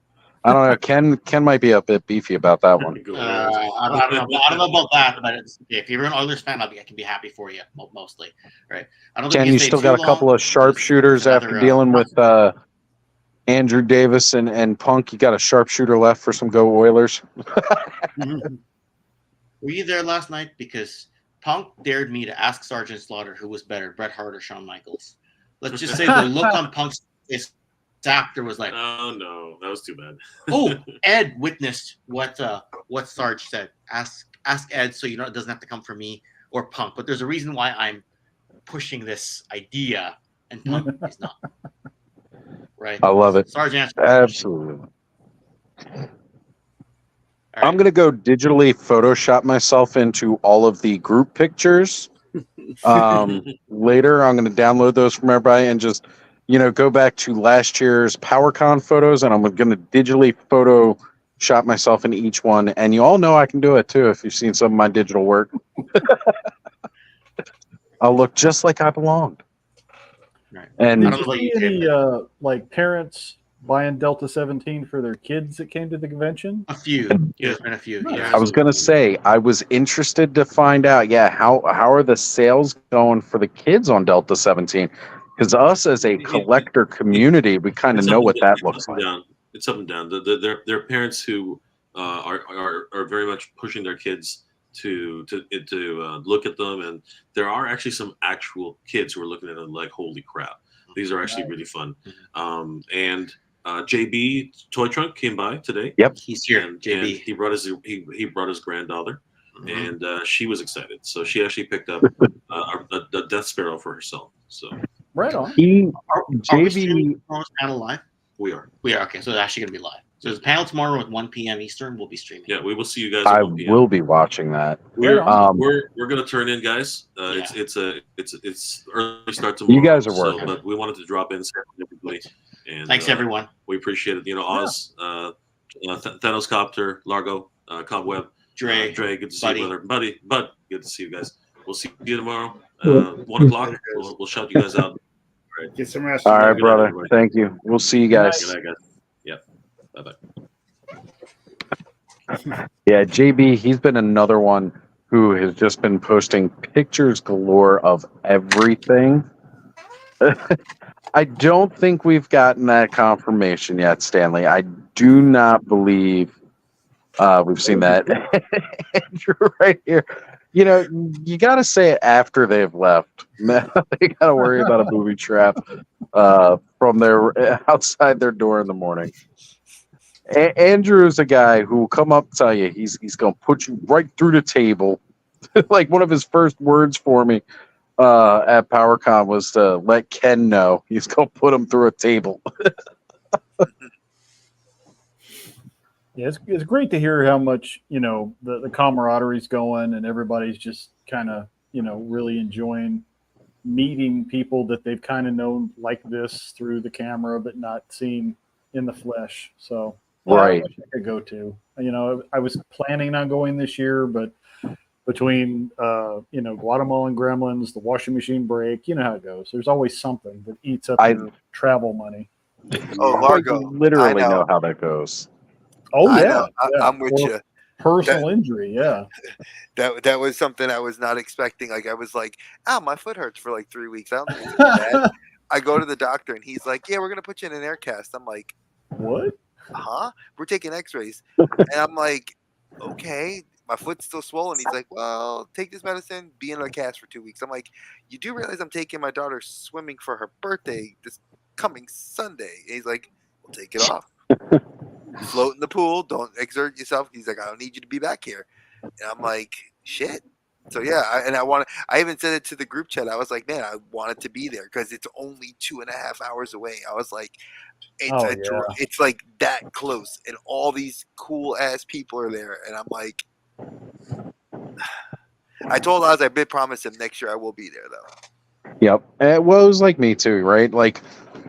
K: I don't know. Ken might be a bit beefy about that one.
Q: I don't know about that, but if you're an Oilers fan, I can be happy for you mostly, right? I don't think
K: Ken, you still got a couple of sharpshooters after dealing with Andrew Davis and Punk. You got a sharpshooter left for some go Oilers.
Q: Were you there last night? Because Punk dared me to ask Sergeant Slaughter who was better, Bret Hart or Shawn Michaels. Let's just say the look on Punk's face after was like,
P: oh no, that was too bad.
Q: Oh, Ed witnessed what Sarge said. Ask Ed, so it doesn't have to come from me or Punk. But there's a reason why I'm pushing this idea, and Punk is not. Right.
K: I love it.
Q: Sarge answered.
K: Absolutely. I'm going to go digitally Photoshop myself into all of the group pictures. Later, I'm going to download those from everybody and just, go back to last year's PowerCon photos, and I'm going to digitally Photoshop myself in each one. And you all know I can do it too if you've seen some of my digital work. I'll look just like I belonged.
Q: Right.
K: And
N: did you see any parents buying Delta 17 for their kids that came to the convention?
Q: A few. There's been a few. Yeah.
K: I was going to say, I was interested to find out, how are the sales going for the kids on Delta 17? Because us as a collector community, we kind of know what that looks like.
P: It's up and down. There are parents who are very much pushing their kids to look at them, and there are actually some actual kids who are looking at them like, holy crap, these are actually really fun. And JB Toy Trunk came by today.
K: Yep,
Q: he's here. JB.
P: And he brought his granddaughter, and she was excited. So she actually picked up a Death Sparrow for herself. So
N: right on.
Q: Are we streaming Chronos panel live?
P: We are.
Q: We are okay. So it's actually going to be live. So there's a panel tomorrow at 1 p.m. Eastern. We'll be streaming.
P: Yeah, we will see you guys.
K: I
P: at 1 p.m.
K: will be watching that.
P: We're gonna turn in, guys. It's early start tomorrow.
K: You guys are working.
P: but we wanted to drop in, say hi to everybody. And
Q: Thanks, everyone.
P: We appreciate it. Oz, Thanos Copter, Largo, Cobweb, Dre, good to see you, brother. Bud, good to see you guys. We'll see you tomorrow. 1 o'clock. We'll shout you guys out. All right.
I: Get some rest.
K: All right,
P: Good
K: brother.
P: night, everybody.
K: Thank you. We'll see you guys.
P: Good night, guys. Yep. Bye bye.
K: Yeah, JB, he's been another one who has just been posting pictures galore of everything. I don't think we've gotten that confirmation yet, Stanley. I do not believe we've seen that. Andrew right here. You got to say it after they've left. They got to worry about a booby trap from their outside their door in the morning. Andrew is a guy who will come up and tell you he's going to put you right through the table. Like one of his first words for me at PowerCon was to let Ken know he's going to put him through a table.
N: Yeah, it's great to hear how much, the camaraderie's going and everybody's just kind of, really enjoying meeting people that they've kind of known like this through the camera, but not seen in the flesh. So,
K: right.
N: I wish I could go to. I was planning on going this year, but between, Guatemalan gremlins, the washing machine break, you know how it goes. There's always something that eats up your travel money.
H: Oh, Largo.
K: I literally know how that goes.
N: Oh,
H: I
N: yeah.
H: know. I'm with you.
N: Personal injury, yeah.
H: That was something I was not expecting. Like I was like, my foot hurts for like 3 weeks. I don't think it's bad. I go to the doctor and he's like, yeah, we're gonna put you in an air cast. I'm like,
N: what?
H: Huh? We're taking X-rays, and I'm like, okay. My foot's still swollen. He's like, well, take this medicine, be in a cast for 2 weeks. I'm like, you do realize I'm taking my daughter swimming for her birthday this coming Sunday? And he's like, well, take it off. Float in the pool. Don't exert yourself. He's like, I don't need you to be back here. And I'm like, shit. So yeah, I even said it to the group chat. I was like, man, I wanted to be there because it's only 2.5 hours away. I was like, it's like that close, and all these cool ass people are there, and I'm like, I told Oz I did promise him next year I will be there though.
K: Yep. Well, it was like me too, right? Like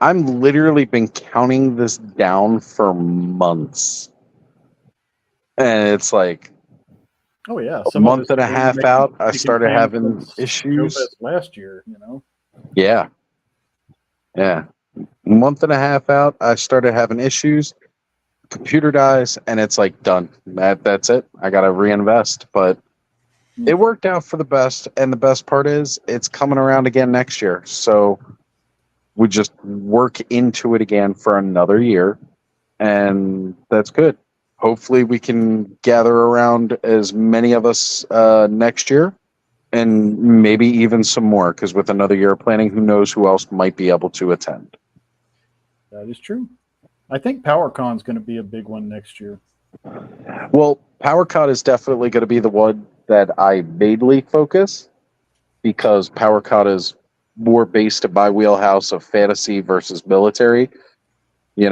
K: I'm literally been counting this down for months, and it's like.
N: Oh yeah,
K: a month and a half out, I started having issues.
N: Last year,
K: Yeah. A month and a half out, I started having issues. Computer dies, and it's like done. That's it. I got to reinvest, but it worked out for the best. And the best part is, it's coming around again next year. So we just work into it again for another year, and that's good. Hopefully we can gather around as many of us next year and maybe even some more, because with another year of planning, who knows who else might be able to attend.
N: That is true. I think PowerCon is going to be a big one next year.
K: Well, PowerCon is definitely going to be the one that I mainly focus, because PowerCon is more based in my wheelhouse of fantasy versus military. In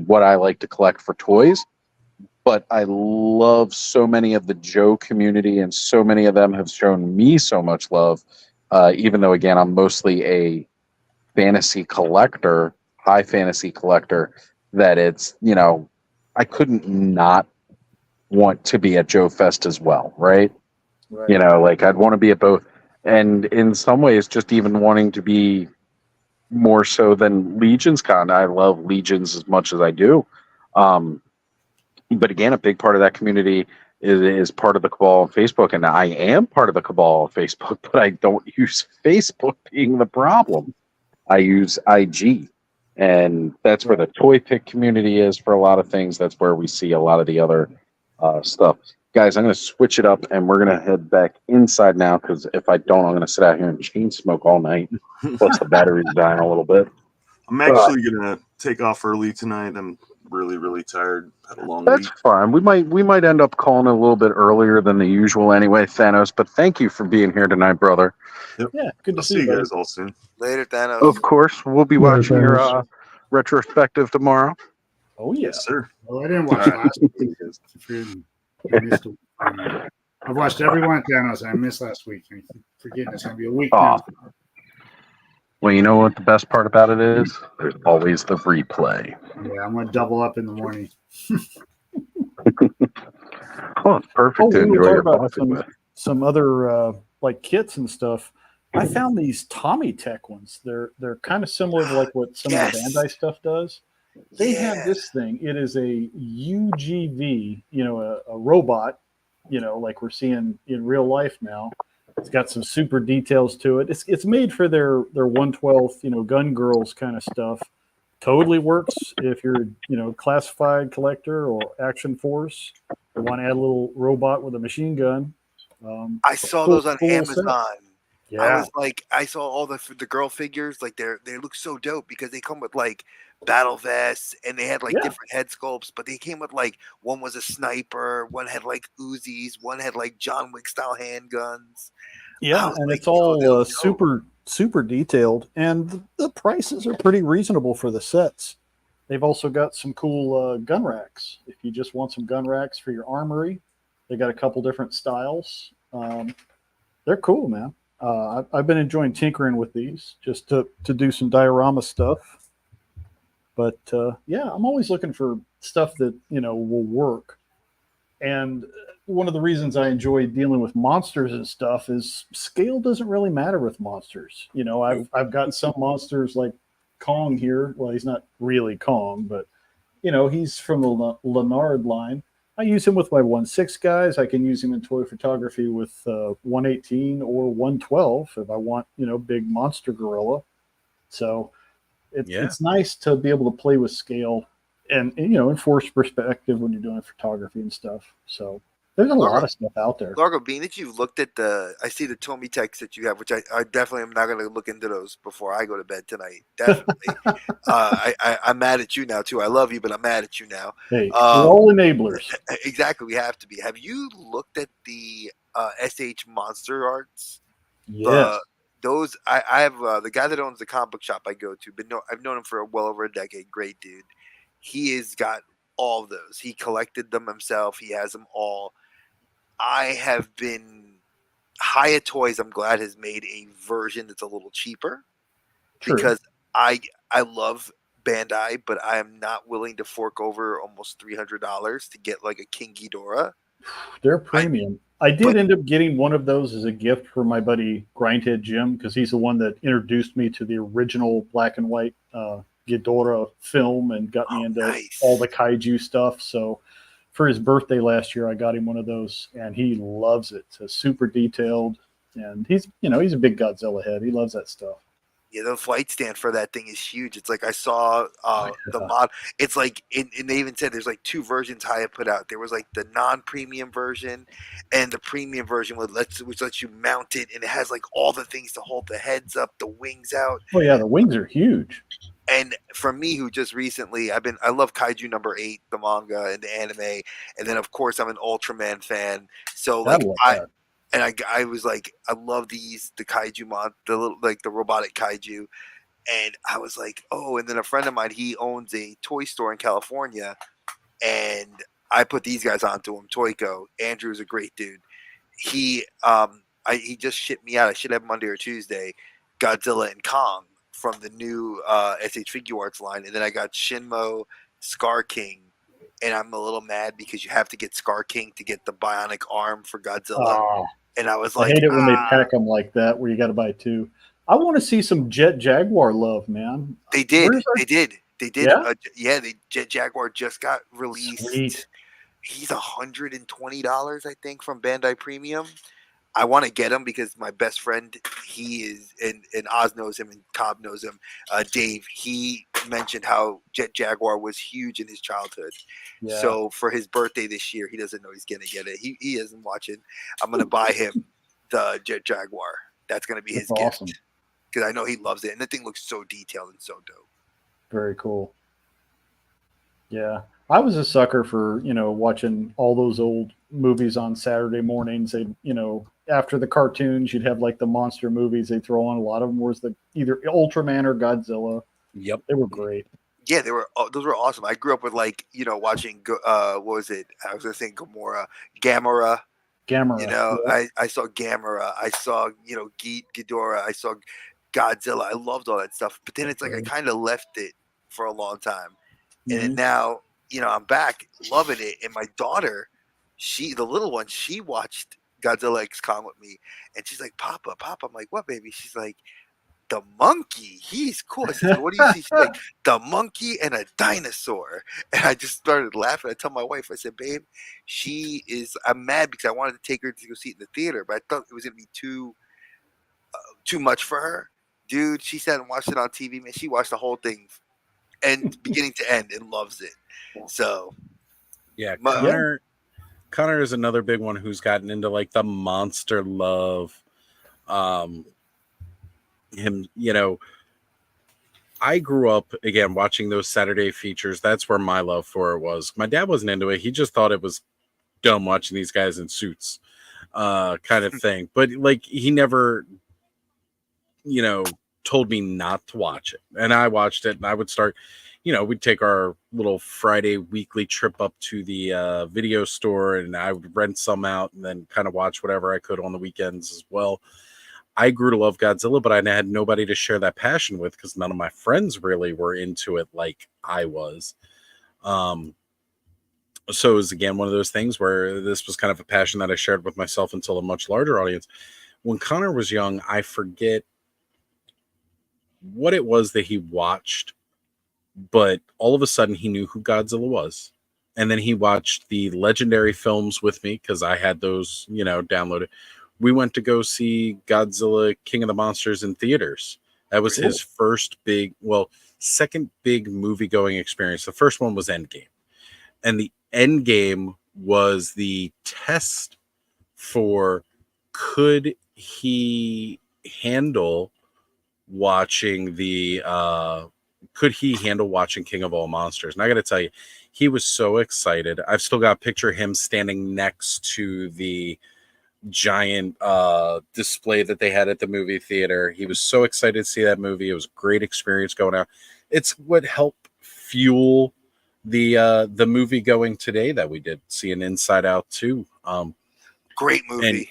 K: what I like to collect for toys. But I love so many of the Joe community, and so many of them have shown me so much love, even though, again, I'm mostly a fantasy collector, high fantasy collector, that it's, I couldn't not want to be at Joe Fest as well, right? I'd want to be at both. And in some ways, just even wanting to be more so than Legions Con. I love Legions as much as I do. But again, a big part of that community is part of the Cabal on Facebook, and I am part of the Cabal on Facebook, but I don't use Facebook being the problem. I use IG, and that's where the toy pick community is for a lot of things. That's where we see a lot of the other stuff. Guys, I'm going to switch it up, and we're going to head back inside now, because if I don't, I'm going to sit out here and chain smoke all night. Plus the battery's dying a little bit.
C: I'm actually going to take off early tonight. I'm really, really tired. Had a long
K: That's
C: week.
K: fine. We might end up calling a little bit earlier than the usual anyway, Thanos. But thank you for being here tonight, brother.
C: Yep.
N: Yeah, good to
C: I'll
N: see
C: see
N: you,
C: you
N: buddy.
C: guys all soon.
H: Later, Thanos.
K: Of course, we'll be
B: Later,
K: watching your
B: Thanos.
K: retrospective tomorrow.
N: Oh yeah.
C: Yes, sir.
I: Well, I didn't watch
C: All right.
I: last week. If you missed it, I've watched every one of Thanos. I missed last week. I'm forgetting it's going to be a week
K: Aw.
I: now.
K: Well, you know what the best part about it is? There's always the replay.
I: Yeah, I'm going to double up in the morning.
K: Oh, it's perfect
N: Oh,
K: to
N: we were
K: enjoy
N: talking
K: your
N: about
K: coffee with.
N: some other like kits and stuff. I found these Tommy Tech ones. They're kind of similar to like what some of the Bandai stuff does. They have this thing. It is a UGV, a robot, like we're seeing in real life now. It's got some super details to it. It's made for their 1/12, gun girls kind of stuff. Totally works if you're, classified collector or action force. You want to add a little robot with a machine gun.
H: I saw
N: cool-
H: those on
N: cool set.
H: Amazon. I
N: Yeah.
H: was like, I saw all the girl figures. Like they look so dope because they come with like battle vests and they had like different head sculpts. But they came with like one was a sniper, one had like Uzis, one had like John Wick style handguns.
N: Yeah, and it's all super detailed, and the prices are pretty reasonable for the sets. They've also got some cool gun racks. If you just want some gun racks for your armory, they got a couple different styles. They're cool, man. I've been enjoying tinkering with these just to do some diorama stuff. But yeah, I'm always looking for stuff that will work. And one of the reasons I enjoy dealing with monsters and stuff is scale doesn't really matter with monsters. I've got some monsters like Kong here. Well, he's not really Kong, but he's from the Leonard line. I use him with my 1/6 guys. I can use him in toy photography with 118 or 112 if I want, big monster gorilla. So it's nice to be able to play with scale and enforce perspective when you're doing photography and stuff. So there's a lot of stuff out there.
H: Largo, being that you've looked at I see the Tommy Techs that you have, which I definitely am not going to look into those before I go to bed tonight. Definitely. I'm mad at you now too. I love you, but I'm mad at you now.
N: Hey, we're all enablers.
H: Exactly, we have to be. Have you looked at the SH Monster Arts?
N: Yes.
H: Those I have the guy that owns the comic book shop I go to. I've known him for well over a decade. Great dude. He has got all of those. He collected them himself. He has them all. I have been Hiya Toys. I'm glad has made a version that's a little cheaper because I love Bandai, but I am not willing to fork over almost $300 to get like a King Ghidorah.
N: They're premium. I did end up getting one of those as a gift for my buddy Grindhead Jim because he's the one that introduced me to the original black and white Ghidorah film and got me into all the kaiju stuff. So for his birthday last year, I got him one of those, and he loves it. It's super detailed, and he's a big Godzilla head. He loves that stuff.
H: Yeah, the flight stand for that thing is huge. It's like I saw the mod. It's like, and they even said there's like two versions Hiya put out. There was like the non-premium version, and the premium version which lets you mount it, and it has like all the things to hold the heads up, the wings out.
N: Oh yeah, the wings are huge.
H: And for me, who just recently, I love Kaiju number 8, the manga and the anime, and then of course I'm an Ultraman fan. So like I was like, I love the kaiju the little the robotic kaiju, and I was like, oh. And then a friend of mine, he owns a toy store in California, and I put these guys onto him. Toyco Andrew's a great dude. He just shipped me out. I should have Monday or Tuesday. Godzilla and Kong from the new SH Figure Arts line, and then I got Shinmo, Scar King, and I'm a little mad because you have to get Scar King to get the bionic arm for Godzilla.
N: Oh,
H: and I was like,
N: I hate it when they pack them like that, where you got to buy two. I want to see some Jet Jaguar love, man.
H: They did.
N: Yeah?
H: Jet Jaguar just got released.
N: Sweet.
H: He's $120, I think, from Bandai Premium. I want to get him because my best friend, he is, and Oz knows him and Cobb knows him, Dave, he mentioned how Jet Jaguar was huge in his childhood.
N: Yeah.
H: So for his birthday this year, he doesn't know he's going to get it. He isn't watching. I'm going to buy him the Jet Jaguar. That's going to be his gift. Because I know he loves it. And the thing looks so detailed and so dope.
N: Very cool. Yeah. I was a sucker for, watching all those old movies on Saturday mornings. They, after the cartoons, you'd have like the monster movies. They throw on a lot of them was either Ultraman or Godzilla.
A: Yep.
N: They were great.
H: Yeah, those were awesome. I grew up with watching what was it? I was gonna say Gamora.
N: Gamera.
H: I saw Gamera. I saw Ghidorah. I saw Godzilla. I loved all that stuff. But then it's like I kind of left it for a long time, and then now I'm back loving it. And my daughter, the little one, she watched Godzilla X Kong with me, and she's like, "Papa." I'm like, "What, baby?" She's like, "The monkey, he's cool." I said, "What do you see?" She's like, "The monkey and a dinosaur." And I just started laughing. I tell my wife, I said, "Babe, I'm mad because I wanted to take her to go see it in the theater, but I thought it was going to be too much for her." Dude, she sat and watched it on TV, man. She watched the whole thing and beginning to end and loves it. So,
A: yeah, Connor is another big one who's gotten into like the monster love. Him, I grew up again watching those Saturday features. That's where my love for it was. My dad wasn't into it. He just thought it was dumb watching these guys in suits, kind of thing. But like he never, told me not to watch it. And I watched it, and I would start, we'd take our little Friday weekly trip up to the video store, and I would rent some out and then kind of watch whatever I could on the weekends as well. I grew to love Godzilla, but I had nobody to share that passion with because none of my friends really were into it like I was. So it was, again, one of those things where this was kind of a passion that I shared with myself until a much larger audience. When Connor was young, I forget what it was that he watched, but all of a sudden he knew who Godzilla was. And then he watched the Legendary films with me because I had those, downloaded. We went to go see Godzilla King of the Monsters in theaters. That was his second big movie going experience. The first one was Endgame. And the Endgame was the test for could he handle watching King of All Monsters. And I got to tell you, he was so excited. I've still got a picture of him standing next to the giant display that they had at the movie theater. He was so excited to see that movie. It was a great experience going out. It's what helped fuel the movie going today that we did, see an Inside Out 2.
H: Great movie.
A: And,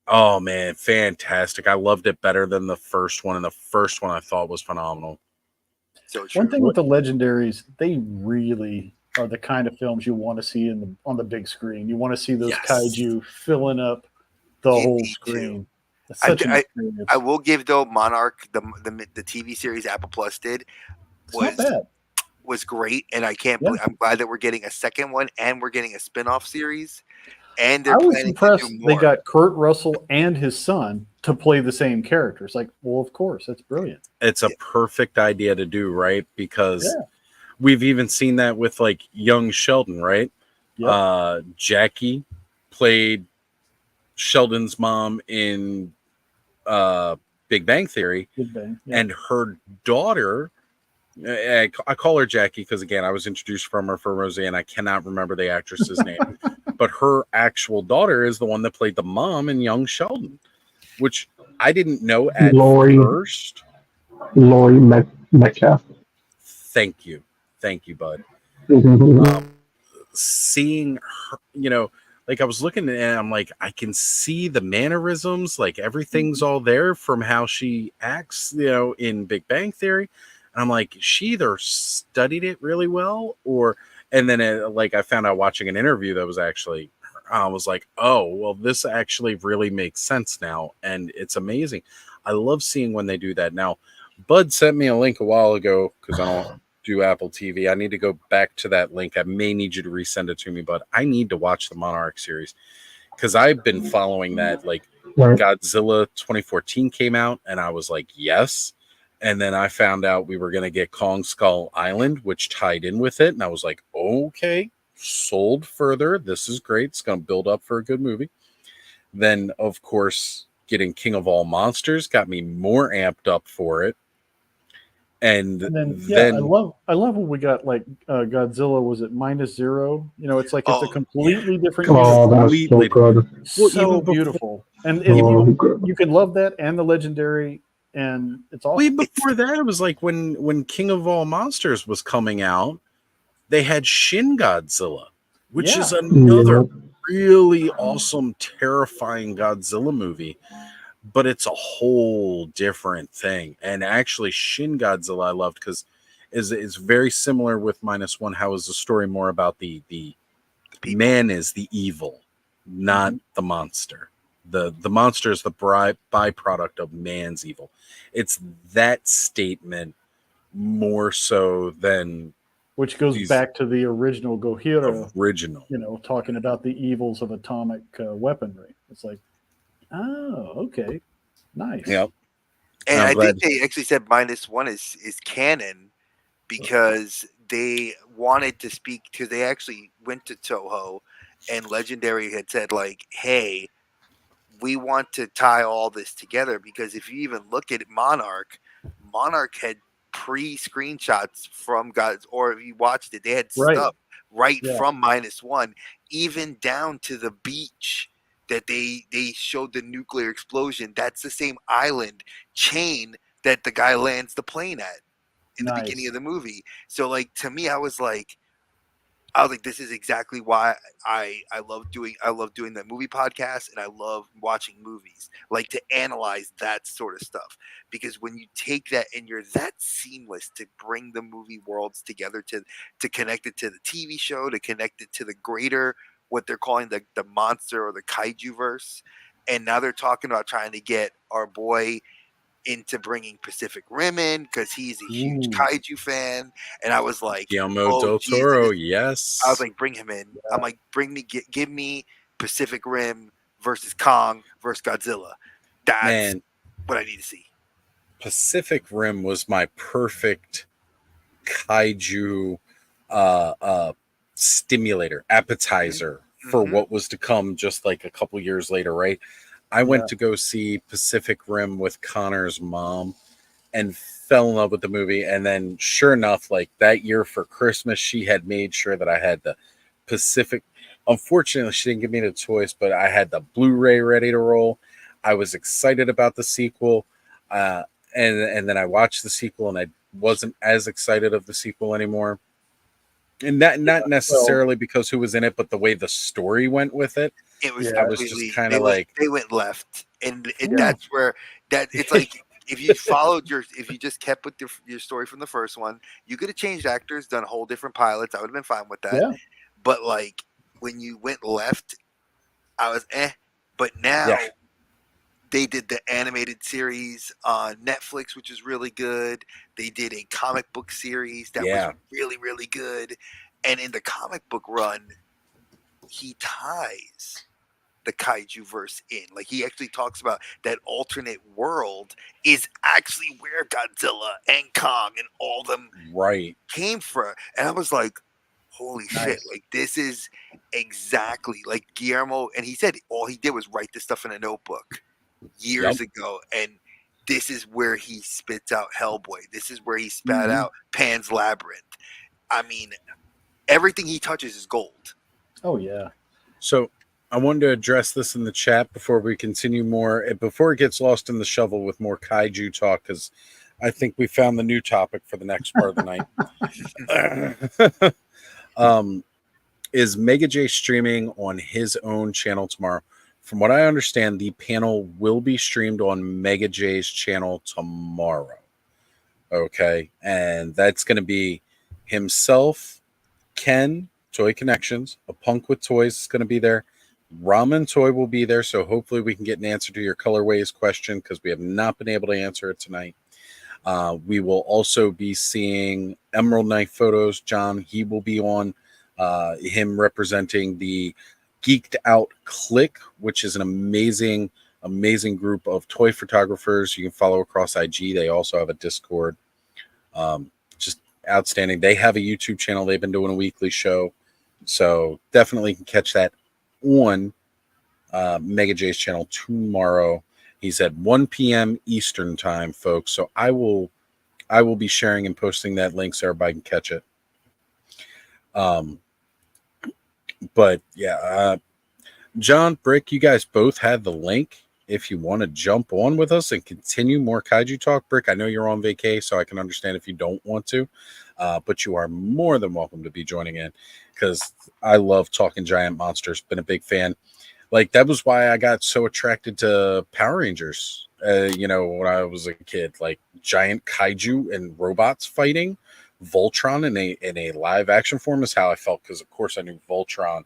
A: oh man, fantastic. I loved it better than the first one, and the first one I thought was phenomenal.
H: So true.
N: One thing with the Legendaries, they really are the kind of films you want to see on the big screen. You want to see those kaiju filling up the whole screen.
H: I will give though Monarch the TV series Apple Plus did was great, and I can't believe I'm glad that we're getting a second one and we're getting a spin-off series. And
N: I was impressed they got Kurt Russell and his son to play the same characters. Like, well, of course, that's brilliant.
A: It's a perfect idea to do, right? Because we've even seen that with like young Sheldon, right? Yep. Jackie played Sheldon's mom in Big Bang Theory. And her daughter, I call her Jackie because, again, I was introduced from her for Roseanne. I cannot remember the actress's name. But her actual daughter is the one that played the mom in Young Sheldon, which I didn't know at first.
B: Lori Metcalf.
A: Thank you, bud. Seeing her, like I was looking at it, I'm like, I can see the mannerisms, like everything's all there from how she acts, in Big Bang Theory. And I'm like, she either studied it really well and then I found out watching an interview that was actually, I was like, oh, well, this actually really makes sense now. And it's amazing. I love seeing when they do that. Now, Bud sent me a link a while ago because I don't do Apple TV. I need to go back to that link. I may need you to resend it to me, but I need to watch the Monarch series because I've been following that. Like Godzilla 2014 came out and I was like, yes. And then I found out we were going to get Kong Skull Island, which tied in with it. And I was like, okay, sold further. This is great. It's going to build up for a good movie. Then, of course, getting King of All Monsters got me more amped up for it. And
N: then I love when we got like Godzilla. Was it -0? You know, it's like it's a completely different.
B: Oh, that's so good.
N: So beautiful, and you can love that and the legendary, and it's awesome.
A: Way before that, it was like when King of All Monsters was coming out, they had Shin Godzilla, which is another really awesome, terrifying Godzilla movie. But it's a whole different thing. And actually, Shin Godzilla I loved because is very similar with -1. How is the story more about the man is the evil, not the monster. The monster is the byproduct of man's evil. It's that statement more so than
N: which goes back to the original Gojira.
A: Original,
N: talking about the evils of atomic weaponry. It's like, oh, okay, nice.
A: Yep.
H: And I think they actually said -1 is canon because they wanted to speak, because they actually went to Toho and Legendary had said like, hey, we want to tie all this together, because if you even look at Monarch had pre-screenshots from Gods, or if you watched it, they had stuff from -1, even down to the beach that they showed the nuclear explosion. That's the same island chain that the guy lands the plane at in the beginning of the movie. So like, to me, I was like, this is exactly why I love doing the movie podcast, and I love watching movies, like to analyze that sort of stuff, because when you take that and you're that seamless to bring the movie worlds together, to connect it to the TV show, to connect it to the greater, what they're calling the monster or the kaiju verse, and now they're talking about trying to get our boy into bringing Pacific Rim in because he's a huge kaiju fan, and I was like,
A: Guillermo del Toro, yes.
H: I was like, bring him in. I'm like, give me Pacific Rim versus Kong versus Godzilla. That's what I need to see.
A: Pacific Rim was my perfect kaiju stimulator, appetizer for what was to come just like a couple years later, right? I went to go see Pacific Rim with Connor's mom and fell in love with the movie. And then sure enough, like that year for Christmas, she had made sure that I had the Pacific. Unfortunately, she didn't give me the choice, but I had the Blu-ray ready to roll. I was excited about the sequel. And then I watched the sequel and I wasn't as excited of the sequel anymore. And not necessarily because who was in it, but the way the story went with it.
H: It was
A: I was just kind of like
H: they went left, and that's where it's like if you followed if you just kept with your story from the first one, you could have changed actors, done whole different pilots. I would have been fine with that. Yeah. But like when you went left, I was But now they did the animated series on Netflix, which is really good. They did a comic book series that was really, really good. And in the comic book run, he ties the kaiju verse in. Like he actually talks about that alternate world is actually where Godzilla and Kong and all them came from. And I was like, holy shit, like this is exactly like Guillermo. And he said all he did was write this stuff in a notebook years ago. And this is where he spits out Hellboy. This is where he spat out Pan's Labyrinth. I mean, everything he touches is gold.
N: Oh, yeah.
A: So I wanted to address this in the chat before we continue more, before it gets lost in the shovel with more kaiju talk, because I think we found the new topic for the next part of the night. Is Mega J streaming on his own channel tomorrow? From what I understand, the panel will be streamed on Mega J's channel tomorrow. Okay. And that's going to be himself, Ken, Toy Connections, a punk with toys is going to be there. Ramen Toy will be there, so hopefully we can get an answer to your colorways question because we have not been able to answer it tonight. We will also be seeing Emerald Knight Photos. John, he will be on, him representing the Geeked Out Click, which is an amazing group of toy photographers you can follow across IG. They also have a Discord. Just outstanding. They have a YouTube channel. They've been doing a weekly show. So definitely can catch that on Mega J's channel tomorrow. He's at 1 p.m. Eastern time, folks. So I will I will be sharing and posting that link so everybody can catch it. But yeah, John, Brick, you guys both had the link. If you want to jump on with us and continue more kaiju talk, Brick, I know you're on vacay, so I can understand if you don't want to, but you are more than welcome to be joining in, because I love talking giant monsters. Been a big fan. Like, that was why I got so attracted to Power Rangers, when I was a kid. Like, giant kaiju and robots fighting Voltron in a live action form is how I felt, because of course I knew Voltron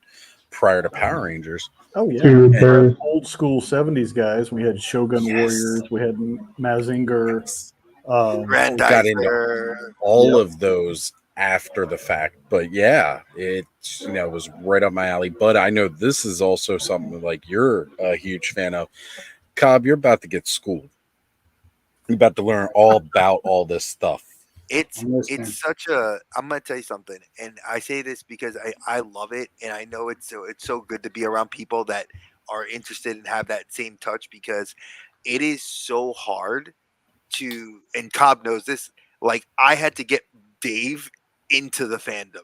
A: prior to Power Rangers.
N: Oh yeah,
B: Dude,
N: we're old school '70s guys. We had Shogun Warriors, we had Mazinger,
A: got into all of those after the fact, but yeah, it was right up my alley. But I know this is also something like you're a huge fan of. Cobb, you're about to get schooled. You're about to learn all about all this stuff.
H: It's such a. I'm gonna tell you something, and I say this because I love it, and I know it's so good to be around people that are interested and have that same touch, because it is so hard to. And Cobb knows this. Like, I had to get Dave into the fandom.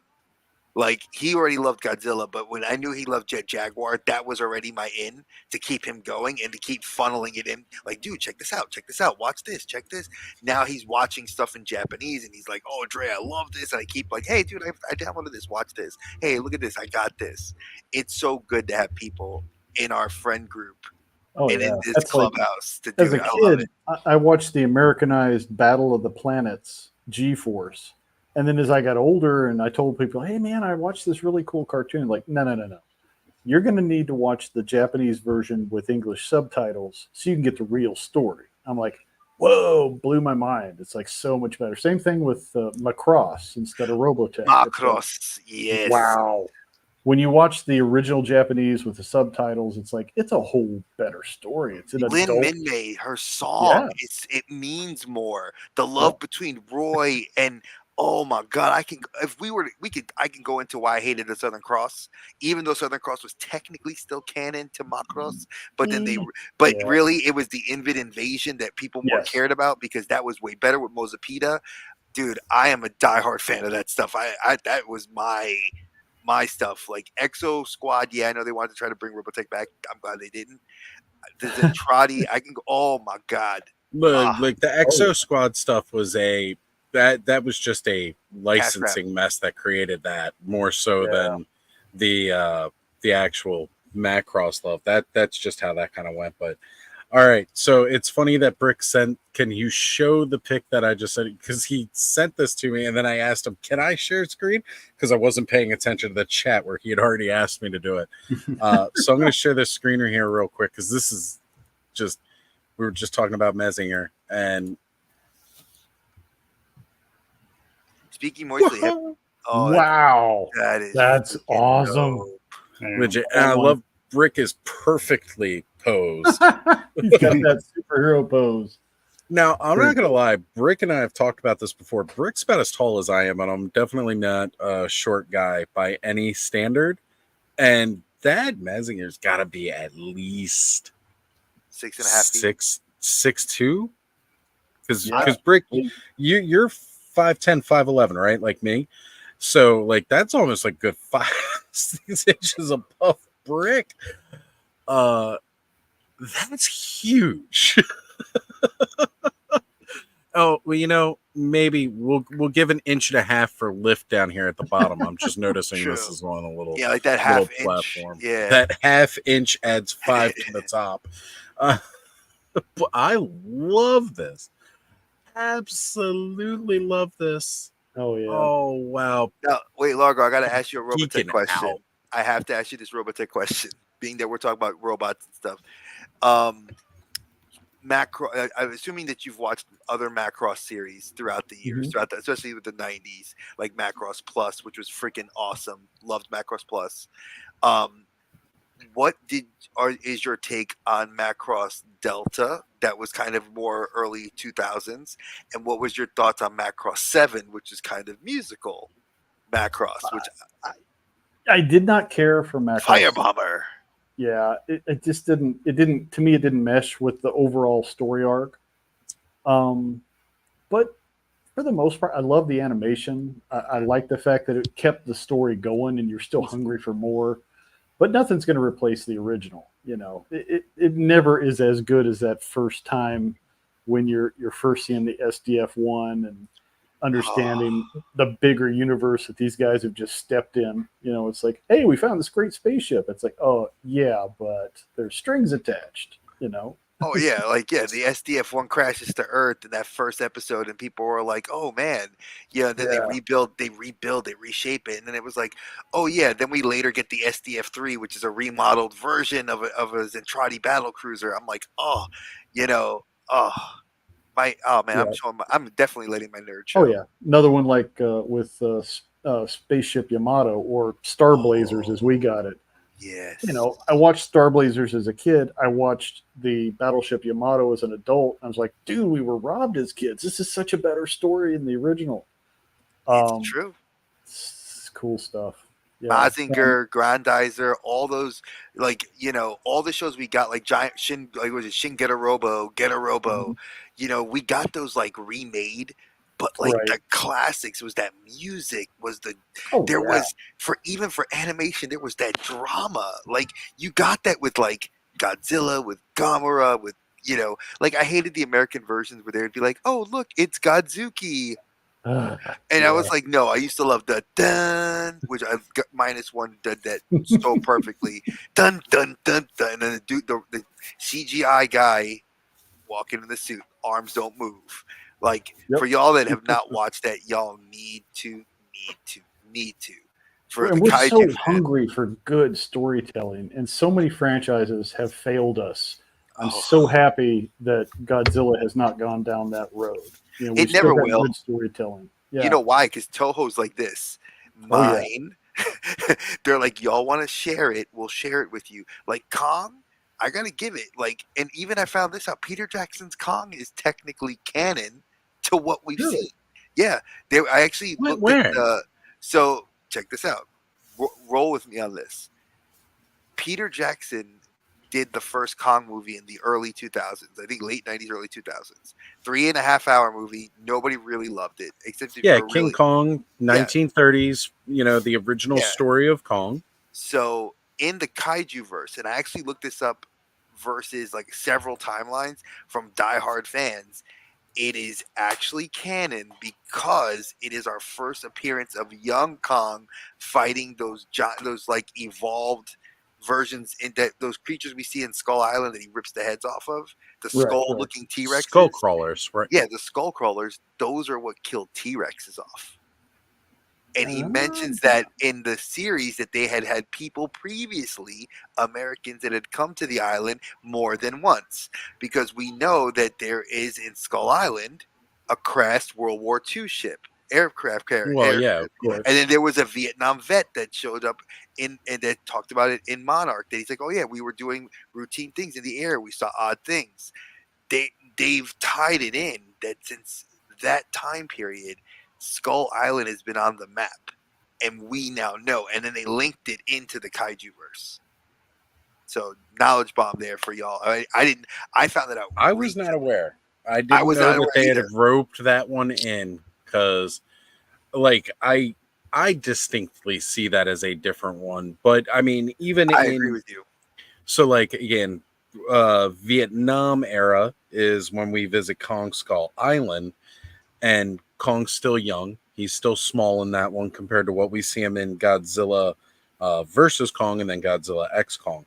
H: Like, he already loved Godzilla, but when I knew he loved Jet Jaguar, that was already my in to keep him going and to keep funneling it in. Like, dude, check this out, watch this, check this. Now he's watching stuff in Japanese, and he's like, oh, Dre, I love this. And I keep like, hey, dude, I downloaded this, watch this. Hey, look at this, I got this. It's so good to have people in our friend group and in this
N: That's
H: Clubhouse
N: like,
H: to do
N: as a
H: it. I love
N: kid,
H: it.
N: I watched the Americanized Battle of the Planets, G-Force. And then as I got older and I told people, hey, man, I watched this really cool cartoon. Like, no. You're going to need to watch the Japanese version with English subtitles so you can get the real story. I'm like, whoa, blew my mind. It's like so much better. Same thing with Macross instead of Robotech.
H: Macross, yes.
N: Wow. When you watch the original Japanese with the subtitles, it's like, it's a whole better story. It's an
H: Lin
N: adult.
H: Minmay, her song,
N: Yeah.
H: it means more. The love between Roy and, oh my God, I can go into why I hated the Southern Cross, even though Southern Cross was technically still canon to Macross, but then really it was the Invid invasion that people more cared about, because that was way better with Mozapita. Dude, I am a diehard fan of that stuff. I that was my stuff. Like Exo Squad, yeah, I know they wanted to try to bring Robotech back. I'm glad they didn't. The Zentradi, I can go. Oh my God!
A: Like the Exo Squad stuff was that was just a licensing mess that created that, more so than the actual Macross love. That's just how that kind of went. But all right, so it's funny that Brick sent. Can you show the pic that I just sent? Because he sent this to me, and then I asked him, "Can I share screen?" Because I wasn't paying attention to the chat where he had already asked me to do it. So I'm going to share this screener here real quick, because this is just, we were just talking about Mazinger, and
H: speaking moistly.
N: Wow, that's awesome.
A: Legit. And I love Brick is perfectly posed.
N: He's got that superhero pose.
A: Now, I'm not going to lie. Brick and I have talked about this before. Brick's about as tall as I am, and I'm definitely not a short guy by any standard. And that Mazinger's got to be at least
H: 6.5 feet.
A: 6'2". Because Brick, you're 5'10", 5'11", right? Like me. So, like, that's almost like good 5-6 inches above Brick. That's huge. Oh, well, maybe we'll give an 1.5 inches for lift down here at the bottom. I'm just noticing this is on a little,
H: like that half inch
A: platform.
H: Yeah,
A: that half inch adds 5 to the top. But I love this. Absolutely love this.
N: Oh yeah.
A: Oh wow.
H: Now, wait, Largo, I got to ask you a Robotech
A: Geeking
H: question.
A: out.
H: I have to ask you this Robotech question, being that we're talking about robots and stuff. Macross. I'm assuming that you've watched other Macross series throughout the years, especially with the '90s, like Macross Plus, which was freaking awesome. Loved Macross Plus. What is your take on Macross Delta? That was kind of more early 2000s, and what was your thoughts on Macross 7, which is kind of musical Macross? Which
N: I did not care for Macross.
H: Firebomber.
N: Yeah, it just didn't. It didn't, to me. It didn't mesh with the overall story arc. But for the most part, I love the animation. I like the fact that it kept the story going, and you're still hungry for more. But nothing's going to replace the original. You know, it never is as good as that first time when you're first seeing the SDF one and understanding the bigger universe that these guys have just stepped in. You know, it's like, hey, we found this great spaceship. It's like, oh yeah, but there's strings attached. You know.
H: Oh yeah, like the SDF one crashes to Earth in that first episode, and people were like, "Oh man," then they rebuild, they reshape it, and then it was like, "Oh yeah." Then we later get the SDF 3, which is a remodeled version of a Zentradi battle cruiser. I'm like, oh, man,
N: Yeah.
H: I'm definitely letting my nerd show.
N: Oh yeah, another one like with Spaceship Yamato or Star Blazers as we got it.
H: Yes.
N: You know, I watched Star Blazers as a kid. I watched the Battleship Yamato as an adult. I was like, dude, we were robbed as kids. This is such a better story than the original.
H: It's true.
N: It's cool stuff. Yeah.
H: Mazinger, Grandizer, all those, all the shows we got, like Giant Shin, was it Shin Robo,
N: Mm-hmm.
H: We got those remade, but the classics was that music was was for animation, there was that drama. Like you got that with Godzilla, with Gamera, with I hated the American versions where they would be like, oh look, it's Godzuki. And I was like, no, I used to love the dun, which I've got -1 did that so perfectly. Dun dun dun dun, and then the CGI guy walking in the suit, arms don't move. For y'all that have not watched that, y'all need to.
N: And we're so hungry for good storytelling, and so many franchises have failed us. I'm so happy that Godzilla has not gone down that road. You know,
H: it never will.
N: Good storytelling. Yeah.
H: You know why? Because Toho's like this. Mine. They're like, y'all want to share it? We'll share it with you. Like Kong, I gotta give it. And even I found this out. Peter Jackson's Kong is technically canon to what we've seen. Yeah, I actually looked at. So check this out. Roll with me on this. Peter Jackson did the first Kong movie in the early 2000s. I think late 90s, early 2000s. 3.5-hour movie. Nobody really loved it, except if
A: King Kong, 1930s. You know, the original story of Kong.
H: So in the kaiju verse, and I actually looked this up versus several timelines from diehard fans. It is actually canon because it is our first appearance of young Kong fighting those evolved versions in those creatures we see in Skull Island that he rips the heads off of, the skull-looking T-Rexes.
A: Skull crawlers, right?
H: Yeah, the skull crawlers. Those are what killed T-Rexes off. And he mentions that in the series that they had people previously, Americans that had come to the island more than once, because we know that there is in Skull Island a crashed World War II ship. Aircraft carrier.
A: Well, yeah, of course.
H: And then there was a Vietnam vet that showed up and that talked about it in Monarch. That he's like, oh yeah, we were doing routine things in the air. We saw odd things. They've tied it in that since that time period, Skull Island has been on the map, and we now know. And then they linked it into the kaiju verse. So knowledge bomb there for y'all. I found that out.
A: I was not aware. I didn't know that they had roped that one in. Because, I distinctly see that as a different one. But, I mean, I
H: agree with you.
A: So, again, Vietnam era is when we visit Kong Skull Island. And Kong's still young. He's still small in that one compared to what we see him in Godzilla versus Kong and then Godzilla X Kong.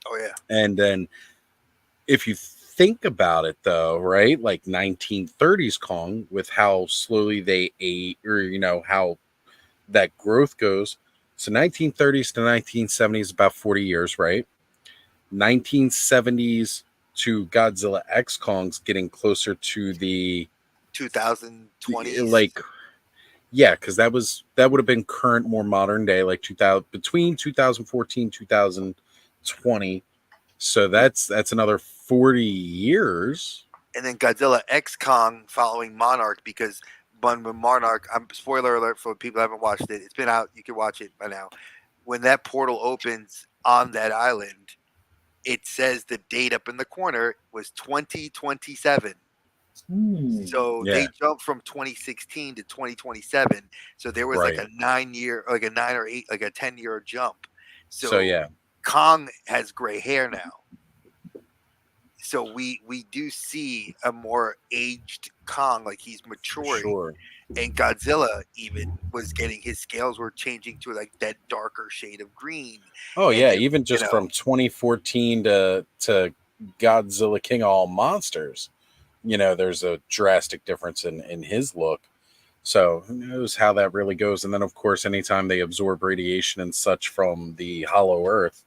H: Oh, yeah.
A: And then, if you think about it though, right? 1930s Kong with how slowly they ate, or how that growth goes. So 1930s to 1970s, about 40 years, right? 1970s to Godzilla X Kong's getting closer to the
H: 2020s.
A: Because that would have been current, more modern day, between 2014 2020. So that's another 40 years.
H: And then Godzilla X Kong following Monarch, because when Monarch, spoiler alert for people who haven't watched it, it's been out, you can watch it by now. When that portal opens on that island, it says the date up in the corner was 2027. So they jumped from 2016 to 2027. So there was like a 9-year, like a 9 or 8, like a 10-year jump. So
A: yeah,
H: Kong has gray hair now. So we do see a more aged Kong, like he's maturing.
A: Sure.
H: And Godzilla even was getting, his scales were changing to like that darker shade of green.
A: Oh
H: and
A: yeah,
H: it,
A: even just from 2014 to Godzilla King of All Monsters, there's a drastic difference in his look. So who knows how that really goes? And then of course, anytime they absorb radiation and such from the Hollow Earth,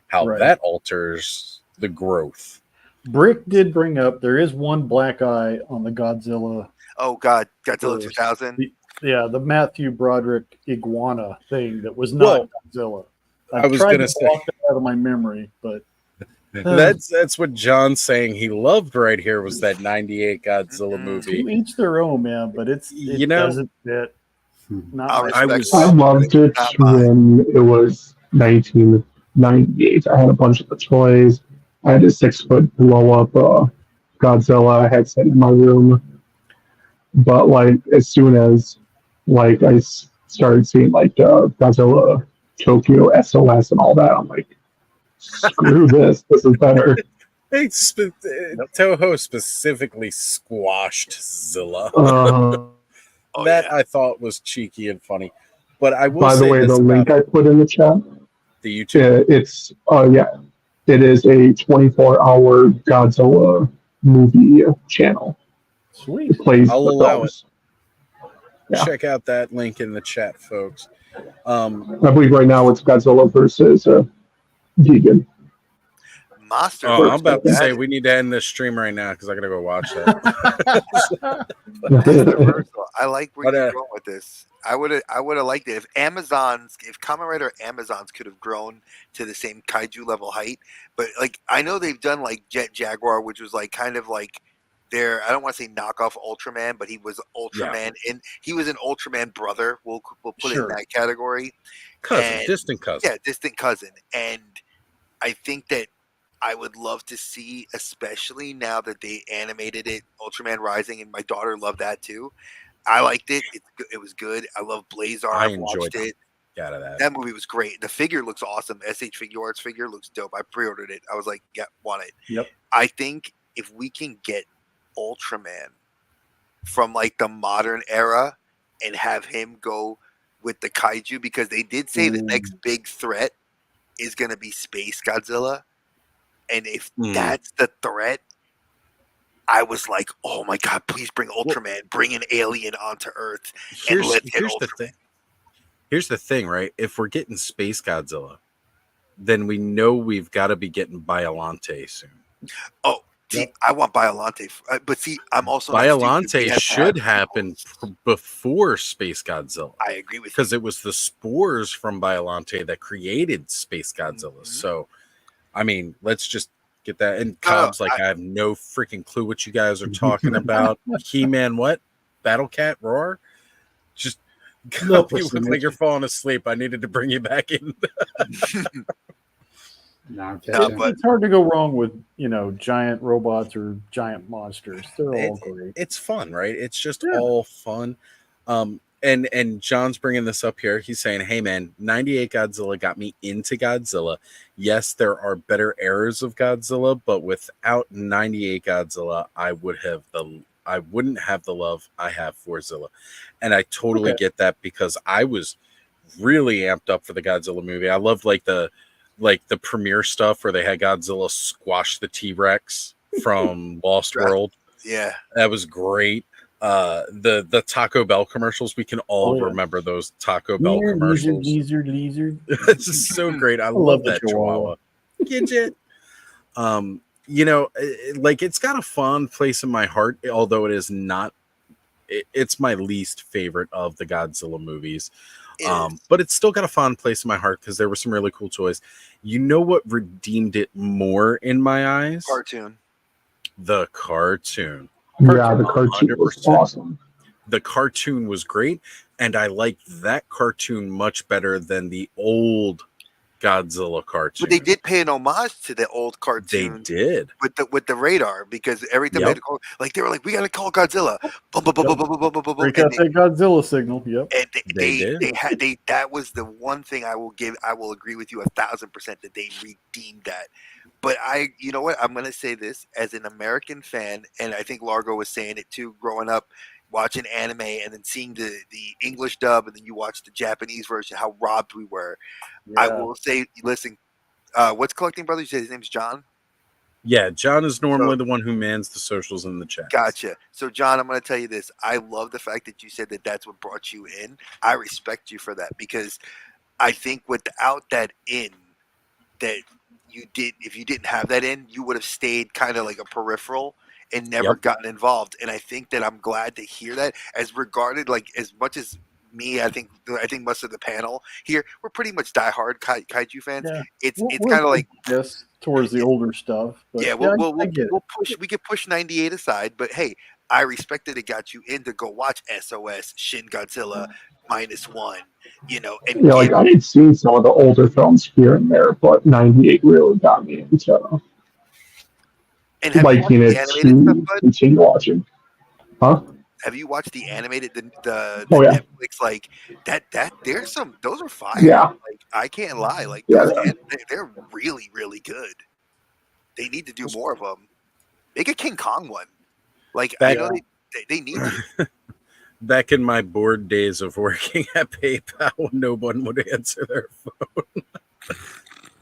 A: how that alters the growth.
N: Brick did bring up there is one black eye on the Godzilla.
H: Oh God, Godzilla 2000.
N: The Matthew Broderick iguana thing that was not Godzilla.
A: I was
N: tried
A: gonna
N: to
A: say
N: block that out of my memory, but
A: that's what John's saying. He loved right here was that '98 Godzilla movie.
N: to each their own, man. But it doesn't fit. Not
B: I loved it when it was 1998. I had a bunch of the toys. I had a 6-foot blow up Godzilla I had set in my room. But like as soon as like I started seeing like Godzilla Tokyo SOS and all that, I'm like, screw this. This is better.
A: Toho specifically squashed Zilla. I thought was cheeky and funny. But I will
B: By the
A: say
B: way,
A: this
B: the link I put in the chat,
A: the YouTube,
B: it is a 24-hour Godzilla movie channel.
N: Sweet.
B: It plays
A: I'll
B: with
A: allow
B: those.
A: it. Check out that link in the chat, folks.
B: I believe right now it's Godzilla versus Vegan.
H: Monster.
A: I'm about to say we need to end this stream right now because I gotta go watch that.
H: I like where you're going with this. I would have liked it if Kamen Rider Amazons could have grown to the same kaiju level height. But like I know they've done like Jet Jaguar, which was like kind of like their, I don't want to say knockoff Ultraman, but he was Ultraman and he was an Ultraman brother. We'll put it in that category.
A: Distant cousin.
H: Yeah, distant cousin. And I think that I would love to see, especially now that they animated it, Ultraman Rising, and my daughter loved that too. I liked it. It was good. I love Blazar.
A: I
H: I watched it.
A: Out of that.
H: That movie was great. The figure looks awesome. SH Figure Arts figure looks dope. I pre-ordered it. I was like, yeah, want it.
N: Yep.
H: I think if we can get Ultraman from like the modern era and have him go with the kaiju, because they did say the next big threat is going to be Space Godzilla. And if that's the threat, I was like, oh my God, please bring Ultraman, bring an alien onto Earth.
A: Here's the thing. Here's the thing, right? If we're getting Space Godzilla, then we know we've got to be getting Biollante soon.
H: Oh, see, I want Biollante. But see, I'm also
A: Biollante should happen before Space Godzilla.
H: I agree with you.
A: Because it was the spores from Biollante that created Space Godzilla. So, I mean, let's just get that. And Cobb's I have no freaking clue what you guys are talking about. He-Man, what? Battle Cat Roar? Just you look like you're falling asleep. I needed to bring you back in.
N: It's hard to go wrong with giant robots or giant monsters. They're all great.
A: It's fun, right? It's just all fun. And John's bringing this up here. He's saying, "Hey man, 98 Godzilla got me into Godzilla. Yes, there are better eras of Godzilla, but without 98 Godzilla, I wouldn't have the love I have for Zilla." And I totally get that because I was really amped up for the Godzilla movie. I loved like the premiere stuff where they had Godzilla squash the T-Rex from Lost World.
H: Yeah,
A: that was great. The Taco Bell commercials, we can all remember those Taco Bell commercials.
N: Lizard.
A: This is so great. I love that Chihuahua. Gidget. It's got a fond place in my heart, although it is not. It's my least favorite of the Godzilla movies. But it's still got a fond place in my heart because there were some really cool toys. You know what redeemed it more in my eyes?
H: Cartoon.
A: The cartoon.
B: Yeah, the cartoon was awesome.
A: The cartoon was great, and I liked that cartoon much better than the old Godzilla cartoon.
H: But they did pay an homage to the old cartoon.
A: They did
H: with the radar, because every time they had to call, like they were like, we got to call Godzilla. Boom, boom, boom, boom, boom, boom, boom, boom,
N: Break
H: and
N: out that Godzilla signal. Yep.
H: and
A: They did.
H: that was the one thing I will agree with you 1,000% that they redeemed that. But you know what? I'm gonna say this as an American fan, and I think Largo was saying it too, growing up watching anime and then seeing the English dub, and then you watch the Japanese version, how robbed we were.
N: Yeah.
H: I will say, listen, what's Collecting Brothers? You said his name's John?
A: Yeah, John is normally the one who mans the socials in the chat.
H: Gotcha. So, John, I'm going to tell you this. I love the fact that you said that that's what brought you in. I respect you for that, because I think without that in, that if you didn't have that in, you would have stayed kind of like a peripheral and never gotten involved. And I think that I'm glad to hear that, as regarded, like, as much as me, I think most of the panel here, we're pretty much diehard kaiju fans.
N: Yeah.
H: It's kind of like,
N: yes, towards the older stuff. But
H: yeah, we could push 98 aside, but hey, I respect that it got you in to go watch SOS, Shin Godzilla -1, you know, and
B: Yeah, like I had seen some of the older films here and there, but 98 really got me into liking it to continue watching. Huh?
H: have you watched the animated the
B: Oh, yeah.
H: Netflix, like that those are fire.
B: Yeah.
H: Like, I can't lie, like
B: Yeah,
H: those they're really, really good. They need to do more of them. Make a King Kong one. Like, I know they need to.
A: Back in my bored days of working at PayPal, when no one would answer their phone,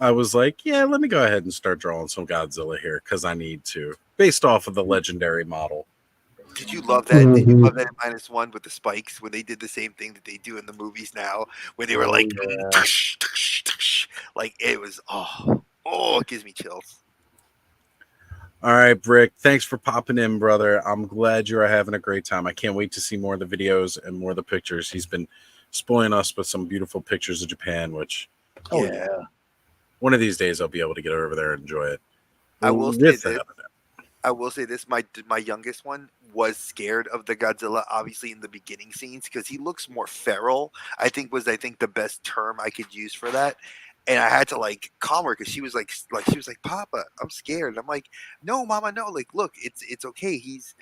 A: I was like, yeah, let me go ahead and start drawing some Godzilla here, because I need to, based off of the legendary model.
H: Did you love that? Did you love that in -1 with the spikes, when they did the same thing that they do in the movies now, where they were like, like it was, it gives me chills.
A: All right, Brick, thanks for popping in, brother. I'm glad you're having a great time. I can't wait to see more of the videos and more of the pictures. He's been spoiling us with some beautiful pictures of Japan, which one of these days I'll be able to get over there and enjoy it.
H: I will say this. My youngest one was scared of the Godzilla, obviously, in the beginning scenes, because he looks more feral. I think the best term I could use for that. And I had to like calm her, because she was like Papa, I'm scared. And I'm like, no, Mama, no. Like, look, it's okay. He's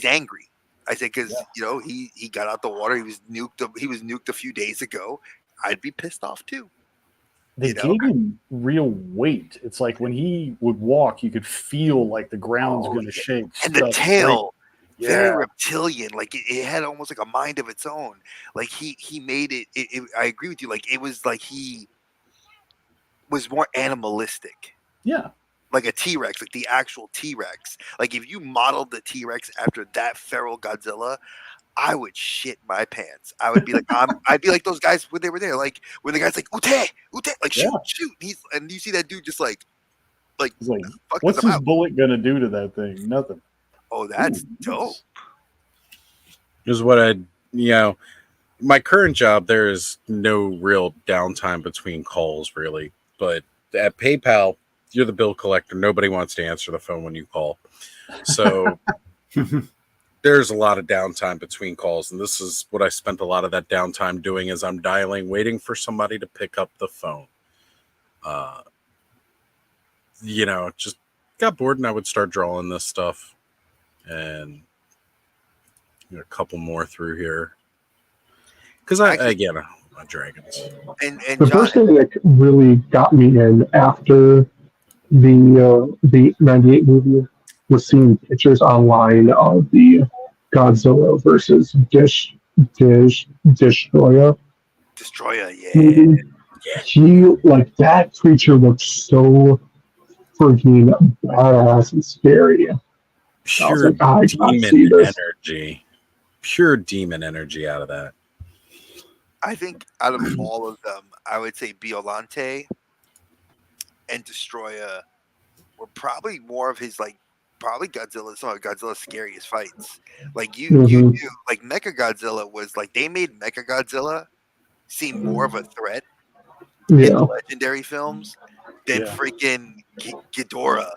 H: angry. I said, because he got out the water. He was nuked a few days ago. I'd be pissed off too.
N: They gave him real weight. It's like when he would walk, you could feel like the ground's going to shake.
H: And the tail, very reptilian. Like it had almost like a mind of its own. Like he made it. I agree with you. Like it was like he was more animalistic.
N: Yeah.
H: Like a T-Rex, like the actual T-Rex. Like if you modeled the T-Rex after that feral Godzilla, I would shit my pants. I would be like, I'd be like those guys when they were there, like when the guy's like, Ute, like shoot. And you see that dude just like
N: he's like, what's his bullet gonna do to that thing? Nothing.
H: Oh, that's dope.
A: Is what my current job, there is no real downtime between calls, really. But at PayPal, you're the bill collector. Nobody wants to answer the phone when you call. So there's a lot of downtime between calls. And this is what I spent a lot of that downtime doing, is I'm dialing, waiting for somebody to pick up the phone. Just got bored, and I would start drawing this stuff. And a couple more through here. Because my dragons.
H: And
B: the first thing that really got me in after the 98 movie was seeing pictures online of the Godzilla versus Destroyer.
H: Destroyer, yeah.
B: He, like, that creature looks so freaking badass and scary.
A: Pure demon energy. Pure demon energy out of that.
H: I think out of all of them, I would say Biolante and Destroyer were probably more of his, like, probably some of Godzilla's scariest fights. Like you knew, like Mecha Godzilla was like, they made Mecha Godzilla seem more of a threat in the legendary films than freaking Ghidorah.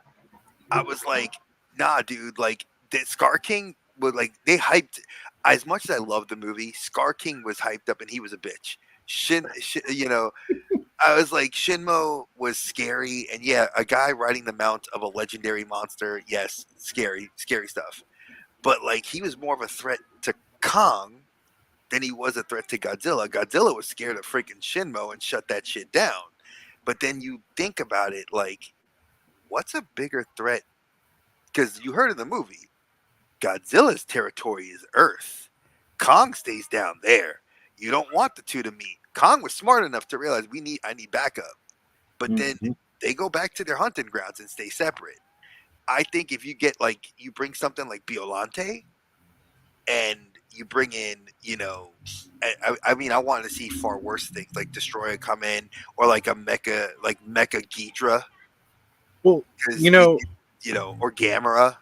H: I was like, nah, dude, like the Scar King was like, they hyped. As much as I love the movie, Scar King was hyped up and he was a bitch. I was like, Shinmo was scary, and yeah, a guy riding the mount of a legendary monster, yes, scary stuff. But like, he was more of a threat to Kong than he was a threat to Godzilla. Godzilla was scared of freaking Shinmo and shut that shit down. But then you think about it, like, what's a bigger threat? Because you heard in the movie, Godzilla's territory is Earth. Kong stays down there. You don't want the two to meet. Kong was smart enough to realize I need backup. But then they go back to their hunting grounds and stay separate. I think if you get like you bring something like Biolante and you bring in, I mean, I want to see far worse things like Destroyer come in or like a Mecha Ghidra.
A: Well,
H: or Gamera.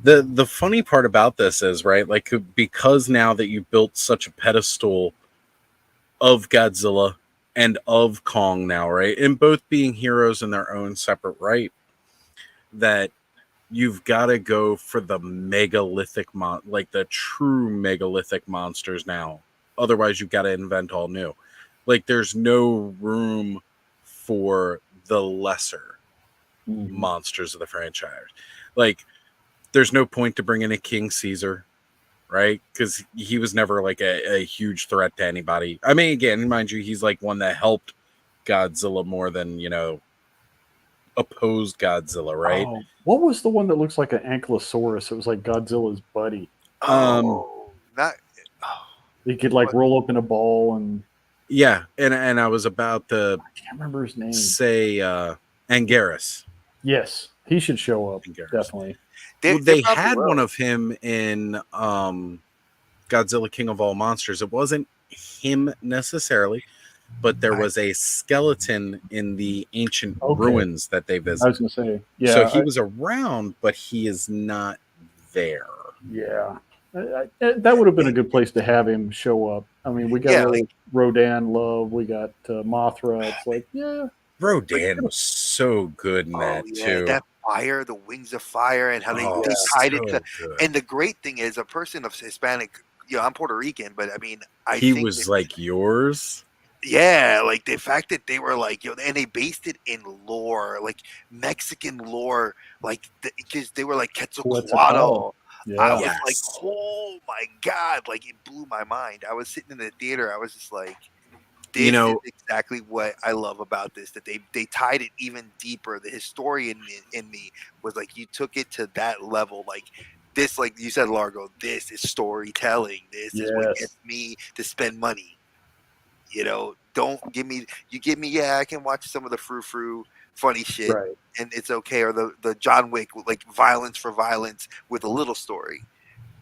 A: The funny part about this is, right, like, because now that you built such a pedestal of Godzilla and of Kong now, right, and both being heroes in their own separate right, that you've got to go for the megalithic like the true megalithic monsters now. Otherwise, you've got to invent all new. Like, there's no room for the lesser monsters of the franchise. Like, there's no point to bring in a King Caesar, right? Because he was never like a huge threat to anybody. I mean, again, mind you, he's like one that helped Godzilla more than, opposed Godzilla, right?
N: Oh, what was the one that looks like an ankylosaurus? It was like Godzilla's buddy. He could like roll up in a ball and.
A: Yeah, and I was about to.
N: I can't remember his name.
A: Say Anguirus.
N: Yes, he should show up. Definitely.
A: They had one of him in Godzilla King of All Monsters. It wasn't him necessarily, but there was a skeleton in the ancient ruins that they visited.
N: I was going to say, yeah.
A: So he was around, but he is not there.
N: Yeah. That would have been a good place to have him show up. I mean, we got Rodan love. We got Mothra. It's like, yeah.
A: Rodan was so good in that, too.
H: That fire, the wings of fire, and how they tied it to. Good. And the great thing is, a person of Hispanic, I'm Puerto Rican, but I mean,
A: he was like yours.
H: Yeah, like the fact that they were like, and they based it in lore, like Mexican lore, like because they were like Quetzalcoatl.
N: Yeah.
H: I was like, oh my God, like it blew my mind. I was sitting in the theater, I was just like, this is exactly what I love about this, that they tied it even deeper. The historian in me was like, you took it to that level, like this, like you said, Largo, this is storytelling. This is what gets me to spend money. Don't give me, I can watch some of the frou-frou funny shit, right, and it's okay, or the John Wick, like violence for violence with a little story,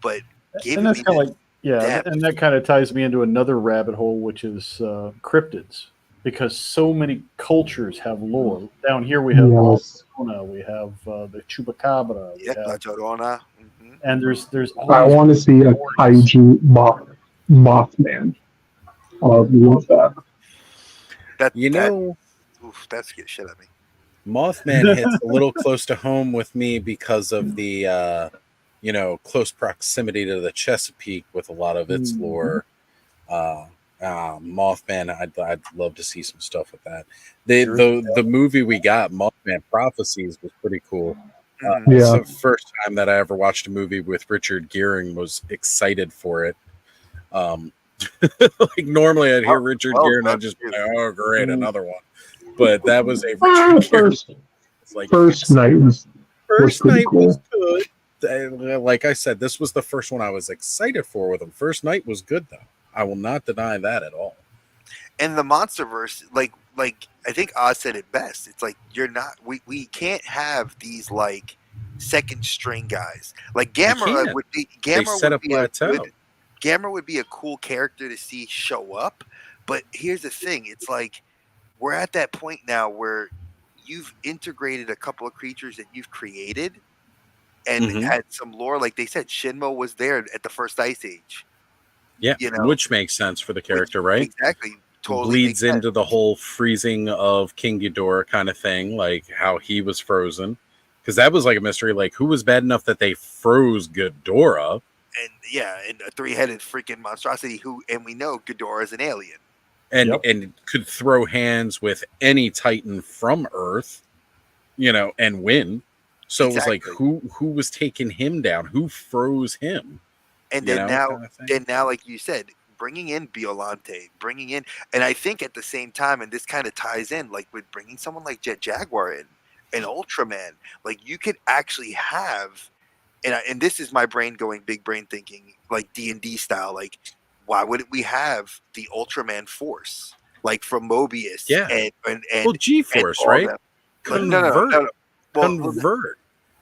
H: but
N: and that's kind of like, and that kind of ties me into another rabbit hole, which is cryptids, because so many cultures have lore. Down here we have La Llorona, we have the Chupacabra,
H: La Llorona,
N: and there's
B: I want to see a kaiju Mothman. Love that.
H: That scared shit out of me.
A: Mothman hits a little close to home with me because of the close proximity to the Chesapeake with a lot of its lore. Mothman, I'd love to see some stuff with that. The movie we got, Mothman Prophecies, was pretty cool. It's the first time that I ever watched a movie with Richard Gere, was excited for it. Like normally I'd hear Richard Gere and I'd just be like, oh great, another one. But that was a
B: first night was
A: good. Like I said, this was the first one I was excited for with him. First night was good though. I will not deny that at all.
H: And the Monsterverse, like I think Oz said it best. It's like we can't have these like second string guys. Like Gamera would be Gamera would be a cool character to see show up, but here's the thing: it's like we're at that point now where you've integrated a couple of creatures that you've created and had some lore. Like they said, Shinmo was there at the first Ice Age.
A: Yeah, which makes sense for the character, right?
H: Exactly. Totally
A: bleeds into the whole freezing of King Ghidorah kind of thing, like how he was frozen, because that was like a mystery. Like, who was bad enough that they froze Ghidorah?
H: And a three-headed freaking monstrosity and we know Ghidorah is an alien.
A: and could throw hands with any Titan from Earth, and win. So it was like, who was taking him down? Who froze him?
H: And then now, like you said, bringing in Biollante, and I think at the same time, and this kind of ties in, like with bringing someone like Jet Jaguar in, an Ultraman, like you could actually have, and this is my brain going big brain thinking, like D&D style, like why wouldn't we have the Ultraman Force, like from Mobius?
A: Yeah.
H: And
A: well, G-Force, right? Convert.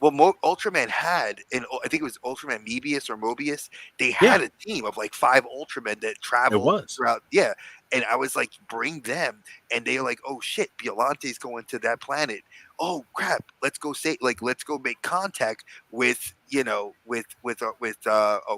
H: Well, Ultraman had, I think it was Ultraman Mobius. They had a team of like 5 Ultramen that traveled throughout. Yeah, and I was like, bring them, and they were like, oh shit, Biollante's going to that planet. Oh crap, let's go make contact with oh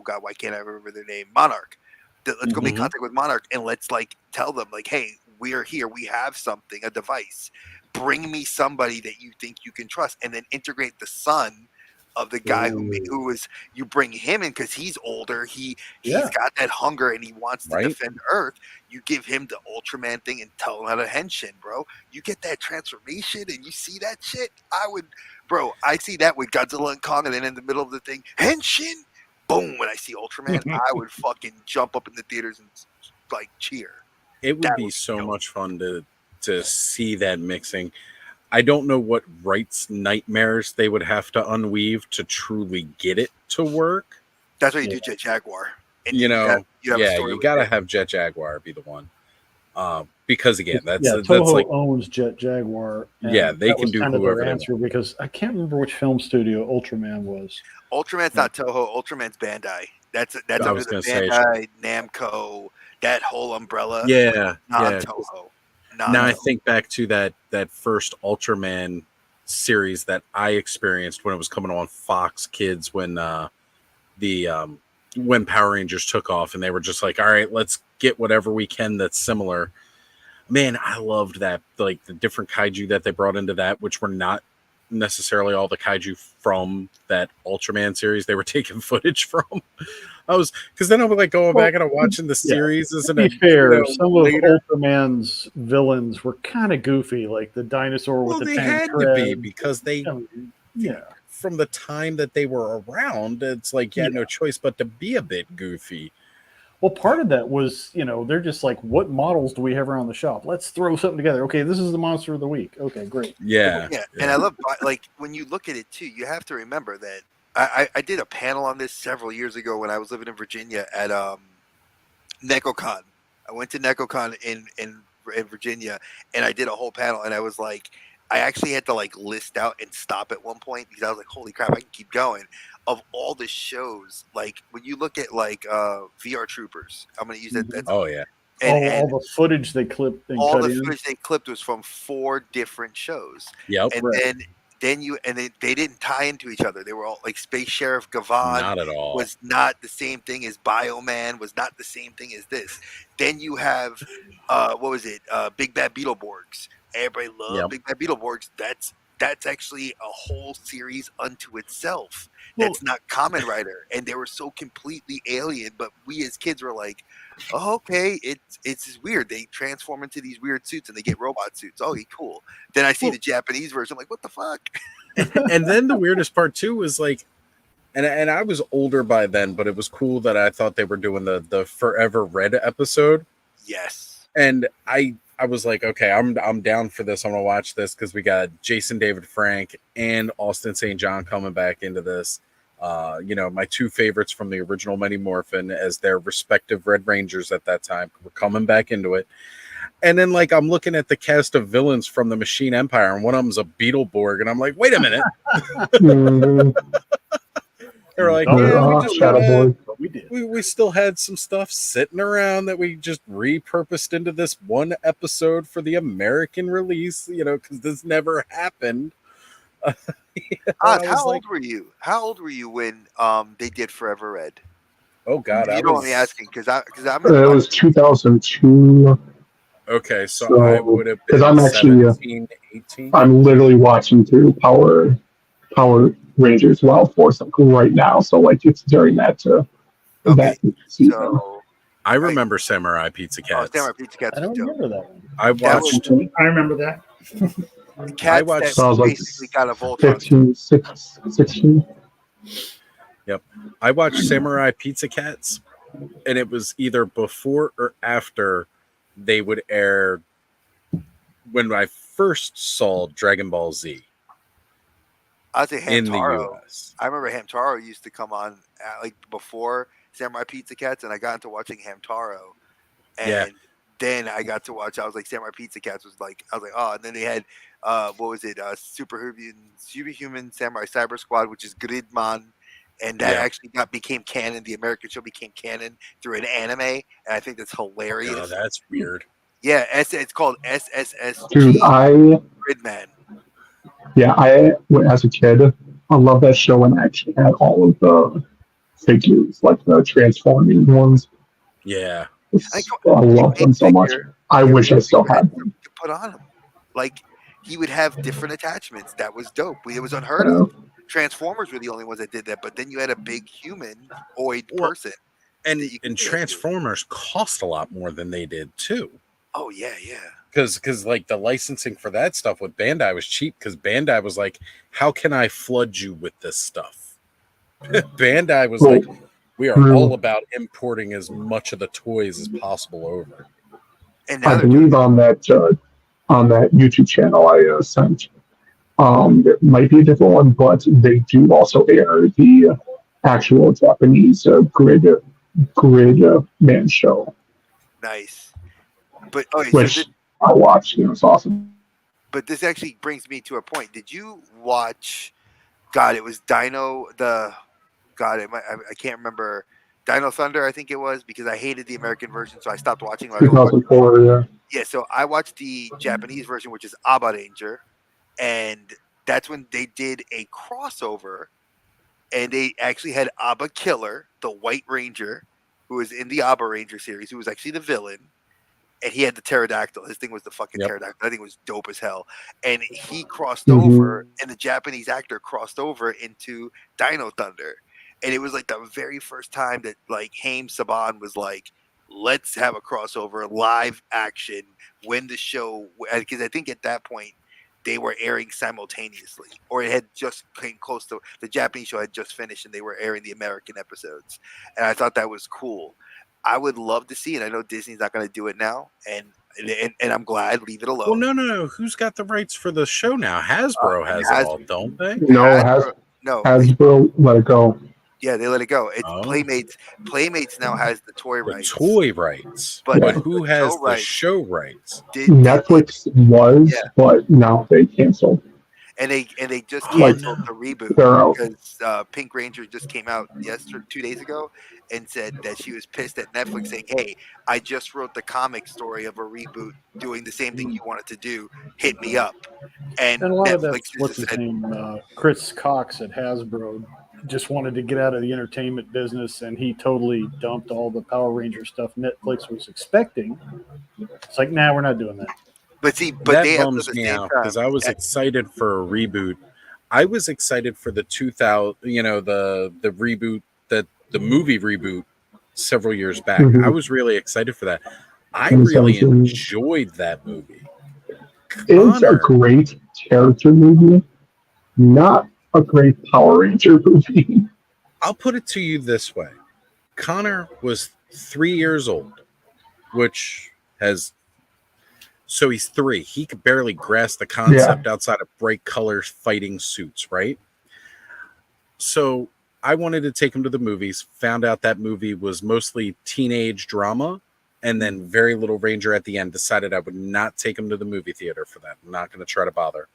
H: god, why can't I remember their name? Monarch. Let's go make contact with Monarch, and let's like tell them like, hey, we're here, we have something, a device. Bring me somebody that you think you can trust, and then integrate the son of the guy who was. You bring him in because he's older. He's got that hunger and he wants to defend Earth. You give him the Ultraman thing and tell him how to henshin, bro. You get that transformation and you see that shit. I see that with Godzilla and Kong, and then in the middle of the thing, henshin, boom. When I see Ultraman, I would fucking jump up in the theaters and like cheer.
A: It would be so much fun to see that mixing. I don't know what rights nightmares they would have to unweave to truly get it to work.
H: That's why you do Jet Jaguar. And
A: you gotta have Jet Jaguar be the one. Because again,
N: Toho
A: that's like
N: owns Jet Jaguar.
A: They can do whoever they
N: answer
A: want.
N: Because I can't remember which film studio Ultraman was.
H: Ultraman's not Toho. Ultraman's Bandai. That's under the Bandai, Namco, that whole umbrella. Non-Toho.
A: Now I think back to that first Ultraman series that I experienced when it was coming on Fox Kids when when Power Rangers took off and they were just like, all right, let's get whatever we can that's similar. Man, I loved that, like the different kaiju that they brought into that, which were not necessarily all the kaiju from that Ultraman series they were taking footage from. Because then I was like going back and I'm watching the series.
N: To be fair, some of Ultraman's villains were kind of goofy, like the dinosaur with the
A: they
N: tank
A: had
N: tread.
A: to be because they, from the time that they were around, it's like you had no choice but to be a bit goofy.
N: Well, part of that was, they're just like, what models do we have around the shop? Let's throw something together. Okay, this is the monster of the week. Okay, great.
H: Yeah. And I love, like, when you look at it too, you have to remember that I did a panel on this several years ago when I was living in Virginia at NecoCon. I went to NecoCon in Virginia, and I did a whole panel, and I was like, I actually had to like list out and stop at one point because I was like, holy crap, I can keep going. Of all the shows, like when you look at like VR Troopers, I'm going to use that.
N: And all the footage they clipped.
H: All the footage they clipped was from 4 different shows.
A: Yep.
H: And then they didn't tie into each other. They were all like Space Sheriff Gavon.
A: Not at all.
H: Was not the same thing as Bioman. Was not the same thing as this. Then you have what was it? Big Bad Beetleborgs. Everybody loved Big Bad Beetleborgs. That's actually a whole series unto itself. That's not Kamen Rider, and they were so completely alien. But we as kids were like, "Oh, okay, it's weird. They transform into these weird suits and they get robot suits. Oh, cool." Then I see the Japanese version. I'm like, "What the fuck?"
A: And then the weirdest part too was like, and I was older by then, but it was cool that I thought they were doing the Forever Red episode.
H: Yes.
A: And I was like, okay, I'm down for this. I'm gonna watch this because we got Jason David Frank and Austin St. John coming back into this. My 2 favorites from the original Mighty Morphin as their respective Red Rangers at that time were coming back into it. And then like I'm looking at the cast of villains from the Machine Empire, and one of them's a Beetleborg, and I'm like, wait a minute. They're like, we still had some stuff sitting around that we just repurposed into this one episode for the American release, because this never happened.
H: How old were you? How old were you when they did Forever Red?
A: Oh God,
H: you don't want me asking because I'm.
B: It was 2002.
A: Okay, so I would have been
B: because I'm actually
A: 17, 18.
B: I'm literally watching through Power Rangers Wild Force right now. So like it's during that that season.
H: So
A: I remember Samurai Pizza
H: Oh,
A: Cats.
H: Samurai Pizza Cats.
N: I don't
H: was dope.
N: remember that one.
A: I
H: That was
A: watched.
I: I remember that.
H: the cats
A: watched-
H: that
B: So I was like
H: basically got a Voltron.
B: 15, 16.
A: Yep. I watched Samurai Pizza Cats, and it was either before or after they would air when I first saw Dragon Ball Z
H: I'd say
A: in the
H: Hamtaro.
A: US.
H: I remember Hamtaro used to come on like before Samurai Pizza Cats, and I got into watching Hamtaro, and
A: Yeah.
H: then I got to watch. I was like, Samurai Pizza Cats was like, I was like, oh, and then they had what was it? Superhuman Samurai Cyber Squad, which is Gridman, and that
A: Yeah.
H: actually became canon. The American show became canon through an anime, and I think that's hilarious.
A: Oh, that's weird.
H: Yeah, it's called SSSG
B: Dude,
H: Gridman.
B: as a kid, I love that show and I actually had all of the figures, like the transforming ones.
A: Yeah.
B: I love them so much. I wish I still had them.
H: To put on him, like he would have different attachments. That was dope. It was unheard of. Transformers were the only ones that did that, but then you had a big humanoid person.
A: And Transformers cost a lot more than they did too.
H: Oh yeah.
A: Because like the licensing for that stuff with Bandai was cheap because Bandai was like, how can I flood you with this stuff? Bandai was like, we are all about importing as much of the toys as possible over.
H: And
B: I believe on that YouTube channel I sent, it might be a different one, but they do also air the actual Japanese grid man show.
H: Nice. But okay,
B: Which I watched. It was awesome.
H: But this actually brings me to a point. Did you watch? God, it was Dino. I can't remember. Dino Thunder, I think it was, because I hated the American version, so I stopped watching.
B: 2004, yeah.
H: Yeah, so I watched the Japanese version, which is Aba Ranger, and that's when they did a crossover, and they actually had Aba Killer, the White Ranger, who was in the Aba Ranger series, who was actually the villain, and he had the pterodactyl. His thing was the fucking pterodactyl. I think it was dope as hell. And he crossed over, and the Japanese actor crossed over into Dino Thunder. And it was like the very first time that like Haim Saban was like, let's have a crossover live action when the show, because I think at that point they were airing simultaneously, or it had just came close to the Japanese show had just finished and they were airing the American episodes. And I thought that was cool. I would love to see it. I know Disney's not going to do it now, and I'm glad. Leave it alone.
A: Well, no. Who's got the rights for the show now? Hasbro has it all, don't they?
B: No, Hasbro let it go.
H: Yeah, they let it go. It's Playmates. Playmates now has the toy rights.
A: Toy rights, but who has the show rights?
B: Netflix was, but now they canceled.
H: And they just canceled the reboot because Pink Ranger just came out 2 days ago and said that she was pissed at Netflix saying, "Hey, I just wrote the comic story of a reboot doing the same thing you wanted to do. Hit me up." And
N: a lot
H: Netflix
N: of that's what's his name, Chris Cox at Hasbro, just wanted to get out of the entertainment business, and he totally dumped all the Power Ranger stuff Netflix was expecting. It's like, nah, we're not doing that.
H: But see,
A: that bums me out because I was excited for a reboot. I was excited for the 2000, the reboot, the movie reboot several years back. I was really excited for that. I really enjoyed that movie.
B: It's a great character movie, not a great Power Ranger movie.
A: I'll put it to you this way. Connor was 3 years old, so he's 3. He could barely grasp the concept outside of bright colors fighting suits, right? So I wanted to take him to the movies, found out that movie was mostly teenage drama, and then very little Ranger at the end. Decided I would not take him to the movie theater for that. I'm not going to try to bother.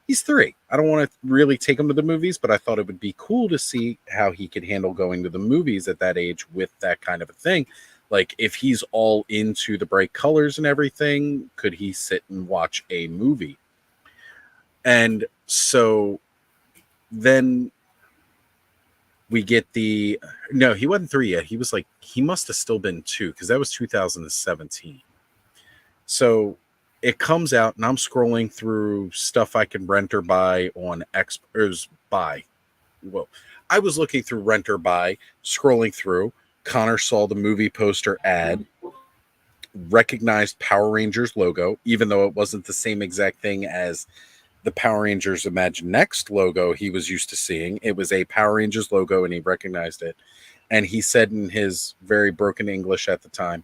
A: He's 3. I don't want to really take him to the movies, but I thought it would be cool to see how he could handle going to the movies at that age with that kind of a thing. Like, if he's all into the bright colors and everything, could he sit and watch a movie? And so then we get no, he wasn't 3 yet. He was like, he must have still been 2 because that was 2017. So it comes out and I'm scrolling through stuff I can rent or buy on I was looking through rent or buy, scrolling through, Connor saw the movie poster ad, recognized Power Rangers logo, even though it wasn't the same exact thing as the Power Rangers Imagine Next logo he was used to seeing. It was a Power Rangers logo, and he recognized it. And he said in his very broken English at the time,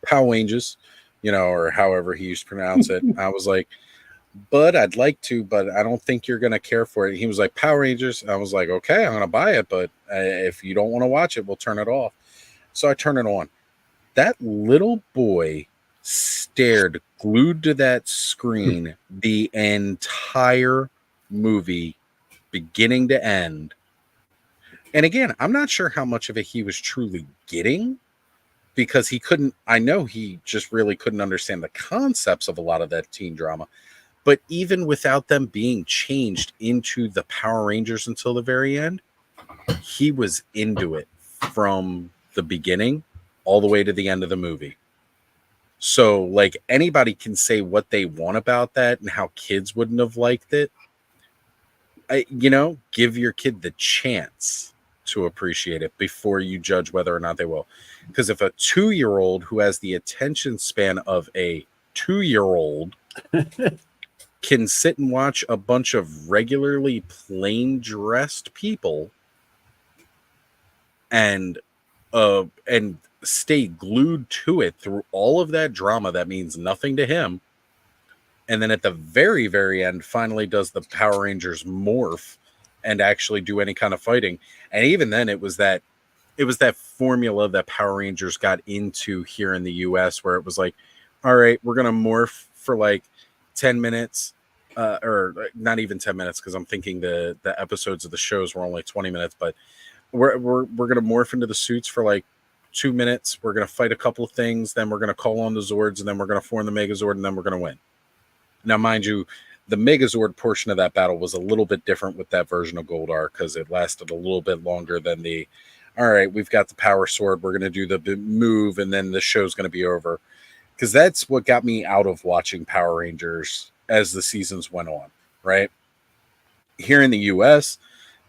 A: Power Rangers, or however he used to pronounce it. I was like, "Bud, I'd like to, but I don't think you're going to care for it." He was like, Power Rangers. I was like, okay, I'm going to buy it, but if you don't want to watch it, we'll turn it off. So I turn it on. That little boy stared glued to that screen the entire movie, beginning to end. And again, I'm not sure how much of it he was truly getting, because I know he just really couldn't understand the concepts of a lot of that teen drama. But even without them being changed into the Power Rangers until the very end, he was into it from the beginning all the way to the end of the movie. So, like, anybody can say what they want about that and how kids wouldn't have liked it. Give your kid the chance to appreciate it before you judge whether or not they will. Because if a 2-year-old who has the attention span of a 2-year-old can sit and watch a bunch of regularly plain dressed people and stay glued to it through all of that drama that means nothing to him, and then at the very, very end finally does the Power Rangers morph and actually do any kind of fighting. And even then it was that formula that Power Rangers got into here in the US, where it was like, all right, we're gonna morph for like 10 minutes, or not even 10 minutes, because I'm thinking the episodes of the shows were only 20 minutes, but we're gonna morph into the suits for like 2 minutes. We're gonna fight a couple of things, then we're gonna call on the Zords, and then we're gonna form the Megazord, and then we're gonna win. Now, mind you, the Megazord portion of that battle was a little bit different with that version of Goldar, because it lasted a little bit longer than the, all right, we've got the Power Sword, we're going to do the move, and then the show's going to be over. Because that's what got me out of watching Power Rangers as the seasons went on, right? Here in the US,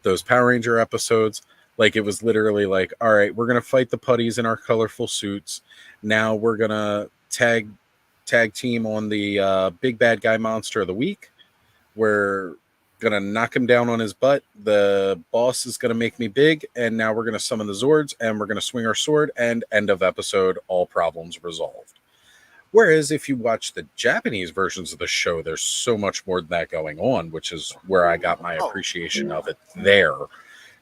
A: those Power Ranger episodes, like, it was literally like, all right, we're going to fight the putties in our colorful suits. Now we're going to tag team on the big bad guy monster of the week. We're gonna knock him down on his butt. The boss is gonna make me big, and now we're gonna summon the Zords, and we're gonna swing our sword, and end of episode, all problems resolved. Whereas if you watch the Japanese versions of the show, there's so much more than that going on, which is where I got my appreciation of it there.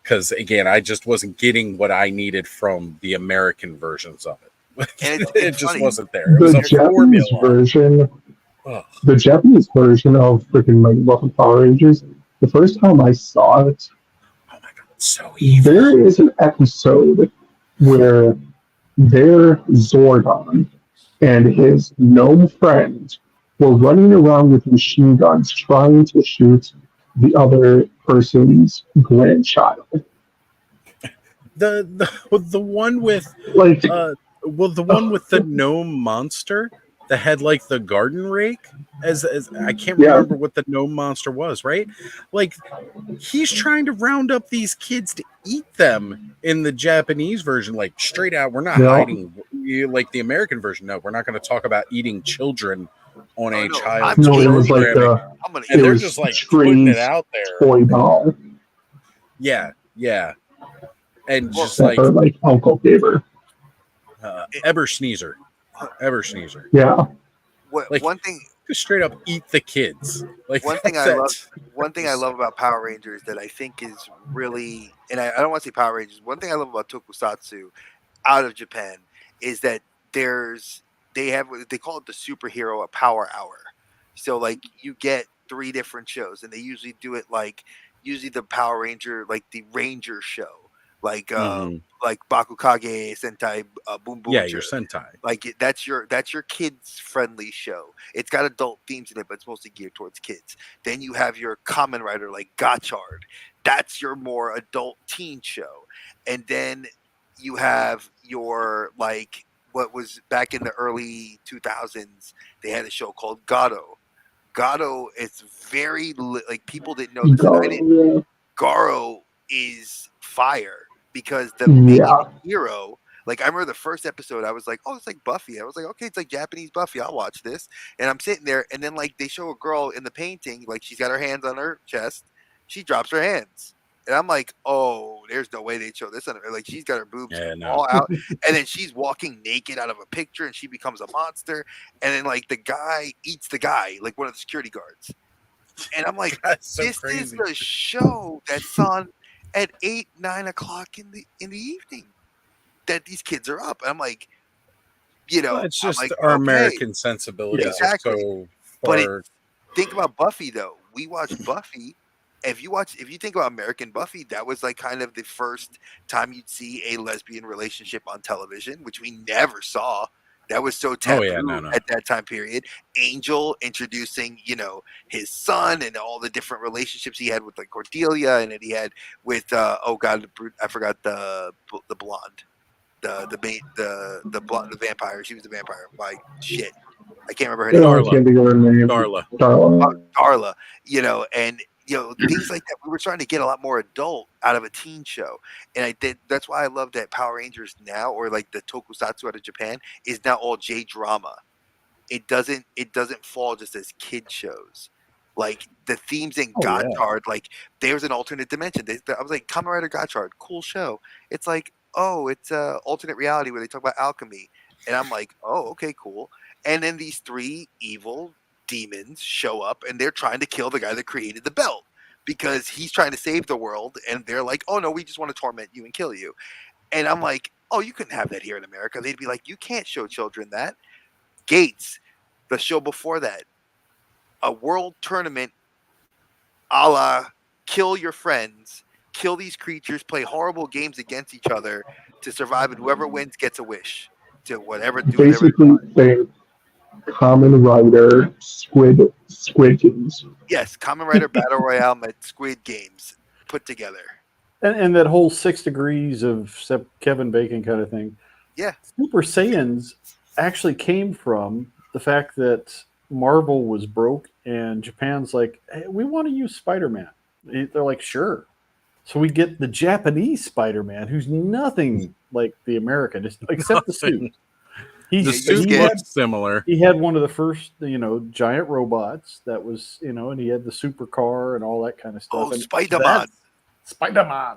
A: Because again, I just wasn't getting what I needed from the American versions of it. It just
H: funny.
A: wasn't there. It was
B: The
A: a
B: Japanese
A: formula.
B: version,
A: Ugh.
B: the Japanese version of freaking Mighty Morphin Power Rangers. The first time I saw it,
A: so evil.
B: There is an episode where their Zordon and his gnome friend were running around with machine guns trying to shoot the other person's grandchild.
A: The one with
B: Like,
A: the one with the gnome monster that had like the garden rake, as I can't remember what the gnome monster was, right? Like, he's trying to round up these kids to eat them in the Japanese version, like straight out. We're not hiding like the American version. No, we're not going to talk about eating children on a child's
B: no, it was like
A: programming. And they're just like putting it out there.
B: Toy doll.
A: Yeah. And just
B: That her, like Uncle gave her.
A: Eber Sneezer.
B: Yeah.
H: Like, one thing,
A: just straight up eat the kids. Like,
H: one thing I love about Power Rangers that I think is really, and I don't want to say Power Rangers. One thing I love about Tokusatsu out of Japan is that they call it the superhero power hour. So like you get 3 different shows, and they usually do it like the Power Ranger, like the Ranger show. Like Bakukage Sentai Boom Boom.
A: Yeah, your Sentai.
H: Like that's your kids friendly show. It's got adult themes in it, but it's mostly geared towards kids. Then you have your Kamen Rider like Gotchard. That's your more adult teen show. And then you have your like what was back in the early 2000s. They had a show called Garo. Garo is very like people didn't know this. Garo is fire. because the main
B: Yeah.
H: hero, like I remember the first episode, I was like, oh, it's like Buffy. I was like, okay, it's like Japanese Buffy. I'll watch this. And I'm sitting there, and then like they show a girl in the painting, like she's got her hands on her chest. She drops her hands. And I'm like, oh, there's no way they'd show this on her. Like she's got her boobs all out. And then she's walking naked out of a picture and she becomes a monster. And then like the guy eats the guy, like one of the security guards. And I'm like,
A: That's so
H: this
A: crazy.
H: is the show that's on at 8, 9 o'clock in the evening that these kids are up. And I'm like, you know,
A: Well, it's
H: I'm
A: just
H: like,
A: our
H: okay.
A: American sensibilities
H: Exactly.
A: are so
H: But
A: far.
H: think about Buffy though. We watched Buffy. If you think about American Buffy, that was like kind of the first time you'd see a lesbian relationship on television, which we never saw. That was so taboo at that time period. Angel introducing, you know, his son and all the different relationships he had with like Cordelia, and that he had with oh god, I forgot the blonde, the blonde, the vampire. She was the vampire. Like shit, I can't remember her name.
B: I can't think of her name.
H: Darla, you know, and you know, things like that. We were trying to get a lot more adult out of a teen show, and that's why I love that Power Rangers now, or like the Tokusatsu out of Japan, is now all J drama. It doesn't fall just as kid shows. Like the themes in Gotchard, like there's an alternate dimension. I was like, Kamen Rider Gotchard, cool show. It's like, oh, it's a alternate reality where they talk about alchemy, and I'm like, oh, okay, cool. And then these 3 evil demons show up and they're trying to kill the guy that created the belt because he's trying to save the world, and they're like, oh no, we just want to torment you and kill you. And I'm like, oh, you couldn't have that here in America. They'd be like, you can't show children that. Gates, the show before that, a world tournament a la kill your friends, kill these creatures, play horrible games against each other to survive, and whoever wins gets a wish to whatever.
B: Basically, saying Kamen Rider Squid Games.
H: Yes, Kamen Rider Battle Royale met Squid Games put together.
N: And that whole 6 degrees of Kevin Bacon kind of thing.
H: Yeah.
N: Super Saiyans actually came from the fact that Marvel was broke and Japan's like, hey, we want to use Spider-Man. They're like, sure. So we get the Japanese Spider-Man, who's nothing like the American, except the suit.
A: The suit looks similar.
N: He had one of the first, you know, giant robots that was, you know, and he had the supercar and all that kind of stuff.
H: Oh,
N: and
H: Spider-Man.
N: Spider-Man.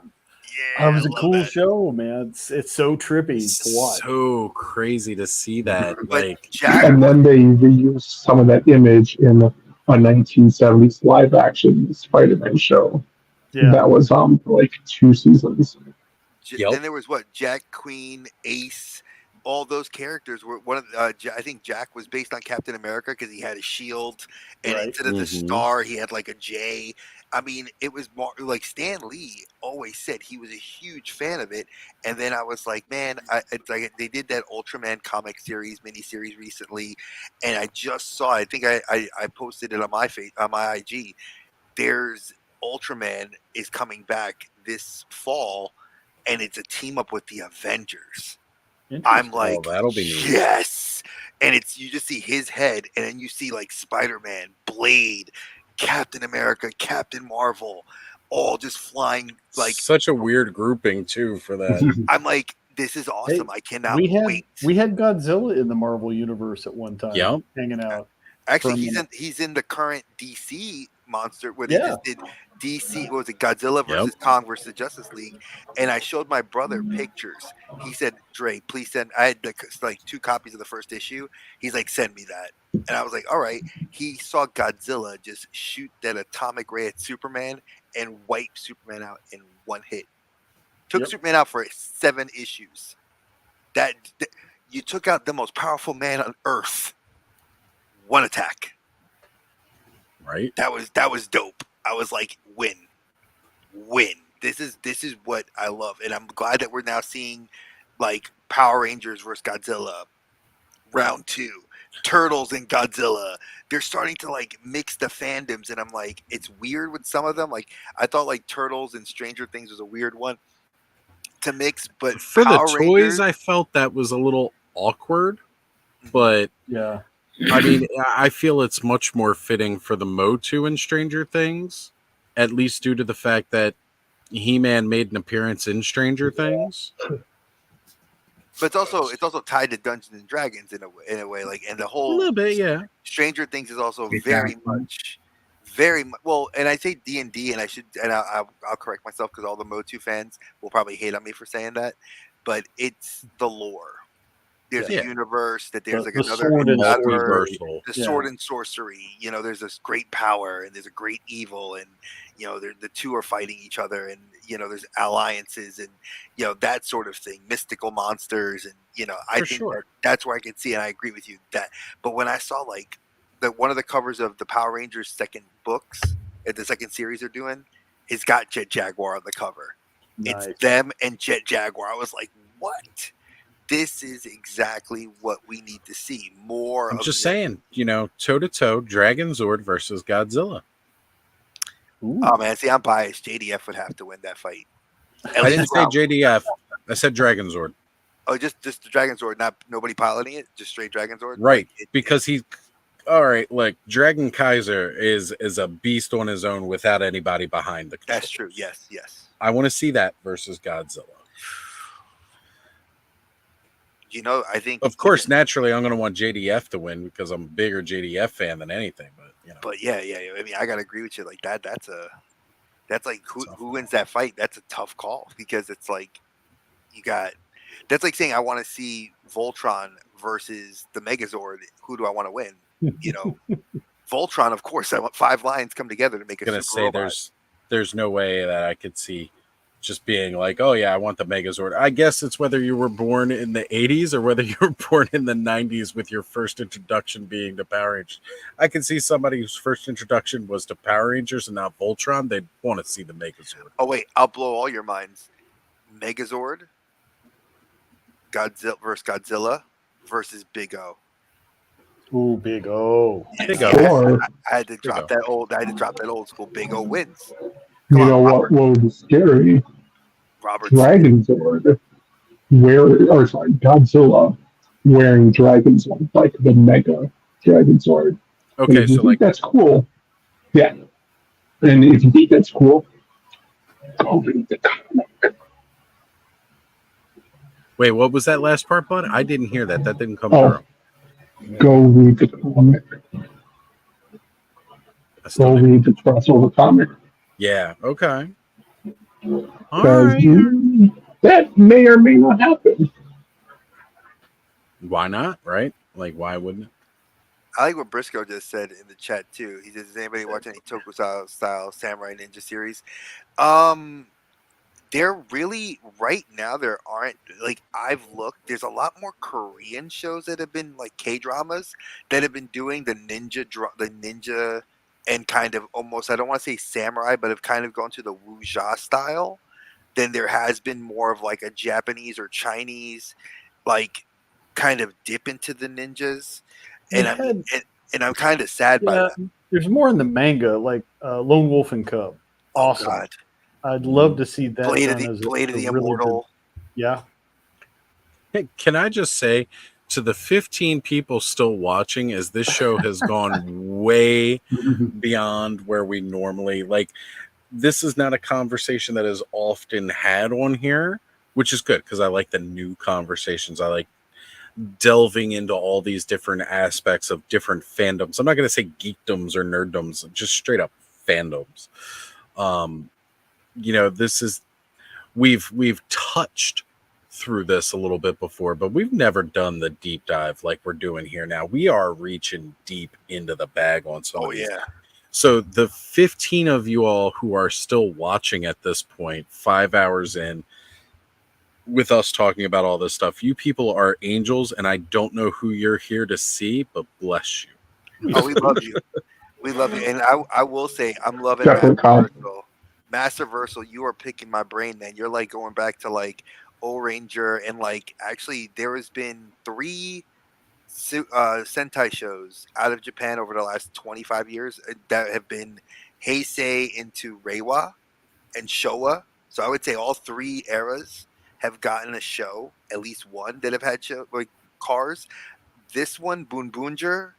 H: Yeah,
N: that was a cool show, man. It's so trippy to watch.
A: So crazy to see that. Like,
B: And then they reused some of that image in a 1970s live action Spider-Man show.
N: Yeah.
B: That was like 2 seasons.
H: Then there was what, Jack, Queen, Ace. All those characters were one of I think Jack was based on Captain America because he had a shield, and instead of the star, he had like a J. I mean, it was more like Stan Lee always said he was a huge fan of it. And then I was like, man, it's like they did that Ultraman comic series, miniseries recently, and I just saw. I think I posted it on my IG. There's Ultraman is coming back this fall, and it's a team up with the Avengers. I'm like,
A: that'll be neat.
H: Yes. And it's, you just see his head, and then you see like Spider-Man, Blade, Captain America, Captain Marvel, all just flying like
A: such a weird grouping too for that.
H: I'm like, this is awesome. I cannot wait.
N: We had Godzilla in the Marvel universe at one time.
A: Yep.
N: Hanging out.
H: Actually, he's in the current DC monster where they just did DC. What was it, Godzilla versus Kong versus Justice League? And I showed my brother pictures. He said, "Dre, please send." I had like 2 copies of the first issue. He's like, "Send me that." And I was like, "All right." He saw Godzilla just shoot that atomic ray at Superman and wipe Superman out in one hit. Took Superman out for 7 issues. That you took out the most powerful man on Earth. One attack.
A: Right.
H: That was dope. I was like, win. This is what I love, and I'm glad that we're now seeing like Power Rangers versus Godzilla, round 2, Turtles and Godzilla. They're starting to like mix the fandoms, and I'm like, it's weird with some of them. Like I thought like Turtles and Stranger Things was a weird one to mix, but
A: for
H: Power
A: the toys,
H: Rangers,
A: I felt that was a little awkward, but
N: yeah.
A: I mean, I feel it's much more fitting for the Motu and Stranger Things, at least due to the fact that He-Man made an appearance in Stranger Things.
H: But it's also tied to Dungeons and Dragons in a way, like, and the
A: A
H: whole
A: little bit, yeah.
H: Stranger Things is also
B: Exactly.
H: very much. Well, and I say D&D, and I'll correct myself because all the Motu fans will probably hate on me for saying that, but it's the lore. There's
A: Yeah.
H: a universe that there's like
N: The
H: another
N: sword and
A: multiversal.
H: the
N: Yeah.
H: sword and sorcery. You know, there's this great power and there's a great evil, and you know, the two are fighting each other, and you know, there's alliances and you know that sort of thing, mystical monsters, and you know, I
A: For
H: think
A: sure.
H: that's where I can see, and I agree with you that. But when I saw like one of the covers of the Power Rangers second books, the second series they're doing, it's got Jet Jaguar on the cover.
N: Nice.
H: It's them and Jet Jaguar. I was like, what? This is exactly what we need to see. More
A: I'm
H: of
A: just
H: them.
A: saying, you know, toe-to-toe, Dragon Zord versus Godzilla.
H: Oh man, see, I'm biased. JDF would have to win that fight.
A: I didn't say JDF. I said Dragon Zord.
H: Oh, just the Dragon Zord, not nobody piloting it, just straight Dragon Zord.
A: Right, because he's all right. Like Dragon Kaiser is a beast on his own without anybody behind the controls.
H: That's true. Yes, yes.
A: I want to see that versus Godzilla.
H: You know, I think,
A: of course, naturally, I'm going to want JDF to win because I'm a bigger JDF fan than anything. But you know,
H: but yeah. I mean, I gotta agree with you. Like that. That's like who wins that fight. That's a tough call because it's like you got. That's like saying I want to see Voltron versus the Megazord. Who do I want to win? You know, Voltron. Of course, I want 5 lions come together to make a
A: I'm going to
H: super
A: say
H: robot.
A: there's no way that I could see just being like, oh yeah, I want the Megazord. I guess it's whether you were born in the 80s or whether you were born in the 90s with your first introduction being to Power Rangers. I can see somebody whose first introduction was to Power Rangers and not Voltron. They'd want to see the Megazord.
H: Oh wait, I'll blow all your minds. Megazord, Godzilla versus Big O.
N: Ooh, Big O.
A: Big
H: Yeah,
A: O.
H: I had to drop that old school. Big O wins.
B: You know what would be scary?
H: Robert
B: Dragon Zord Godzilla wearing Dragon Zord, like the Mega Dragon Zord.
A: Okay,
B: and if you
A: so
B: think
A: like
B: that's cool. Yeah. And if you think that's cool, go read the comic.
A: Wait, what was that last part, bud? I didn't hear that. That didn't come
B: Oh,
A: through.
B: go read the comic. Go read the crossover comic.
A: Yeah. Okay.
B: Because that may or may not happen.
A: Why not? Right? Like, why wouldn't it?
H: I like what Briscoe just said in the chat too. He says, "Does anybody watch any Tokusatsu style Samurai Ninja series?" They're really right now. There aren't, like, I've looked. There's a lot more Korean shows that have been like K-dramas that have been doing the ninja, and kind of almost, I don't want to say samurai, but have kind of gone to the wuxia style. Then there has been more of like a Japanese or Chinese, like, kind of dip into the ninjas, and I'm kind of sad by that.
N: There's more in the manga, like Lone Wolf and Cub. Awesome.
H: God.
N: I'd love to see that.
H: Blade of
N: done as
H: the
N: really
H: Immortal.
N: good- yeah.
A: Hey, can I just say to the 15 people still watching, as this show has gone way beyond where we normally like. This is not a conversation that is often had on here, which is good because I like the new conversations. I like delving into all these different aspects of different fandoms. I'm not going to say geekdoms or nerddoms, just straight up fandoms. You know, this is we've touched through this a little bit before, but we've never done the deep dive like we're doing here now. We are reaching deep into the bag on some of these.
H: Yeah.
A: So the 15 of you all who are still watching at this point, 5 hours in, with us talking about all this stuff, you people are angels, and I don't know who you're here to see, but bless you.
H: Oh, we love you. We love you. And I will say, I'm loving
B: Definitely,
H: Master Versal. You are picking my brain, man. You're like going back to like O Ranger, and like actually there has been 3 Sentai shows out of Japan over the last 25 years that have been Heisei into Reiwa and Showa. So I would say all 3 eras have gotten a show, at least one that have had show, like cars. This one, Boon Boonger,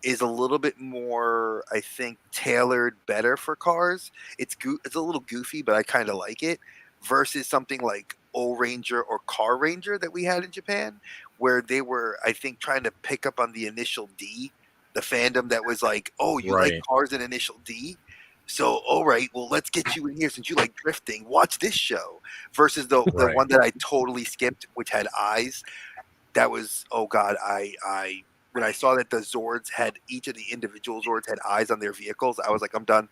H: is a little bit more, I think, tailored better for cars. It's a little goofy, but I kind of like it. Versus something like O-Ranger or Car Ranger that we had in Japan, where they were, I think, trying to pick up on the initial D, the fandom that was like, oh, you like cars in initial D? So, all right, well, let's get you in here since you like drifting. Watch this show. Versus the one that I totally skipped, which had eyes. That was, oh God, I when I saw that the Zords had, each of the individual Zords had eyes on their vehicles, I was like, I'm done.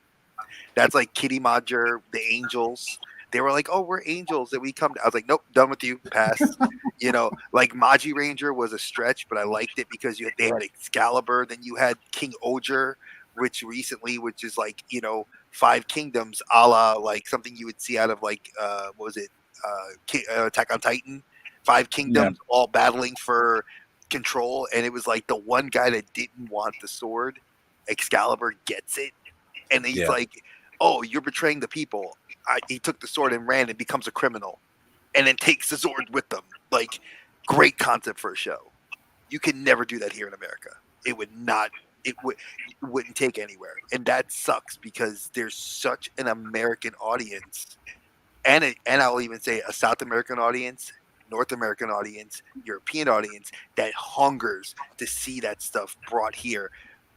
H: That's like Kitty Modger, the Angels. They were like, oh, we're angels that we come to. I was like, nope, done with you. Pass. You know, like Maji Ranger was a stretch, but I liked it because they had Excalibur. Then you had King Oger, which is like, you know, 5 Kingdoms, a la like something you would see out of like, what was it? Attack on Titan. 5 Kingdoms all battling for control. And it was like the one guy that didn't want the sword, Excalibur, gets it. And he's like, oh, you're betraying the people. He took the sword and ran and becomes a criminal and then takes the sword with them. Like, great concept for a show. You can never do that here in America. It wouldn't take anywhere. And that sucks because there's such an American audience and I'll even say a South American audience, North American audience, European audience that hungers to see that stuff brought here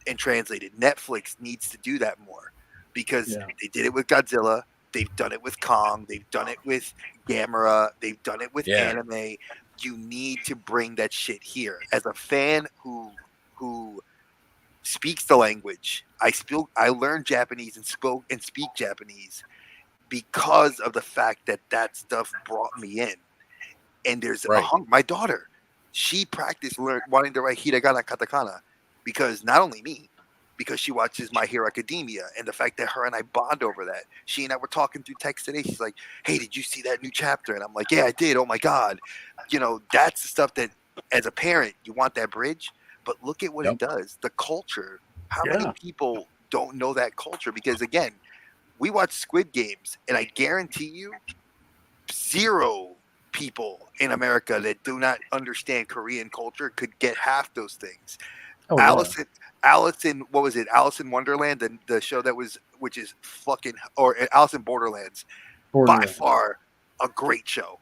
H: and translated. Netflix needs to do that more because they did it with Godzilla. They've done it with Kong. They've done it with Gamera. They've done it with anime. You need to bring that shit here. As a fan who speaks the language, I learned Japanese and speak Japanese because of the fact that stuff brought me in. And there's my daughter. She practiced wanting to write hiragana katakana because not only me, because she watches My Hero Academia and the fact that her and I bond over that. She and I were talking through text today. She's like, hey, did you see that new chapter? And I'm like, yeah, I did. Oh my God. You know, that's the stuff that as a parent, you want that bridge, but look at what it does. The culture, how many people don't know that culture? Because again, we watch Squid Games and I guarantee you 0 people in America that do not understand Korean culture could get half those things.
N: Oh,
H: Alice in what was it? Alice in Wonderland, the show which is fucking, or Alice in Borderlands, by far a great show.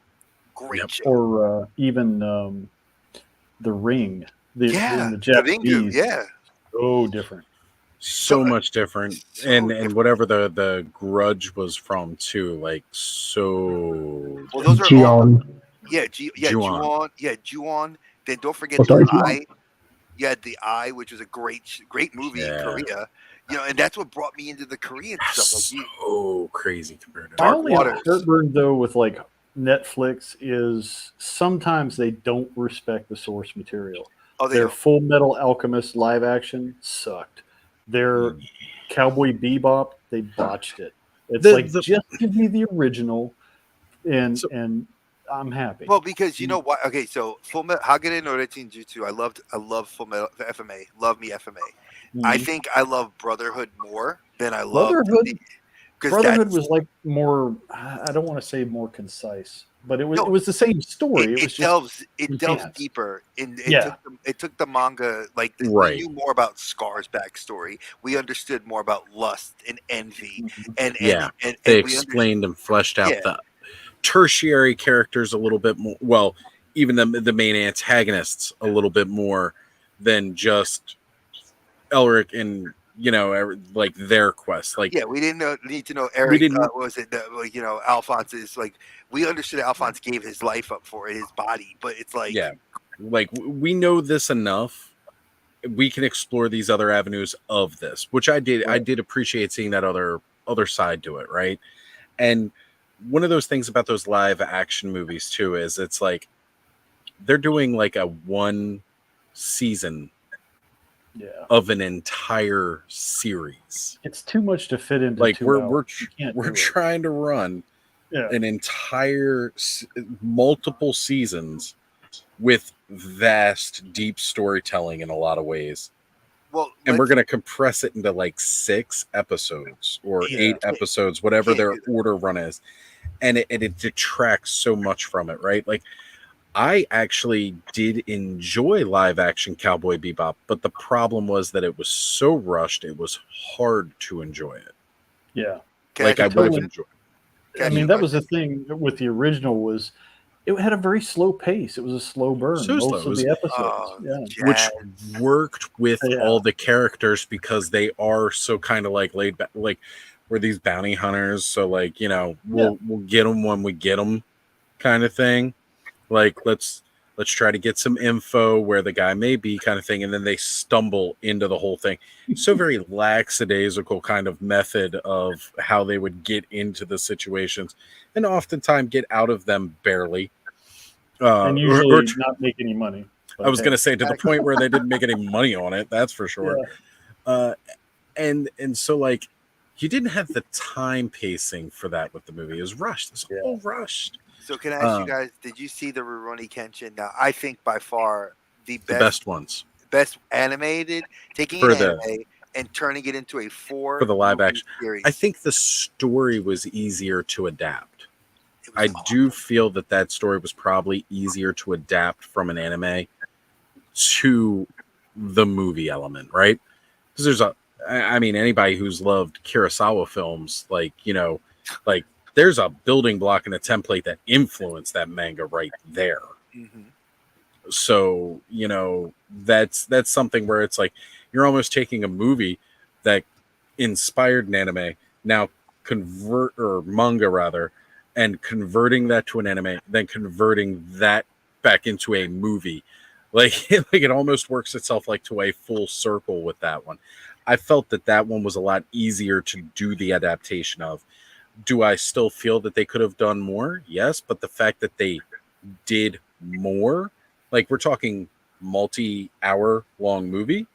H: Great show.
N: Or even The Ring. In the Japanese. So different.
A: So much different. And whatever the grudge was from too, like so.
H: Well, those are
B: Ju-on.
H: Ju-on. Ju-on. Then don't forget
B: What's that,
H: the
B: Ju-on?
H: Eye. You had The Eye, which was a great movie in Korea. You know, and that's what brought me into the Korean stuff. Like
A: so crazy compared to
N: My only heartburn though with like Netflix is sometimes they don't respect the source material. Their Full Metal Alchemist live action sucked. Their Cowboy Bebop, they botched it. It's just give me the original, and I'm happy.
H: Well, because you know what? Okay, so Full Metal Hagane no Retinjutsu. I love Full Metal FMA. Love me FMA. I think I love Brotherhood more than I love
N: Brotherhood was like more. I don't want to say more concise, but it was the same story.
H: It delves deeper. It took the manga like we knew more about Scar's backstory. We understood more about lust and envy, and
A: they explained and fleshed out the tertiary characters a little bit more. Well, even the main antagonists a little bit more than just Elric and like their quest. Like
H: we didn't need to know Eric. What was it? Alphonse is like we understood Alphonse gave his life up for it, his body, but it's like
A: like we know this enough. We can explore these other avenues of this, which I did. I did appreciate seeing that other side to it, right? And one of those things about those live action movies too is it's like they're doing like a 1 season of an entire series.
N: It's too much to fit into.
A: Like
N: 2
A: we're
N: hours.
A: trying to run an entire multiple seasons with vast deep storytelling in a lot of ways.
H: Well,
A: and we're going to compress it into like 6 episodes or 8 episodes, whatever their order run is. And it detracts so much from it, right? Like I actually did enjoy live action Cowboy Bebop, but the problem was that it was so rushed, it was hard to enjoy it.
N: Yeah.
A: Like I would have enjoyed it.
N: I mean, that was the thing with the original was it had a very slow pace. It was a slow burn.
A: So
N: most
A: slow. It
N: of
A: was-
N: the episodes.
A: Which worked with all the characters because they are so kind of like laid back, like we're these bounty hunters. So like, you know, we'll get them when we get them kind of thing. Like, let's try to get some info where the guy may be kind of thing. And then they stumble into the whole thing. So very lackadaisical kind of method of how they would get into the situations and oftentimes get out of them barely.
N: And usually not make any money.
A: I was going to say to the point where they didn't make any money on it. That's for sure. And so like you didn't have the time pacing for that with the movie. It was rushed. It was all rushed.
H: So can I ask you guys, did you see the Rurouni Kenshin? Now, I think by far the
A: best ones.
H: Best animated, taking
A: For
H: an
A: the-
H: anime and turning it into a
A: For the live action.
H: series.
A: I think the story was easier to adapt. I do feel that story was probably easier to adapt from an anime to the movie element, right? Because I mean, anybody who's loved Kurosawa films, like, you know, like there's a building block and a template that influenced that manga right there. So, you know, that's something where it's like you're almost taking a movie that inspired an anime, now manga rather, and converting that to an anime, then converting that back into a movie. Like it almost works itself like to a full circle with that one. I felt that one was a lot easier to do the adaptation of. Do I still feel that they could have done more? Yes, but the fact that they did more, like we're talking multi-hour long movie,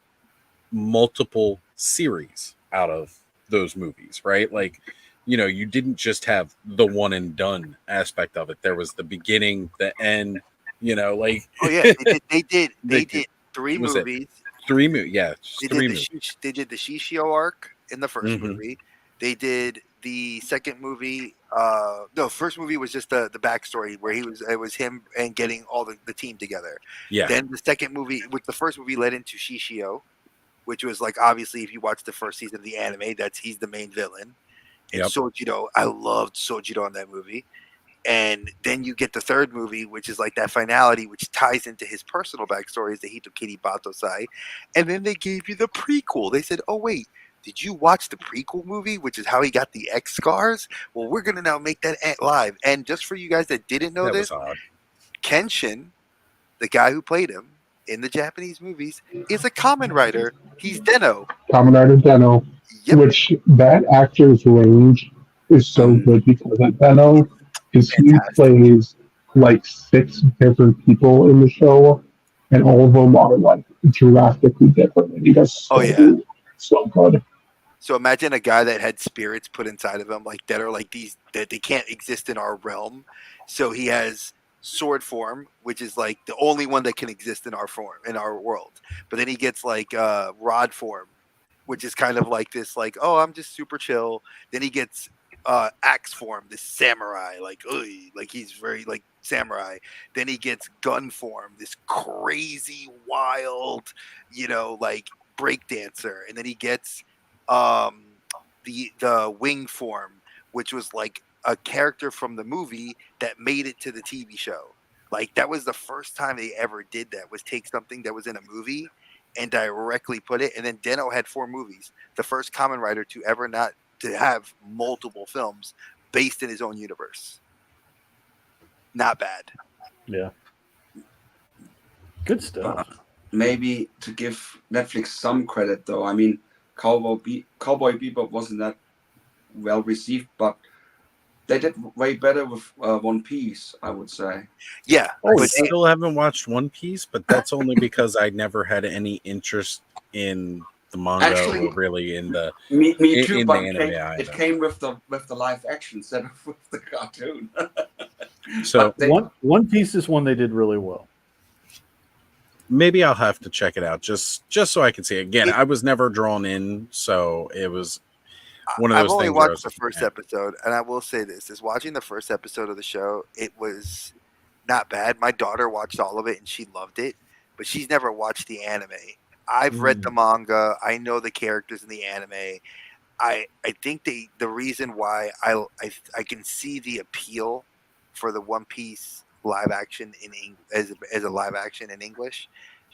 A: multiple series out of those movies, right? Like, you know, you didn't just have the one and done aspect of it. There was the beginning, the end, you know, like.
H: Oh yeah, they did 3
A: Was it
H: movies.
A: 3 movies, yeah.
H: They
A: Three
H: did,
A: movies.
H: they did the Shishio arc in the 1st
A: Mhm.
H: movie. They did the second movie. No, first movie was just the backstory where it was him and getting all the team together.
A: Yeah.
H: Then the second movie, with the first movie, led into Shishio, which was like obviously if you watch the first season of the anime, he's the main villain. And
A: Yep.
H: Sojiro, I loved Sojiro in that movie. And then you get the third movie, which is like that finality, which ties into his personal backstory as the Hitokiri Batosai. And then they gave you the prequel. They said, oh, wait, did you watch the prequel movie, which is how he got the X scars? Well, we're going to now make that live. And just for you guys that didn't know
A: That
H: this,
A: was odd.
H: Kenshin, the guy who played him in the Japanese movies, is a common writer. He's Deno.
B: Kamen Rider Deno, which that actor's range is so good because at Deno is he plays like 6 different people in the show, and all of them are like drastically different. And he does so good.
H: So imagine a guy that had spirits put inside of him, like that are like these that they can't exist in our realm. So he has sword form, which is like the only one that can exist in our form in our world. But then he gets like rod form, which is kind of like this, like, oh, I'm just super chill. Then he gets axe form, this samurai, like he's very like samurai. Then he gets gun form, this crazy wild, like break dancer. And then he gets the wing form, which was like a character from the movie that made it to the TV show. Like that was the first time they ever did that, was take something that was in a movie and directly put it. And then Deno had 4 movies, the first common writer to ever not to have multiple films based in his own universe. Not bad.
N: Yeah. Good stuff.
G: Maybe to give Netflix some credit, though. I mean, Cowboy Bebop wasn't that well received, but they did way better with One Piece, I would say.
H: Yeah.
A: I still haven't watched One Piece, but that's only because I never had any interest in the manga
G: Actually,
A: or really in the
G: Me too,
A: in
G: but
A: the
G: it
A: anime
G: came,
A: either.
G: it came with the live action instead of with the cartoon.
A: So
N: One Piece is one they did really well.
A: Maybe I'll have to check it out just so I can see it. Again, I was never drawn in, so it was one of those
H: I've only
A: things where I
H: watched
A: was
H: the first episode, and I will say this: is watching the first episode of the show, it was not bad. My daughter watched all of it and she loved it, but she's never watched the anime. I've read the manga. I know the characters in the anime. I think the reason why I can see the appeal for the One Piece live action as a live action in English,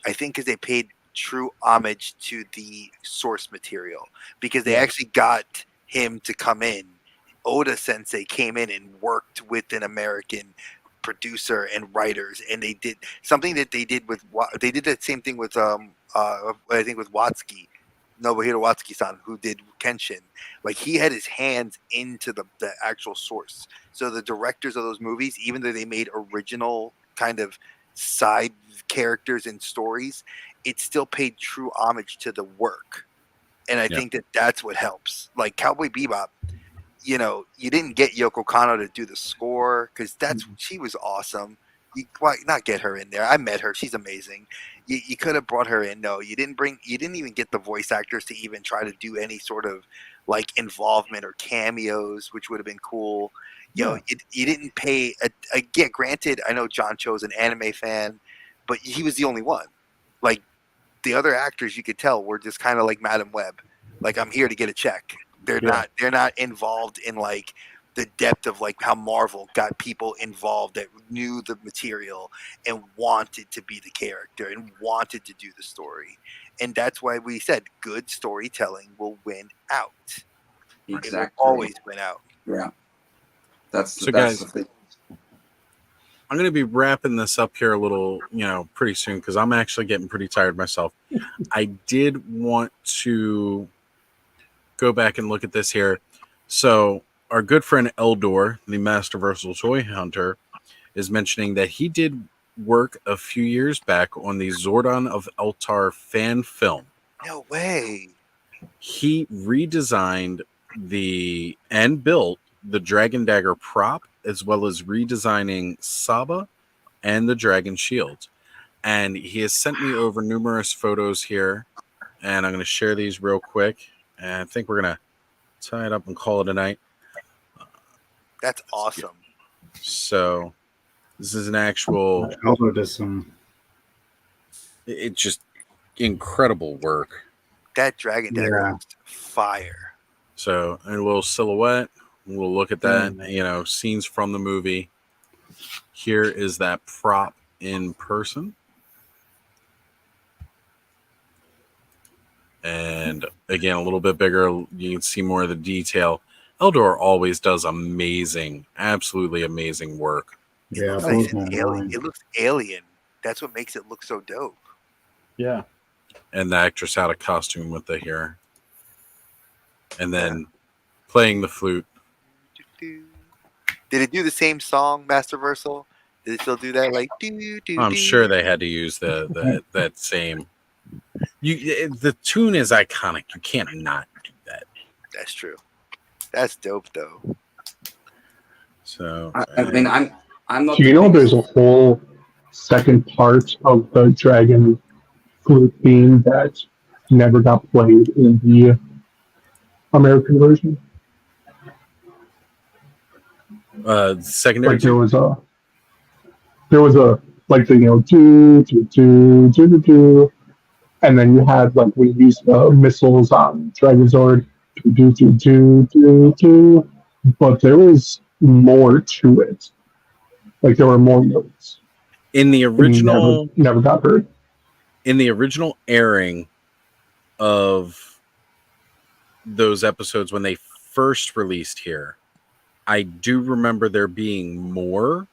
H: I think because they paid true homage to the source material, because they actually got him to come in. Oda Sensei came in and worked with an American producer and writers, and they did something that they did the same thing with I think with Watsuki. Nobuhiro Watsuki-san, who did Kenshin. Like, he had his hands into the actual source. So the directors of those movies, even though they made original kind of side characters and stories, it still paid true homage to the work. And I think that that's what helps. Like Cowboy Bebop, you know, you didn't get Yoko Kanno to do the score because she was awesome. Why not get her in there? I met her; she's amazing. You could have brought her in. No, you didn't even get the voice actors to even try to do any sort of like involvement or cameos, which would have been cool. You know, you didn't pay. Granted, I know John Cho's an anime fan, but he was the only one. Like the other actors, you could tell were just kind of like Madam Web. Like, I'm here to get a check. They're not involved in like the depth of like how Marvel got people involved that knew the material and wanted to be the character and wanted to do the story. And that's why we said good storytelling will win out.
G: Exactly.
H: It will always win out.
G: Yeah. That's
A: guys,
G: the thing.
A: I'm going to be wrapping this up here a little, pretty soon, because I'm actually getting pretty tired myself. I did want to go back and look at this here. So our good friend Eldor, the Masterversal Toy Hunter, is mentioning that he did work a few years back on the Zordon of Eltar fan film.
H: No way.
A: He redesigned and built the Dragon Dagger prop, as well as redesigning Saba and the Dragon Shield. And he has sent me over numerous photos here, and I'm going to share these real quick. And I think we're going to tie it up and call it a night.
H: That's awesome.
A: So this is an actual.
I: Also does some.
A: It's just incredible work.
H: That Dragon Dagger looks fire.
A: So a little silhouette. We'll look at that. Scenes from the movie. Here is that prop in person. And again, a little bit bigger. You can see more of the detail. Eldor always does absolutely amazing work.
I: Yeah,
H: it looks alien. That's what makes it look so dope.
N: Yeah.
A: And the actress out of costume with the hair. And then playing the flute.
H: Did it do the same song, Masterversal? Did it still do that? Like,
A: I'm sure they had to use that same. The tune is iconic. You can't not do that.
H: That's true. That's dope, though.
A: So
G: I'm not.
B: Do you know there's a whole second part of the Dragon flute theme that never got played in the American version?
A: Secondary.
B: Like there was a like the do do do do do do, and then you had like we used missiles on Dragon Zord do do do do do, but there was more to it. Like there were more notes
A: in the original.
B: Never got heard.
A: In the original airing of those episodes when they first released here, I do remember there being more.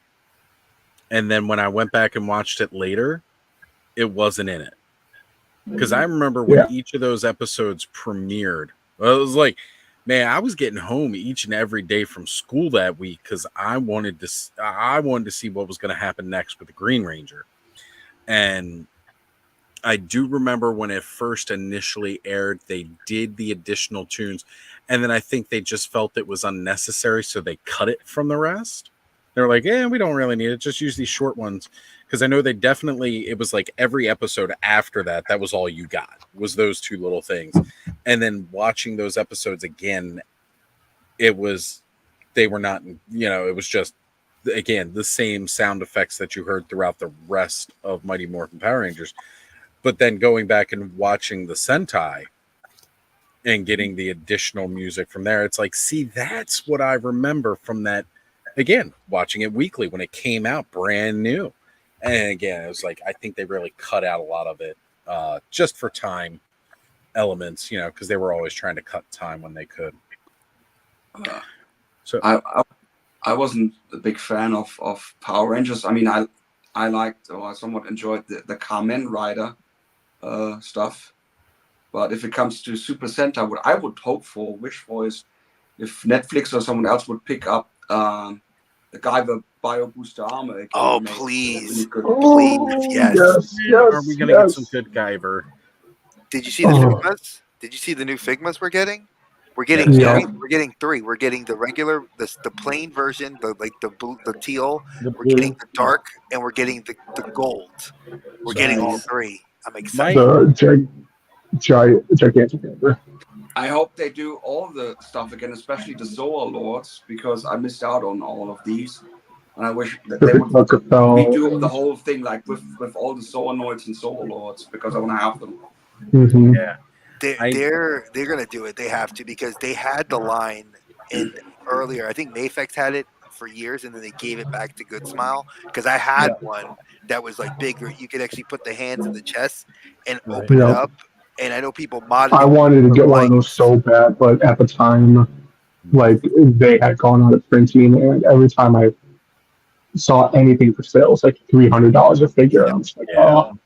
A: And then when I went back and watched it later, it wasn't in it. Because I remember when each of those episodes premiered, it was like, man, I was getting home each and every day from school that week because I wanted to see what was going to happen next with the Green Ranger. And I do remember when it first initially aired, they did the additional tunes. And then I think they just felt it was unnecessary, so they cut it from the rest. They're like, we don't really need it. Just use these short ones. Because I know it was like every episode after that, that was all you got, was those two little things. And then watching those episodes again, they were not, it was just again, the same sound effects that you heard throughout the rest of Mighty Morphin Power Rangers. But then going back and watching the Sentai and getting the additional music from there, it's like, see, that's what I remember from that. Again, watching it weekly when it came out brand new. And again, it was like, I think they really cut out a lot of it just for time elements, you know, because they were always trying to cut time when they could. So
G: I wasn't a big fan of Power Rangers. I mean, I liked, or I somewhat enjoyed the Kamen Rider stuff. But if it comes to Super Sentai, what I would hope for, wish for, is if Netflix or someone else would pick up the Guyver by Augusta armor. Again,
H: Oh, please.
G: Please,
H: yes.
A: Are we going to get some good Guyver?
H: Did you see the Figmas? Did you see the new Figmas we're getting? We're getting we're getting three. We're getting the regular, the plain version, the blue, the teal. We're getting the dark, and we're getting the gold. We're getting all three. I'm excited.
B: The gigantic Guyver.
G: I hope they do all the stuff again, especially the Zoa Lords, because I missed out on all of these. And I wish that they would redo the whole thing, like with all the Zoanoids and Zoa Lords, because I want to have them.
B: Mm-hmm.
A: Yeah.
H: They're gonna do it. They have to, because they had the line in earlier. I think Mafex had it for years, and then they gave it back to Good Smile, because I had one that was like bigger. You could actually put the hands in the chest and open it up. And I know people modded.
B: I wanted to get one of those so bad, but at the time, like, they had gone out of printing, and every time I saw anything for sale, it's like $300 a figure. I'm just like, oh.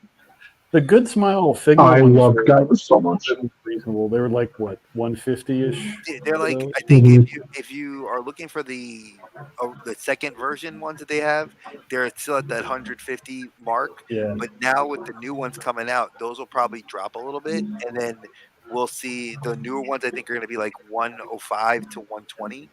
N: The Good Smile figure.
B: I love Guyver so much.
N: Reasonable. They were like what, 150-ish.
H: They're like, I think if you are looking for the second version ones that they have, they're still at that 150 mark.
N: Yeah.
H: But now with the new ones coming out, those will probably drop a little bit, and then we'll see the newer ones. I think are going to be like 105 to 120.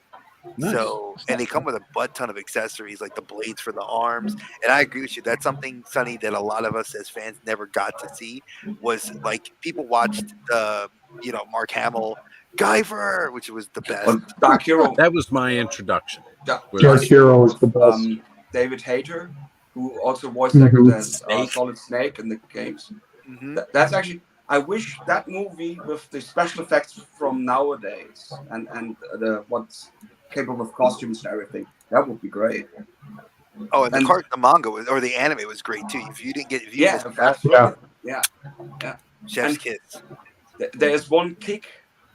N: Nice.
H: So, and they come with a butt ton of accessories, like the blades for the arms. And I agree with you. That's something, Sonny, that a lot of us as fans never got to see. Was like, people watched Mark Hamill Guyver, which was the best.
G: Dark Hero.
A: That was my introduction.
B: Dark Hero is the best.
G: David Hayter, who also voice acted as Solid Snake in the games. That's actually, I wish that movie with the special effects from nowadays and the what's capable of costumes and everything, that would be great.
H: Oh, and the manga or the anime was great too. If you didn't get,
G: absolutely. Yeah.
H: Chef's Kiss.
G: There's one kick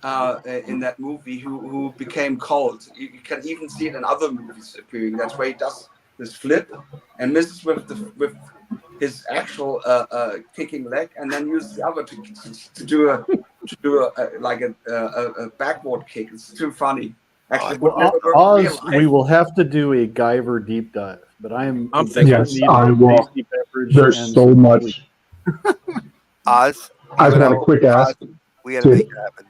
G: in that movie who became cold. You can even see it in other movies appearing. That's where he does this flip and misses with his actual kicking leg, and then uses the other to do a backward kick. It's too funny. Actually,
N: Oz, we will have to do a Guyver deep dive, but I'm
B: thinking. Yes, I will. There's so much.
H: Oz,
B: I just want a quick ask.
H: We had to make it happen.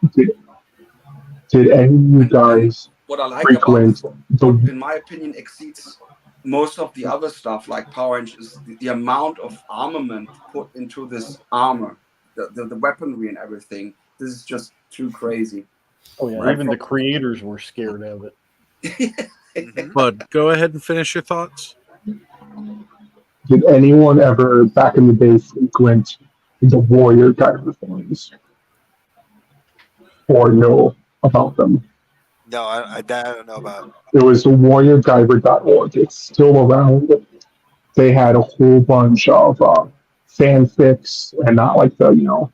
B: Did any of you guys
G: what I like
B: frequent
G: about in my opinion, exceeds most of the other stuff like Power Rangers, the amount of armament put into this armor, the weaponry and everything. This is just too crazy.
N: Oh yeah, even the creators were scared of it.
A: But go ahead and finish your thoughts.
B: Did anyone ever back in the day frequent the Warrior Guyver things or know about them?
H: No, I don't know about.
B: It was warriorguyver.org. It's still around. They had a whole bunch of fanfics, and not like the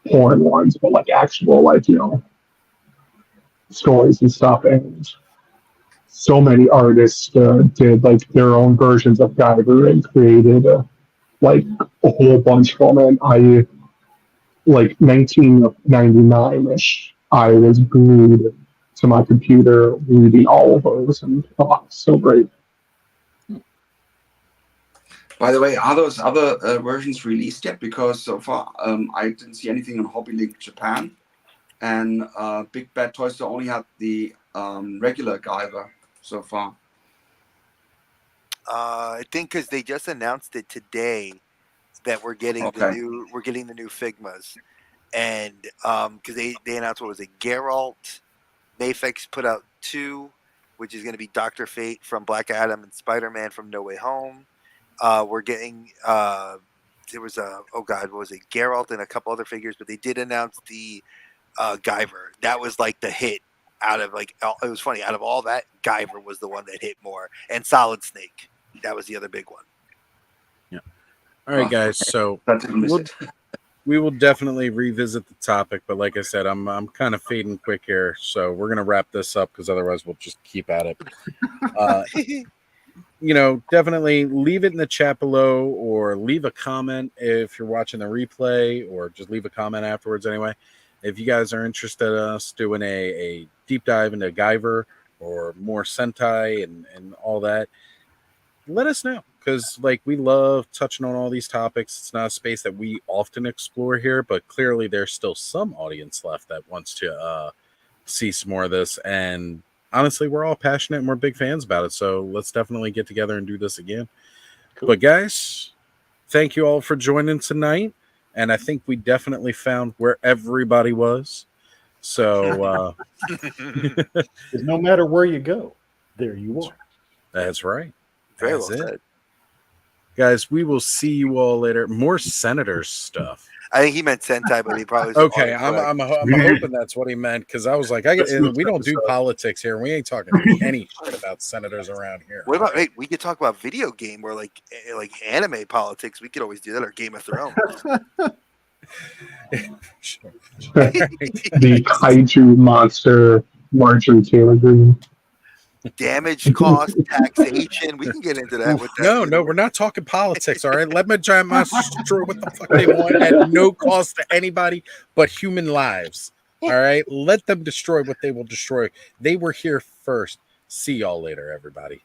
B: porn ones, but like actual stories and stuff. And so many artists did like their own versions of Guyver and created like a whole bunch from it. I like 1999ish. I was glued to my computer reading all of those, and so great.
G: By the way, are those other versions released yet? Because so far I didn't see anything on Hobby Link Japan, and Big Bad Toy Store only had the regular Guyver so far.
H: I think because they just announced it today that we're getting the new Figmas, and because they announced, what was it, Geralt. Mafex put out 2, which is going to be Dr. Fate from Black Adam and Spider-Man from No Way Home. We're getting there was what was it? Geralt and a couple other figures, but they did announce the Guyver. That was like the hit out of it was funny. Out of all that, Guyver was the one that hit more, and Solid Snake. That was the other big one.
A: Yeah. All right, guys. So
G: That didn't miss it.
A: we will definitely revisit the topic, but like I said, I'm kind of fading quick here, so we're gonna wrap this up because otherwise we'll just keep at it. Definitely leave it in the chat below, or leave a comment if you're watching the replay, or just leave a comment afterwards. Anyway, if you guys are interested in us doing a deep dive into Guyver or more Sentai and all that, let us know. Because, we love touching on all these topics. It's not a space that we often explore here, but clearly there's still some audience left that wants to see some more of this. And honestly, we're all passionate and we're big fans about it. So let's definitely get together and do this again. Cool. But, guys, thank you all for joining tonight. And I think we definitely found where everybody was. So,
N: no matter where you go, there you are.
A: That's right.
H: Very
A: That's
H: well
A: it.
H: said.
A: Guys, we will see you all later. More Senators stuff.
H: I think he meant Sentai, but he probably
A: okay. I'm hoping that's what he meant, because I was like, we don't do politics here. We ain't talking any shit about senators around here.
H: What about we could talk about video game or like anime politics. We could always do that, or Game of Thrones.
B: The kaiju monster Marjorie Taylor Greene.
H: Damage, cost, taxation. We can get into that with that.
A: No, we're not talking politics, all right? Let my giant monsters destroy what the fuck they want at no cost to anybody but human lives. All right? Let them destroy what they will destroy. They were here first. See y'all later, everybody.